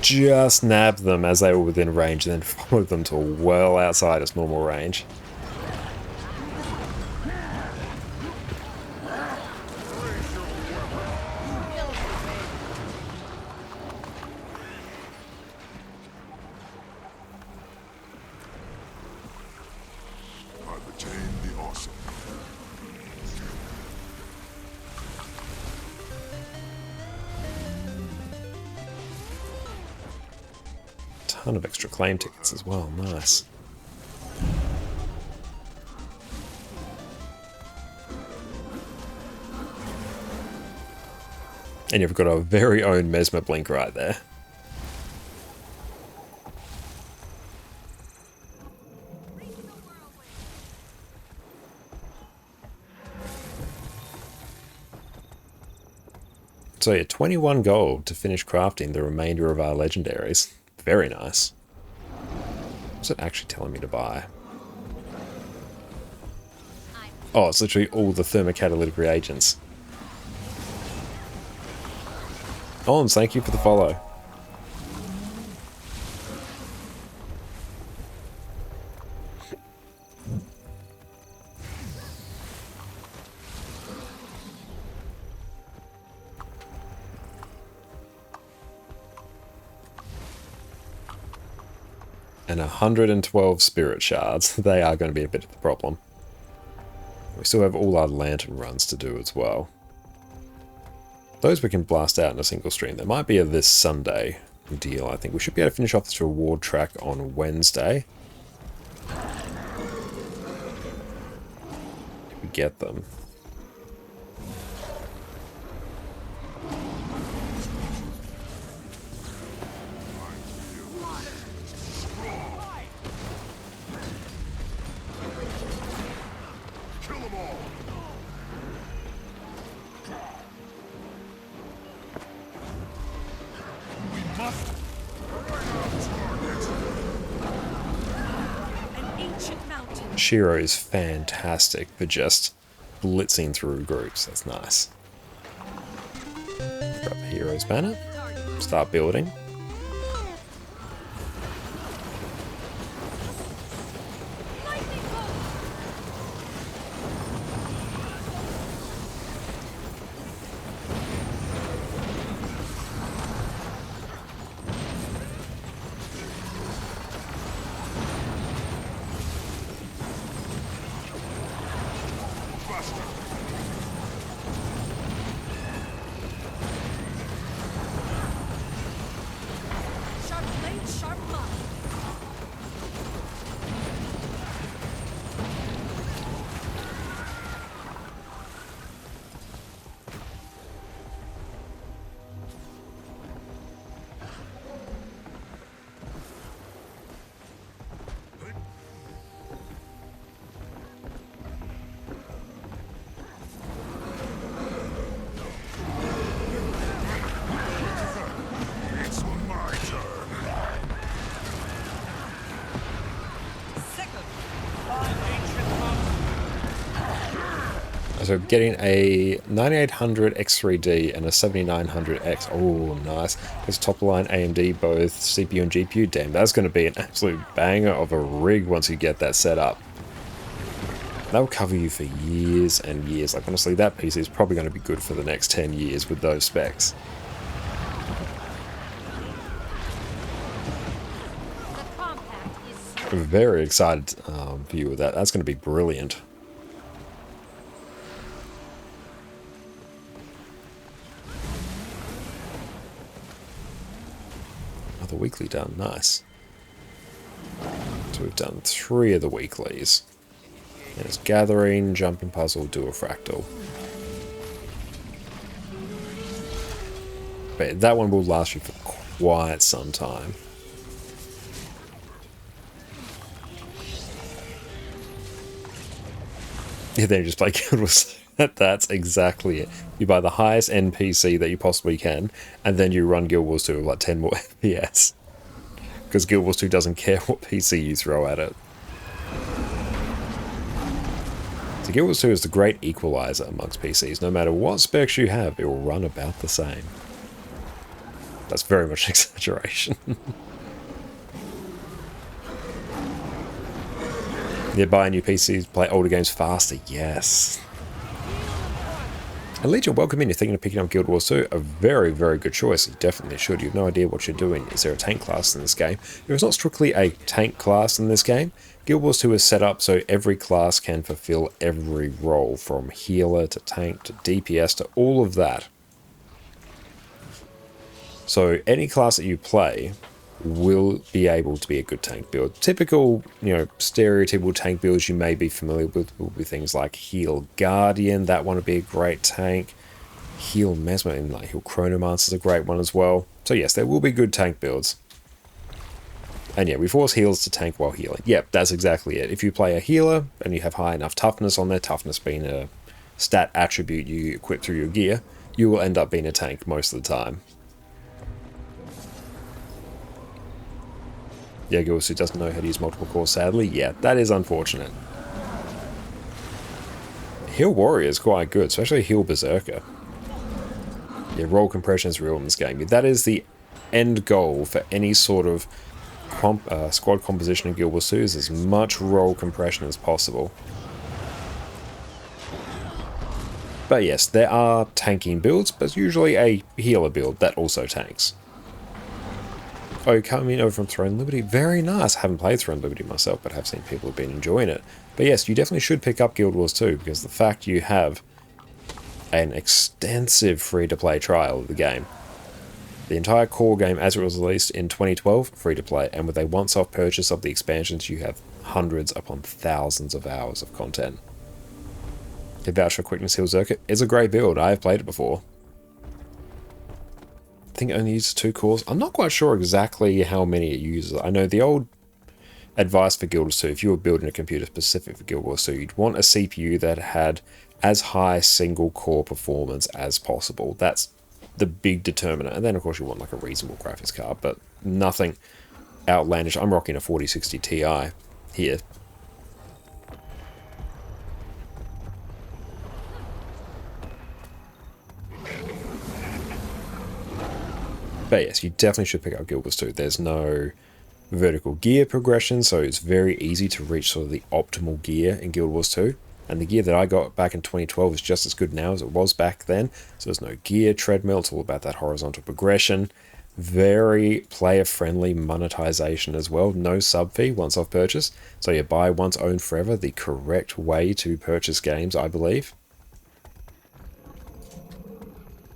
Just nabbed them as they were within range, and then followed them to well outside its normal range. I've attained the awesome. Ton of extra claim tickets as well, nice. And you've got our very own Mesmer Blink right there. So yeah, 21 gold to finish crafting the remainder of our legendaries. Very nice. What's it actually telling me to buy? Oh, it's literally all the thermocatalytic reagents. Oh, thank you for the follow. And 112 spirit shards. They are going to be a bit of a problem. We still have all our lantern runs to do as well. Those we can blast out in a single stream. There might be a this Sunday deal, I think. We should be able to finish off this reward track on Wednesday. If we get them. Shiro is fantastic for just blitzing through groups. That's nice. Grab the hero's banner. Start building. So getting a 9800 X3D and a 7900X. Oh, nice. It's top line AMD, both CPU and GPU. Damn, that's going to be an absolute banger of a rig once you get that set up. That will cover you for years and years. Like, honestly, that PC is probably going to be good for the next 10 years with those specs. I'm very excited for you with that. That's going to be brilliant. The weekly done, nice. So we've done 3 of the weeklies. And it's gathering, jumping puzzle, dual fractal. But that one will last you for quite some time. Yeah, then you just play Guild Wars. That's exactly it. You buy the highest end PC that you possibly can, and then you run Guild Wars 2 with like 10 more FPS. Because Guild Wars 2 doesn't care what PC you throw at it. So Guild Wars 2 is the great equalizer amongst PCs. No matter what specs you have, it will run about the same. That's very much an exaggeration. Yeah, buy new PCs, play older games faster, yes. And Legion, welcome in. You're thinking of picking up Guild Wars 2? A very, very good choice. You definitely should. You have no idea what you're doing. Is there a tank class in this game? There is not strictly a tank class in this game. Guild Wars 2 is set up so every class can fulfill every role, from healer to tank to DPS to all of that. So any class that you play will be able to be a good tank build. Typical, stereotypical tank builds you may be familiar with will be things like Heal Guardian. That one would be a great tank. Heal Mesmer and like Heal Chronomancer is a great one as well. So yes, there will be good tank builds. And yeah, we force healers to tank while healing. Yep, that's exactly it. If you play a healer and you have high enough toughness on there, toughness being a stat attribute you equip through your gear, you will end up being a tank most of the time. Yeah, Guild Wars 2 doesn't know how to use multiple cores, sadly. Yeah, that is unfortunate. Heal Warrior is quite good, especially Heal Berserker. Yeah, roll compression is real in this game. That is the end goal for any sort of squad composition in Guild Wars 2, is as much roll compression as possible. But yes, there are tanking builds, but it's usually a healer build that also tanks. Oh, coming over from Throne Liberty, very nice. I haven't played Throne Liberty myself, but have seen people have been enjoying it. But yes, you definitely should pick up Guild Wars 2, because the fact you have an extensive free-to-play trial of the game. The entire core game, as it was released in 2012, free-to-play, and with a once-off purchase of the expansions, you have hundreds upon thousands of hours of content. The Voucher for Quickness Heal Berserker is a great build. I have played it before. I think it only uses 2 cores. I'm not quite sure exactly how many it uses. I know the old advice for Guild Wars 2, if you were building a computer specific for Guild Wars 2, you'd want a CPU that had as high single core performance as possible. That's the big determinant. And then of course you want like a reasonable graphics card, but nothing outlandish. I'm rocking a 4060 Ti here. But yes, you definitely should pick up Guild Wars 2. There's no vertical gear progression, so it's very easy to reach sort of the optimal gear in Guild Wars 2. And the gear that I got back in 2012 is just as good now as it was back then. So there's no gear treadmill. It's all about that horizontal progression. Very player-friendly monetization as well. No sub fee once off purchase. So you buy once, own forever. The correct way to purchase games, I believe.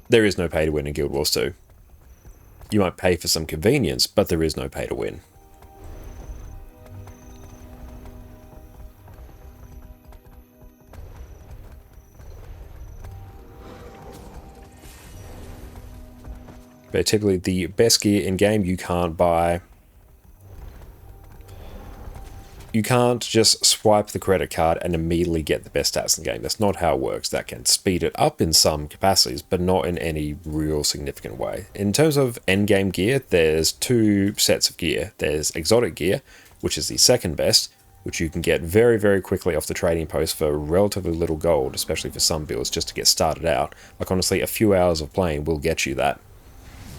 There is no pay to win in Guild Wars 2. You might pay for some convenience, but there is no pay to win. But typically the best gear in game you can't buy. You can't just swipe the credit card and immediately get the best stats in the game. That's not how it works. That can speed it up in some capacities, but not in any real significant way. In terms of endgame gear, there's 2 sets of gear. There's exotic gear, which is the second best, which you can get very, very quickly off the trading post for relatively little gold, especially for some builds, just to get started out. Like honestly, a few hours of playing will get you that.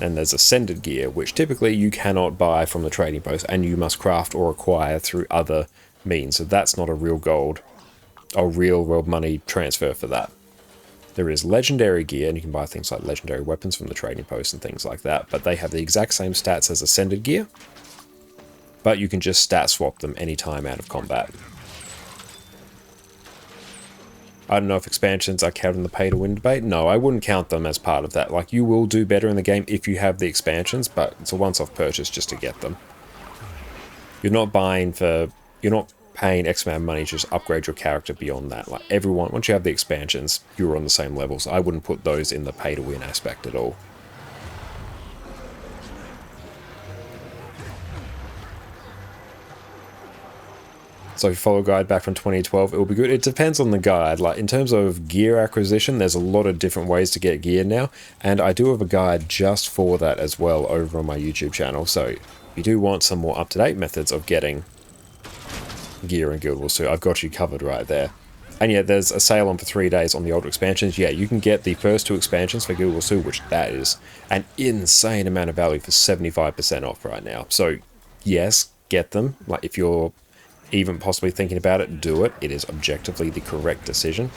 And there's ascended gear, which typically you cannot buy from the trading post, and you must craft or acquire through other means. So that's not a real gold or real world money transfer for that. There is legendary gear, and you can buy things like legendary weapons from the trading post and things like that, but they have the exact same stats as ascended gear, but you can just stat swap them anytime out of combat. I don't know if expansions are counted in the pay to win debate. No, I wouldn't count them as part of that. Like, you will do better in the game if you have the expansions, but it's a once-off purchase just to get them. You're not buying for... You're not paying X amount of money to just upgrade your character beyond that. Like, everyone, once you have the expansions, you're on the same level. So I wouldn't put those in the pay to win aspect at all. So if you follow a guide back from 2012, it will be good. It depends on the guide. Like in terms of gear acquisition, there's a lot of different ways to get gear now. And I do have a guide just for that as well over on my YouTube channel. So if you do want some more up-to-date methods of getting gear in Guild Wars 2, I've got you covered right there. And yeah, there's a sale on for 3 days on the older expansions. Yeah, you can get the first 2 expansions for Guild Wars 2, which that is an insane amount of value for 75% off right now. So yes, get them. Like if you're even possibly thinking about it, do it. It is objectively the correct decision.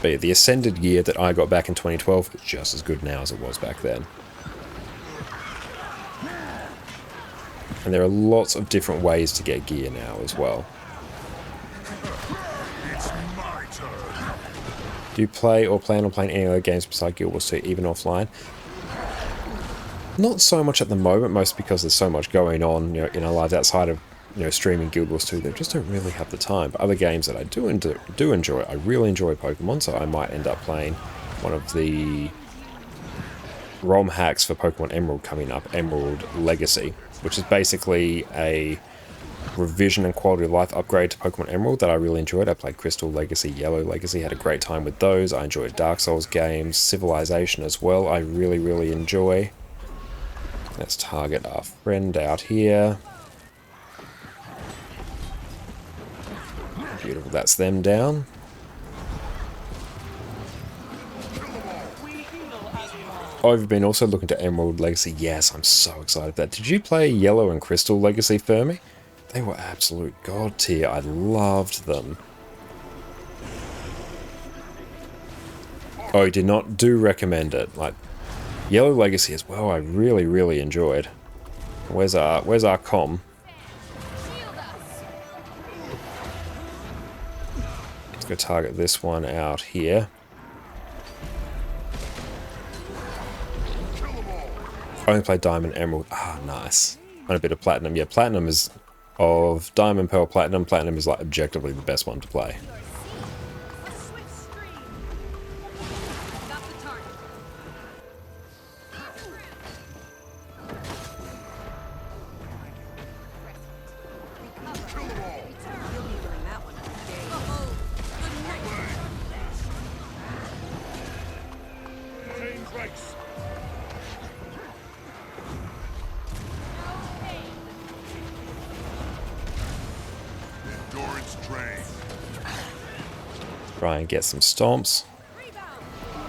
But yeah, the Ascended gear that I got back in 2012 is just as good now as it was back then. And there are lots of different ways to get gear now as well. It's my turn. Do you play or plan on playing any other games besides Guild Wars 2, even offline? Not so much at the moment, mostly because there's so much going on, in our lives outside of, streaming Guild Wars 2. They just don't really have the time. But other games that I do enjoy, I really enjoy Pokemon, so I might end up playing one of the ROM hacks for Pokemon Emerald coming up, Emerald Legacy, which is basically a revision and quality of life upgrade to Pokemon Emerald that I really enjoyed. I played Crystal Legacy, Yellow Legacy, had a great time with those. I enjoyed Dark Souls games, Civilization as well, I really enjoy. Let's target our friend out here. Beautiful, that's them down. Oh, have you been also looking to Emerald Legacy? Yes, I'm so excited for that. Did you play Yellow and Crystal Legacy for me? They were absolute god tier. I loved them. Oh, did not do recommend it. Like Yellow Legacy as well. I really enjoyed. Where's our com? Let's go target this one out here. I only played Diamond Emerald. Ah, nice. And a bit of Platinum. Yeah, Platinum is of Diamond, Pearl, Platinum. Platinum is like objectively the best one to play. Try and get some stomps.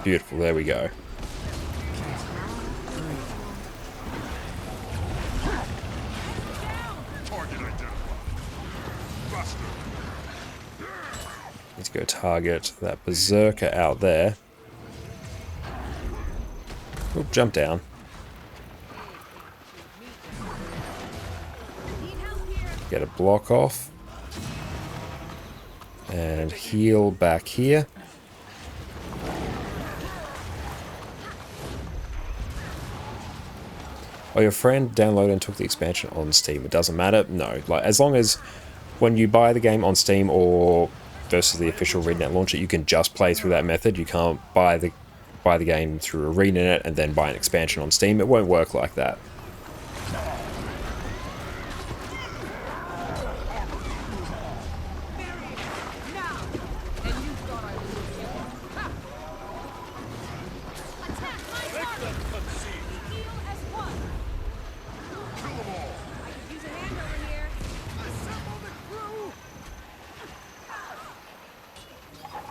Beautiful, there we go. Let's go target that Berserker out there. Oh, jump down. Get a block off. And heal back here. Oh, your friend downloaded and took the expansion on Steam. It doesn't matter. No, like as long as when you buy the game on Steam or versus the official ArenaNet launcher, you can just play through that method. You can't buy the game through ArenaNet and then buy an expansion on Steam. It won't work like that.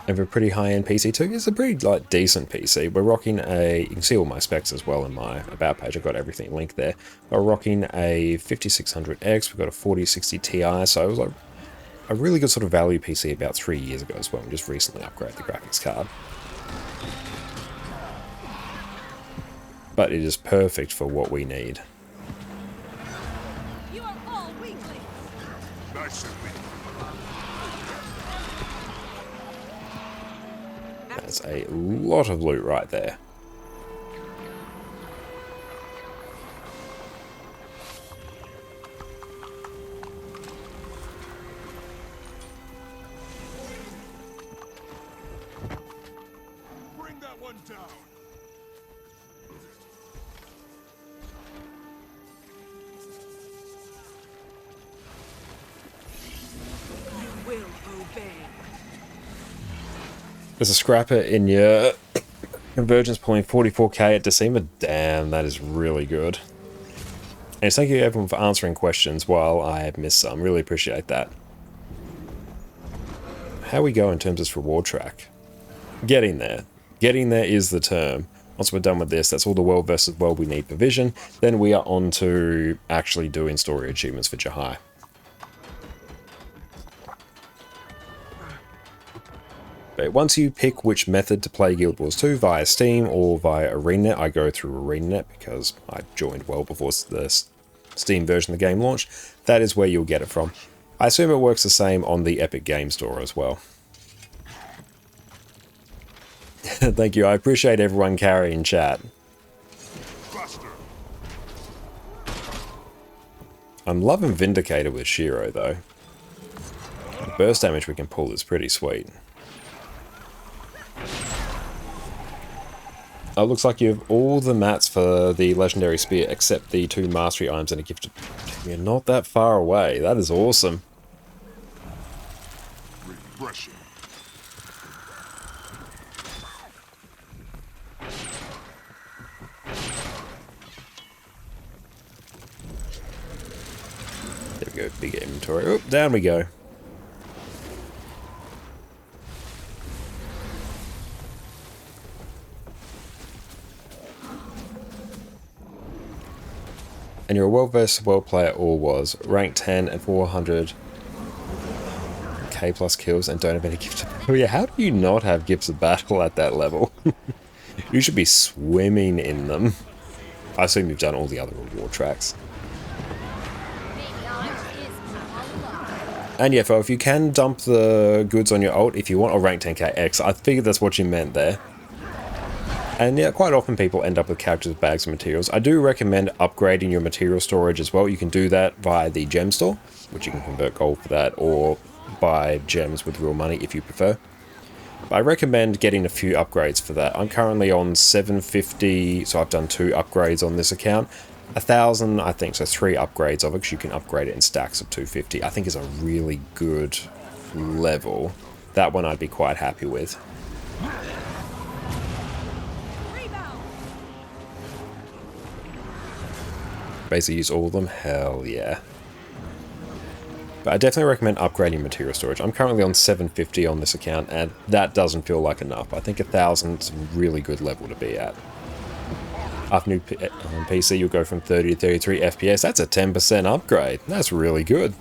I have a pretty high-end PC too. It's a pretty like decent PC. We're rocking a, you can see all my specs as well in my about page. I've got everything linked there. We're rocking a 5600X. We've got a 4060 Ti. So it was like a really good sort of value PC about 3 years ago as well. We just recently upgraded the graphics card. But it is perfect for what we need. You are all weaklings. Nice of me. That's a lot of loot right there. Bring that one down. You will obey. There's a scrapper in your convergence pulling 44k at December. Damn, that is really good. And thank you everyone for answering questions while I have missed some. Really appreciate that. How we go in terms of this reward track? Getting there. Getting there is the term. Once we're done with this, that's all the world versus world we need for Vision. Then we are on to actually doing story achievements for Jahai. But once you pick which method to play Guild Wars 2 via Steam or via ArenaNet, I go through ArenaNet because I joined well before the Steam version of the game launched. That is where you'll get it from. I assume it works the same on the Epic Game Store as well. Thank you, I appreciate everyone carrying chat. Buster. I'm loving Vindicator with Shiro though. The burst damage we can pull is pretty sweet. Oh, it looks like you have all the mats for the Legendary Spear except the 2 Mastery items and a gifted. You're not that far away. That is awesome. Refreshing. There we go, big inventory. Oh, down we go. And you're a well-versed world player, or was. Rank 10 and 400 K plus kills and don't have any gifts of battle. Yeah, how do you not have gifts of battle at that level? You should be swimming in them. I assume you've done all the other reward tracks. And yeah, Fo, if you can dump the goods on your ult, if you want a rank 10k X, I figured that's what you meant there. And yeah, quite often people end up with characters' bags of materials. I do recommend upgrading your material storage as well. You can do that via the gem store, which you can convert gold for that, or buy gems with real money if you prefer. But I recommend getting a few upgrades for that. I'm currently on 750, so I've done 2 upgrades on this account. 1,000, I think, so 3 upgrades of it, because you can upgrade it in stacks of 250. I think is a really good level. That one I'd be quite happy with. Basically use all of them? Hell yeah. But I definitely recommend upgrading material storage. I'm currently on 750 on this account, and that doesn't feel like enough. I think 1,000 is a really good level to be at. After new on PC, you'll go from 30 to 33 FPS. That's a 10% upgrade. That's really good.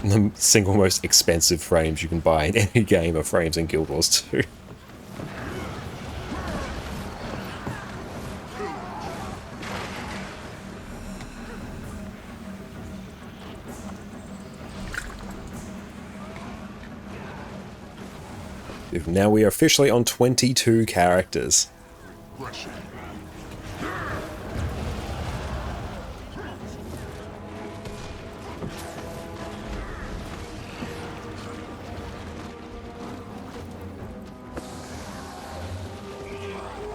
The single most expensive frames you can buy in any game are frames in Guild Wars 2. Now we are officially on 22 characters. Refreshing.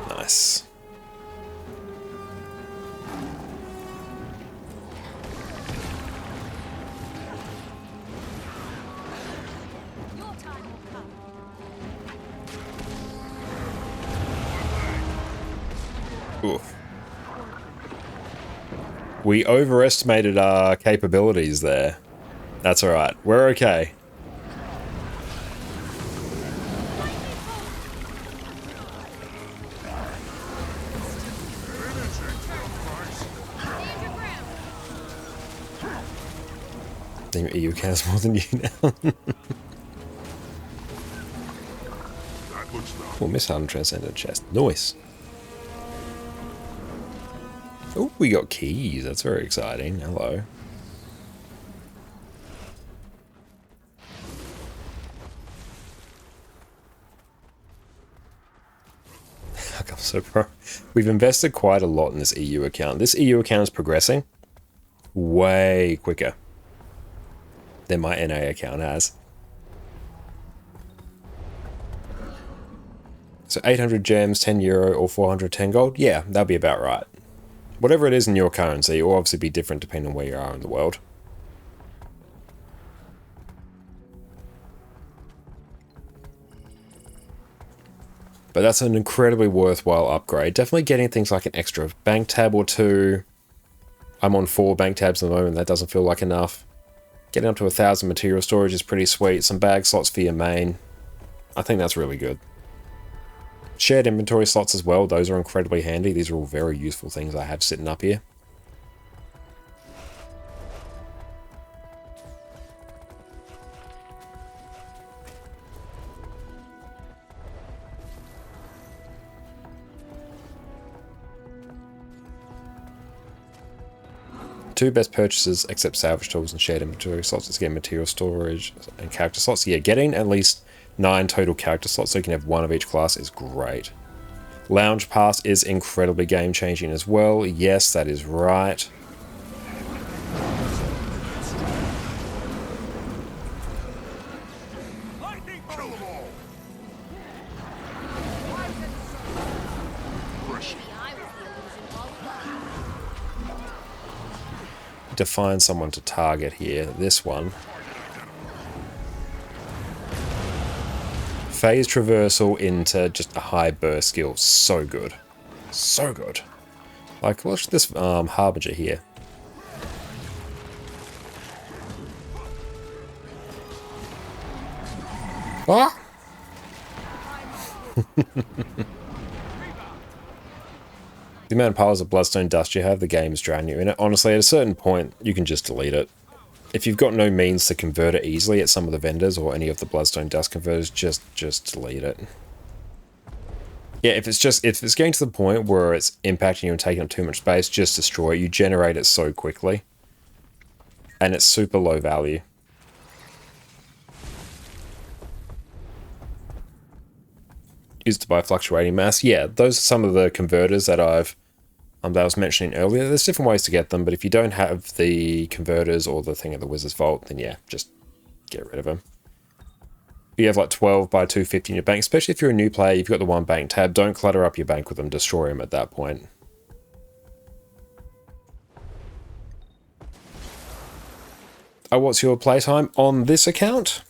Nice. Your time will come. Oof. We overestimated our capabilities there. That's alright. We're okay. I think EU cares more than you now. That looks nice. Oh, Miss Harden Transcendent Chest. Nice. Oh, we got keys. That's very exciting. Hello. How come so pro? We've invested quite a lot in this EU account. This EU account is progressing way quicker than my NA account has. So 800 gems, 10 euro, or 410 gold? Yeah, that'll be about right. Whatever it is in your currency, it will obviously be different depending on where you are in the world. But that's an incredibly worthwhile upgrade. Definitely getting things like an extra bank tab or 2. I'm on 4 bank tabs at the moment. That doesn't feel like enough. Getting up to 1,000 material storage is pretty sweet. Some bag slots for your main. I think that's really good. Shared inventory slots as well. Those are incredibly handy. These are all very useful things I have sitting up here. Two best purchases except salvage tools and shared inventory slots is getting material storage and character slots. Yeah, getting at least 9 total character slots so you can have 1 of each class is great. Lounge Pass is incredibly game changing as well. Yes, that is right. Lightning kill 'em all. to find someone to target here. This one. Phase traversal into just a high burst skill. So good. So good. Like, watch this Harbinger here. Ah! The amount of piles of bloodstone dust you have, the game's drown you in it. Honestly, at a certain point, you can just delete it. If you've got no means to convert it easily at some of the vendors or any of the bloodstone dust converters, just delete it. Yeah, if it's getting to the point where it's impacting you and taking up too much space, just destroy it. You generate it so quickly. And it's super low value. Used to buy fluctuating mass. Yeah, those are some of the converters that I was mentioning earlier. There's different ways to get them, but if you don't have the converters or the thing at the Wizard's Vault, then yeah, just get rid of them. You have like 12 by 250 in your bank, especially if you're a new player, you've got the one bank tab. Don't clutter up your bank with them, destroy them at that point. What's your playtime on this account?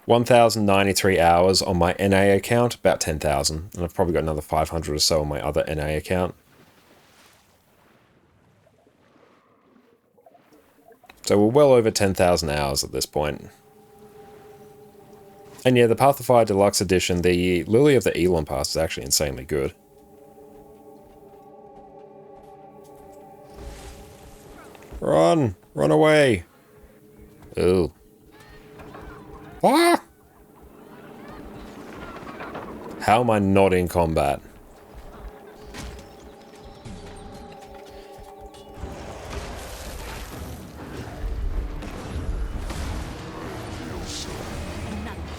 1,093 hours on my NA account, about 10,000. And I've probably got another 500 or so on my other NA account. So we're well over 10,000 hours at this point. And yeah, the Path of Fire Deluxe Edition, the Lily of the Elon Pass is actually insanely good. Run! Run away! Ooh. Ah! How am I not in combat?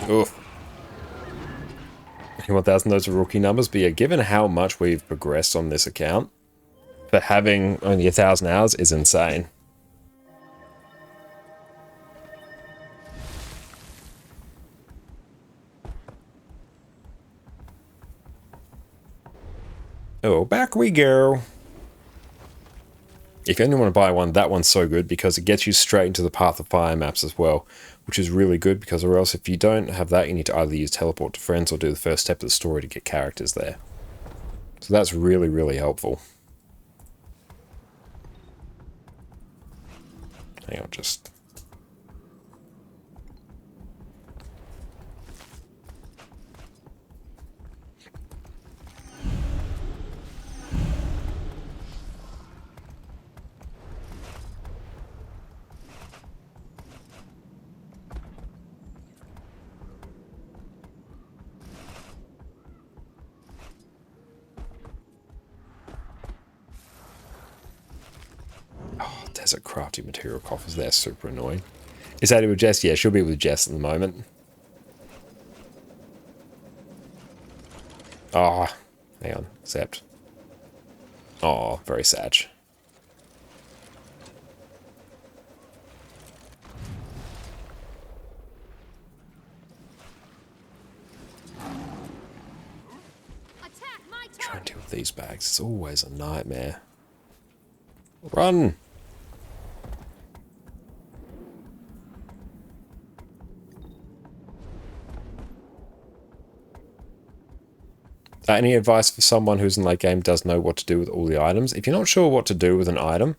Oof. 1,000, those are rookie numbers, but yeah, given how much we've progressed on this account, for having only 1,000 hours is insane. Oh, back we go. If you only want to buy one, that one's so good because it gets you straight into the Path of Fire maps as well, which is really good because or else if you don't have that, you need to either use Teleport to Friends or do the first step of the story to get characters there. So that's really, really helpful. Hang on, just... Desert crafting material coffers, they're super annoying. Is that with Jess? Yeah, she'll be with Jess at the moment. Oh, hang on, accept. Oh, very sad. Trying to deal with these bags, it's always a nightmare. Run! Any advice for someone who's in late game does know what to do with all the items? If you're not sure what to do with an item,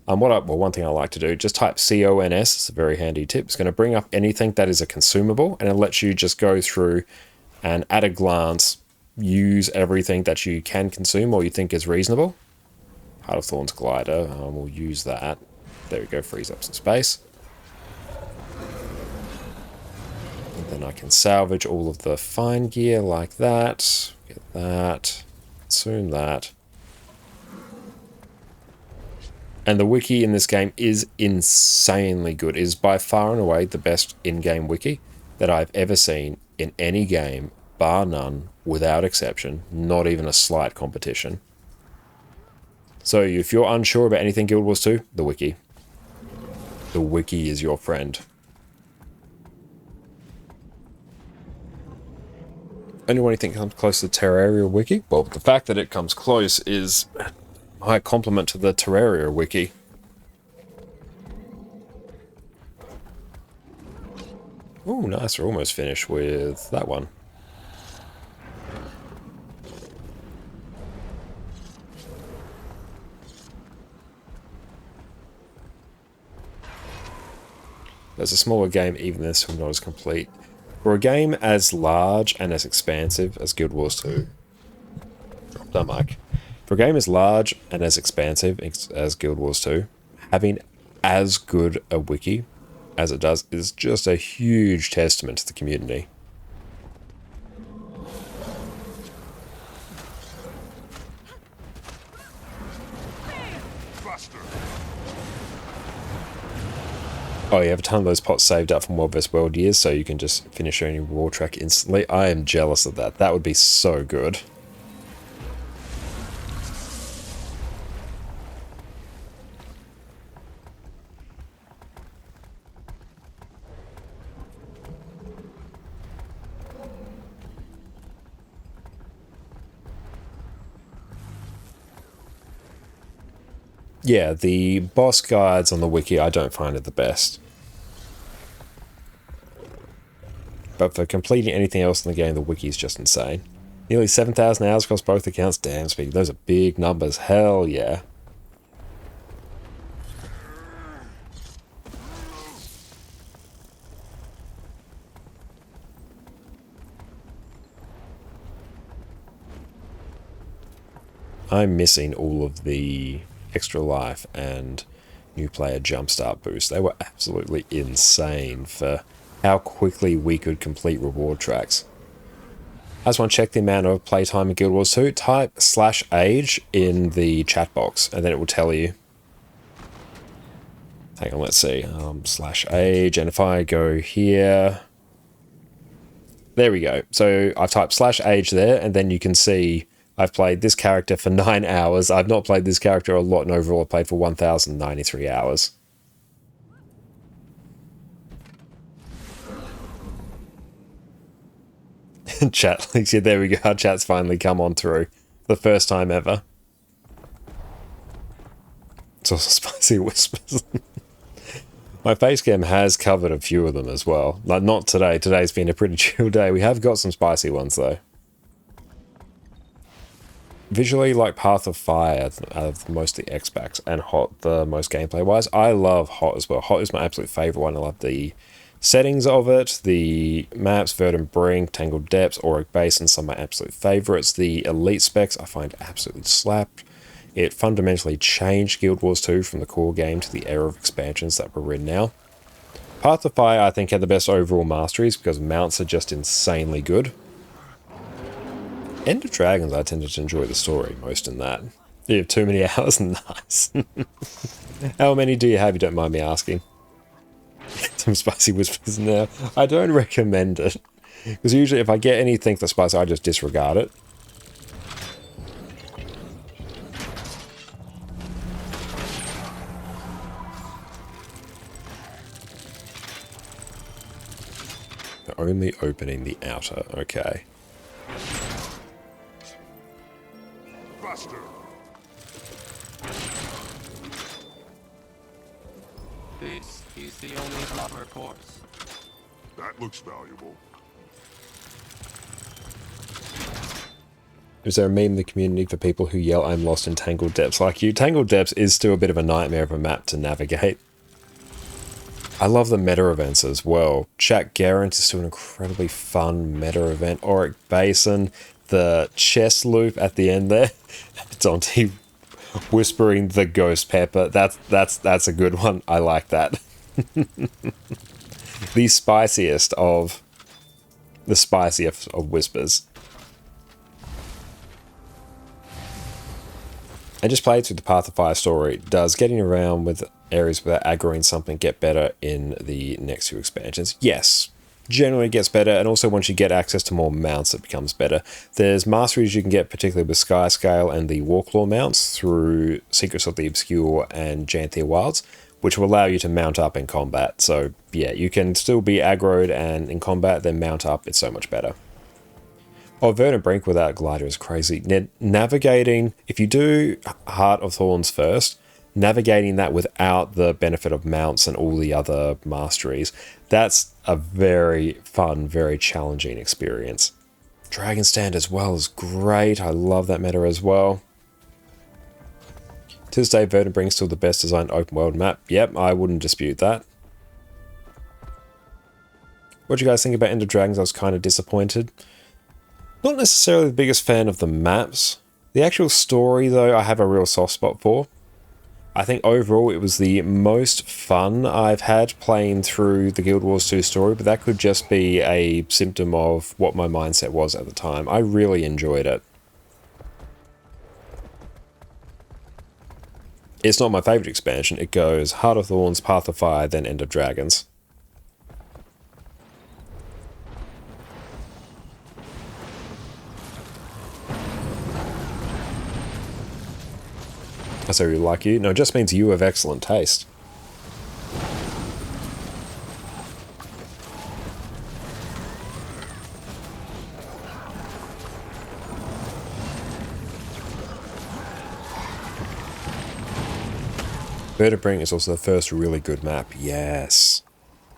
one thing I like to do, just type CONS, it's a very handy tip. It's going to bring up anything that is a consumable, and it lets you just go through and at a glance use everything that you can consume or you think is reasonable. Heart of Thorns glider, we'll use that. There we go, frees up some space. And then I can salvage all of the fine gear like that. Get that. Consume that. And the wiki in this game is insanely good. It is by far and away the best in-game wiki that I've ever seen in any game, bar none, without exception, not even a slight competition. So if you're unsure about anything Guild Wars 2, the wiki. The wiki is your friend. Anyone you think comes close to the Terraria wiki? Well, the fact that it comes close is my compliment to the Terraria wiki. Oh, nice. We're almost finished with that one. There's a smaller game, even this one not as complete. For a game as large and as expansive as Guild Wars 2, drop that mic. For a game as large and as expansive as Guild Wars 2, having as good a wiki as it does is just a huge testament to the community. Faster. Oh, you have a ton of those pots saved up from World vs. World years, so you can just finish any reward track instantly. I am jealous of that. That would be so good. Yeah, the boss guides on the wiki, I don't find it the best. But for completing anything else in the game, the wiki is just insane. Nearly 7,000 hours across both accounts. Damn, speaking, those are big numbers. Hell yeah. I'm missing all of the extra life and new player jumpstart boost. They were absolutely insane for how quickly we could complete reward tracks. I just want to check the amount of playtime in Guild Wars 2. Type /age in the chat box and then it will tell you. Hang on, let's see. /age, and if I go here... There we go. So I've typed /age there, and then you can see I've played this character for 9 hours. I've not played this character a lot, and overall I've played for 1,093 hours. Chat links, yeah, there we go. Our chat's finally come on through. The first time ever. It's also spicy whispers. My face cam has covered a few of them as well. Like, not today. Today's been a pretty chill day. We have got some spicy ones, though. Visually, like Path of Fire out of mostly X-Backs, and Hot the most gameplay-wise. I love Hot as well. Hot is my absolute favourite one. I love the settings of it, the maps, Verdant Brink, Tangled Depths, Auric Basin, some of my absolute favourites. The elite specs I find absolutely slapped. It fundamentally changed Guild Wars 2 from the core game to the era of expansions that we're in now. Path of Fire, I think, had the best overall masteries because mounts are just insanely good. End of Dragons, I tended to enjoy the story most in that. You have too many hours? Nice. How many do you have, you don't mind me asking? Some spicy whispers now. I don't recommend it. Because usually if I get anything that's spicy, I just disregard it. Only opening the outer, okay. Faster. This is the only proper course. That looks valuable. Is there a meme in the community for people who yell, "I'm lost in Tangled Depths" like you? Tangled Depths is still a bit of a nightmare of a map to navigate. I love the meta events as well. Jack Garant is still an incredibly fun meta event. Auric Basin, the chess loop at the end there. Dante whispering the ghost pepper. That's a good one. I like that. The spiciest of whispers. And just playing through the Path of Fire story, does getting around with areas without aggroing something get better in the next two expansions? Yes. Generally it gets better, and also once you get access to more mounts it becomes better. There's masteries you can get, particularly with Sky Scale and the Warclaw mounts through Secrets of the Obscure and Janthia Wilds, which will allow you to mount up in combat. So yeah, you can still be aggroed and in combat, then mount up, it's so much better. Oh, Verdant Brink without Glider is crazy. Navigating, if you do Heart of Thorns first, navigating that without the benefit of mounts and all the other masteries, that's a very fun, very challenging experience. Dragon Stand as well is great. I love that meta as well. To this day, Verdant still the best designed open world map. Yep, I wouldn't dispute that. What do you guys think about End of Dragons? I was kind of disappointed. Not necessarily the biggest fan of the maps. The actual story, though, I have a real soft spot for. I think overall it was the most fun I've had playing through the Guild Wars 2 story, but that could just be a symptom of what my mindset was at the time. I really enjoyed it. It's not my favourite expansion. It goes Heart of Thorns, Path of Fire, then End of Dragons. I say really like you. No, it just means you have excellent taste. Vertebring is also the first really good map, yes.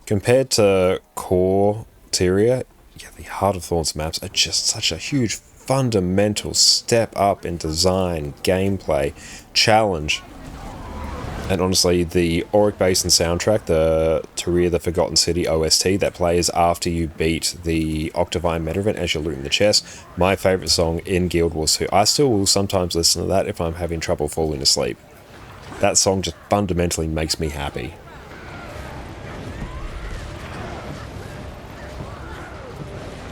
Compared to core Tyria, yeah, the Heart of Thorns maps are just such a huge fundamental step up in design, gameplay, challenge. And honestly, the Auric Basin soundtrack, the Tyria the Forgotten City OST that plays after you beat the Octavine meta event as you're looting the chest, my favourite song in Guild Wars 2. I still will sometimes listen to that if I'm having trouble falling asleep. That song just fundamentally makes me happy.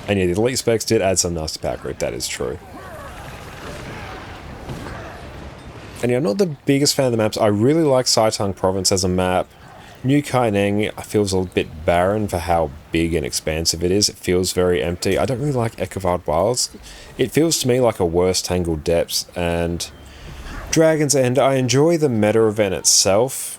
And yeah, the elite specs did add some nasty power creep, that is true. And yeah, I'm not the biggest fan of the maps. I really like Saitung Province as a map. New Kaineng feels a bit barren for how big and expansive it is. It feels very empty. I don't really like Echevard Wilds. It feels to me like a worse Tangled Depths, and Dragon's End, I enjoy the meta event itself,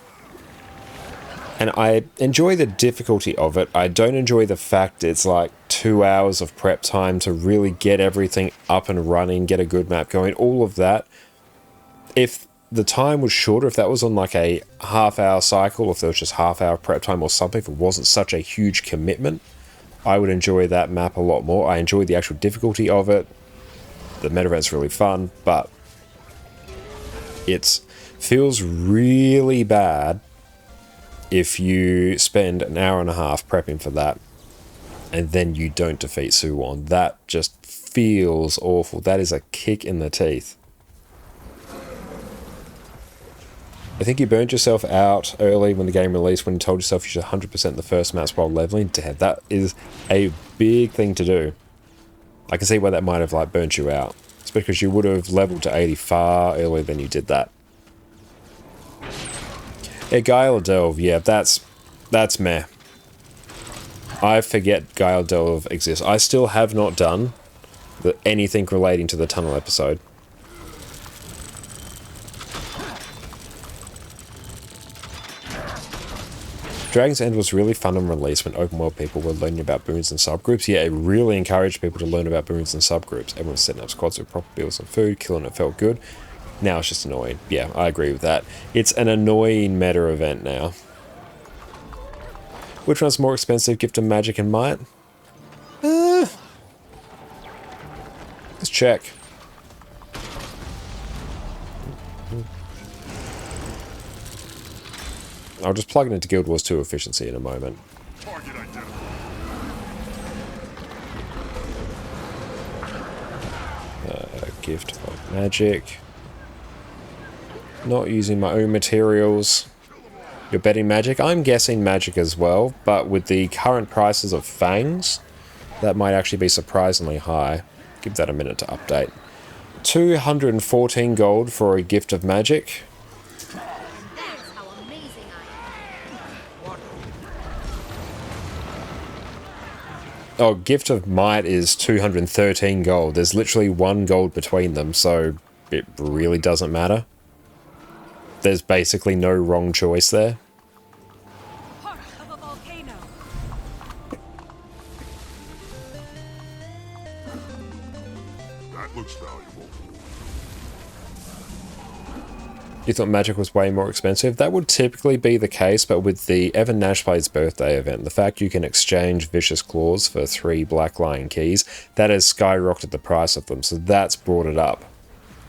and I enjoy the difficulty of it. I don't enjoy the fact it's like 2 hours of prep time to really get everything up and running, get a good map going, all of that. If the time was shorter, if that was on like a half-hour cycle, if there was just half-hour prep time or something, if it wasn't such a huge commitment, I would enjoy that map a lot more. I enjoy the actual difficulty of it. The meta event's really fun, but it feels really bad if you spend an hour and a half prepping for that and then you don't defeat Suwon. That just feels awful. That is a kick in the teeth. I think you burned yourself out early when the game released when you told yourself you should 100% the first maps while leveling. Damn, that is a big thing to do. I can see why that might have like burnt you out. It's because you would have leveled to 80 far earlier than you did that. Yeah, Guile Delve, yeah, that's meh. I forget Guile Delve exists. I still have not done anything relating to the tunnel episode. Dragon's End was really fun on release when open world people were learning about boons and subgroups. Yeah, it really encouraged people to learn about boons and subgroups. Everyone was setting up squads with proper builds and food, killing it felt good. Now it's just annoying. Yeah, I agree with that. It's an annoying meta event now. Which one's more expensive, Gift of Magic and Might? Let's check. I'll just plug it into Guild Wars 2 efficiency in a moment. Target identified. Gift of Magic. Not using my own materials. You're betting Magic? I'm guessing Magic as well, but with the current prices of Fangs, that might actually be surprisingly high. Give that a minute to update. 214 gold for a Gift of Magic. Oh, Gift of Might is 213 gold. There's literally 1 gold between them, so it really doesn't matter. There's basically no wrong choice there. Heart of a volcano. That looks valuable. You thought magic was way more expensive. That would typically be the case, but with the Evan Nashblade's birthday event, the fact you can exchange Vicious Claws for 3 Black Lion keys, that has skyrocketed the price of them, so that's brought it up.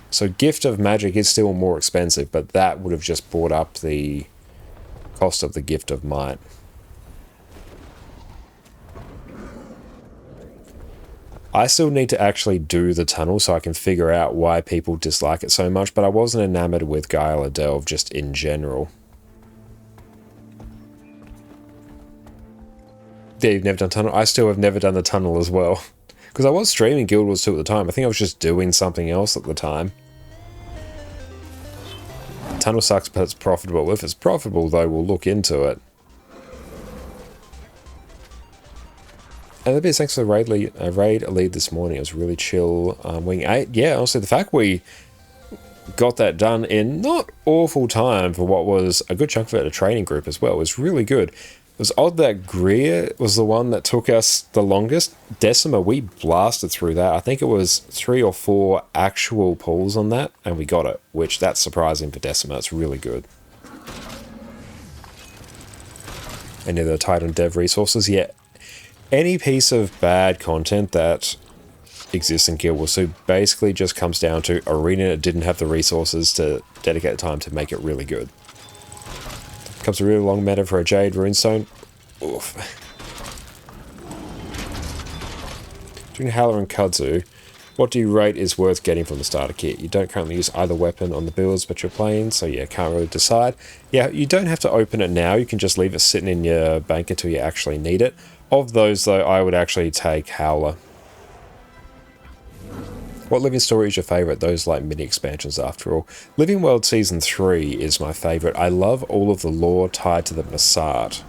So Gift of Magic is still more expensive, but that would have just brought up the cost of the Gift of Might. I still need to actually do the tunnel so I can figure out why people dislike it so much, but I wasn't enamored with Guyla Delve just in general. Yeah, you've never done tunnel? I still have never done the tunnel as well. Because I was streaming Guild Wars 2 at the time. I think I was just doing something else at the time. Tunnel sucks, but it's profitable. If it's profitable, though, we'll look into it. And the bit, thanks for the raid lead this morning. It was really chill. Wing 8. Yeah, honestly, the fact we got that done in not awful time for what was a good chunk of it, a training group as well, was really good. It was odd that Greer was the one that took us the longest. Decima, we blasted through that. I think it was 3 or 4 actual pulls on that, and we got it, which that's surprising for Decima. It's really good. Any of the Titan Dev resources? Yeah. Any piece of bad content that exists in Guild Wars 2 basically just comes down to Arena didn't have the resources to dedicate the time to make it really good. Comes a really long meta for a Jade Runestone. Oof. Between Howler and Kudzu, what do you rate is worth getting from the starter kit? You don't currently use either weapon on the builds but you're playing, so yeah, can't really decide. Yeah, you don't have to open it now. You can just leave it sitting in your bank until you actually need it. Of those, though, I would actually take Howler. What Living Story is your favourite? Those like mini expansions after all. Living World Season 3 is my favourite. I love all of the lore tied to the Massart.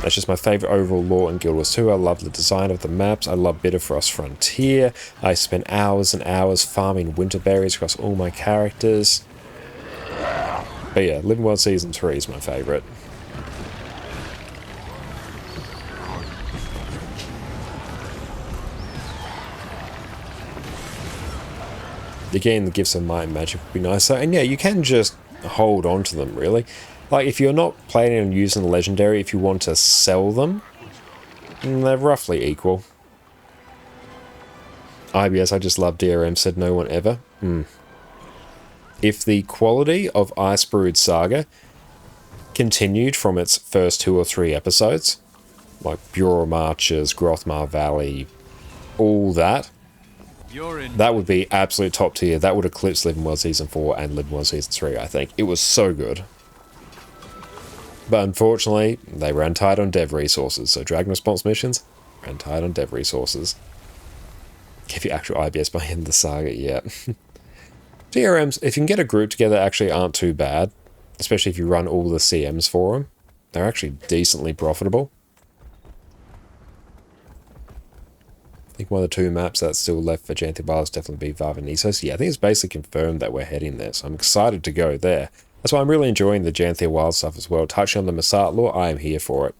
That's just my favourite overall lore in Guild Wars 2. I love the design of the maps. I love Bitterfrost Frontier. I spent hours and hours farming winter berries across all my characters. But yeah, Living World Season 3 is my favourite. Again, the Gifts of Might and Magic would be nicer. And yeah, you can just hold on to them, really. Like, if you're not planning on using the Legendary, if you want to sell them, they're roughly equal. IBS, I just love DRM, said no one ever. If the quality of Icebrood Saga continued from its first 2 or 3 episodes, like Bureau Marches, Grothmar Valley, all that, that would be absolute top tier. That would eclipse Living World Season 4 and Living World Season 3, I think. It was so good. But unfortunately, they ran tight on dev resources. So Dragon Response missions ran tight on dev resources. Give you actual IBS by the end of the saga, yeah. DRMs, if you can get a group together, actually aren't too bad. Especially if you run all the CMs for them. They're actually decently profitable. I think one of the 2 maps that's still left for Janthi Bar is definitely be Varvanisos. Yeah, I think it's basically confirmed that we're heading there, so I'm excited to go there. That's why I'm really enjoying the Janthia Wild stuff as well. Touching on the Massart lore, I am here for it.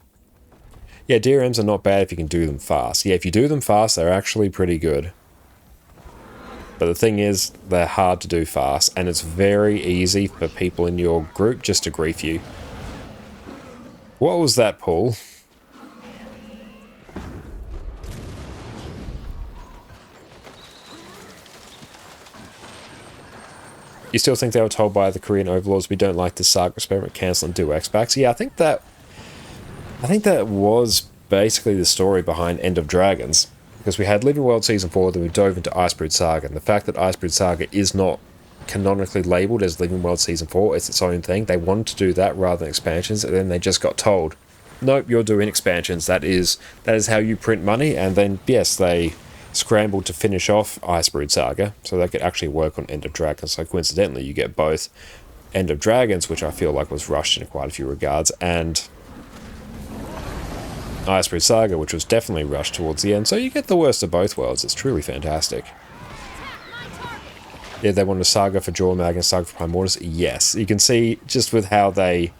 Yeah, DRMs are not bad if you can do them fast. Yeah, if you do them fast, they're actually pretty good. But the thing is, they're hard to do fast, and it's very easy for people in your group just to grief you. What was that, Paul? You still think they were told by the Korean overlords we don't like the saga experiment, cancel and do X-Backs? Yeah, I think that was basically the story behind End of Dragons. Because we had Living World Season 4, then we dove into Icebrood Saga, and the fact that Icebrood Saga is not canonically labelled as Living World Season 4, it's its own thing. They wanted to do that rather than expansions, and then they just got told, nope, you're doing expansions. That is how you print money, and then, yes, they scrambled to finish off Icebrood Saga so they could actually work on End of Dragons. So coincidentally, you get both End of Dragons, which I feel like was rushed in quite a few regards, and Icebrood Saga, which was definitely rushed towards the end. So you get the worst of both worlds. It's truly fantastic. Yeah, they wanted a saga for Jormag and a saga for Primordius. Yes, you can see just with how they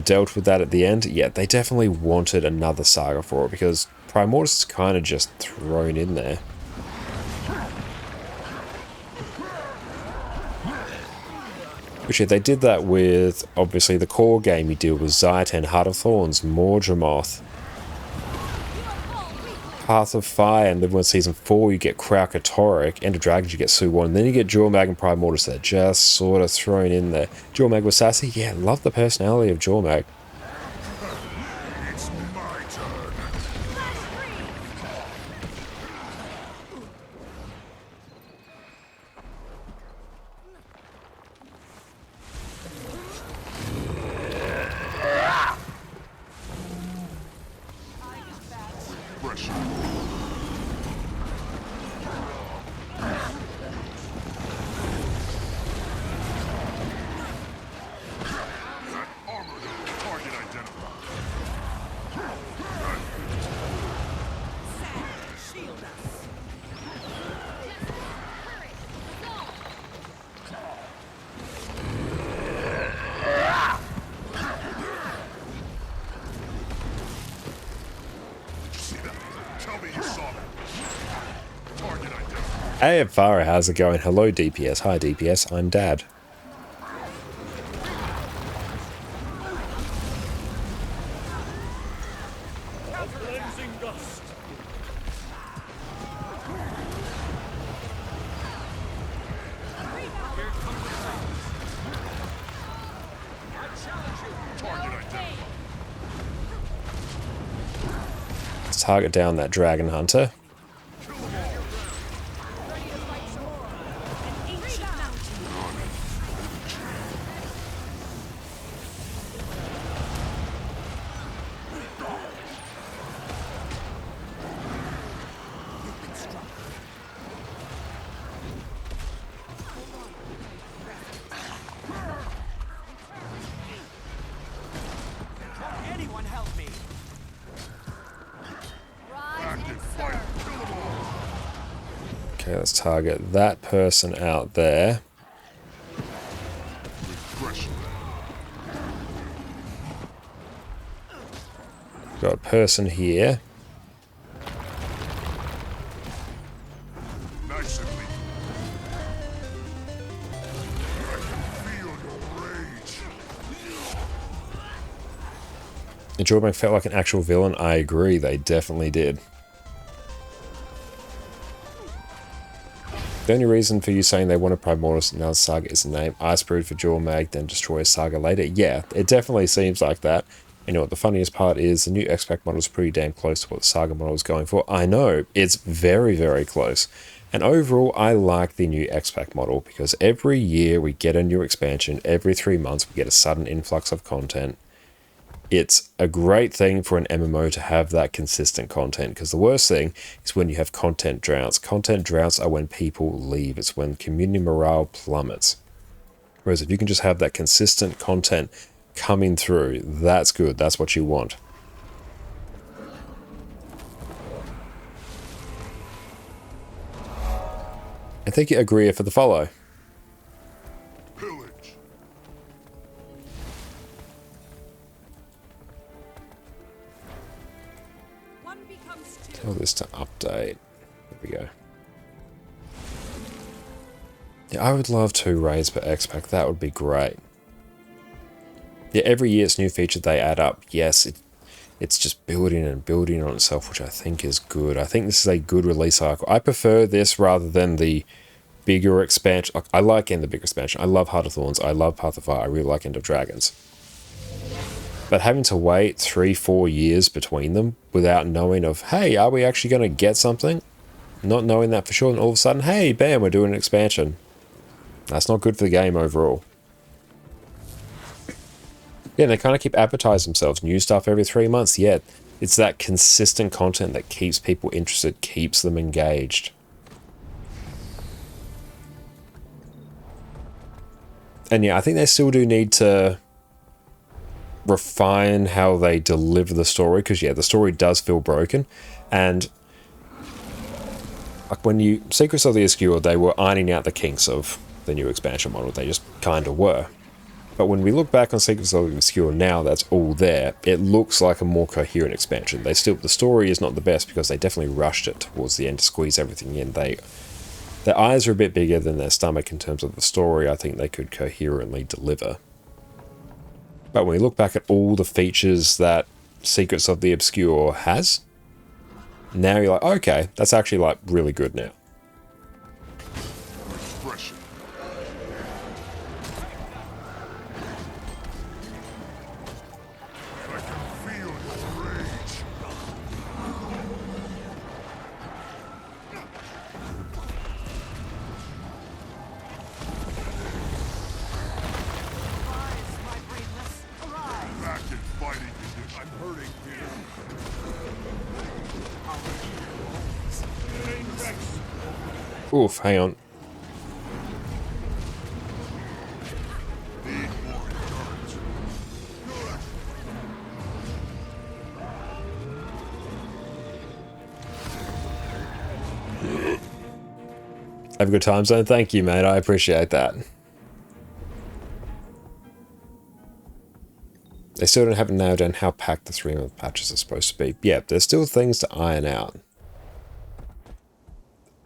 dealt with that at the end. Yeah, they definitely wanted another saga for it because Primordius is kind of just thrown in there. Which yeah, they did that with, obviously, the core game you deal with Zayten, Heart of Thorns, Mordramoth, Path of Fire, and then when Season 4 you get Kraukatoric, End of Dragons you get Suwon, and then you get Jormag and Prime Mortis. They're just sort of thrown in there. Jormag was sassy? Yeah, love the personality of Jormag. It's my turn. Pressure. That armor target identified. Shield us. See that? Tell me you saw that. Target identified. Hey Farah, how's it going? Hello DPS. Hi DPS, I'm Dad. Blazing dust. Target identified. Let's target down that Dragon Hunter. Anyone help me? Active fire. Kill them all. Okay, let's target that person out there. Pressure. Got a person here. Nice and lethal. I can feel your rage. And Jormag felt like an actual villain. I agree, they definitely did. The only reason for you saying they wanted Prime Mortis and now Saga is the name. Ice Brood for Jormag, then destroy Saga later. Yeah, it definitely seems like that. You know what the funniest part is? The new X-Pac model is pretty damn close to what the Saga model was going for. I know, it's very, very close. And overall, I like the new X-Pac model because every year we get a new expansion. Every 3 months we get a sudden influx of content. It's a great thing for an MMO to have that consistent content, because the worst thing is when you have content droughts. Content droughts are when people leave. It's when community morale plummets. Whereas if you can just have that consistent content coming through, that's good. That's what you want. And thank you, Agria, for the follow. Pillage. One becomes two. Tell this to update. There we go. Yeah, I would love 2 raids per X-Pac. That would be great. Yeah, every year it's new features, they add up. Yes, it's just building and building on itself, which I think is good. I think this is a good release cycle. I prefer this rather than the bigger expansion. I like the bigger expansion. I love Heart of Thorns. I love Path of Fire. I really like End of Dragons. But having to wait 3-4 years between them without knowing of, hey, are we actually going to get something? Not knowing that for sure, and all of a sudden, hey, bam, we're doing an expansion. That's not good for the game overall. Yeah, they kind of keep advertising themselves. New stuff every 3 months. Yeah, it's that consistent content that keeps people interested, keeps them engaged. And yeah, I think they still do need to refine how they deliver the story, because yeah, the story does feel broken. And like when you Secrets of the Obscure, they were ironing out the kinks of the new expansion model. They just kind of were. But when we look back on Secrets of the Obscure now, that's all there. It looks like a more coherent expansion. The story is not the best because they definitely rushed it towards the end to squeeze everything in. They Their eyes are a bit bigger than their stomach in terms of the story I think they could coherently deliver. But when we look back at all the features that Secrets of the Obscure has, now you're like, okay, that's actually like really good now. Expression. I can feel your rage. Back in fighting condition. I'm hurting here. Oof, hang on. Need more endurance. Have a good time zone. Thank you, mate. I appreciate that. They still don't have it nailed down how packed the 3-month patches are supposed to be. Yeah, there's still things to iron out.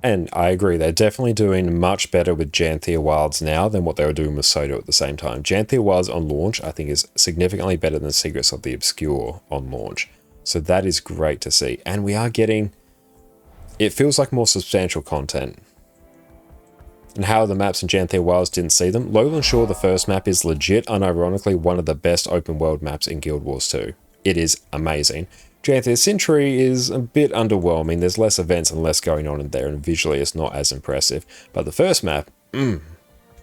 And I agree, they're definitely doing much better with Janthea Wilds now than what they were doing with Soto at the same time. Janthea Wilds on launch, I think, is significantly better than Secrets of the Obscure on launch. So that is great to see. And we are getting... It feels like more substantial content. And how the maps in Janthea Wilds didn't see them. Lowland Shore, the first map, is legit, unironically, one of the best open world maps in Guild Wars 2. It is amazing. Janthea Century is a bit underwhelming. There's less events and less going on in there, and visually it's not as impressive. But the first map,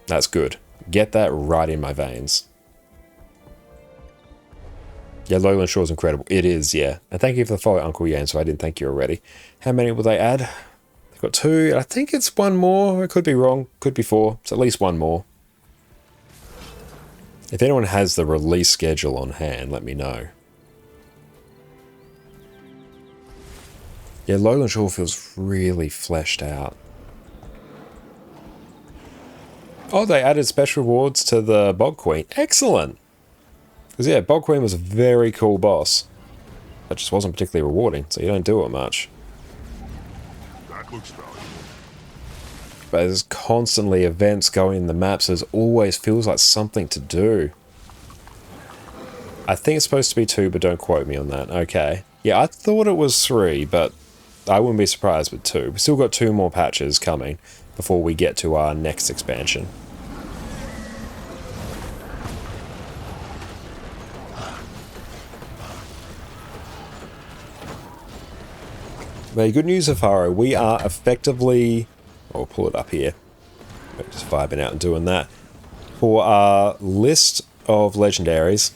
that's good. Get that right in my veins. Yeah, Lowland Shore is incredible. It is, yeah. And thank you for the follow, Uncle Yan, so I didn't thank you already. How many will they add? They've got 2. I think it's 1 more. I could be wrong. Could be 4. It's at least 1 more. If anyone has the release schedule on hand, let me know. Yeah, Lowland Shore feels really fleshed out. Oh, they added special rewards to the Bog Queen. Excellent! Because yeah, Bog Queen was a very cool boss. That just wasn't particularly rewarding, so you don't do it much. That looks valuable. But there's constantly events going in the maps. There's always feels like something to do. I think it's supposed to be 2, but don't quote me on that. Okay. Yeah, I thought it was 3, but I wouldn't be surprised with 2. We've still got 2 more patches coming before we get to our next expansion. But good news, Afaro, we are effectively... I'll pull it up here. We're just vibing out and doing that. For our list of legendaries,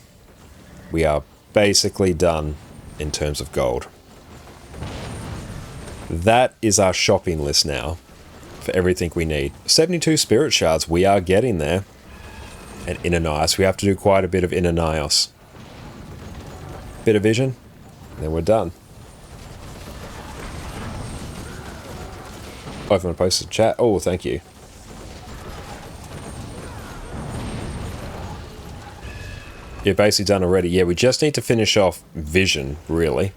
we are basically done in terms of gold. That is our shopping list now for everything we need. 72 spirit shards, we are getting there. And Inanios, we have to do quite a bit of Inanios. Bit of vision, and then we're done. Oh, if you want to post a chat, oh, thank you. You're basically done already. Yeah, we just need to finish off vision, really.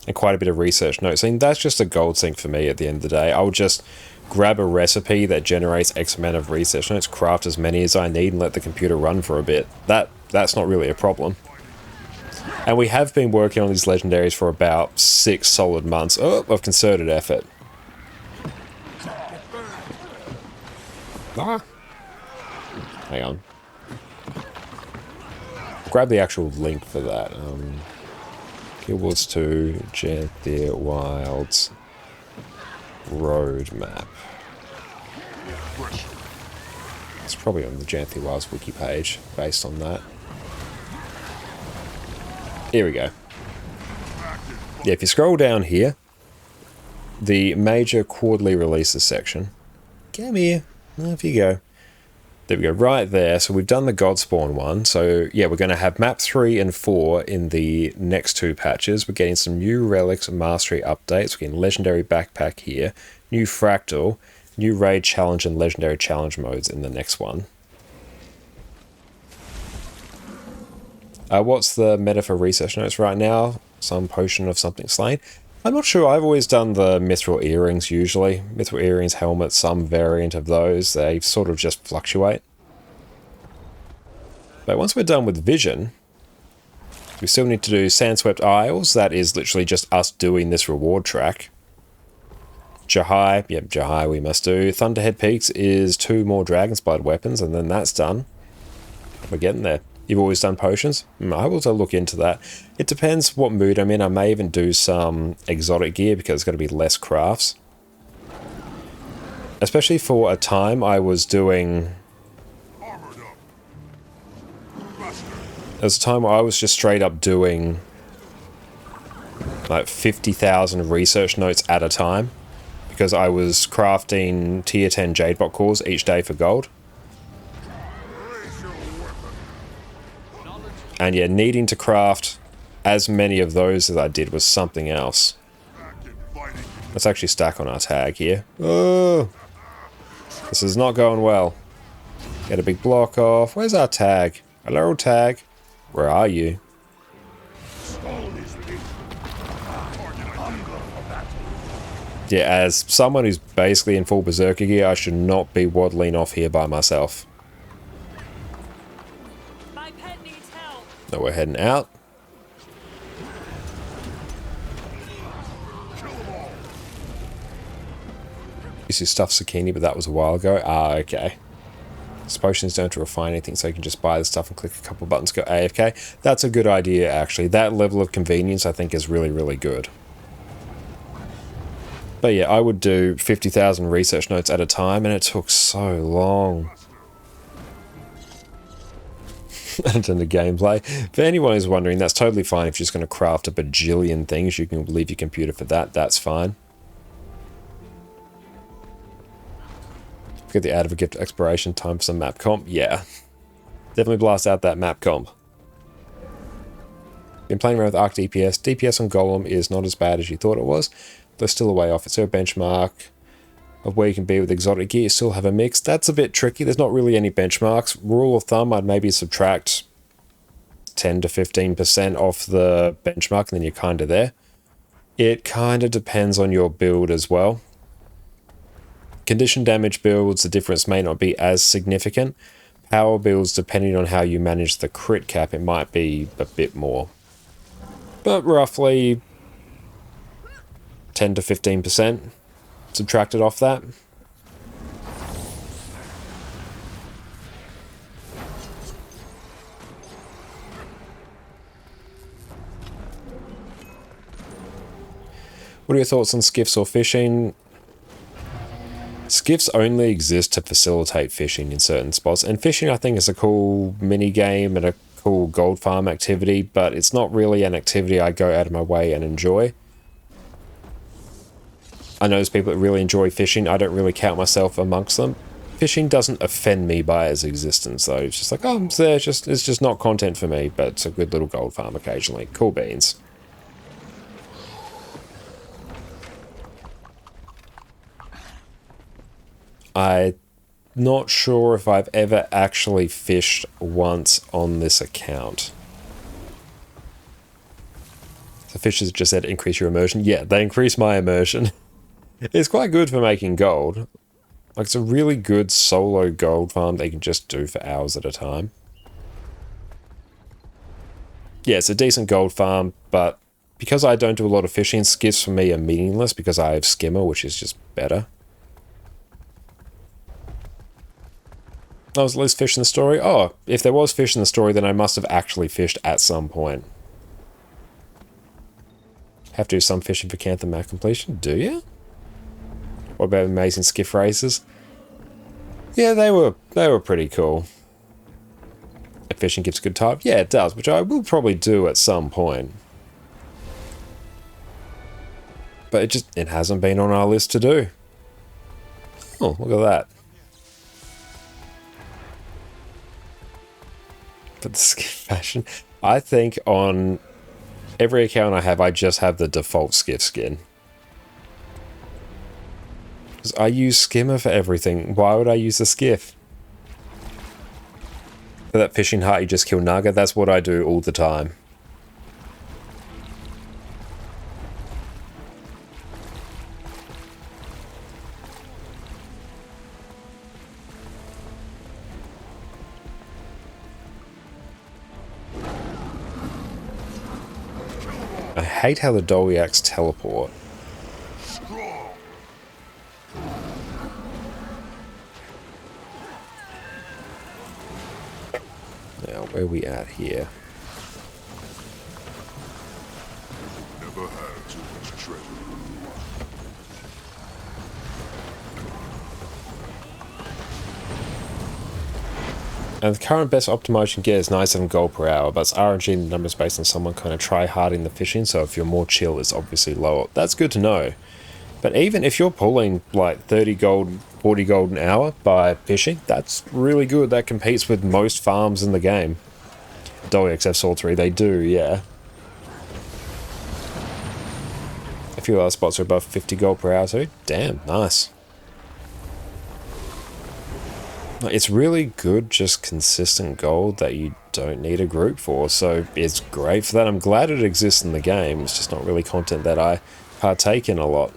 And quite a bit of research notes. I mean, that's just a gold sink for me at the end of the day. I will just grab a recipe that generates X amount of research notes, craft as many as I need, and let the computer run for a bit. That's not really a problem. And we have been working on these legendaries for about 6 solid months of concerted effort. Ah. Hang on. Grab the actual link for that. Guild Wars 2, Janthea Wilds roadmap. It's probably on the Janthea Wilds wiki page, based on that. Here we go. Yeah, if you scroll down here, the major quarterly releases section. Come here. Off you go. There we go, right there. So we've done the Godspawn one. So yeah, we're going to have map 3 and 4 in the next 2 patches. We're getting some new relics and mastery updates. We're getting legendary backpack here, new fractal, new raid challenge and legendary challenge modes in the next one. What's the meta for research notes right now? Some potion of something slain. I'm not sure. I've always done the mithril earrings usually. Mithril earrings, helmets, some variant of those. They sort of just fluctuate. But once we're done with vision, we still need to do Sandswept Isles. That is literally just us doing this reward track. Jahai, yep, Jahai we must do. Thunderhead Peaks is 2 more Dragon's Blood weapons, and then that's done. We're getting there. You've always done potions? I will look into that. It depends what mood I'm in. I may even do some exotic gear because there's going to be less crafts. Especially for a time I was doing... There was a time where I was just straight up doing like 50,000 research notes at a time. Because I was crafting tier 10 Jadebot cores each day for gold. And yeah, needing to craft as many of those as I did was something else. Let's actually stack on our tag here. Oh, this is not going well. Get a big block off. Where's our tag? Hello, tag. Where are you? Yeah, as someone who's basically in full berserker gear, I should not be waddling off here by myself. My pet needs help. No, we're heading out. Used to stuff zucchini, but that was a while ago. Ah, okay. This potions don't have to refine anything, so you can just buy the stuff and click a couple buttons, go AFK. That's a good idea, actually. That level of convenience, I think, is really, really good. But yeah, I would do 50,000 research notes at a time, and it took so long. And in the gameplay. For anyone who's wondering, that's totally fine if you're just going to craft a bajillion things. You can leave your computer for that, that's fine. Get the out of a gift expiration time for some map comp. Yeah. Definitely blast out that map comp. Been playing around with Arc DPS. DPS on Golem is not as bad as you thought it was. They're still a way off. It's their benchmark of where you can be with exotic gear. You still have a mix. That's a bit tricky. There's not really any benchmarks. Rule of thumb, I'd maybe subtract 10 to 15% off the benchmark, and then you're kind of there. It kind of depends on your build as well. Condition damage builds, the difference may not be as significant. Power builds, depending on how you manage the crit cap, it might be a bit more. But roughly 10 to 15% subtracted off that. What are your thoughts on skiffs or fishing? Skiffs only exist to facilitate fishing in certain spots, and fishing I think is a cool mini game and a cool gold farm activity, but it's not really an activity I go out of my way and enjoy. I know there's people that really enjoy fishing. I don't really count myself amongst them. Fishing doesn't offend me by its existence though. It's just like, oh, it's there, it's just not content for me, but it's a good little gold farm occasionally. Cool beans. I'm not sure if I've ever actually fished once on this account. The fishers just said increase your immersion. Yeah, they increase my immersion. It's quite good for making gold. Like, it's a really good solo gold farm that you can just do for hours at a time. Yeah, it's a decent gold farm, but because I don't do a lot of fishing, skiffs for me are meaningless because I have skimmer, which is just better. Oh, was at least fish in the story? Oh, if there was fish in the story, then I must have actually fished at some point. Have to do some fishing for Cantha map completion, do you? What about amazing skiff races? Yeah, they were pretty cool. If fishing gives a good time, yeah, it does, which I will probably do at some point. But it hasn't been on our list to do. Oh, look at that. But the skiff fashion, I think on every account I have, I just have the default skiff skin. Because I use skimmer for everything. Why would I use the skiff? For that fishing hut, you just kill Naga. That's what I do all the time. I hate how the Doliacs teleport. Strong. Now, where are we at here? Never had too much treasure. And the current best optimization you can get is 97 gold per hour, but it's RNG and the numbers based on someone kind of try-harding the fishing, so if you're more chill, it's obviously lower. That's good to know. But even if you're pulling like 30 gold, 40 gold an hour by fishing, that's really good. That competes with most farms in the game. Doliacs have Sword 3, they do, yeah. A few other spots are above 50 gold per hour too. Damn, nice. It's really good, just consistent gold that you don't need a group for, so it's great for that. I'm glad it exists in the game, it's just not really content that I partake in a lot.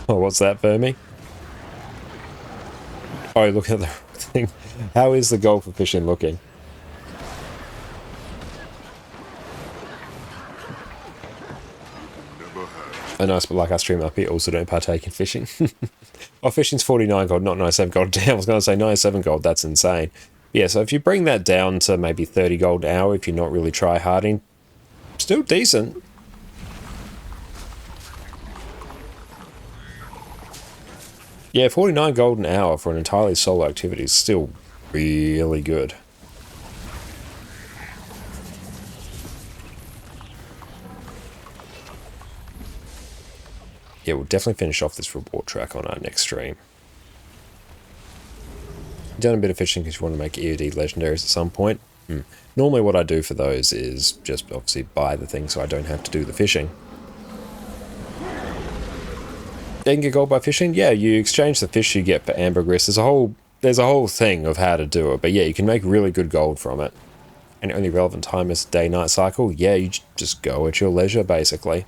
Oh, what's that, Fermi? Oh, look at the thing. How is the goal for fishing looking? I know, but like I stream up here, also don't partake in fishing. Oh, fishing's 49 gold, not 97 gold. Damn, I was going to say 97 gold, that's insane. Yeah, so if you bring that down to maybe 30 gold an hour, if you're not really try-harding, still decent. Yeah, 49 gold an hour for an entirely solo activity is still really good. Yeah, we'll definitely finish off this reward track on our next stream. Done a bit of fishing because you want to make EOD legendaries at some point. Normally what I do for those is just obviously buy the thing so I don't have to do the fishing. You can get gold by fishing? Yeah, you exchange the fish you get for ambergris. There's a whole thing of how to do it, but yeah, you can make really good gold from it. And only relevant time is day-night cycle. Yeah, you just go at your leisure, basically.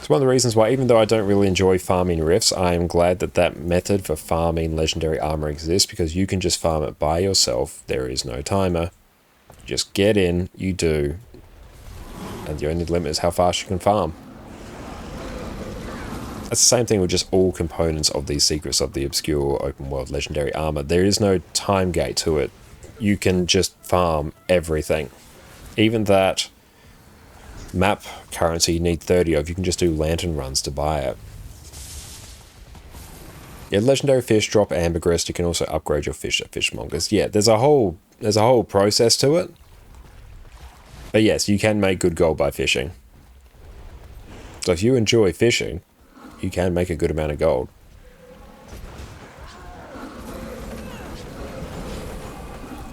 It's one of the reasons why, even though I don't really enjoy farming rifts, I am glad that that method for farming legendary armor exists, because you can just farm it by yourself. There is no timer. You just get in, you do, and the only limit is how fast you can farm. That's the same thing with just all components of these Secrets of the Obscure open world legendary armor. There is no time gate to it. You can just farm everything. Even that map currency you need 30 of, you can just do lantern runs to buy it. Yeah, legendary fish drop ambergris. You can also upgrade your fish at fishmongers. Yeah, there's a whole process to it. But yes, you can make good gold by fishing. So if you enjoy fishing, you can make a good amount of gold.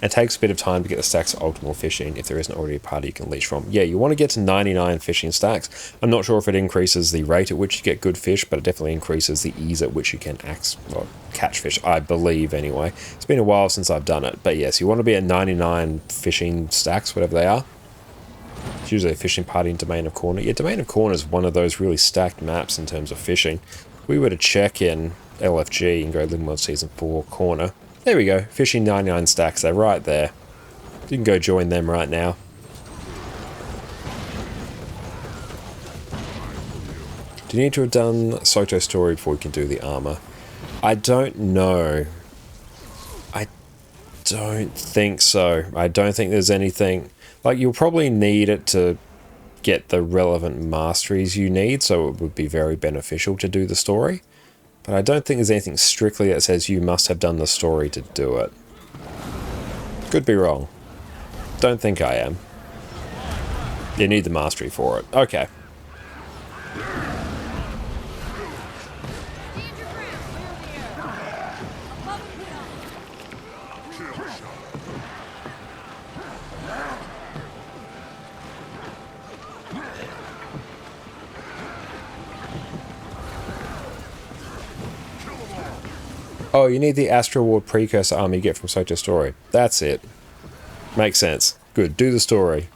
It takes a bit of time to get the stacks of optimal fishing if there isn't already a party you can leash from. Yeah, you want to get to 99 fishing stacks. I'm not sure if it increases the rate at which you get good fish, but it definitely increases the ease at which you can catch fish, I believe anyway. It's been a while since I've done it, but yes, you want to be at 99 fishing stacks, whatever they are. It's usually a fishing party in Domain of Corner. Yeah, Domain of Corner is one of those really stacked maps in terms of fishing. If we were to check in LFG and go Living World Season 4 Corner, there we go, fishing 99 stacks, they're right there. You can go join them right now. Do you need to have done Soto Story before you can do the armor? I don't know. I don't think so. I don't think there's anything. Like, you'll probably need it to get the relevant masteries you need, so it would be very beneficial to do the story. But I don't think there's anything strictly that says you must have done the story to do it. Could be wrong. Don't think I am. You need the mastery for it. Okay. Oh, you need the Astro Ward precursor armor you get from Soto Story. That's it. Makes sense. Good, do the story.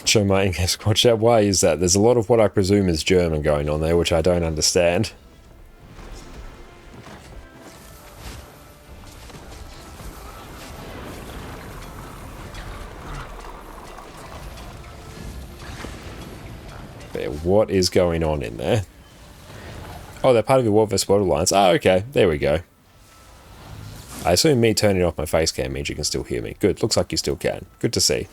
Show my English squad chat. Why is that? There's a lot of what I presume is German going on there, which I don't understand. But what is going on in there? Oh, they're part of your World vs. World Alliance. Ah, okay. There we go. I assume me turning off my face cam means you can still hear me. Good. Looks like you still can. Good to see.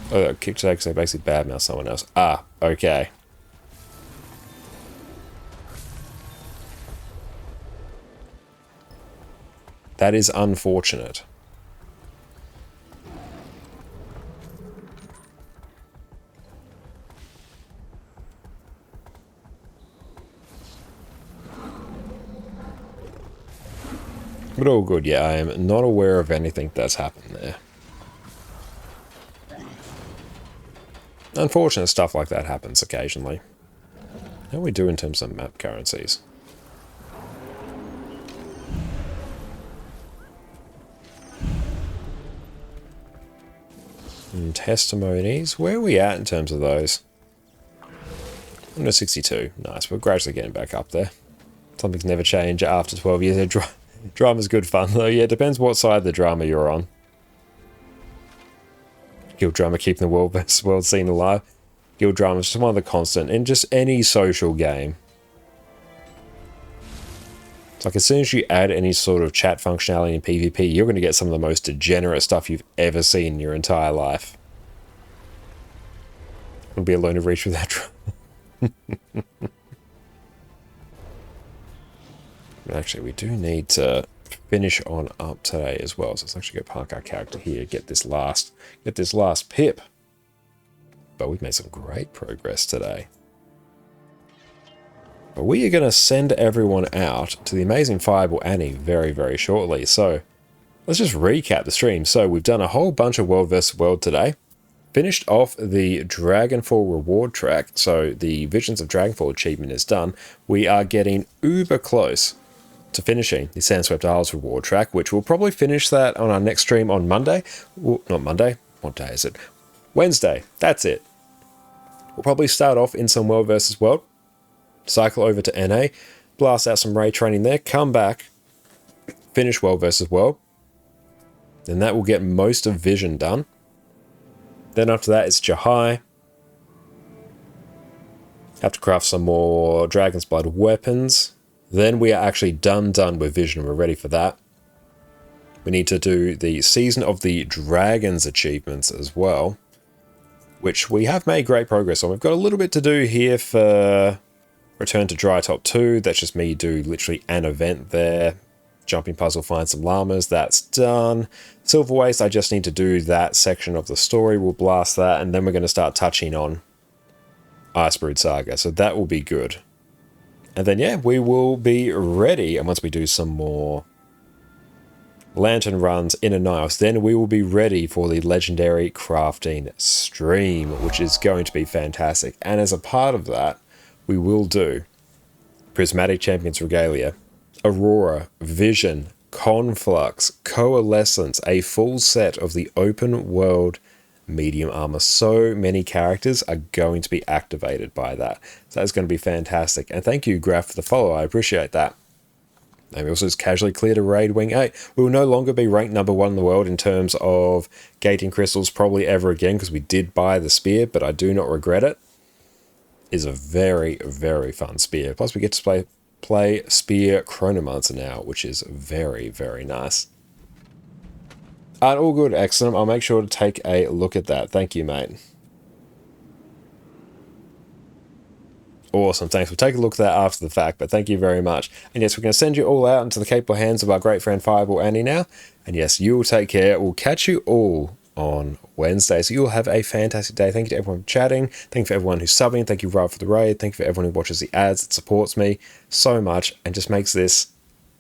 Oh, kick today because they basically badmouth someone else. Ah, okay. That is unfortunate. But all good, yeah, I am not aware of anything that's happened there. Unfortunate stuff like that happens occasionally. How do we do in terms of map currencies? And testimonies, where are we at in terms of those? 162, nice, we're gradually getting back up there. Something's never changed after 12 years. Drama's good fun though, yeah, it depends what side of the drama you're on. Guild drama keeping the world scene alive. Guild drama is just one of the constant in just any social game. It's like as soon as you add any sort of chat functionality in PvP, you're going to get some of the most degenerate stuff you've ever seen in your entire life. I'll be alone to reach with that drama. Actually, we do need to finish on up today as well. So let's actually go park our character here, get this last pip. But we've made some great progress today. But we are going to send everyone out to the amazing Fireball Annie very, very shortly. So let's just recap the stream. So we've done a whole bunch of World vs. World today. Finished off the Dragonfall reward track. So the Visions of Dragonfall achievement is done. We are getting uber close to finishing the Sandswept Isles reward track, which we'll probably finish that on our next stream on Monday. Well, not Monday. What day is it? Wednesday. That's it. We'll probably start off in some World vs. World. Cycle over to NA. Blast out some raid training there. Come back. Finish World vs. World. Then that will get most of Vision done. Then after that, it's Jahai. Have to craft some more Dragon's Blood weapons. Then we are actually done with Vision. We're ready for that. We need to do the Season of the Dragons achievements as well, which we have made great progress on. We've got a little bit to do here for Return to Drytop 2. That's just me do literally an event there. Jumping puzzle, find some llamas. That's done. Silver Waste, I just need to do that section of the story. We'll blast that, and then we're going to start touching on Icebrood Saga. So that will be good. And then, yeah, we will be ready. And once we do some more lantern runs in a Niles, then we will be ready for the legendary crafting stream, which is going to be fantastic. And as a part of that, we will do Prismatic Champions Regalia, Aurora, Vision, Conflux, Coalescence, a full set of the open world medium armor. So many characters are going to be activated by that. So that's going to be fantastic. And thank you, Graph, for the follow. I appreciate that. And we also just casually cleared a raid wing 8. We will no longer be ranked #1 in the world in terms of gating crystals probably ever again, because we did buy the spear, but I do not regret it. Is a very, very fun spear. Plus we get to play Spear Chronomancer now, which is very, very nice. All good, excellent. I'll make sure to take a look at that. Thank you, mate. Awesome, thanks. We'll take a look at that after the fact, but thank you very much. And yes, we're going to send you all out into the capable hands of our great friend Fireball Annie now. And yes, you will take care. We'll catch you all on Wednesday. So you'll have a fantastic day. Thank you to everyone for chatting. Thank you for everyone who's subbing. Thank you, Rob, for the raid. Thank you for everyone who watches the ads. It supports me so much and just makes this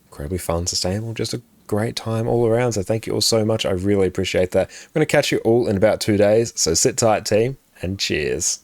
incredibly fun, sustainable, just a great time all around. So thank you all so much. I really appreciate that. I'm going to catch you all in about 2 days. So sit tight, team, and cheers.